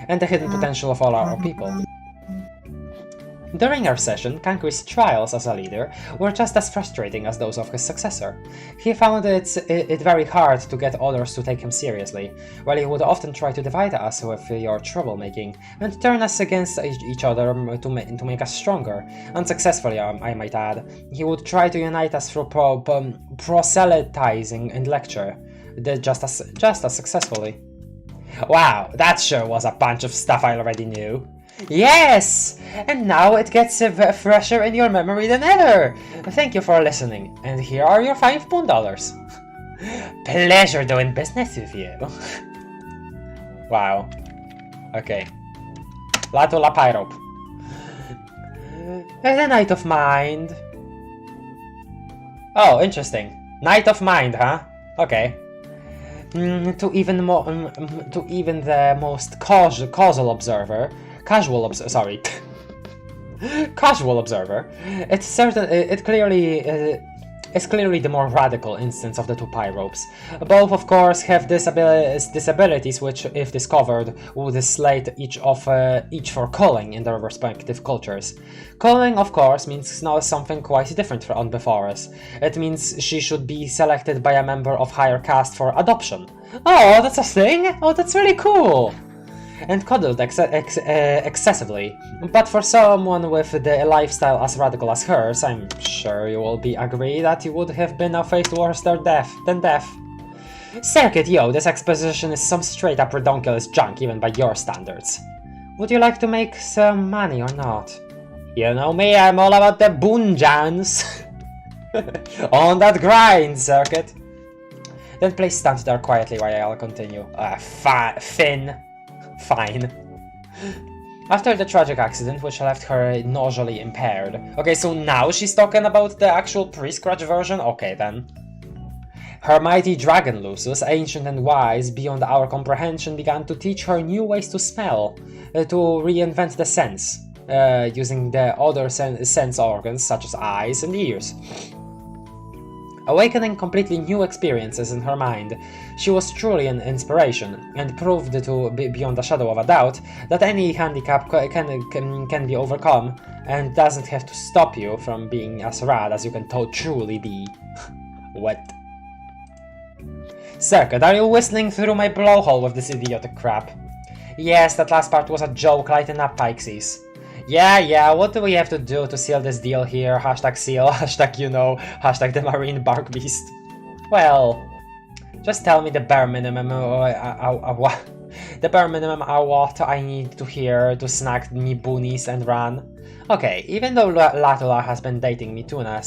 And the hidden potential of all our people. During our session, Kankri's trials as a leader were just as frustrating as those of his successor. He found it very hard to get others to take him seriously, while he would often try to divide us with your troublemaking, and turn us against each other to make us stronger. Unsuccessfully, I might add. He would try to unite us through proselytizing and lecture, just as successfully. Wow, that sure was a bunch of stuff I already knew. Yes! And now it gets fresher in your memory than ever! Thank you for listening, and here are your $5 pound. Pleasure doing business with you. Wow. Okay. Latula Pyrope. The Night of Mind. Oh, interesting. Night of Mind, huh? Okay. To even the most casual observer, casual observer, it's clearly the more radical instance of the two pyropes. Both, of course, have disabilities which, if discovered, would slate each for calling in their respective cultures. Calling, of course, means now something quite different from before us. It means she should be selected by a member of higher caste for adoption. Oh, that's a thing? Oh, that's really cool! And coddled excessively. But for someone with the lifestyle as radical as hers, I'm sure you will agree that you would have been faced worse than death. Circuit, yo, this exposition is some straight up redonkulous junk even by your standards. Would you like to make some money or not? You know me, I'm all about the boonjans. On that grind, Circuit. Then please stand there quietly while I'll continue. Fine. After the tragic accident which left her nausally impaired. Okay, so now she's talking about the actual pre-scratch version? Okay then. Her mighty dragon Lucius, ancient and wise beyond our comprehension, began to teach her new ways to smell, to reinvent the sense, using the other sense organs such as eyes and ears. Awakening completely new experiences in her mind, she was truly an inspiration, and proved to be beyond a shadow of a doubt that any handicap can be overcome, and doesn't have to stop you from being as rad as you can truly be. What? Circuit, are you whistling through my blowhole with this idiotic crap? Yes, that last part was a joke, lighten up, Pixies. Yeah, what do we have to do to seal this deal here? Hashtag seal, hashtag you know, hashtag the marine bark beast. Well, just tell me the bare minimum the bare minimum what I need to hear to snag me boonies and run. Okay, even though Latula has been dating me Tuna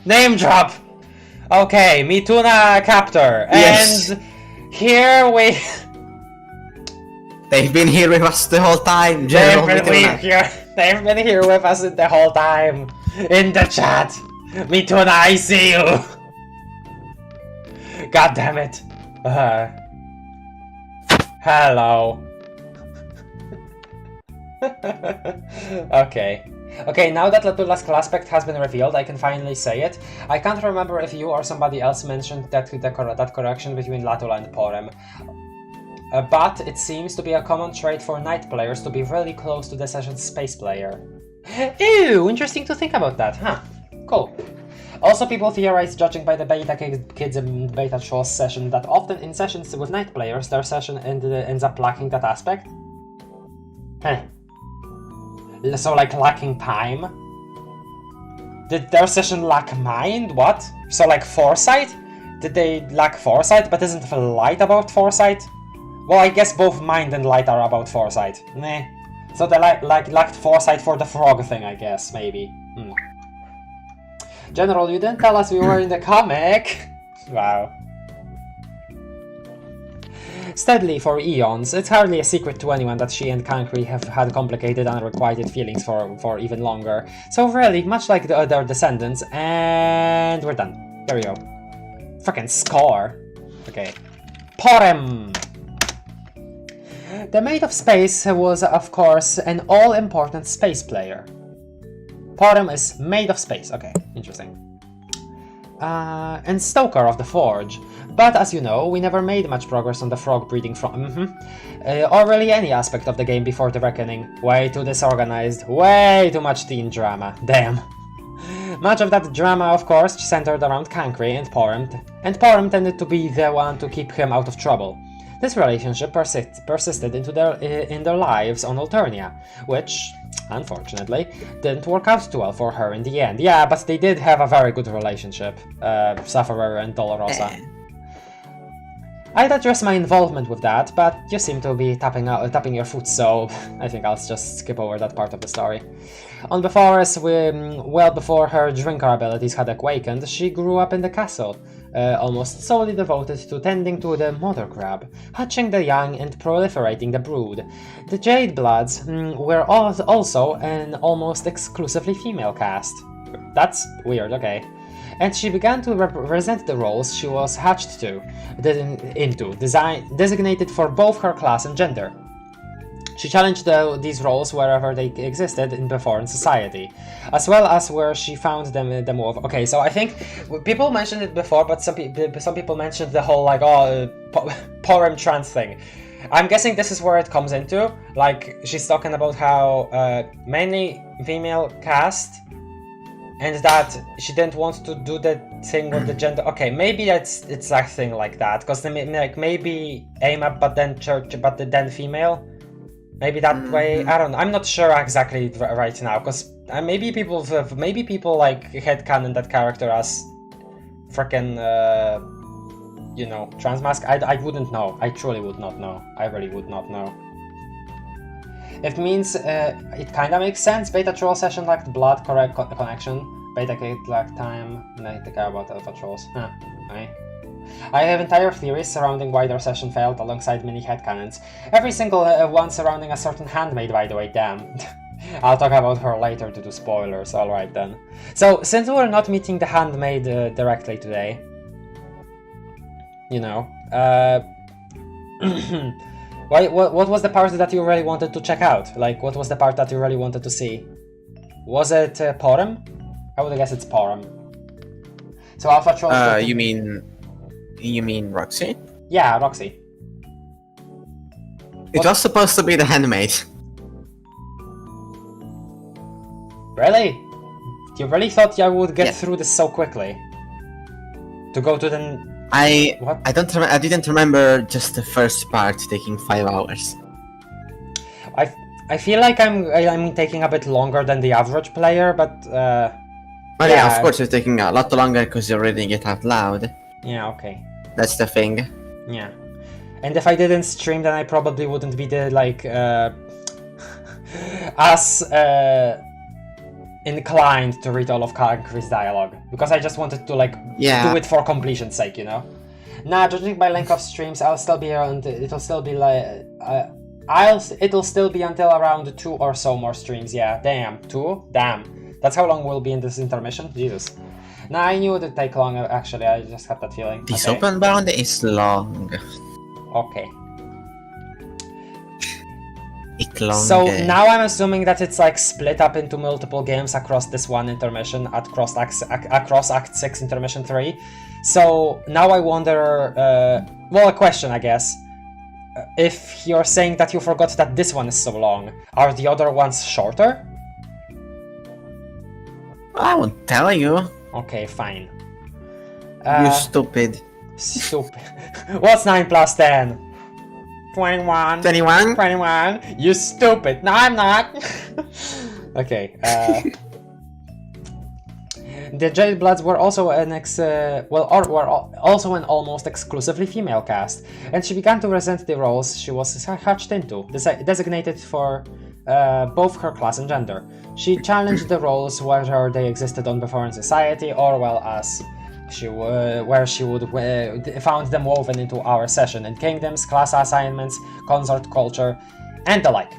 Name drop! Okay, Mituna Captor, Yes. and here we... They've been here with us the whole time, General They've Mituna. been here with us the whole time. In the chat. Mituna, I see you. God damn it. Hello. Okay, now that Latula's class pact has been revealed, I can finally say it. I can't remember if you or somebody else mentioned that correction between Latula and Porem. But it seems to be a common trait for night players to be really close to the session's space player. Ew, interesting to think about that, huh? Cool. Also, people theorize, judging by the beta kids and beta trolls session, that often in sessions with night players, their session ends up lacking that aspect. Huh. So, like, lacking time? Did their session lack mind? What? So, like, foresight? Did they lack foresight, but isn't light about foresight? Well, I guess both mind and light are about foresight. Meh. So they lacked foresight for the frog thing, I guess, maybe. General, you didn't tell us we were in the comic! Wow. Steadily for eons, it's hardly a secret to anyone that she and Kankri have had complicated unrequited feelings for even longer. So really, much like their descendants, and we're done. There we go. Frickin' score. Okay. Porem! The Maid of Space was, of course, an all-important space player. Porem is Maid of Space, okay, interesting. And Stoker of the Forge. But as you know, we never made much progress on the frog breeding front, or really any aspect of the game before the Reckoning. Way too disorganized, way too much teen drama, damn. Much of that drama, of course, centered around Kankri and Porem tended to be the one to keep him out of trouble. This relationship persisted into in their lives on Alternia, which, unfortunately, didn't work out too well for her in the end. Yeah, but they did have a very good relationship, Sufferer and Dolorosa. I'd address my involvement with that, but you seem to be tapping your foot, so I think I'll just skip over that part of the story. On the forest, well before her drinker abilities had awakened, she grew up in the castle, almost solely devoted to tending to the mother crab, hatching the young and proliferating the brood. The Jade Bloods were also an almost exclusively female cast. That's weird, okay. And she began to represent the roles she was hatched into, designated for both her class and gender. She challenged these roles wherever they existed in the foreign society, as well as where she found them of. Okay, so I think people mentioned it before, but some people mentioned the whole like porem trans thing. I'm guessing this is where it comes into. Like she's talking about how mainly female cast. And that she didn't want to do the thing with the gender. Okay, maybe it's a thing like that, because like maybe aim up, but then church, but then female. Maybe that way. I don't know. I'm not sure exactly right now, because maybe people like headcanon that character as freaking transmask. I wouldn't know. I truly would not know. I really would not know. It means it kinda makes sense. Beta troll session lacked blood correct connection. Beta gate lacked time. And I care about alpha trolls. Huh. Aye. I have entire theories surrounding why their session failed alongside many headcanons. Every single one surrounding a certain handmaid, by the way, damn. I'll talk about her later to do spoilers, alright then. So, since we're not meeting the handmaid directly today, what was the part that you really wanted to check out? Like, what was the part that you really wanted to see? Was it porem? I would guess it's porem. So Alpha Troll. You mean Roxy? Yeah, Roxy. It was supposed to be the handmaid. Really? You really thought I would get through this so quickly? To go to the... What? I didn't remember just the first part taking 5 hours. I feel like I'm taking a bit longer than the average player, but Well, yeah, of course you're taking a lot longer because you're reading it out loud. Yeah, okay. That's the thing. Yeah. And if I didn't stream, then I probably wouldn't be as inclined to read all of Kankri's dialogue, because I just wanted to do it for completion's sake, Nah, judging by length of streams, I'll still be around. It'll still be it'll still be until around 2 or so more streams. Yeah, damn, 2? Damn, that's how long we'll be in this intermission. Jesus. Nah, I knew it would take long. Actually, I just had that feeling. This okay. OpenBound is long. Okay. So now I'm assuming that it's split up into multiple games across this one intermission, across Act 6 Intermission 3. So now I wonder, a question I guess. If you're saying that you forgot that this one is so long, are the other ones shorter? I won't tell you. Okay, fine. You stupid. Stupid. What's 9 plus 10? 21. 21? 21. You stupid. No, I'm not. Okay. The Jade Bloods were also also an almost exclusively female cast, and she began to resent the roles she was hatched into, designated for both her class and gender. She challenged the roles whether they existed on before in society or where she would found them woven into our session in kingdoms, class assignments, consort culture, and the like.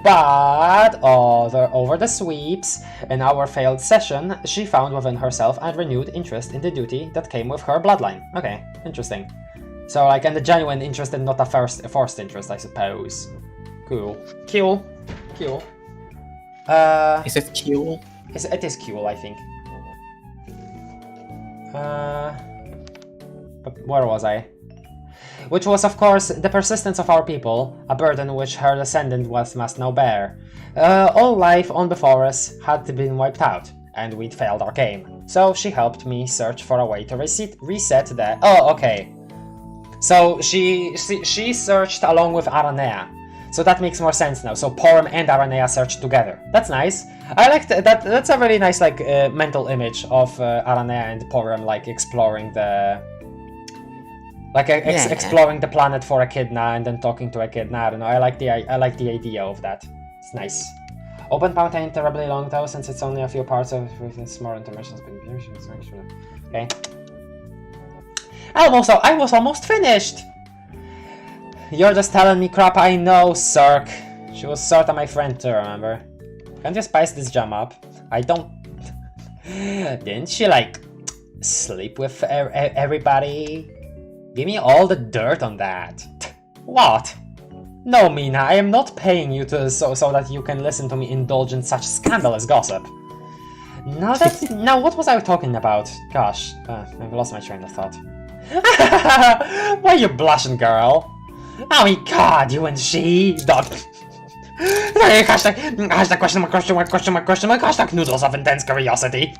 But over the sweeps in our failed session, she found within herself a renewed interest in the duty that came with her bloodline. Okay, interesting. So and a genuine interest and not a forced interest, I suppose. Cool. Cool. Is it cool? It is cool, I think. But where was I? Which was, of course, the persistence of our people, a burden which her descendant must now bear. All life on before us had been wiped out, and we'd failed our game. So she helped me search for a way to reset the... Oh, okay. So she searched along with Aranea. So that makes more sense now. So Porem and Aranea searched together. That's nice. I liked that. That's a really nice mental image of Aranea and Porem exploring the Like Yeah. exploring the planet for echidna and then talking to echidna. I don't know. I like the idea of that. It's nice. OpenBound ain't terribly long though, since it's only a few parts of small intermissions. Okay. I was almost finished. You're just telling me crap I know, Cirque. She was sorta my friend too, remember? Can't you spice this jam up? I don't. Didn't she like sleep with everybody? Give me all the dirt on that. What? No, Mina, I am not paying you to so that you can listen to me indulge in such scandalous gossip. Now what was I talking about? Gosh, I've lost my train of thought. Why are you blushing, girl? Oh my god, you and she, dog. Hashtag question mark, hashtag noodles of intense curiosity.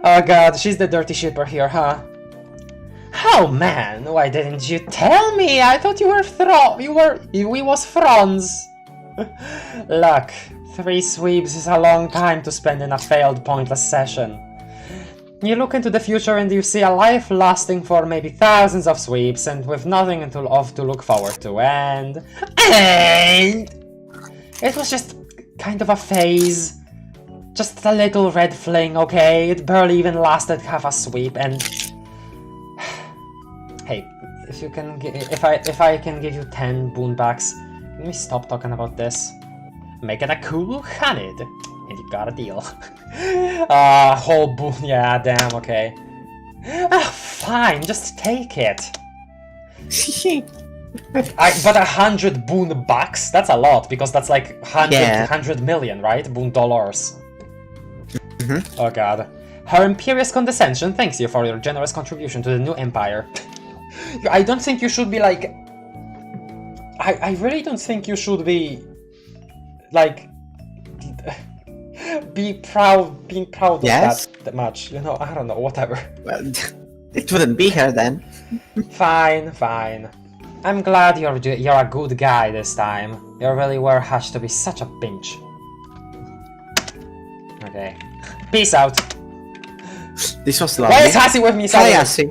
Oh god, she's the dirty shipper here, huh? Oh man, why didn't you tell me? I thought you were we was friends. Look, 3 sweeps is a long time to spend in a failed, pointless session. You look into the future and you see a life lasting for maybe thousands of sweeps and with nothing to look forward to, and it was just kind of a phase. Just a little red fling, okay? It barely even lasted half a sweep, and hey, if I can give you 10 boonbacks, can we stop talking about this? Make it a cool Hanid, and you got a deal. Whole boon, yeah, damn, okay. Fine, just take it. But 100 boon bucks? That's a lot, because that's like 100 million, right? Boon dollars. Oh god. Her Imperious Condescension thanks you for your generous contribution to the new empire. I don't think you should be like... I really don't think you should be... like... being proud of that much, you know, I don't know, whatever. Well, it wouldn't be her then. Fine. I'm glad you're a good guy this time. You really were Hash to be such a pinch. Okay. Peace out. This was lovely. Why is Hassie with me? Hi, Hassie.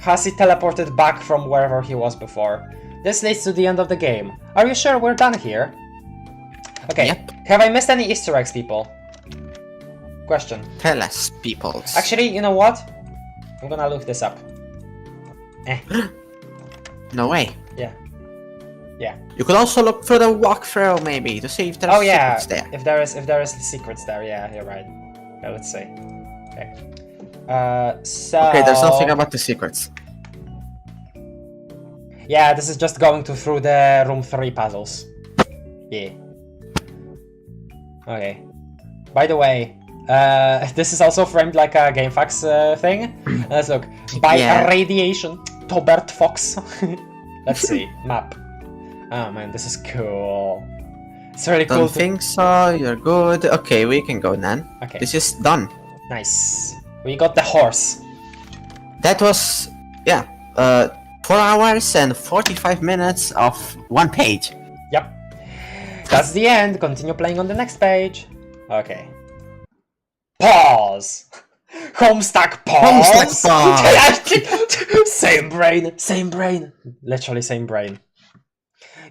Hassie teleported back from wherever he was before. This leads to the end of the game. Are you sure we're done here? Okay. Yep. Have I missed any Easter eggs, people? Question. Tell us, peoples. Actually, you know what? I'm gonna look this up. No way. Yeah. You could also look through the walkthrough, maybe, to see if there's secrets there. If there is secrets there, yeah, you're right. Okay, let's see. Okay. So... Okay, there's nothing about the secrets. Yeah, this is just going through the room 3 puzzles. Yeah. Okay. By the way, this is also framed like a GameFAQs thing. Let's look. By radiation, Tobert Fox. Let's see. Map. Oh man, this is cool. It's really cool. Don't think so, you're good. Okay, we can go then. Okay. This is done. Nice. We got the horse. That was, 4 hours and 45 minutes of 1 page. Yep. That's the end. Continue playing on the next page. Okay. Pause. Homestuck pause. Homestuck pause. Same brain. Literally same brain.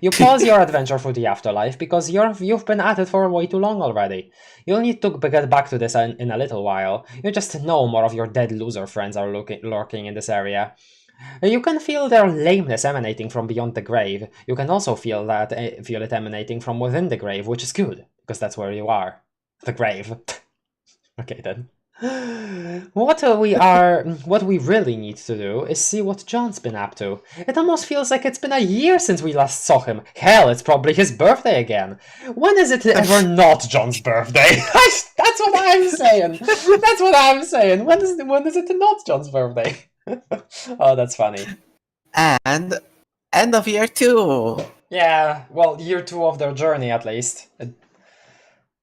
You pause your adventure for the afterlife because you've been at it for way too long already. You'll need to get back to this in a little while. You just know more of your dead loser friends are lurking in this area. You can feel their lameness emanating from beyond the grave. You can also feel it emanating from within the grave, which is good, because that's where you are. The grave. Okay then. What we really need to do is see what John's been up to. It almost feels like it's been a year since we last saw him. Hell, it's probably his birthday again. When is it ever not John's birthday? That's what I'm saying. That's what I'm saying. When is it not John's birthday? Oh, that's funny. And end of year 2. Yeah, well, year 2 of their journey at least.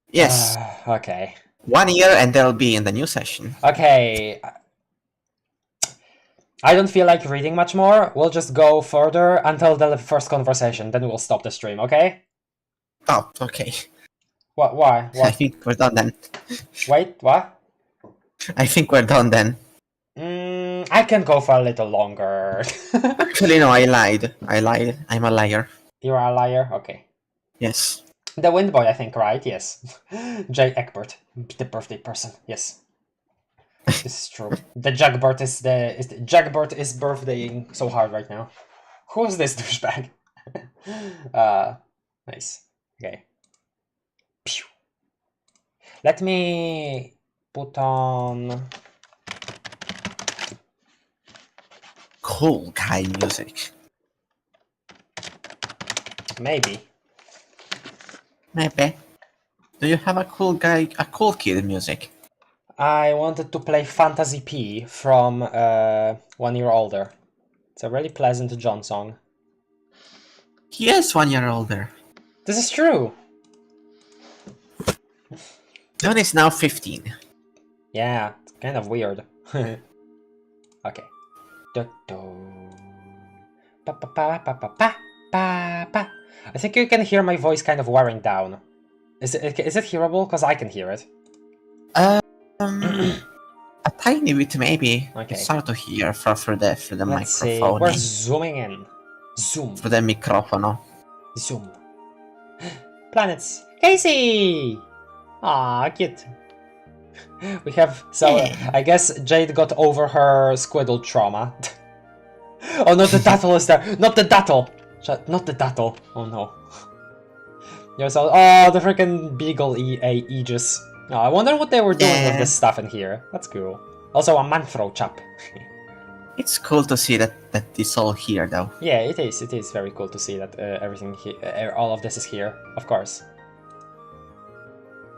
Yes. Okay. 1 year and they'll be in the new session. Okay. I don't feel like reading much more. We'll just go further until the first conversation, then we'll stop the stream, okay? Oh, okay. What? Why? I think we're done then. Wait, what? I think we're done then. I can go for a little longer. Actually, no, I lied. I'm a liar. You're a liar? Okay. Yes. The Wind Boy, I think, right? Yes. J. Egbert, the birthday person. Yes. This is true. The Jagbird is Jagbird is birthdaying so hard right now. Who is this douchebag? Nice. Okay. Pew. Let me put on Cool guy music. maybe. Maybe. Do you have a cool kid music? I wanted to play Fantasy P from 1 Year Older. It's a really pleasant John song. He is 1 year older. This is true. John is now 15. Yeah, it's kind of weird. Okay. I think you can hear my voice kind of wearing down. Is it hearable? Because I can hear it. A tiny bit maybe. Okay. It's hard to hear through the Let's see. microphone. We're zooming in. Zoom. Through the microphone. Zoom. Planets. Casey! Ah, cute. We have... So, I guess Jade got over her squiddle trauma. Oh no, the Dattle is there! Not the Dattle! Not the Dattle. Oh no. There's all... Oh, the freaking Beagle Aegis. Oh, I wonder what they were doing with this stuff in here. That's cool. Also, a Manthro chap. It's cool to see that it's all here though. Yeah, it is. It is very cool to see that everything here, all of this is here, of course.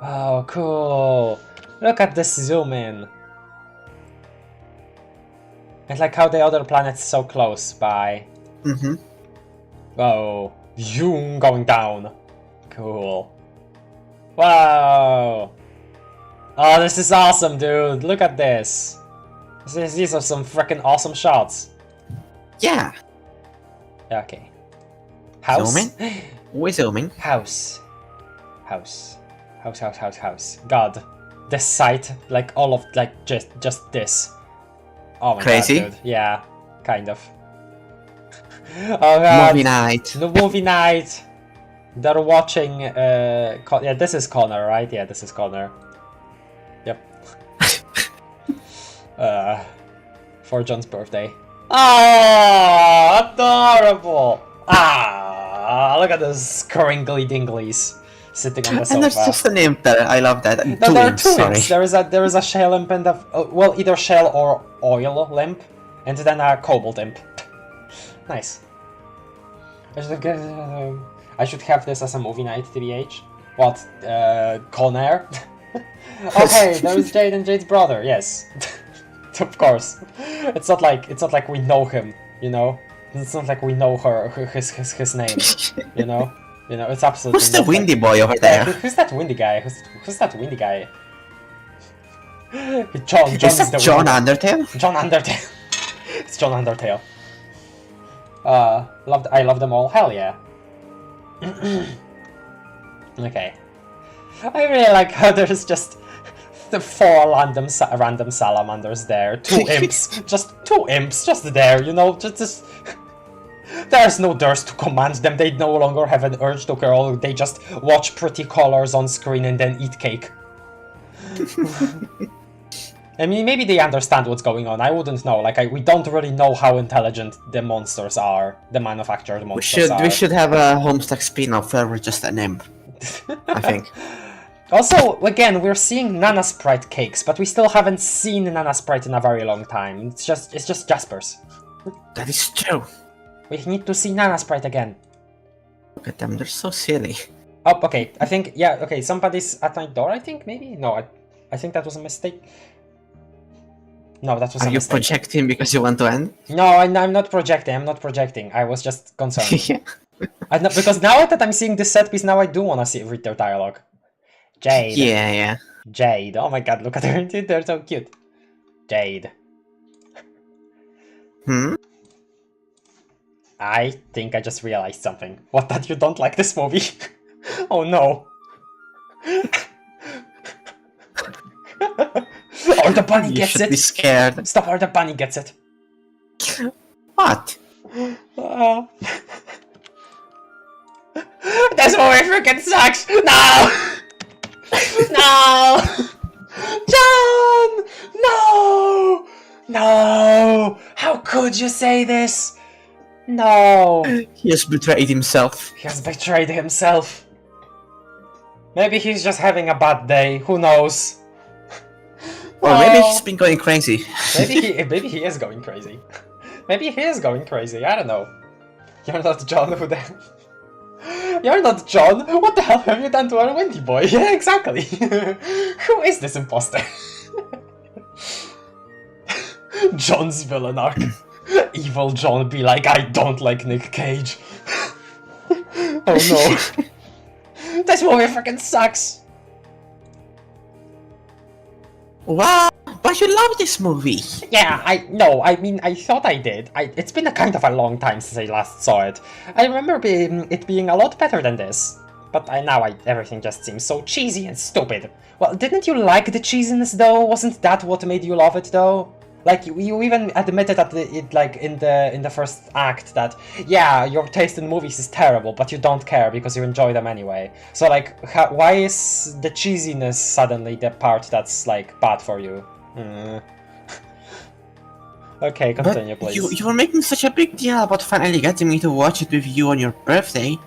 Oh, cool! Look at this zoom in. And like how the other planet's so close by. Mm-hmm. Whoa! Zoom going down. Cool. Wow! Oh, this is awesome, dude! Look at this. These are some freaking awesome shots. Yeah. Okay. House. Zooming? We're zooming. House. House. House. God. This site, like all of, like, just this. Oh my Crazy? god, dude. Yeah, kind of. Oh god. Movie night. The movie night. They're watching, yeah, this is Connor, right? Yeah, this is Connor. Yep. For John's birthday. Oh, adorable! Ah, look at those crinkly dinglies sitting on the sofa. And there's just an imp there. I love that. No, there are two imps. There is a Scheele imp and a well, either Scheele or oil imp, and then a cobalt imp. Nice. I should have this as a movie night, TBH. What? Connor? Okay, there's Jade and Jade's brother. Yes, of course. It's not like we know him, you know. It's not like we know his name, you know. You know, it's absolutely. Who's the windy boy over there? Who's that windy guy? Who's that windy guy? John Is that the John windy... Undertale? John Undertale. It's John Undertale. I love them all. Hell yeah. Okay. I really like how there's just the 4 random salamanders there. 2 imps. Just 2 imps just there, you know, just... There's no thirst to command them, they no longer have an urge to curl, they just watch pretty colors on screen and then eat cake. I mean, maybe they understand what's going on, I wouldn't know, like, we don't really know how intelligent the monsters are, the manufactured monsters are. We should have a Homestuck spin-off where we're just an imp, I think. Also, again, we're seeing Nana Sprite cakes, but we still haven't seen Nana Sprite in a very long time. It's just Jaspers. That is true. We need to see Nana Sprite again. Look at them, they're so silly. Oh, okay, I think, yeah, okay, somebody's at my door, I think, maybe? No, I think that was a mistake. No, that was a mistake. Are you projecting because you want to end? No, I'm not projecting, I was just concerned. Yeah. Because now that I'm seeing this set piece, now I do want to read their dialogue. Jade. Yeah. Jade. Oh my god, look at her. They're so cute. Jade. I think I just realized something. What, that you don't like this movie? Oh no. or the bunny You gets should be it. scared. Stop, or the bunny gets it. What? This movie freaking sucks! No! No! John! No! No! How could you say this? No! He has betrayed himself. He has betrayed himself. Maybe he's just having a bad day, who knows? Or maybe he's been going crazy. Maybe he is going crazy. Maybe he is going crazy, I don't know. You're not John, who the... You're not John? What the hell have you done to our Wendy boy? Yeah, exactly. Who is this imposter? John's villain arc. Evil John be like, I don't like Nick Cage. Oh no. This movie freaking sucks. Wow, but you love this movie. Yeah, I thought I did. It's been a kind of a long time since I last saw it. I remember it being a lot better than this. But everything just seems so cheesy and stupid. Well, didn't you like the cheesiness though? Wasn't that what made you love it though? Like, you even admitted at in the first act that, yeah, your taste in movies is terrible, but you don't care because you enjoy them anyway. So, like, why is the cheesiness suddenly the part that's, like, bad for you? Okay, continue, But please. you were making such a big deal about finally getting me to watch it with you on your birthday.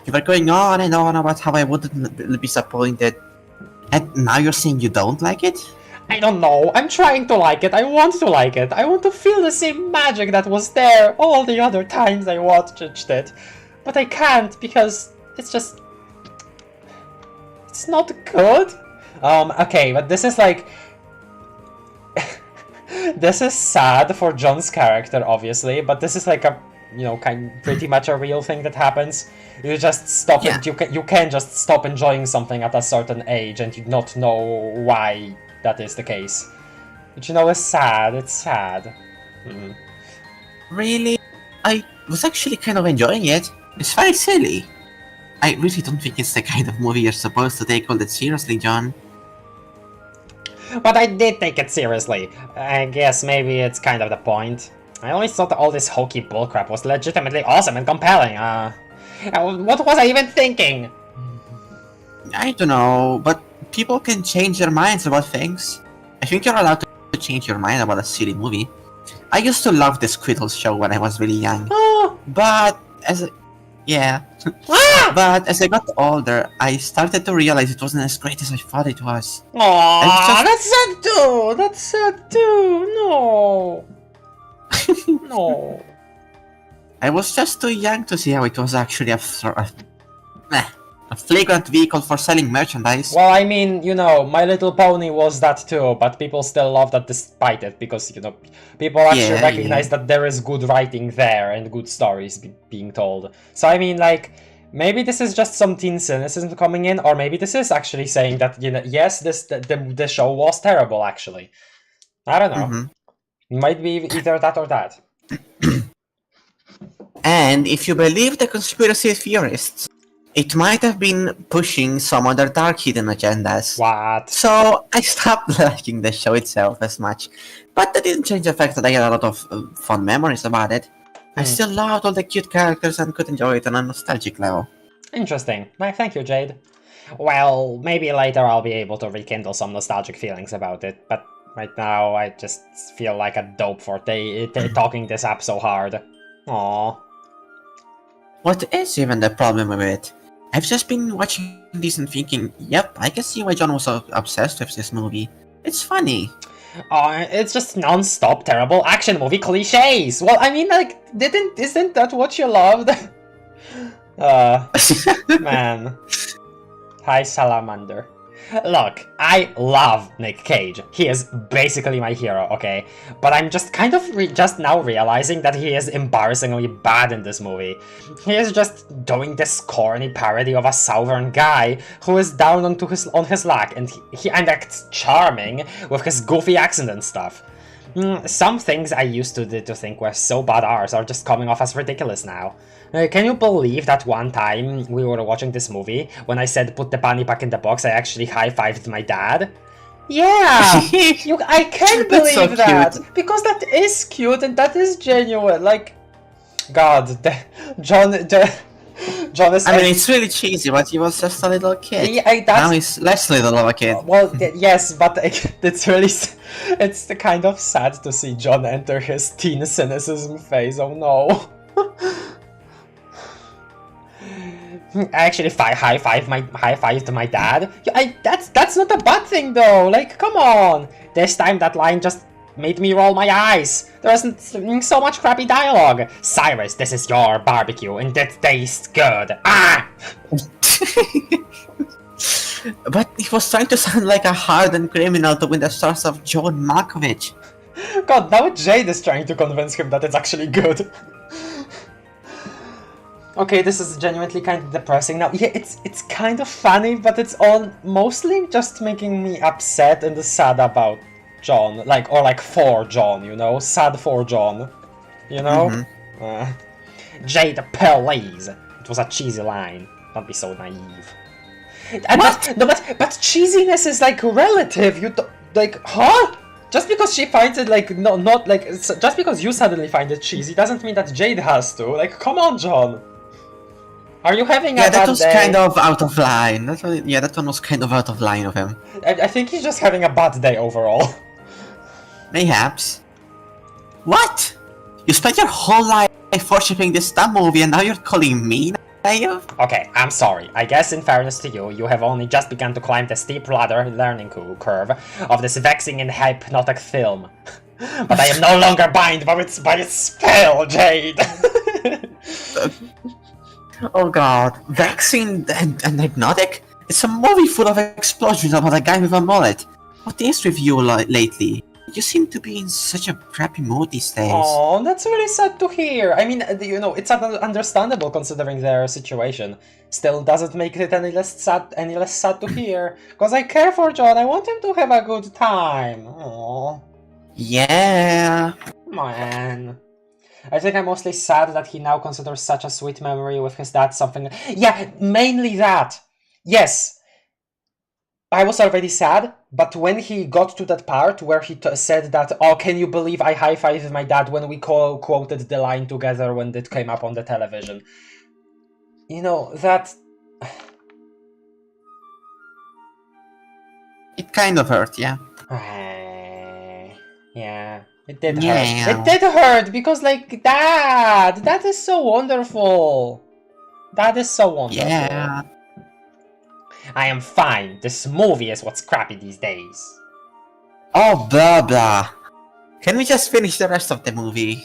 You were going on and on about how I wouldn't be disappointed. And now you're saying you don't like it? I don't know, I'm trying to like it, I want to like it, I want to feel the same magic that was there all the other times I watched it. But I can't, because it's just... It's not good. Okay, but this is like... This is sad for John's character, obviously, but this is like a, pretty much a real thing that happens. You just stop it, you can just stop enjoying something at a certain age and you not know why that is the case. But it's sad, it's sad. Really? I was actually kind of enjoying it. It's very silly. I really don't think it's the kind of movie you're supposed to take all that seriously, John. But I did take it seriously. I guess maybe it's kind of the point. I always thought that all this hokey bullcrap was legitimately awesome and compelling. What was I even thinking? I don't know, but people can change their minds about things. I think you're allowed to change your mind about a silly movie. I used to love the Squiddles show when I was really young. Oh. But as I got older, I started to realize it wasn't as great as I thought it was. Aww, that's sad too! That's sad too! No! No. I was just too young to see how it was actually a flagrant vehicle for selling merchandise. Well, I mean, My Little Pony was that too, but people still love that despite it, because, people actually recognize that there is good writing there and good stories being told. So, I mean, like, maybe this is just some teen cynicism coming in, or maybe this is actually saying that, yes, the show was terrible, actually. I don't know. It might be either that or that. And if you believe the conspiracy theorists, it might have been pushing some other dark hidden agendas. What? So I stopped liking the show itself as much. But that didn't change the fact that I had a lot of fun memories about it. I still loved all the cute characters and could enjoy it on a nostalgic level. Interesting. Thank you, Jade. Well, maybe later I'll be able to rekindle some nostalgic feelings about it, but right now I just feel like a dope for talking this up so hard. Aww. What is even the problem with it? I've just been watching this and thinking, yep, I can see why John was so obsessed with this movie. It's funny. It's just non-stop terrible action movie cliches! Well, I mean, like, isn't that what you loved? Man. Hi, Salamander. Look, I love Nick Cage. He is basically my hero, okay? But I'm just kind of just now realizing that he is embarrassingly bad in this movie. He is just doing this corny parody of a southern guy who is down on his luck, and he acts charming with his goofy accent and stuff. Some things I used to think were so badass are just coming off as ridiculous now. Can you believe that one time we were watching this movie, when I said put the bunny back in the box, I actually high-fived my dad? Yeah, I can That's so believe that cute. because that is cute and that is genuine. Like, God, John is. I mean, it's really cheesy, but he was just a little kid. Yeah, that's- Now he's less little of a kid. Well, yes, but it's really, it's the kind of sad to see John enter his teen cynicism phase. Oh no. Actually, high five to my dad. Yeah, that's not a bad thing though. Like, come on. This time that line just made me roll my eyes. There isn't so much crappy dialogue. Cyrus, this is your barbecue, and it tastes good. Ah. But he was trying to sound like a hardened criminal to win the stars of John Malkovich. God, now Jade is trying to convince him that it's actually good. Okay, this is genuinely kind of depressing now. Yeah, it's kind of funny, but it's all mostly just making me upset and sad about John, like, or like for John, you know, sad for John, you know. Jade, please. It was a cheesy line. Don't be so naive. And but cheesiness is like relative. You like, huh? Just because she finds it like not like just because you suddenly find it cheesy doesn't mean that Jade has to. Like, come on, John. Are you having a bad day? Yeah, that was kind of out of line. That one was kind of out of line of him. I think he's just having a bad day overall. Mayhaps. What? You spent your whole life worshipping this dumb movie and now you're calling me naive? Okay, I'm sorry. I guess in fairness to you, you have only just begun to climb the steep ladder learning curve of this vexing and hypnotic film. But I am no longer bound by its spell, Jade! Oh god, vexing and hypnotic? It's a movie full of explosions about a guy with a mullet. What is with you lately? You seem to be in such a crappy mood these days. Oh, that's really sad to hear. I mean, you know, it's understandable considering their situation. Still doesn't make it any less sad to hear. Because I care for John, I want him to have a good time. Aww. Yeah. Man. I think I'm mostly sad that he now considers such a sweet memory with his dad something... Yeah, mainly that! Yes! I was already sad, but when he got to that part where he said that, oh, can you believe I high-fived my dad when we quoted the line together when it came up on the television? You know, that... It kind of hurt, yeah. Yeah. It did Yeah. hurt. It did hurt because, like, that is so wonderful. That is so wonderful. Yeah. I am fine. This movie is what's crappy these days. Oh, blah blah. Can we just finish the rest of the movie?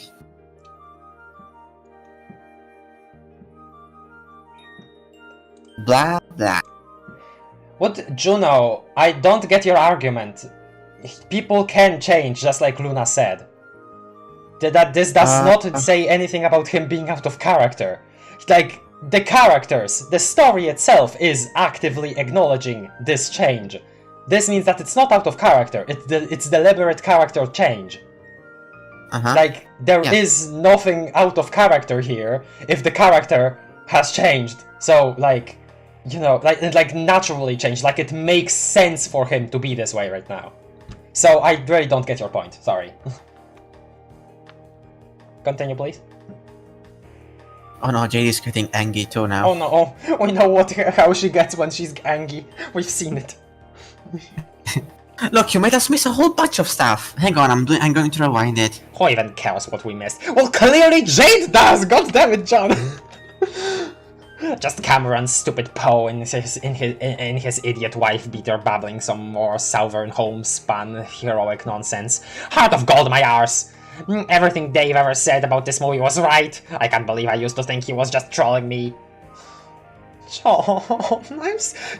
Blah blah. What, Juno? I don't get your argument. People can change, just like Luna said. This does not say anything about him being out of character. Like, the characters, the story itself is actively acknowledging this change. This means that it's not out of character, it's deliberate character change. Like, there is nothing out of character here if the character has changed. So, like, you know, like naturally changed, like it makes sense for him to be this way right now. So I really don't get your point, sorry. Continue, please. Oh no, Jade is getting angry too now. Oh no, we know how she gets when she's angry. We've seen it. Look, you made us miss a whole bunch of stuff. Hang on, I'm going to rewind it. Who even cares what we missed? Well, clearly Jade does! God damn it, John! Just Cameron's stupid Poe and his idiot wife beater babbling some more Southern homespun heroic nonsense. Heart of gold, my arse! Everything Dave ever said about this movie was right. I can't believe I used to think he was just trolling me. Oh,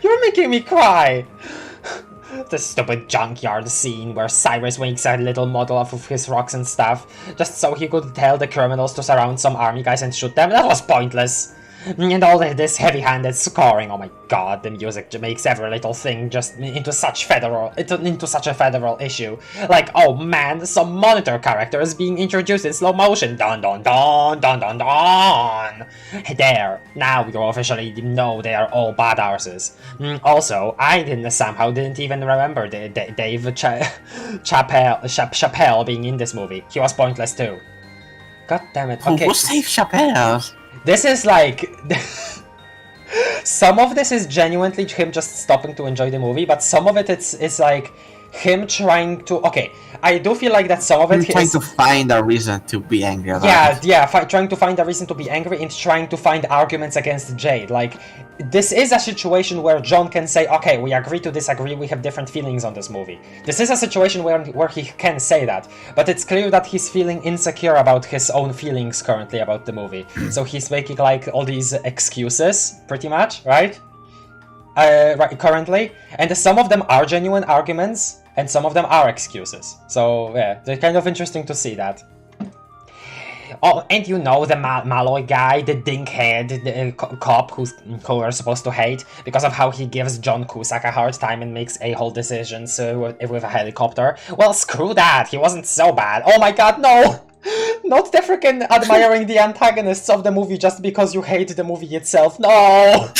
you're making me cry! The stupid junkyard scene where Cyrus makes a little model of his rocks and stuff, just so he could tell the criminals to surround some army guys and shoot them, that was pointless. And all this heavy-handed scoring, oh my god, the music makes every little thing just into such a federal issue. Like, oh man, some monitor character is being introduced in slow motion. Dun dun dun dun dun dun. There, now you officially know they are all badasses. Also, I somehow didn't even remember Dave Chappelle being in this movie. He was pointless too. God damn it. Okay. Who was Dave Chappelle? This is like... some of this is genuinely him just stopping to enjoy the movie, but some of it it's like him trying to... Okay, I do feel like that some of it is... trying to find a reason to be angry about it. Yeah, trying to find a reason to be angry and trying to find arguments against Jade. Like, this is a situation where John can say, okay, we agree to disagree, we have different feelings on this movie. This is a situation where he can say that, but it's clear that he's feeling insecure about his own feelings currently about the movie. So he's making like all these excuses, pretty much, right? Right, currently, and some of them are genuine arguments, and some of them are excuses. So yeah, they're kind of interesting to see that. Oh, and you know the Malloy guy, the dinkhead, the cop who we're supposed to hate because of how he gives John Cusack a hard time and makes a-hole decisions with a helicopter. Well, screw that, he wasn't so bad. Oh my god, no! Not the freaking admiring the antagonists of the movie just because you hate the movie itself. No!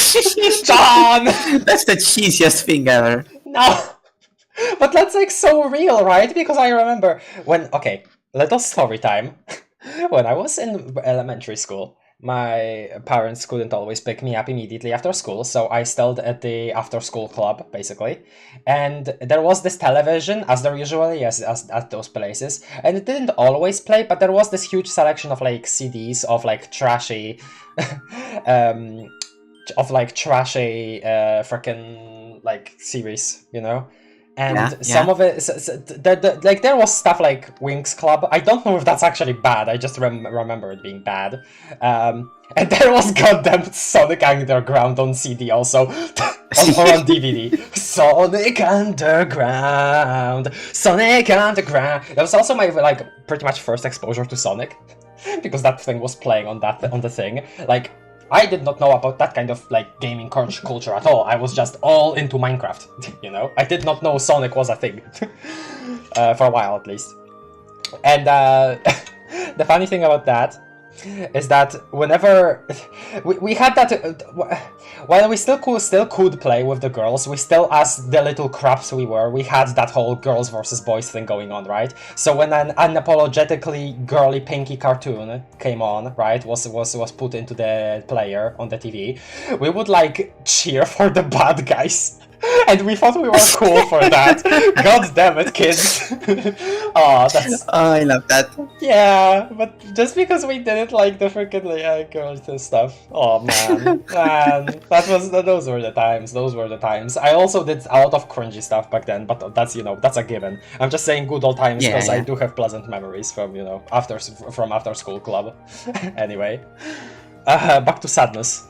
John! That's the cheesiest thing ever. No! But that's like so real, right? Because I remember when... Okay, little story time. When I was in elementary school, my parents couldn't always pick me up immediately after school, so I stayed at the after-school club, basically. And there was this television, as there usually is at those places, and it didn't always play, but there was this huge selection of like CDs of like trashy, freaking like series, you know. And some of it, like there was stuff like Winx Club. I don't know if that's actually bad. I just remember it being bad. And there was goddamn Sonic Underground on CD also, or on DVD. Sonic Underground, Sonic Underground. That was also my like pretty much first exposure to Sonic, because that thing was playing on the thing. Like, I did not know about that kind of like gaming culture at all. I was just all into Minecraft, you know? I did not know Sonic was a thing. For a while at least. And the funny thing about that is that whenever we had that, while we still could play with the girls, we still, as the little craps we were, we had that whole girls versus boys thing going on, right? So when an unapologetically girly pinky cartoon came on, right, was put into the player on the TV, we would like cheer for the bad guys. And we thought we were cool for that. God damn it, kids. Oh, that's... Oh, I love that. Yeah, but just because we didn't like the freaking girls and stuff. Oh man, those were the times. I also did a lot of cringy stuff back then, but that's, you know, that's a given. I'm just saying good old times because I do have pleasant memories from, you know, after school club. Anyway, back to sadness.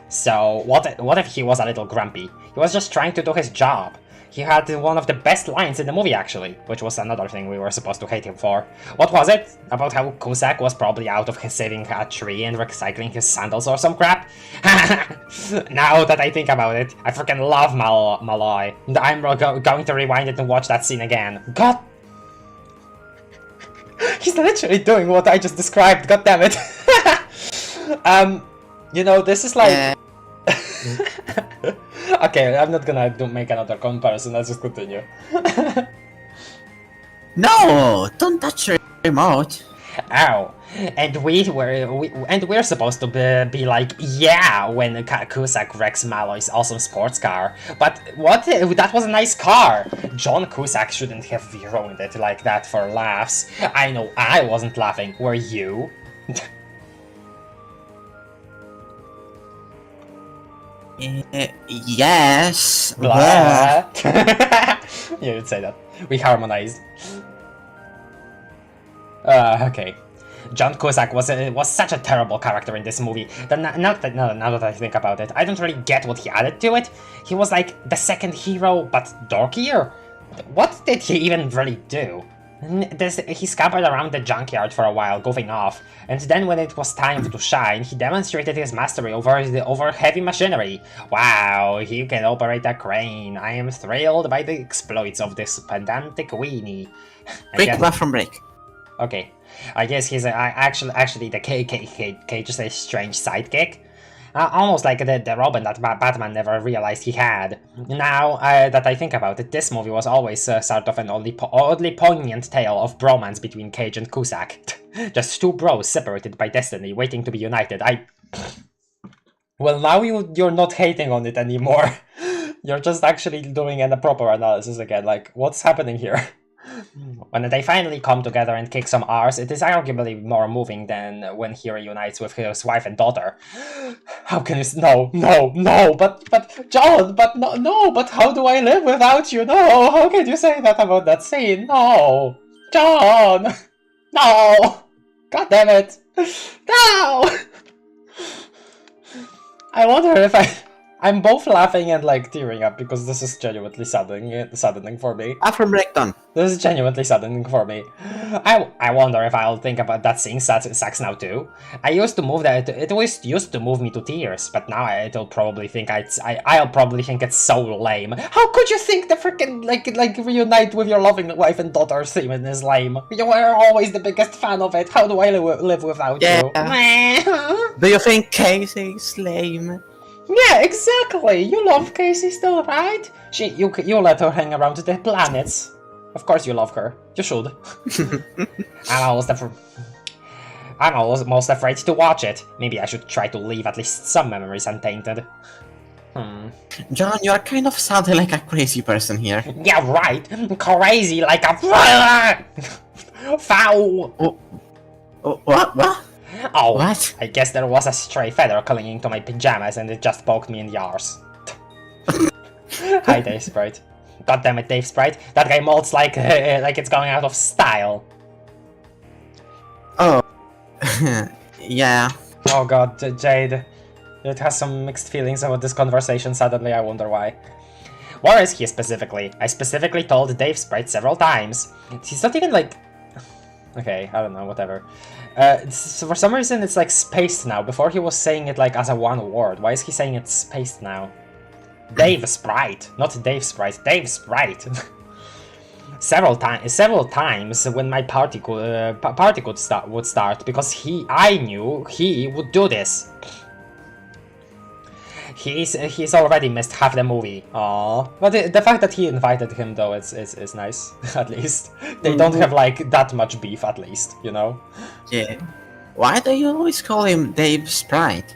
So what if he was a little grumpy? He was just trying to do his job. He had one of the best lines in the movie, actually, which was another thing we were supposed to hate him for. What was it? About how Cusack was probably out of his saving a tree and recycling his sandals or some crap? Now that I think about it, I freaking love Malloy. And I'm going to rewind it and watch that scene again. God! He's literally doing what I just described, god damn it! You know, this is like... Okay, I'm not gonna make another comparison, let's just continue. No! Don't touch your remote! Ow. And we're supposed to be like, yeah, when Cusack wrecks Malloy's awesome sports car. But what? That was a nice car! John Cusack shouldn't have ruined it like that for laughs. I know I wasn't laughing, were you? Yes. Blah. You would say that. We harmonized. Okay. John Cusack was such a terrible character in this movie that now that I think about it, I don't really get what he added to it. He was like the second hero, but dorkier. What did he even really do? He scampered around the junkyard for a while, goofing off, and then when it was time to shine, he demonstrated his mastery over heavy machinery. Wow, he can operate a crane. I am thrilled by the exploits of this pedantic weenie. Quick bathroom break. Okay, I guess he's actually the just a strange sidekick. Almost like the Robin that Batman never realized he had. Now that I think about it, this movie was always sort of an oddly poignant tale of bromance between Cage and Cusack. Just two bros separated by destiny, waiting to be united. Well, now you're not hating on it anymore. You're just actually doing a proper analysis again, like, what's happening here? When they finally come together and kick some arse, it is arguably more moving than when he reunites with his wife and daughter. How can you... No, but John, but how do I live without you? No, how can you say that about that scene? No, John, no, god damn it, no. I wonder if I'm both laughing and like tearing up because this is genuinely saddening for me. Bathroom break done. This is genuinely saddening for me. I wonder if I'll think about that scene sucks now too. I used to move that it was used to move me to tears, but now I'll probably think I'll probably think it's so lame. How could you think the freaking like reunite with your loving wife and daughter theme is lame? You were always the biggest fan of it. How do I live without you? Do you think Casey's lame? Yeah, exactly. You love Casey still, right? You let her hang around the planets. Of course you love her. You should. I'm almost afraid to watch it. Maybe I should try to leave at least some memories untainted. John, you're kind of sounding like a crazy person here. Yeah, right. Crazy like a foul. What? Oh, What? I guess there was a stray feather clinging to my pajamas and it just poked me in the arse. Hi, Dave Sprite. God damn it, Dave Sprite. That guy molds like it's going out of style. Oh. Yeah. Oh god, Jade. It has some mixed feelings about this conversation, suddenly I wonder why. Where is he specifically? I specifically told Dave Sprite several times. He's not even like... Okay, I don't know, whatever. So for some reason it's like spaced now. Before he was saying it like as a one word. Why is he saying it's spaced now? Dave Sprite, not Dave Sprite. Dave Sprite. several times when my party would start because I knew he would do this. He's already missed half the movie. Aww. But the fact that he invited him though is nice. At least they don't have like that much beef. At least, you know. Yeah. Why do you always call him Dave Sprite?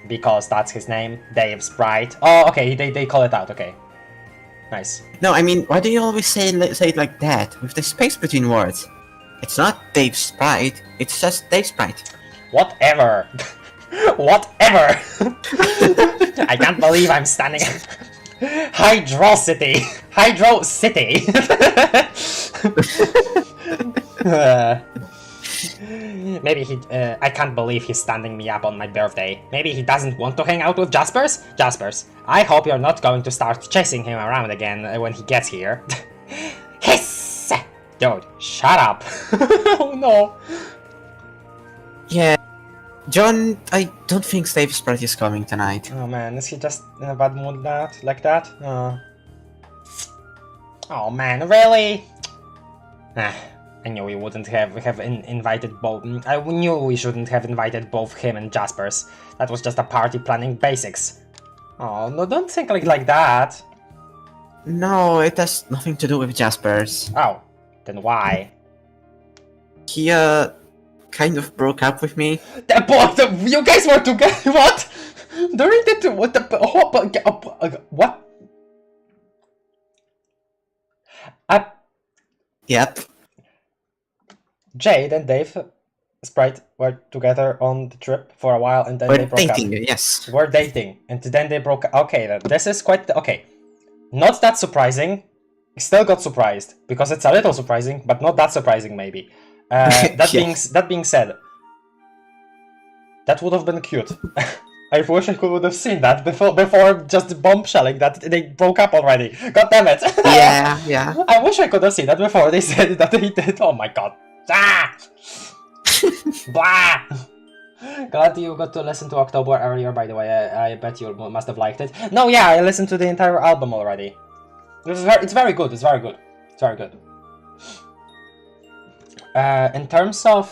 Because that's his name, Dave Sprite. Oh, okay. They call it out. Okay. Nice. No, I mean, why do you always say it like that with the space between words? It's not Dave Sprite. It's just Dave Sprite. Whatever. Whatever! I can't believe I'm standing... Hydrocity! Hydrocity! Maybe he... I can't believe he's standing me up on my birthday. Maybe he doesn't want to hang out with Jaspers? Jaspers, I hope you're not going to start chasing him around again when he gets here. Hiss! Dude, shut up! Oh no! Yeah. John, I don't think Dave Sprite is coming tonight. Oh man, is he just in a bad mood like that? Oh man, really? I knew we wouldn't have invited both. I knew we shouldn't have invited both him and Jaspers. That was just a party planning basics. Oh no, don't think like that. No, it has nothing to do with Jaspers. Oh, then why? He kind of broke up with me. You guys were together? What? During the what? Yep. Jade and Dave Sprite were together on the trip for a while and then We're they broke dating, up. yes. We're dating and then they broke up. Okay, then this is quite okay. Not that surprising. Still got surprised because it's a little surprising, but not that surprising maybe. That being said, that would have been cute. I wish I would have seen that before just bombshelling that they broke up already. God damn it! Yeah. I wish I could have seen that before they said that they did. Oh my god! Ah! Blah! Glad you got to listen to October earlier. By the way, I bet you must have liked it. No, yeah, I listened to the entire album already. It's very good. It's very good. It's very good. In terms of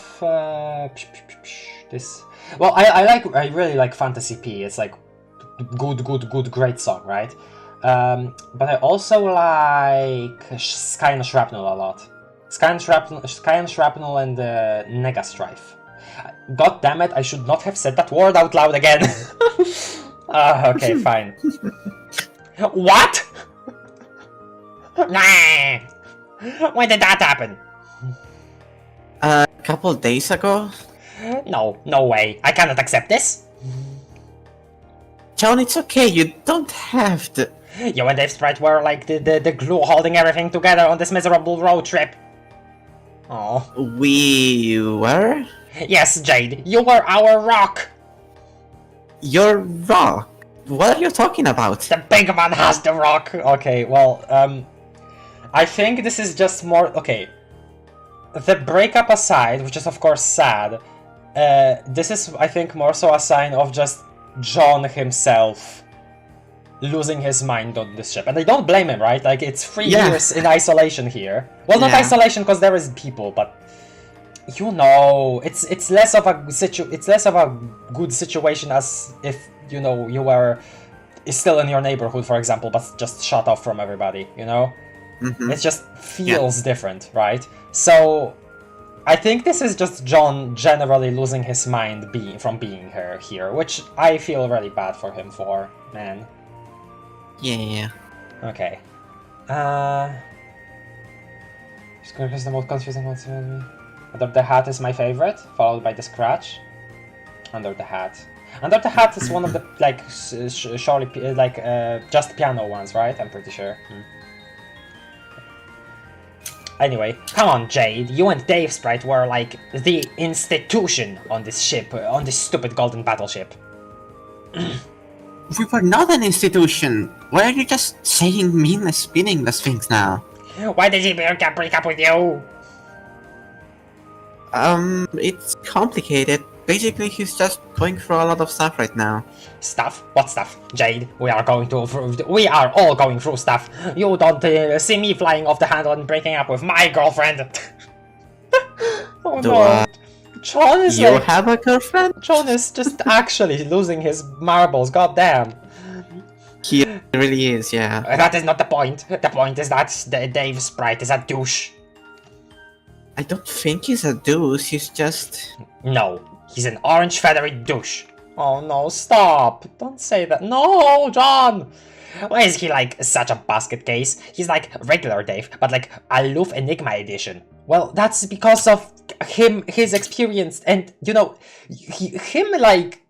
this, well, I really like Fantasy P. It's like good, great song, right? But I also like Sky and Shrapnel a lot. Sky and Shrapnel and Nega Strife. God damn it! I should not have said that word out loud again. Okay, fine. What? Nah. When did that happen? A couple days ago. No way. I cannot accept this. John, it's okay. You don't have to. You and Dave Sprite were like the glue holding everything together on this miserable road trip. Oh. We were? Yes, Jade. You were our rock. Your rock? What are you talking about? The big man has the rock. Okay, well, I think this is just more... Okay. The breakup aside, which is of course sad, this is, I think, more so a sign of just John himself losing his mind on this ship. And I don't blame him, right? Like, it's 3 years in isolation here. Well, not isolation, because there is people, but... You know, it's less of a good situation as if, you know, you were still in your neighborhood, for example, but just shut off from everybody, you know? Mm-hmm. It just feels different, right? So, I think this is just John generally losing his mind from being here, which I feel really bad for him for, man. Yeah. Okay. Is the most confusing one to me. Under the Hat is my favorite, followed by the Scratch. Under the Hat. Under the Hat is one of the, like, surely, like, just piano ones, right? I'm pretty sure. Anyway, come on, Jade. You and Dave Sprite were, like, the institution on this ship, on this stupid golden battleship. We were not an institution. Why are you just saying meaningless things now? Why did he break up with you? It's complicated. Basically, he's just going through a lot of stuff right now. Stuff? What stuff? Jade, we are all going through stuff. You don't see me flying off the handle and breaking up with my girlfriend. Oh no. John is You have a girlfriend? John is just actually losing his marbles, goddamn. He really is, yeah. That is not the point. The point is that Dave Sprite is a douche. I don't think he's a douche, he's just... No, he's an orange feathery douche. Oh no, stop. Don't say that. No, John! Why is he like such a basket case? He's like regular Dave, but like aloof Enigma edition. Well, that's because of his experience, and you know, him like...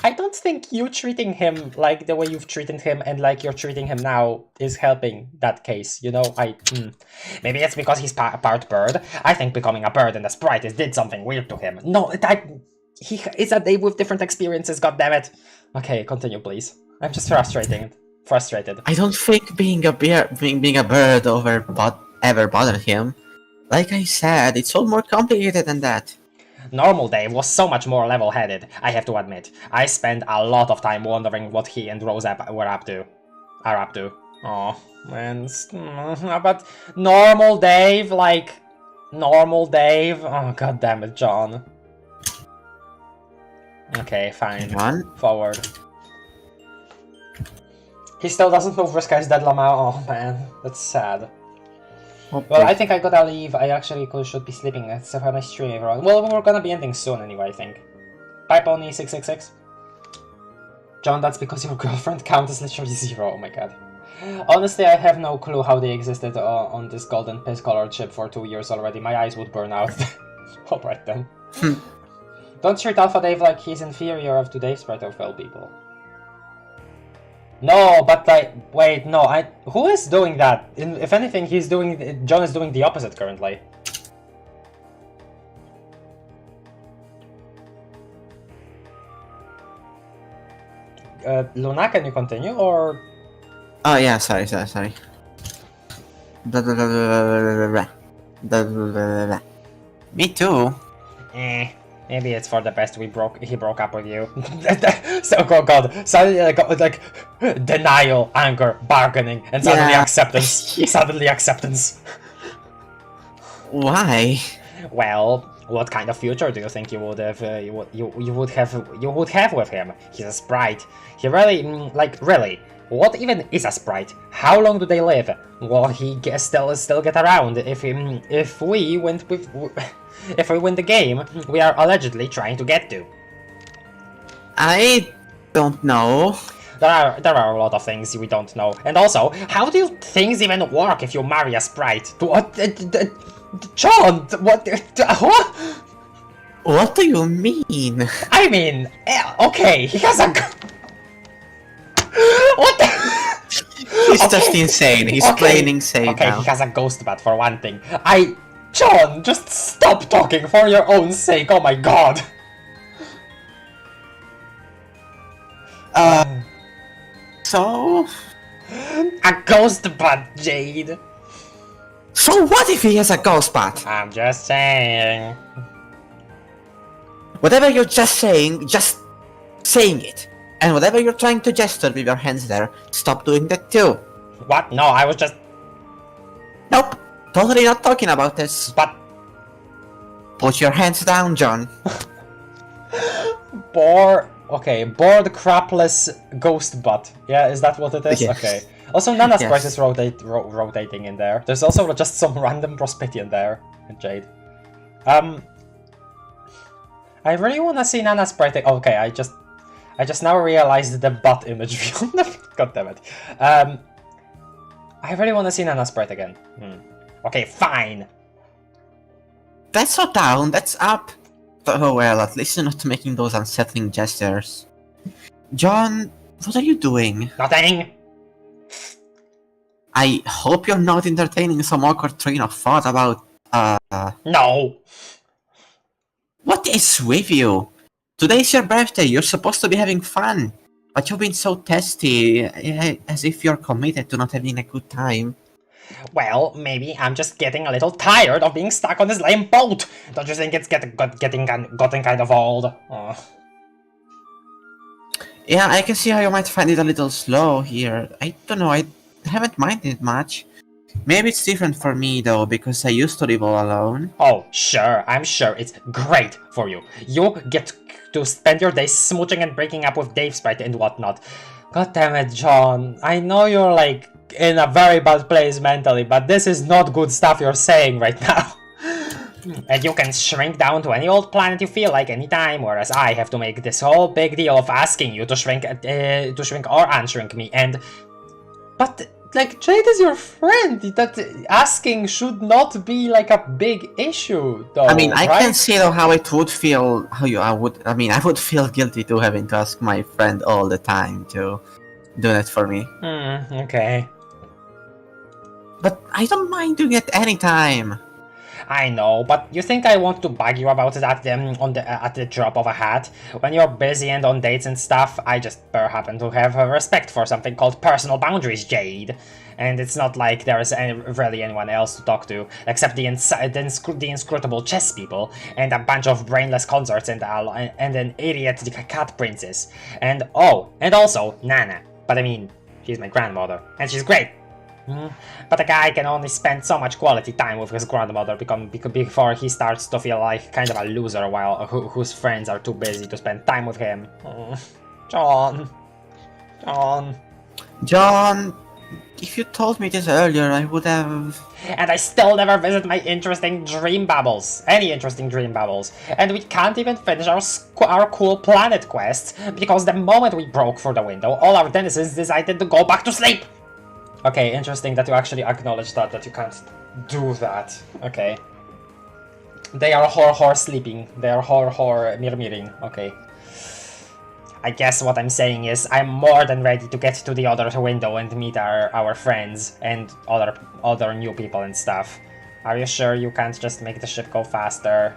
I don't think you treating him like the way you've treated him and like you're treating him now is helping that case, you know? Maybe it's because he's part bird. I think becoming a bird and a sprite did something weird to him. No, he is a Dave with different experiences, goddammit. Okay, continue, please. I'm just frustrated. I don't think being a bird ever bothered him. Like I said, it's all more complicated than that. Normal Dave was so much more level-headed, I have to admit. I spent a lot of time wondering what he and Rose are up to. Oh, man. But normal Dave, like... Normal Dave? Oh, god damn it, John. Okay, fine. Forward. He still doesn't move Riskai's Dead Lama. Oh, man. That's sad. Okay. Well, I think I gotta leave. I actually should be sleeping. It's a nice stream, everyone. Well, we're gonna be ending soon anyway, I think. Bye, Pony666. John, that's because your girlfriend count is literally 0. Oh my god. Honestly, I have no clue how they existed on this golden piss-colored ship for 2 years already. My eyes would burn out. Alright then. Don't treat Alpha Dave like he's inferior to Dave Sprite or fel people. No, but like, wait, no, who is doing that? If anything, John is doing the opposite currently. Luna, can you continue, or... Oh yeah, sorry. Blah, blah, blah, blah, blah, blah, blah, blah, blah, blah. Me too. Maybe it's for the best he broke up with you. So, oh god, suddenly like denial, anger, bargaining, and suddenly Yeah. acceptance. Yeah. Suddenly acceptance. Why? Well, what kind of future do you think you would have? You would have with him? He's a sprite. He really, really. What even is a sprite? How long do they live? Will he still get around if we win if we win the game we are allegedly trying to get to? I don't know. There are a lot of things we don't know, and also, how do things even work if you marry a sprite? What, John? What? What do you mean? I mean, okay, he has a. What the? He's just insane. He's plain insane Okay, now. he has a ghost bat for one thing. John, just stop talking for your own sake. Oh my god. So... A ghost bat, Jade. So what if he has a ghost bat? I'm just saying. Whatever you're just saying it. And whatever you're trying to gesture with your hands there, stop doing that too. What? No, I was just. Nope. Totally not talking about this. But. Put your hands down, John. Bored crapless ghost butt. Yeah, is that what it is? Yes. Okay. Also, Nana's Yes. sprite is rotating in there. There's also just some random Prospitian there in Jade. I really wanna see Nana's sprite. Okay, I just now realized the butt image. God damn it. I really wanna see Nana's sprite again. Okay, fine. That's not down, that's up. Oh well, at least you're not making those unsettling gestures. John, what are you doing? Nothing. I hope you're not entertaining some awkward train of thought about, No. What is with you? Today's your birthday, you're supposed to be having fun. But you've been so testy, as if you're committed to not having a good time. Well, maybe I'm just getting a little tired of being stuck on this lame boat. Don't you think it's getting kind of old? Oh. Yeah, I can see how you might find it a little slow here. I don't know, I haven't minded much. Maybe it's different for me though, because I used to live all alone. Oh, sure, I'm sure it's great for you. You get to spend your days smooching and breaking up with Dave Sprite and whatnot. God damn it, John. I know you're like in a very bad place mentally, but this is not good stuff you're saying right now. And you can shrink down to any old planet you feel like anytime, whereas I have to make this whole big deal of asking you to shrink or unshrink me. But like, Jade is your friend. That asking should not be like a big issue, though. I mean, I right? can see though how it would feel. I would feel guilty to having to ask my friend all the time to do that for me. Okay. But I don't mind doing it anytime. I know, but you think I want to bug you about that at the drop of a hat? When you're busy and on dates and stuff, I just happen to have a respect for something called personal boundaries, Jade. And it's not like there is really anyone else to talk to, except the inscrutable chess people, and a bunch of brainless consorts and an idiot cat princess. And also Nana. But I mean, she's my grandmother, and she's great. But a guy can only spend so much quality time with his grandmother before he starts to feel like kind of a loser whose friends are too busy to spend time with him. John, if you told me this earlier, I would have... And I still never visit my any interesting dream bubbles. And we can't even finish our cool planet quests, because the moment we broke through the window, all our denizens decided to go back to sleep. Okay, interesting that you actually acknowledge that you can't do that. Okay. They are hor sleeping. They are hor mirroring. Okay. I guess what I'm saying is I'm more than ready to get to the other window and meet our friends and other new people and stuff. Are you sure you can't just make the ship go faster?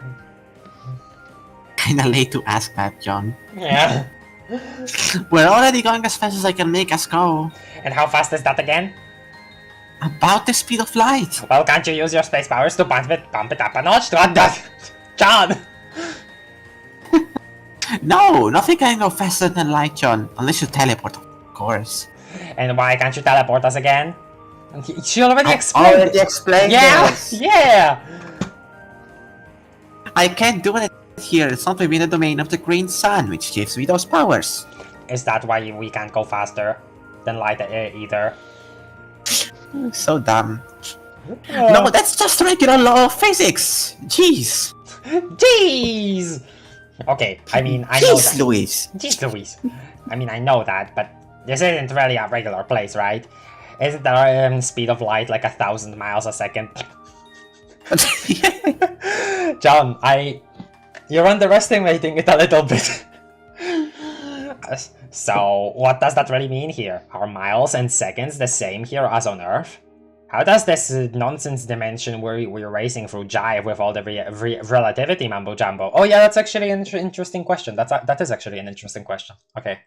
Kinda late to ask that, John. Yeah. We're already going as fast as I can make us go. And how fast is that again? About the speed of light. Well, can't you use your space powers to bump it up a notch? What does... John! No, nothing can go faster than light, John. Unless you teleport, of course. And why can't you teleport us again? She already I explained already explained Yeah! this. Yeah! I can't do it here. It's not within the domain of the green sun, which gives me those powers. Is that why we can't go faster than light either? So dumb. No, that's just regular law of physics. Jeez. Jeez! Okay, I mean, I know Jeez, that. Louise. Jeez Louise. I mean, I know that, but this isn't really a regular place, right? Isn't the speed of light like 1,000 miles a second? John, you're underestimating it a little bit. So, what does that really mean here? Are miles and seconds the same here as on Earth? How does this nonsense dimension we're racing through jive with all the relativity mambo jumbo? Oh yeah, that's actually an interesting question. That is actually an interesting question. Okay.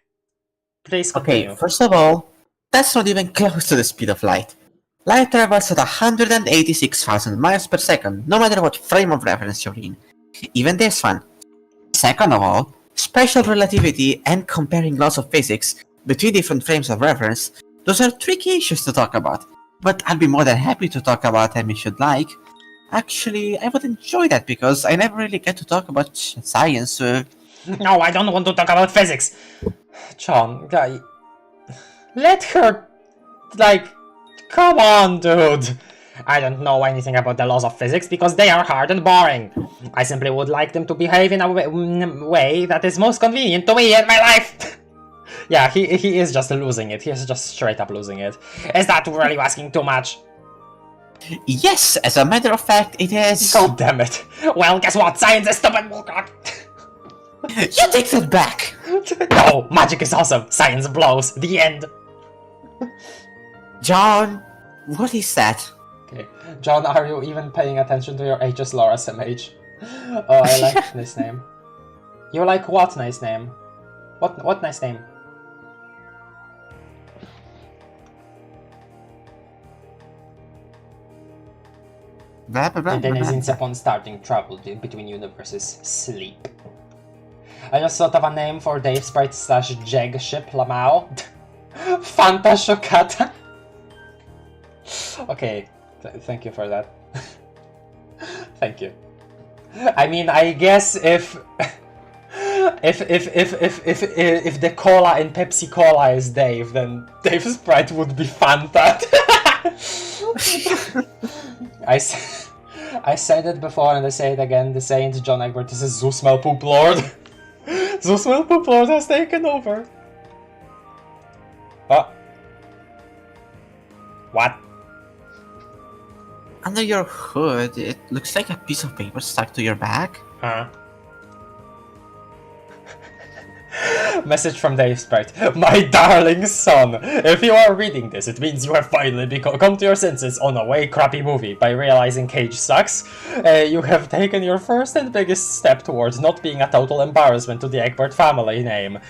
Please continue. Okay, first of all, that's not even close to the speed of light. Light travels at 186,000 miles per second, no matter what frame of reference you're in. Even this one. Second of all, special relativity and comparing laws of physics between different frames of reference, those are tricky issues to talk about. But I'd be more than happy to talk about them if you'd like. Actually, I would enjoy that because I never really get to talk about science. No, I don't want to talk about physics! John, guy... Let her... Like... Come on, dude! I don't know anything about the laws of physics because they are hard and boring. I simply would like them to behave in a way that is most convenient to me in my life! Yeah, he is just losing it. He is just straight up losing it. Is that really asking too much? Yes, as a matter of fact, it is. God damn it. Well, guess what? Science is stupid! You take that back! No, magic is awesome. Science blows. The end. John, what is that? Okay. John, are you even paying attention to your HS Laura SMH? Oh, I like this name. You like what nice name? What nice name? And then is upon starting trouble between universes. Sleep. I just thought of a name for Dave Sprite / Jeg ship Lamau. Fanta Shokata. Okay, thank you for that. Thank you. I mean, I guess if the cola in Pepsi Cola is Dave, then Dave Sprite would be Fanta. I said it before and I say it again. The Saint John Egbert is a Zoosmell Poop Lord. Zoosmell Poop Lord has taken over. Oh. What? Under your hood, it looks like a piece of paper stuck to your back. Huh? Message from Dave Sprite. My darling son, if you are reading this, it means you have finally come to your senses on a way crappy movie by realizing Cage sucks. You have taken your first and biggest step towards not being a total embarrassment to the Egbert family name.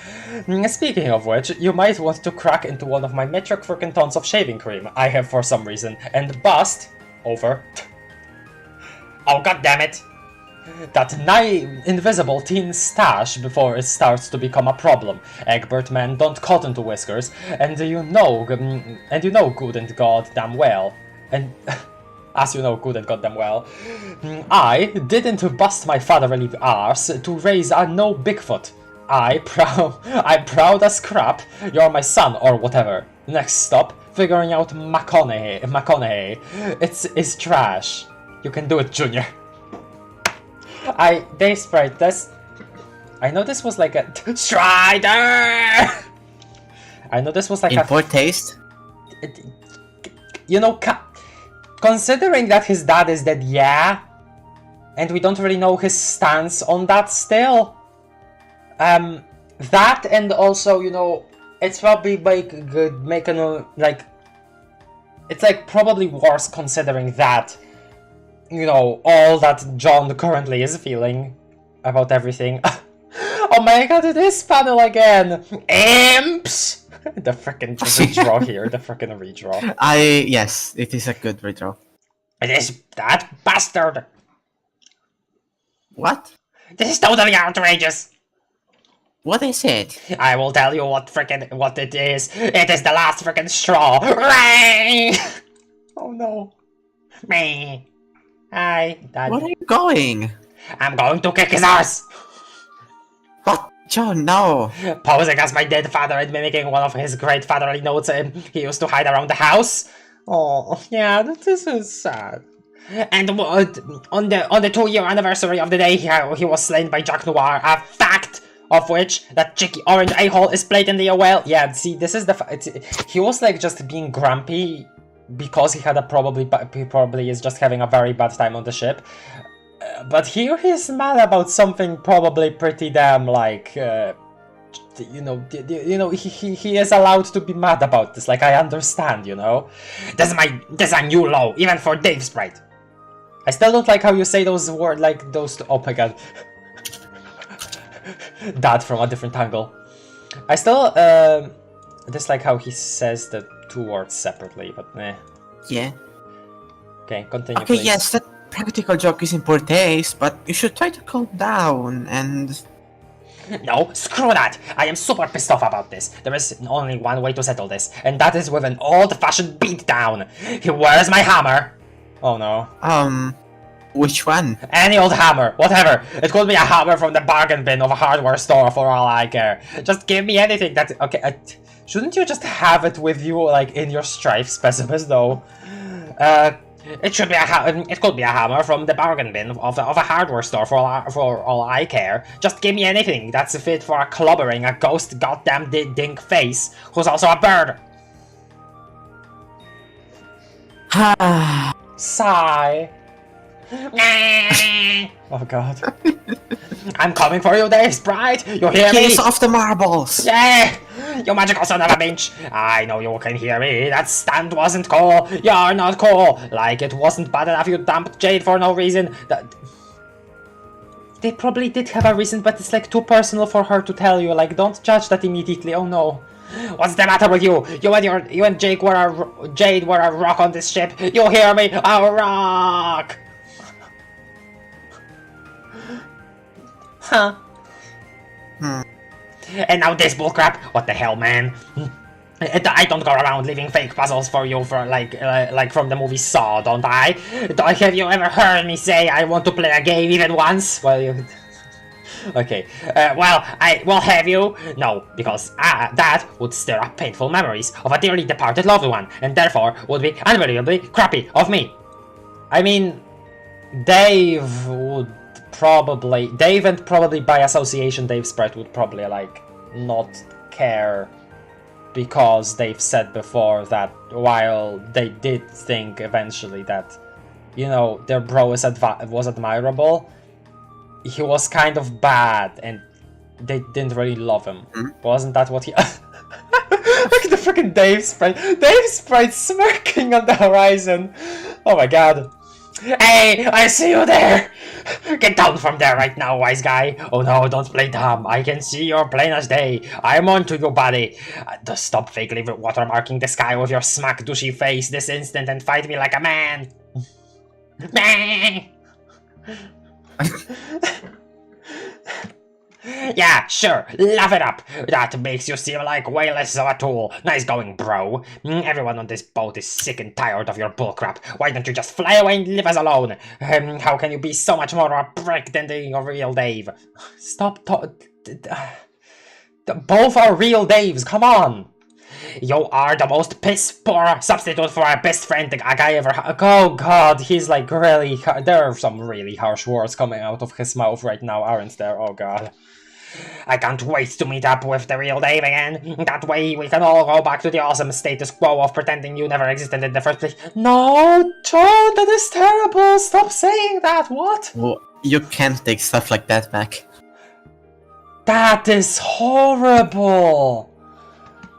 Speaking of which, you might want to crack into one of my metric frickin' tons of shaving cream I have for some reason and bust over. Oh god damn it! That nigh invisible teen stash before it starts to become a problem. Egbert men don't cotton to whiskers, and you know good and goddamn well. And as you know good and goddamn well, I didn't bust my fatherly arse to raise a no Bigfoot. I'm proud as crap. You're my son or whatever. Next stop, figuring out McConaughey. It's trash. You can do it, Junior. Dave Sprite, I know this was like a Strider! I know this was like In poor taste? You know, considering that his dad is dead, yeah, and we don't really know his stance on that still. That and also, you know, it's probably it's like probably worse considering that, you know, all that John currently is feeling about everything. Oh my god, it is panel again! Imps! The frickin' redraw here, the frickin' redraw. Yes, it is a good redraw. It is that bastard! What? This is totally outrageous! What is it? I will tell you what it is. It is the last frickin' straw. Ray! Oh no. Me. Hi, Dad. Where are you going? I'm going to kick his ass! What? Joe, no. Posing as my dead father and mimicking one of his great fatherly notes he used to hide around the house. Oh, yeah, this is sad. And on the 2-year anniversary of the day he was slain by Jack Noir, a fact of which that cheeky orange a-hole is blatantly a whale. Yeah, see, this is he was like just being grumpy because he probably is just having a very bad time on the ship. But here he's mad about something probably pretty damn like, he is allowed to be mad about this. Like, I understand, you know. This is a new low, even for Dave Sprite. I still don't like how you say those words, like those. Oh my god. That from a different angle. I still dislike how he says the 2 words separately, but meh. Yeah. Okay, continue. Okay, please. yes, that practical joke is in poor taste, but you should try to calm down and... No, screw that! I am super pissed off about this. There is only one way to settle this, and that is with an old-fashioned beatdown. Where's my hammer? Oh no. Which one? Any old hammer, whatever. It could be a hammer from the bargain bin of a hardware store for all I care. Just give me anything that... Okay, shouldn't you just have it with you, like, in your strife specimens, though? It should be it could be a hammer from the bargain bin of a hardware store for all I care. Just give me anything that's fit for a clobbering a ghost goddamn dink face, who's also a bird. Sigh. Oh god. I'm coming for you, Dave Sprite! You hear me? Kiss off the marbles! Yeah! You magical son of a bitch! I know you can hear me. That stand wasn't cool. You're not cool. Like it wasn't bad enough you dumped Jade for no reason. They probably did have a reason, but it's like too personal for her to tell you. Like, don't judge that immediately. Oh no. What's the matter with you? You and Jade were a rock on this ship. You hear me? A rock! Huh. And now this bullcrap? What the hell, man? I don't go around leaving fake puzzles for you for like from the movie Saw, don't I? Have you ever heard me say I want to play a game even once? Well, you... Okay, well, have you? No, because that would stir up painful memories of a dearly departed loved one, and therefore would be unbelievably crappy of me. I mean, Dave and probably by association Dave Sprite would probably, like, not care, because they've said before that while they did think eventually that, you know, their bro was admirable, he was kind of bad, and they didn't really love him. Wasn't that what he... Look at the freaking Dave Sprite! Dave Sprite smirking on the horizon! Oh my god. Hey, I see you there! Get down from there right now, wise guy! Oh no, don't play dumb. I can see you're plain as day. I'm onto you, buddy. Just stop fakely watermarking the sky with your smack douchey face this instant and fight me like a man! Yeah, sure, laugh it up. That makes you seem like way less of a tool. Nice going, bro. Everyone on this boat is sick and tired of your bullcrap. Why don't you just fly away and leave us alone? How can you be so much more of a prick than the real Dave? Stop both are real Daves, come on! You are the most piss-poor substitute for a best friend a guy ever had. Oh god, he's like really... There are some really harsh words coming out of his mouth right now, aren't there? Oh god. I can't wait to meet up with the real Dave again. That way we can all go back to the awesome status quo of pretending you never existed in the first place. No, John, that is terrible. Stop saying that. What? Well, you can't take stuff like that back. That is horrible.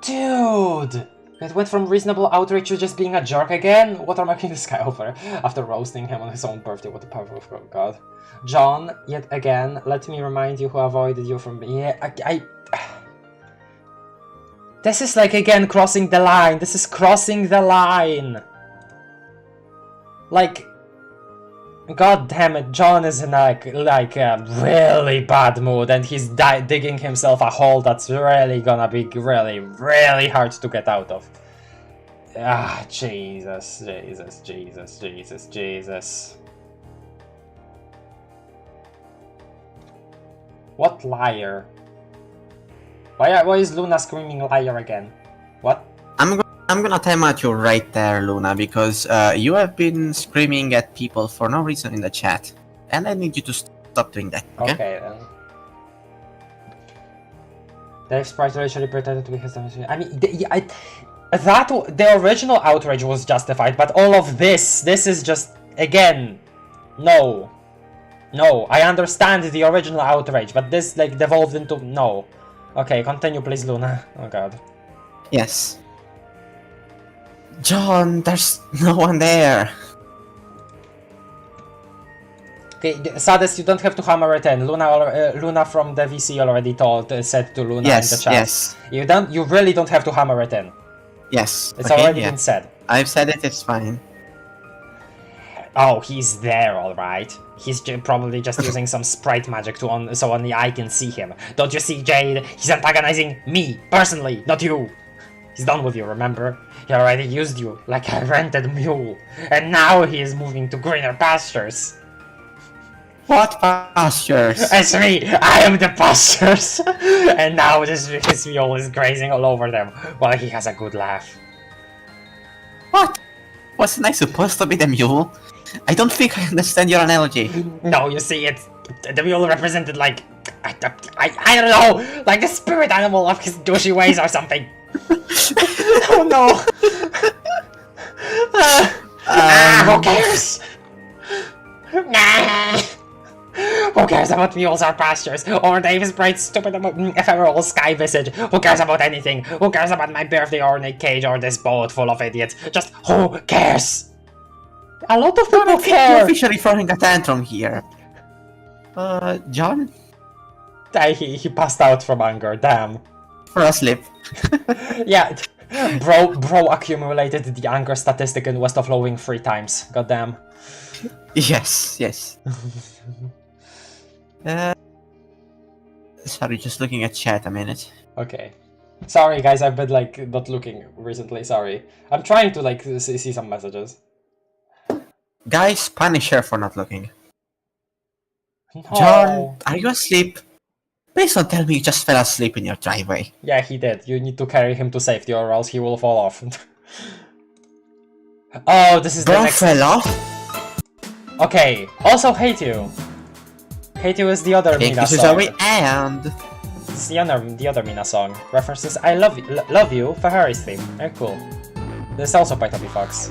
Dude. It went from reasonable outrage to just being a jerk again? What are making this guy over after roasting him on his own birthday? What a powerful god. John, yet again, let me remind you who avoided you from being... Yeah, I... This is like, again, crossing the line. This is crossing the line. Like... God damn it, John is in like a really bad mood and he's digging himself a hole that's really gonna be really hard to get out of. Ah, Jesus. What liar? Why is Luna screaming liar again? What? I'm gonna time out you right there, Luna, because you have been screaming at people for no reason in the chat, and I need you to stop doing that. Okay. Okay then. Dave Sprite racially pretended to be his damage. I mean, the original outrage was justified, but all of this is just again, no. I understand the original outrage, but this like devolved into no. Okay, continue, please, Luna. Oh God. Yes. John, there's no one there. Okay, Sadist, you don't have to hammer it in. Luna from the VC already said to Luna in the chat. Yes. You really don't have to hammer it in. Yes. It's already been said. I've said it, it's fine. Oh, he's there, alright. He's probably just using some sprite magic so only I can see him. Don't you see, Jade? He's antagonizing me, personally, not you. He's done with you, remember? He already used you, like a rented mule. And now he is moving to greener pastures. What pastures? It's me! I am the pastures! And now his mule is grazing all over them, while he has a good laugh. What? Wasn't I supposed to be the mule? I don't think I understand your analogy. No, you see, the mule represented like... I don't know! Like the spirit animal of his douchey ways or something! Oh no! Who cares? Who cares about mules or pastures? Or Davis Bright's stupid ephemeral sky visage? Who cares about anything? Who cares about my birthday or Nick Cage or this boat full of idiots? Just who cares? A lot of people care! You're officially throwing a tantrum here. John? He passed out from anger, damn. For a slip. Yeah, bro accumulated the anger statistic in West of Lowing 3 times, goddamn. Yes. Sorry, just looking at chat a minute. Okay. Sorry guys, I've been like not looking recently, sorry. I'm trying to like see some messages. Guys, punish her for not looking. No. John, are you asleep? Please don't tell me you just fell asleep in your driveway. Yeah, he did. You need to carry him to safety or else he will fall off. Oh, this is Bro the next... fell off? Okay, also Hate You. Hate You is the other Okay, Mina this is song. and... It's the other Mina song. References I Love You, Ferrari's theme. Very cool. This is also by Toby Fox.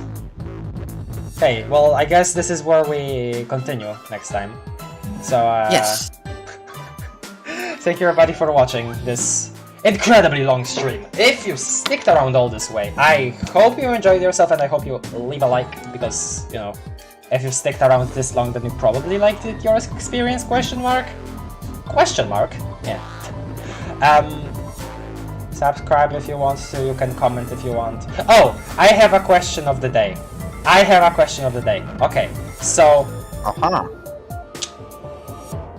Okay, well, I guess this is where we continue next time. So, Yes. Thank you everybody for watching this incredibly long stream. If you sticked around all this way, I hope you enjoyed yourself and I hope you leave a like because, you know, if you sticked around this long then you probably liked it, your experience, question mark? Question mark? Yeah. Subscribe if you want to, you can comment if you want. Oh, I have a question of the day. Okay, so...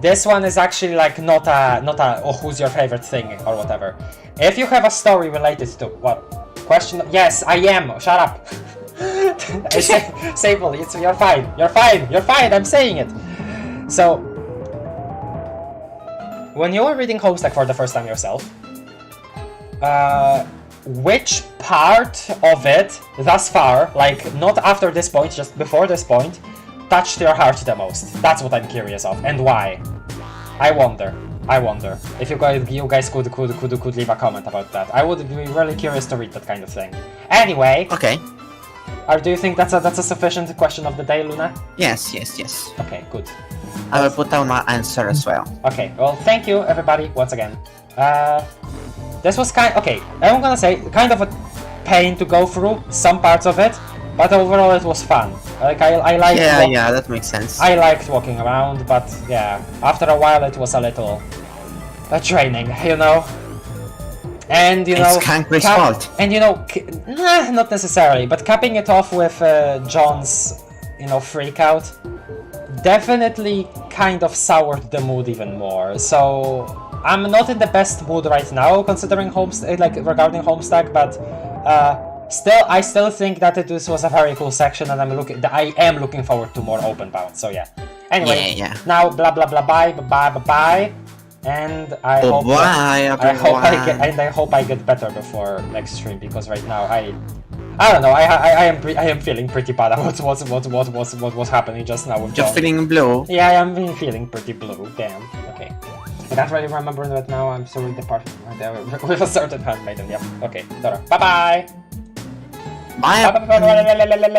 This one is actually like not a oh, who's your favorite thing or whatever. If you have a story related to what question? Yes, I am. Shut up. Sable, you're fine. I'm saying it. So, when you were reading Homestuck for the first time yourself, which part of it thus far, like not after this point, just before this point, touched your heart the most? That's what I'm curious of, and why. I wonder if you guys could leave a comment about that. I would be really curious to read that kind of thing. Anyway, Okay. do you think that's a sufficient question of the day, Luna? Yes. Okay, good. I will put down my answer as well. Okay, well, thank you everybody once again. This was I'm gonna say kind of a pain to go through, some parts of it, but overall it was fun. Like, I liked Yeah, that makes sense. I liked walking around, but yeah, after a while it was a little draining, you know? And, you know... It's Kankri's fault. And, you know, not necessarily, but capping it off with John's, you know, freak out definitely kind of soured the mood even more. So I'm not in the best mood right now, considering regarding Homestuck, but I still think that this was a very cool section, and I am looking forward to more OpenBound. So yeah. Anyway, now blah blah blah bye, and I hope I get better before next stream, because right now I don't know. I am feeling pretty bad about what was happening just now with John. You're feeling blue. Yeah, I am feeling pretty blue. Damn. Okay. I can't really remember that now. I'm sorry. The part with a certain handmaiden. Yeah. Okay. Bye bye. Bye.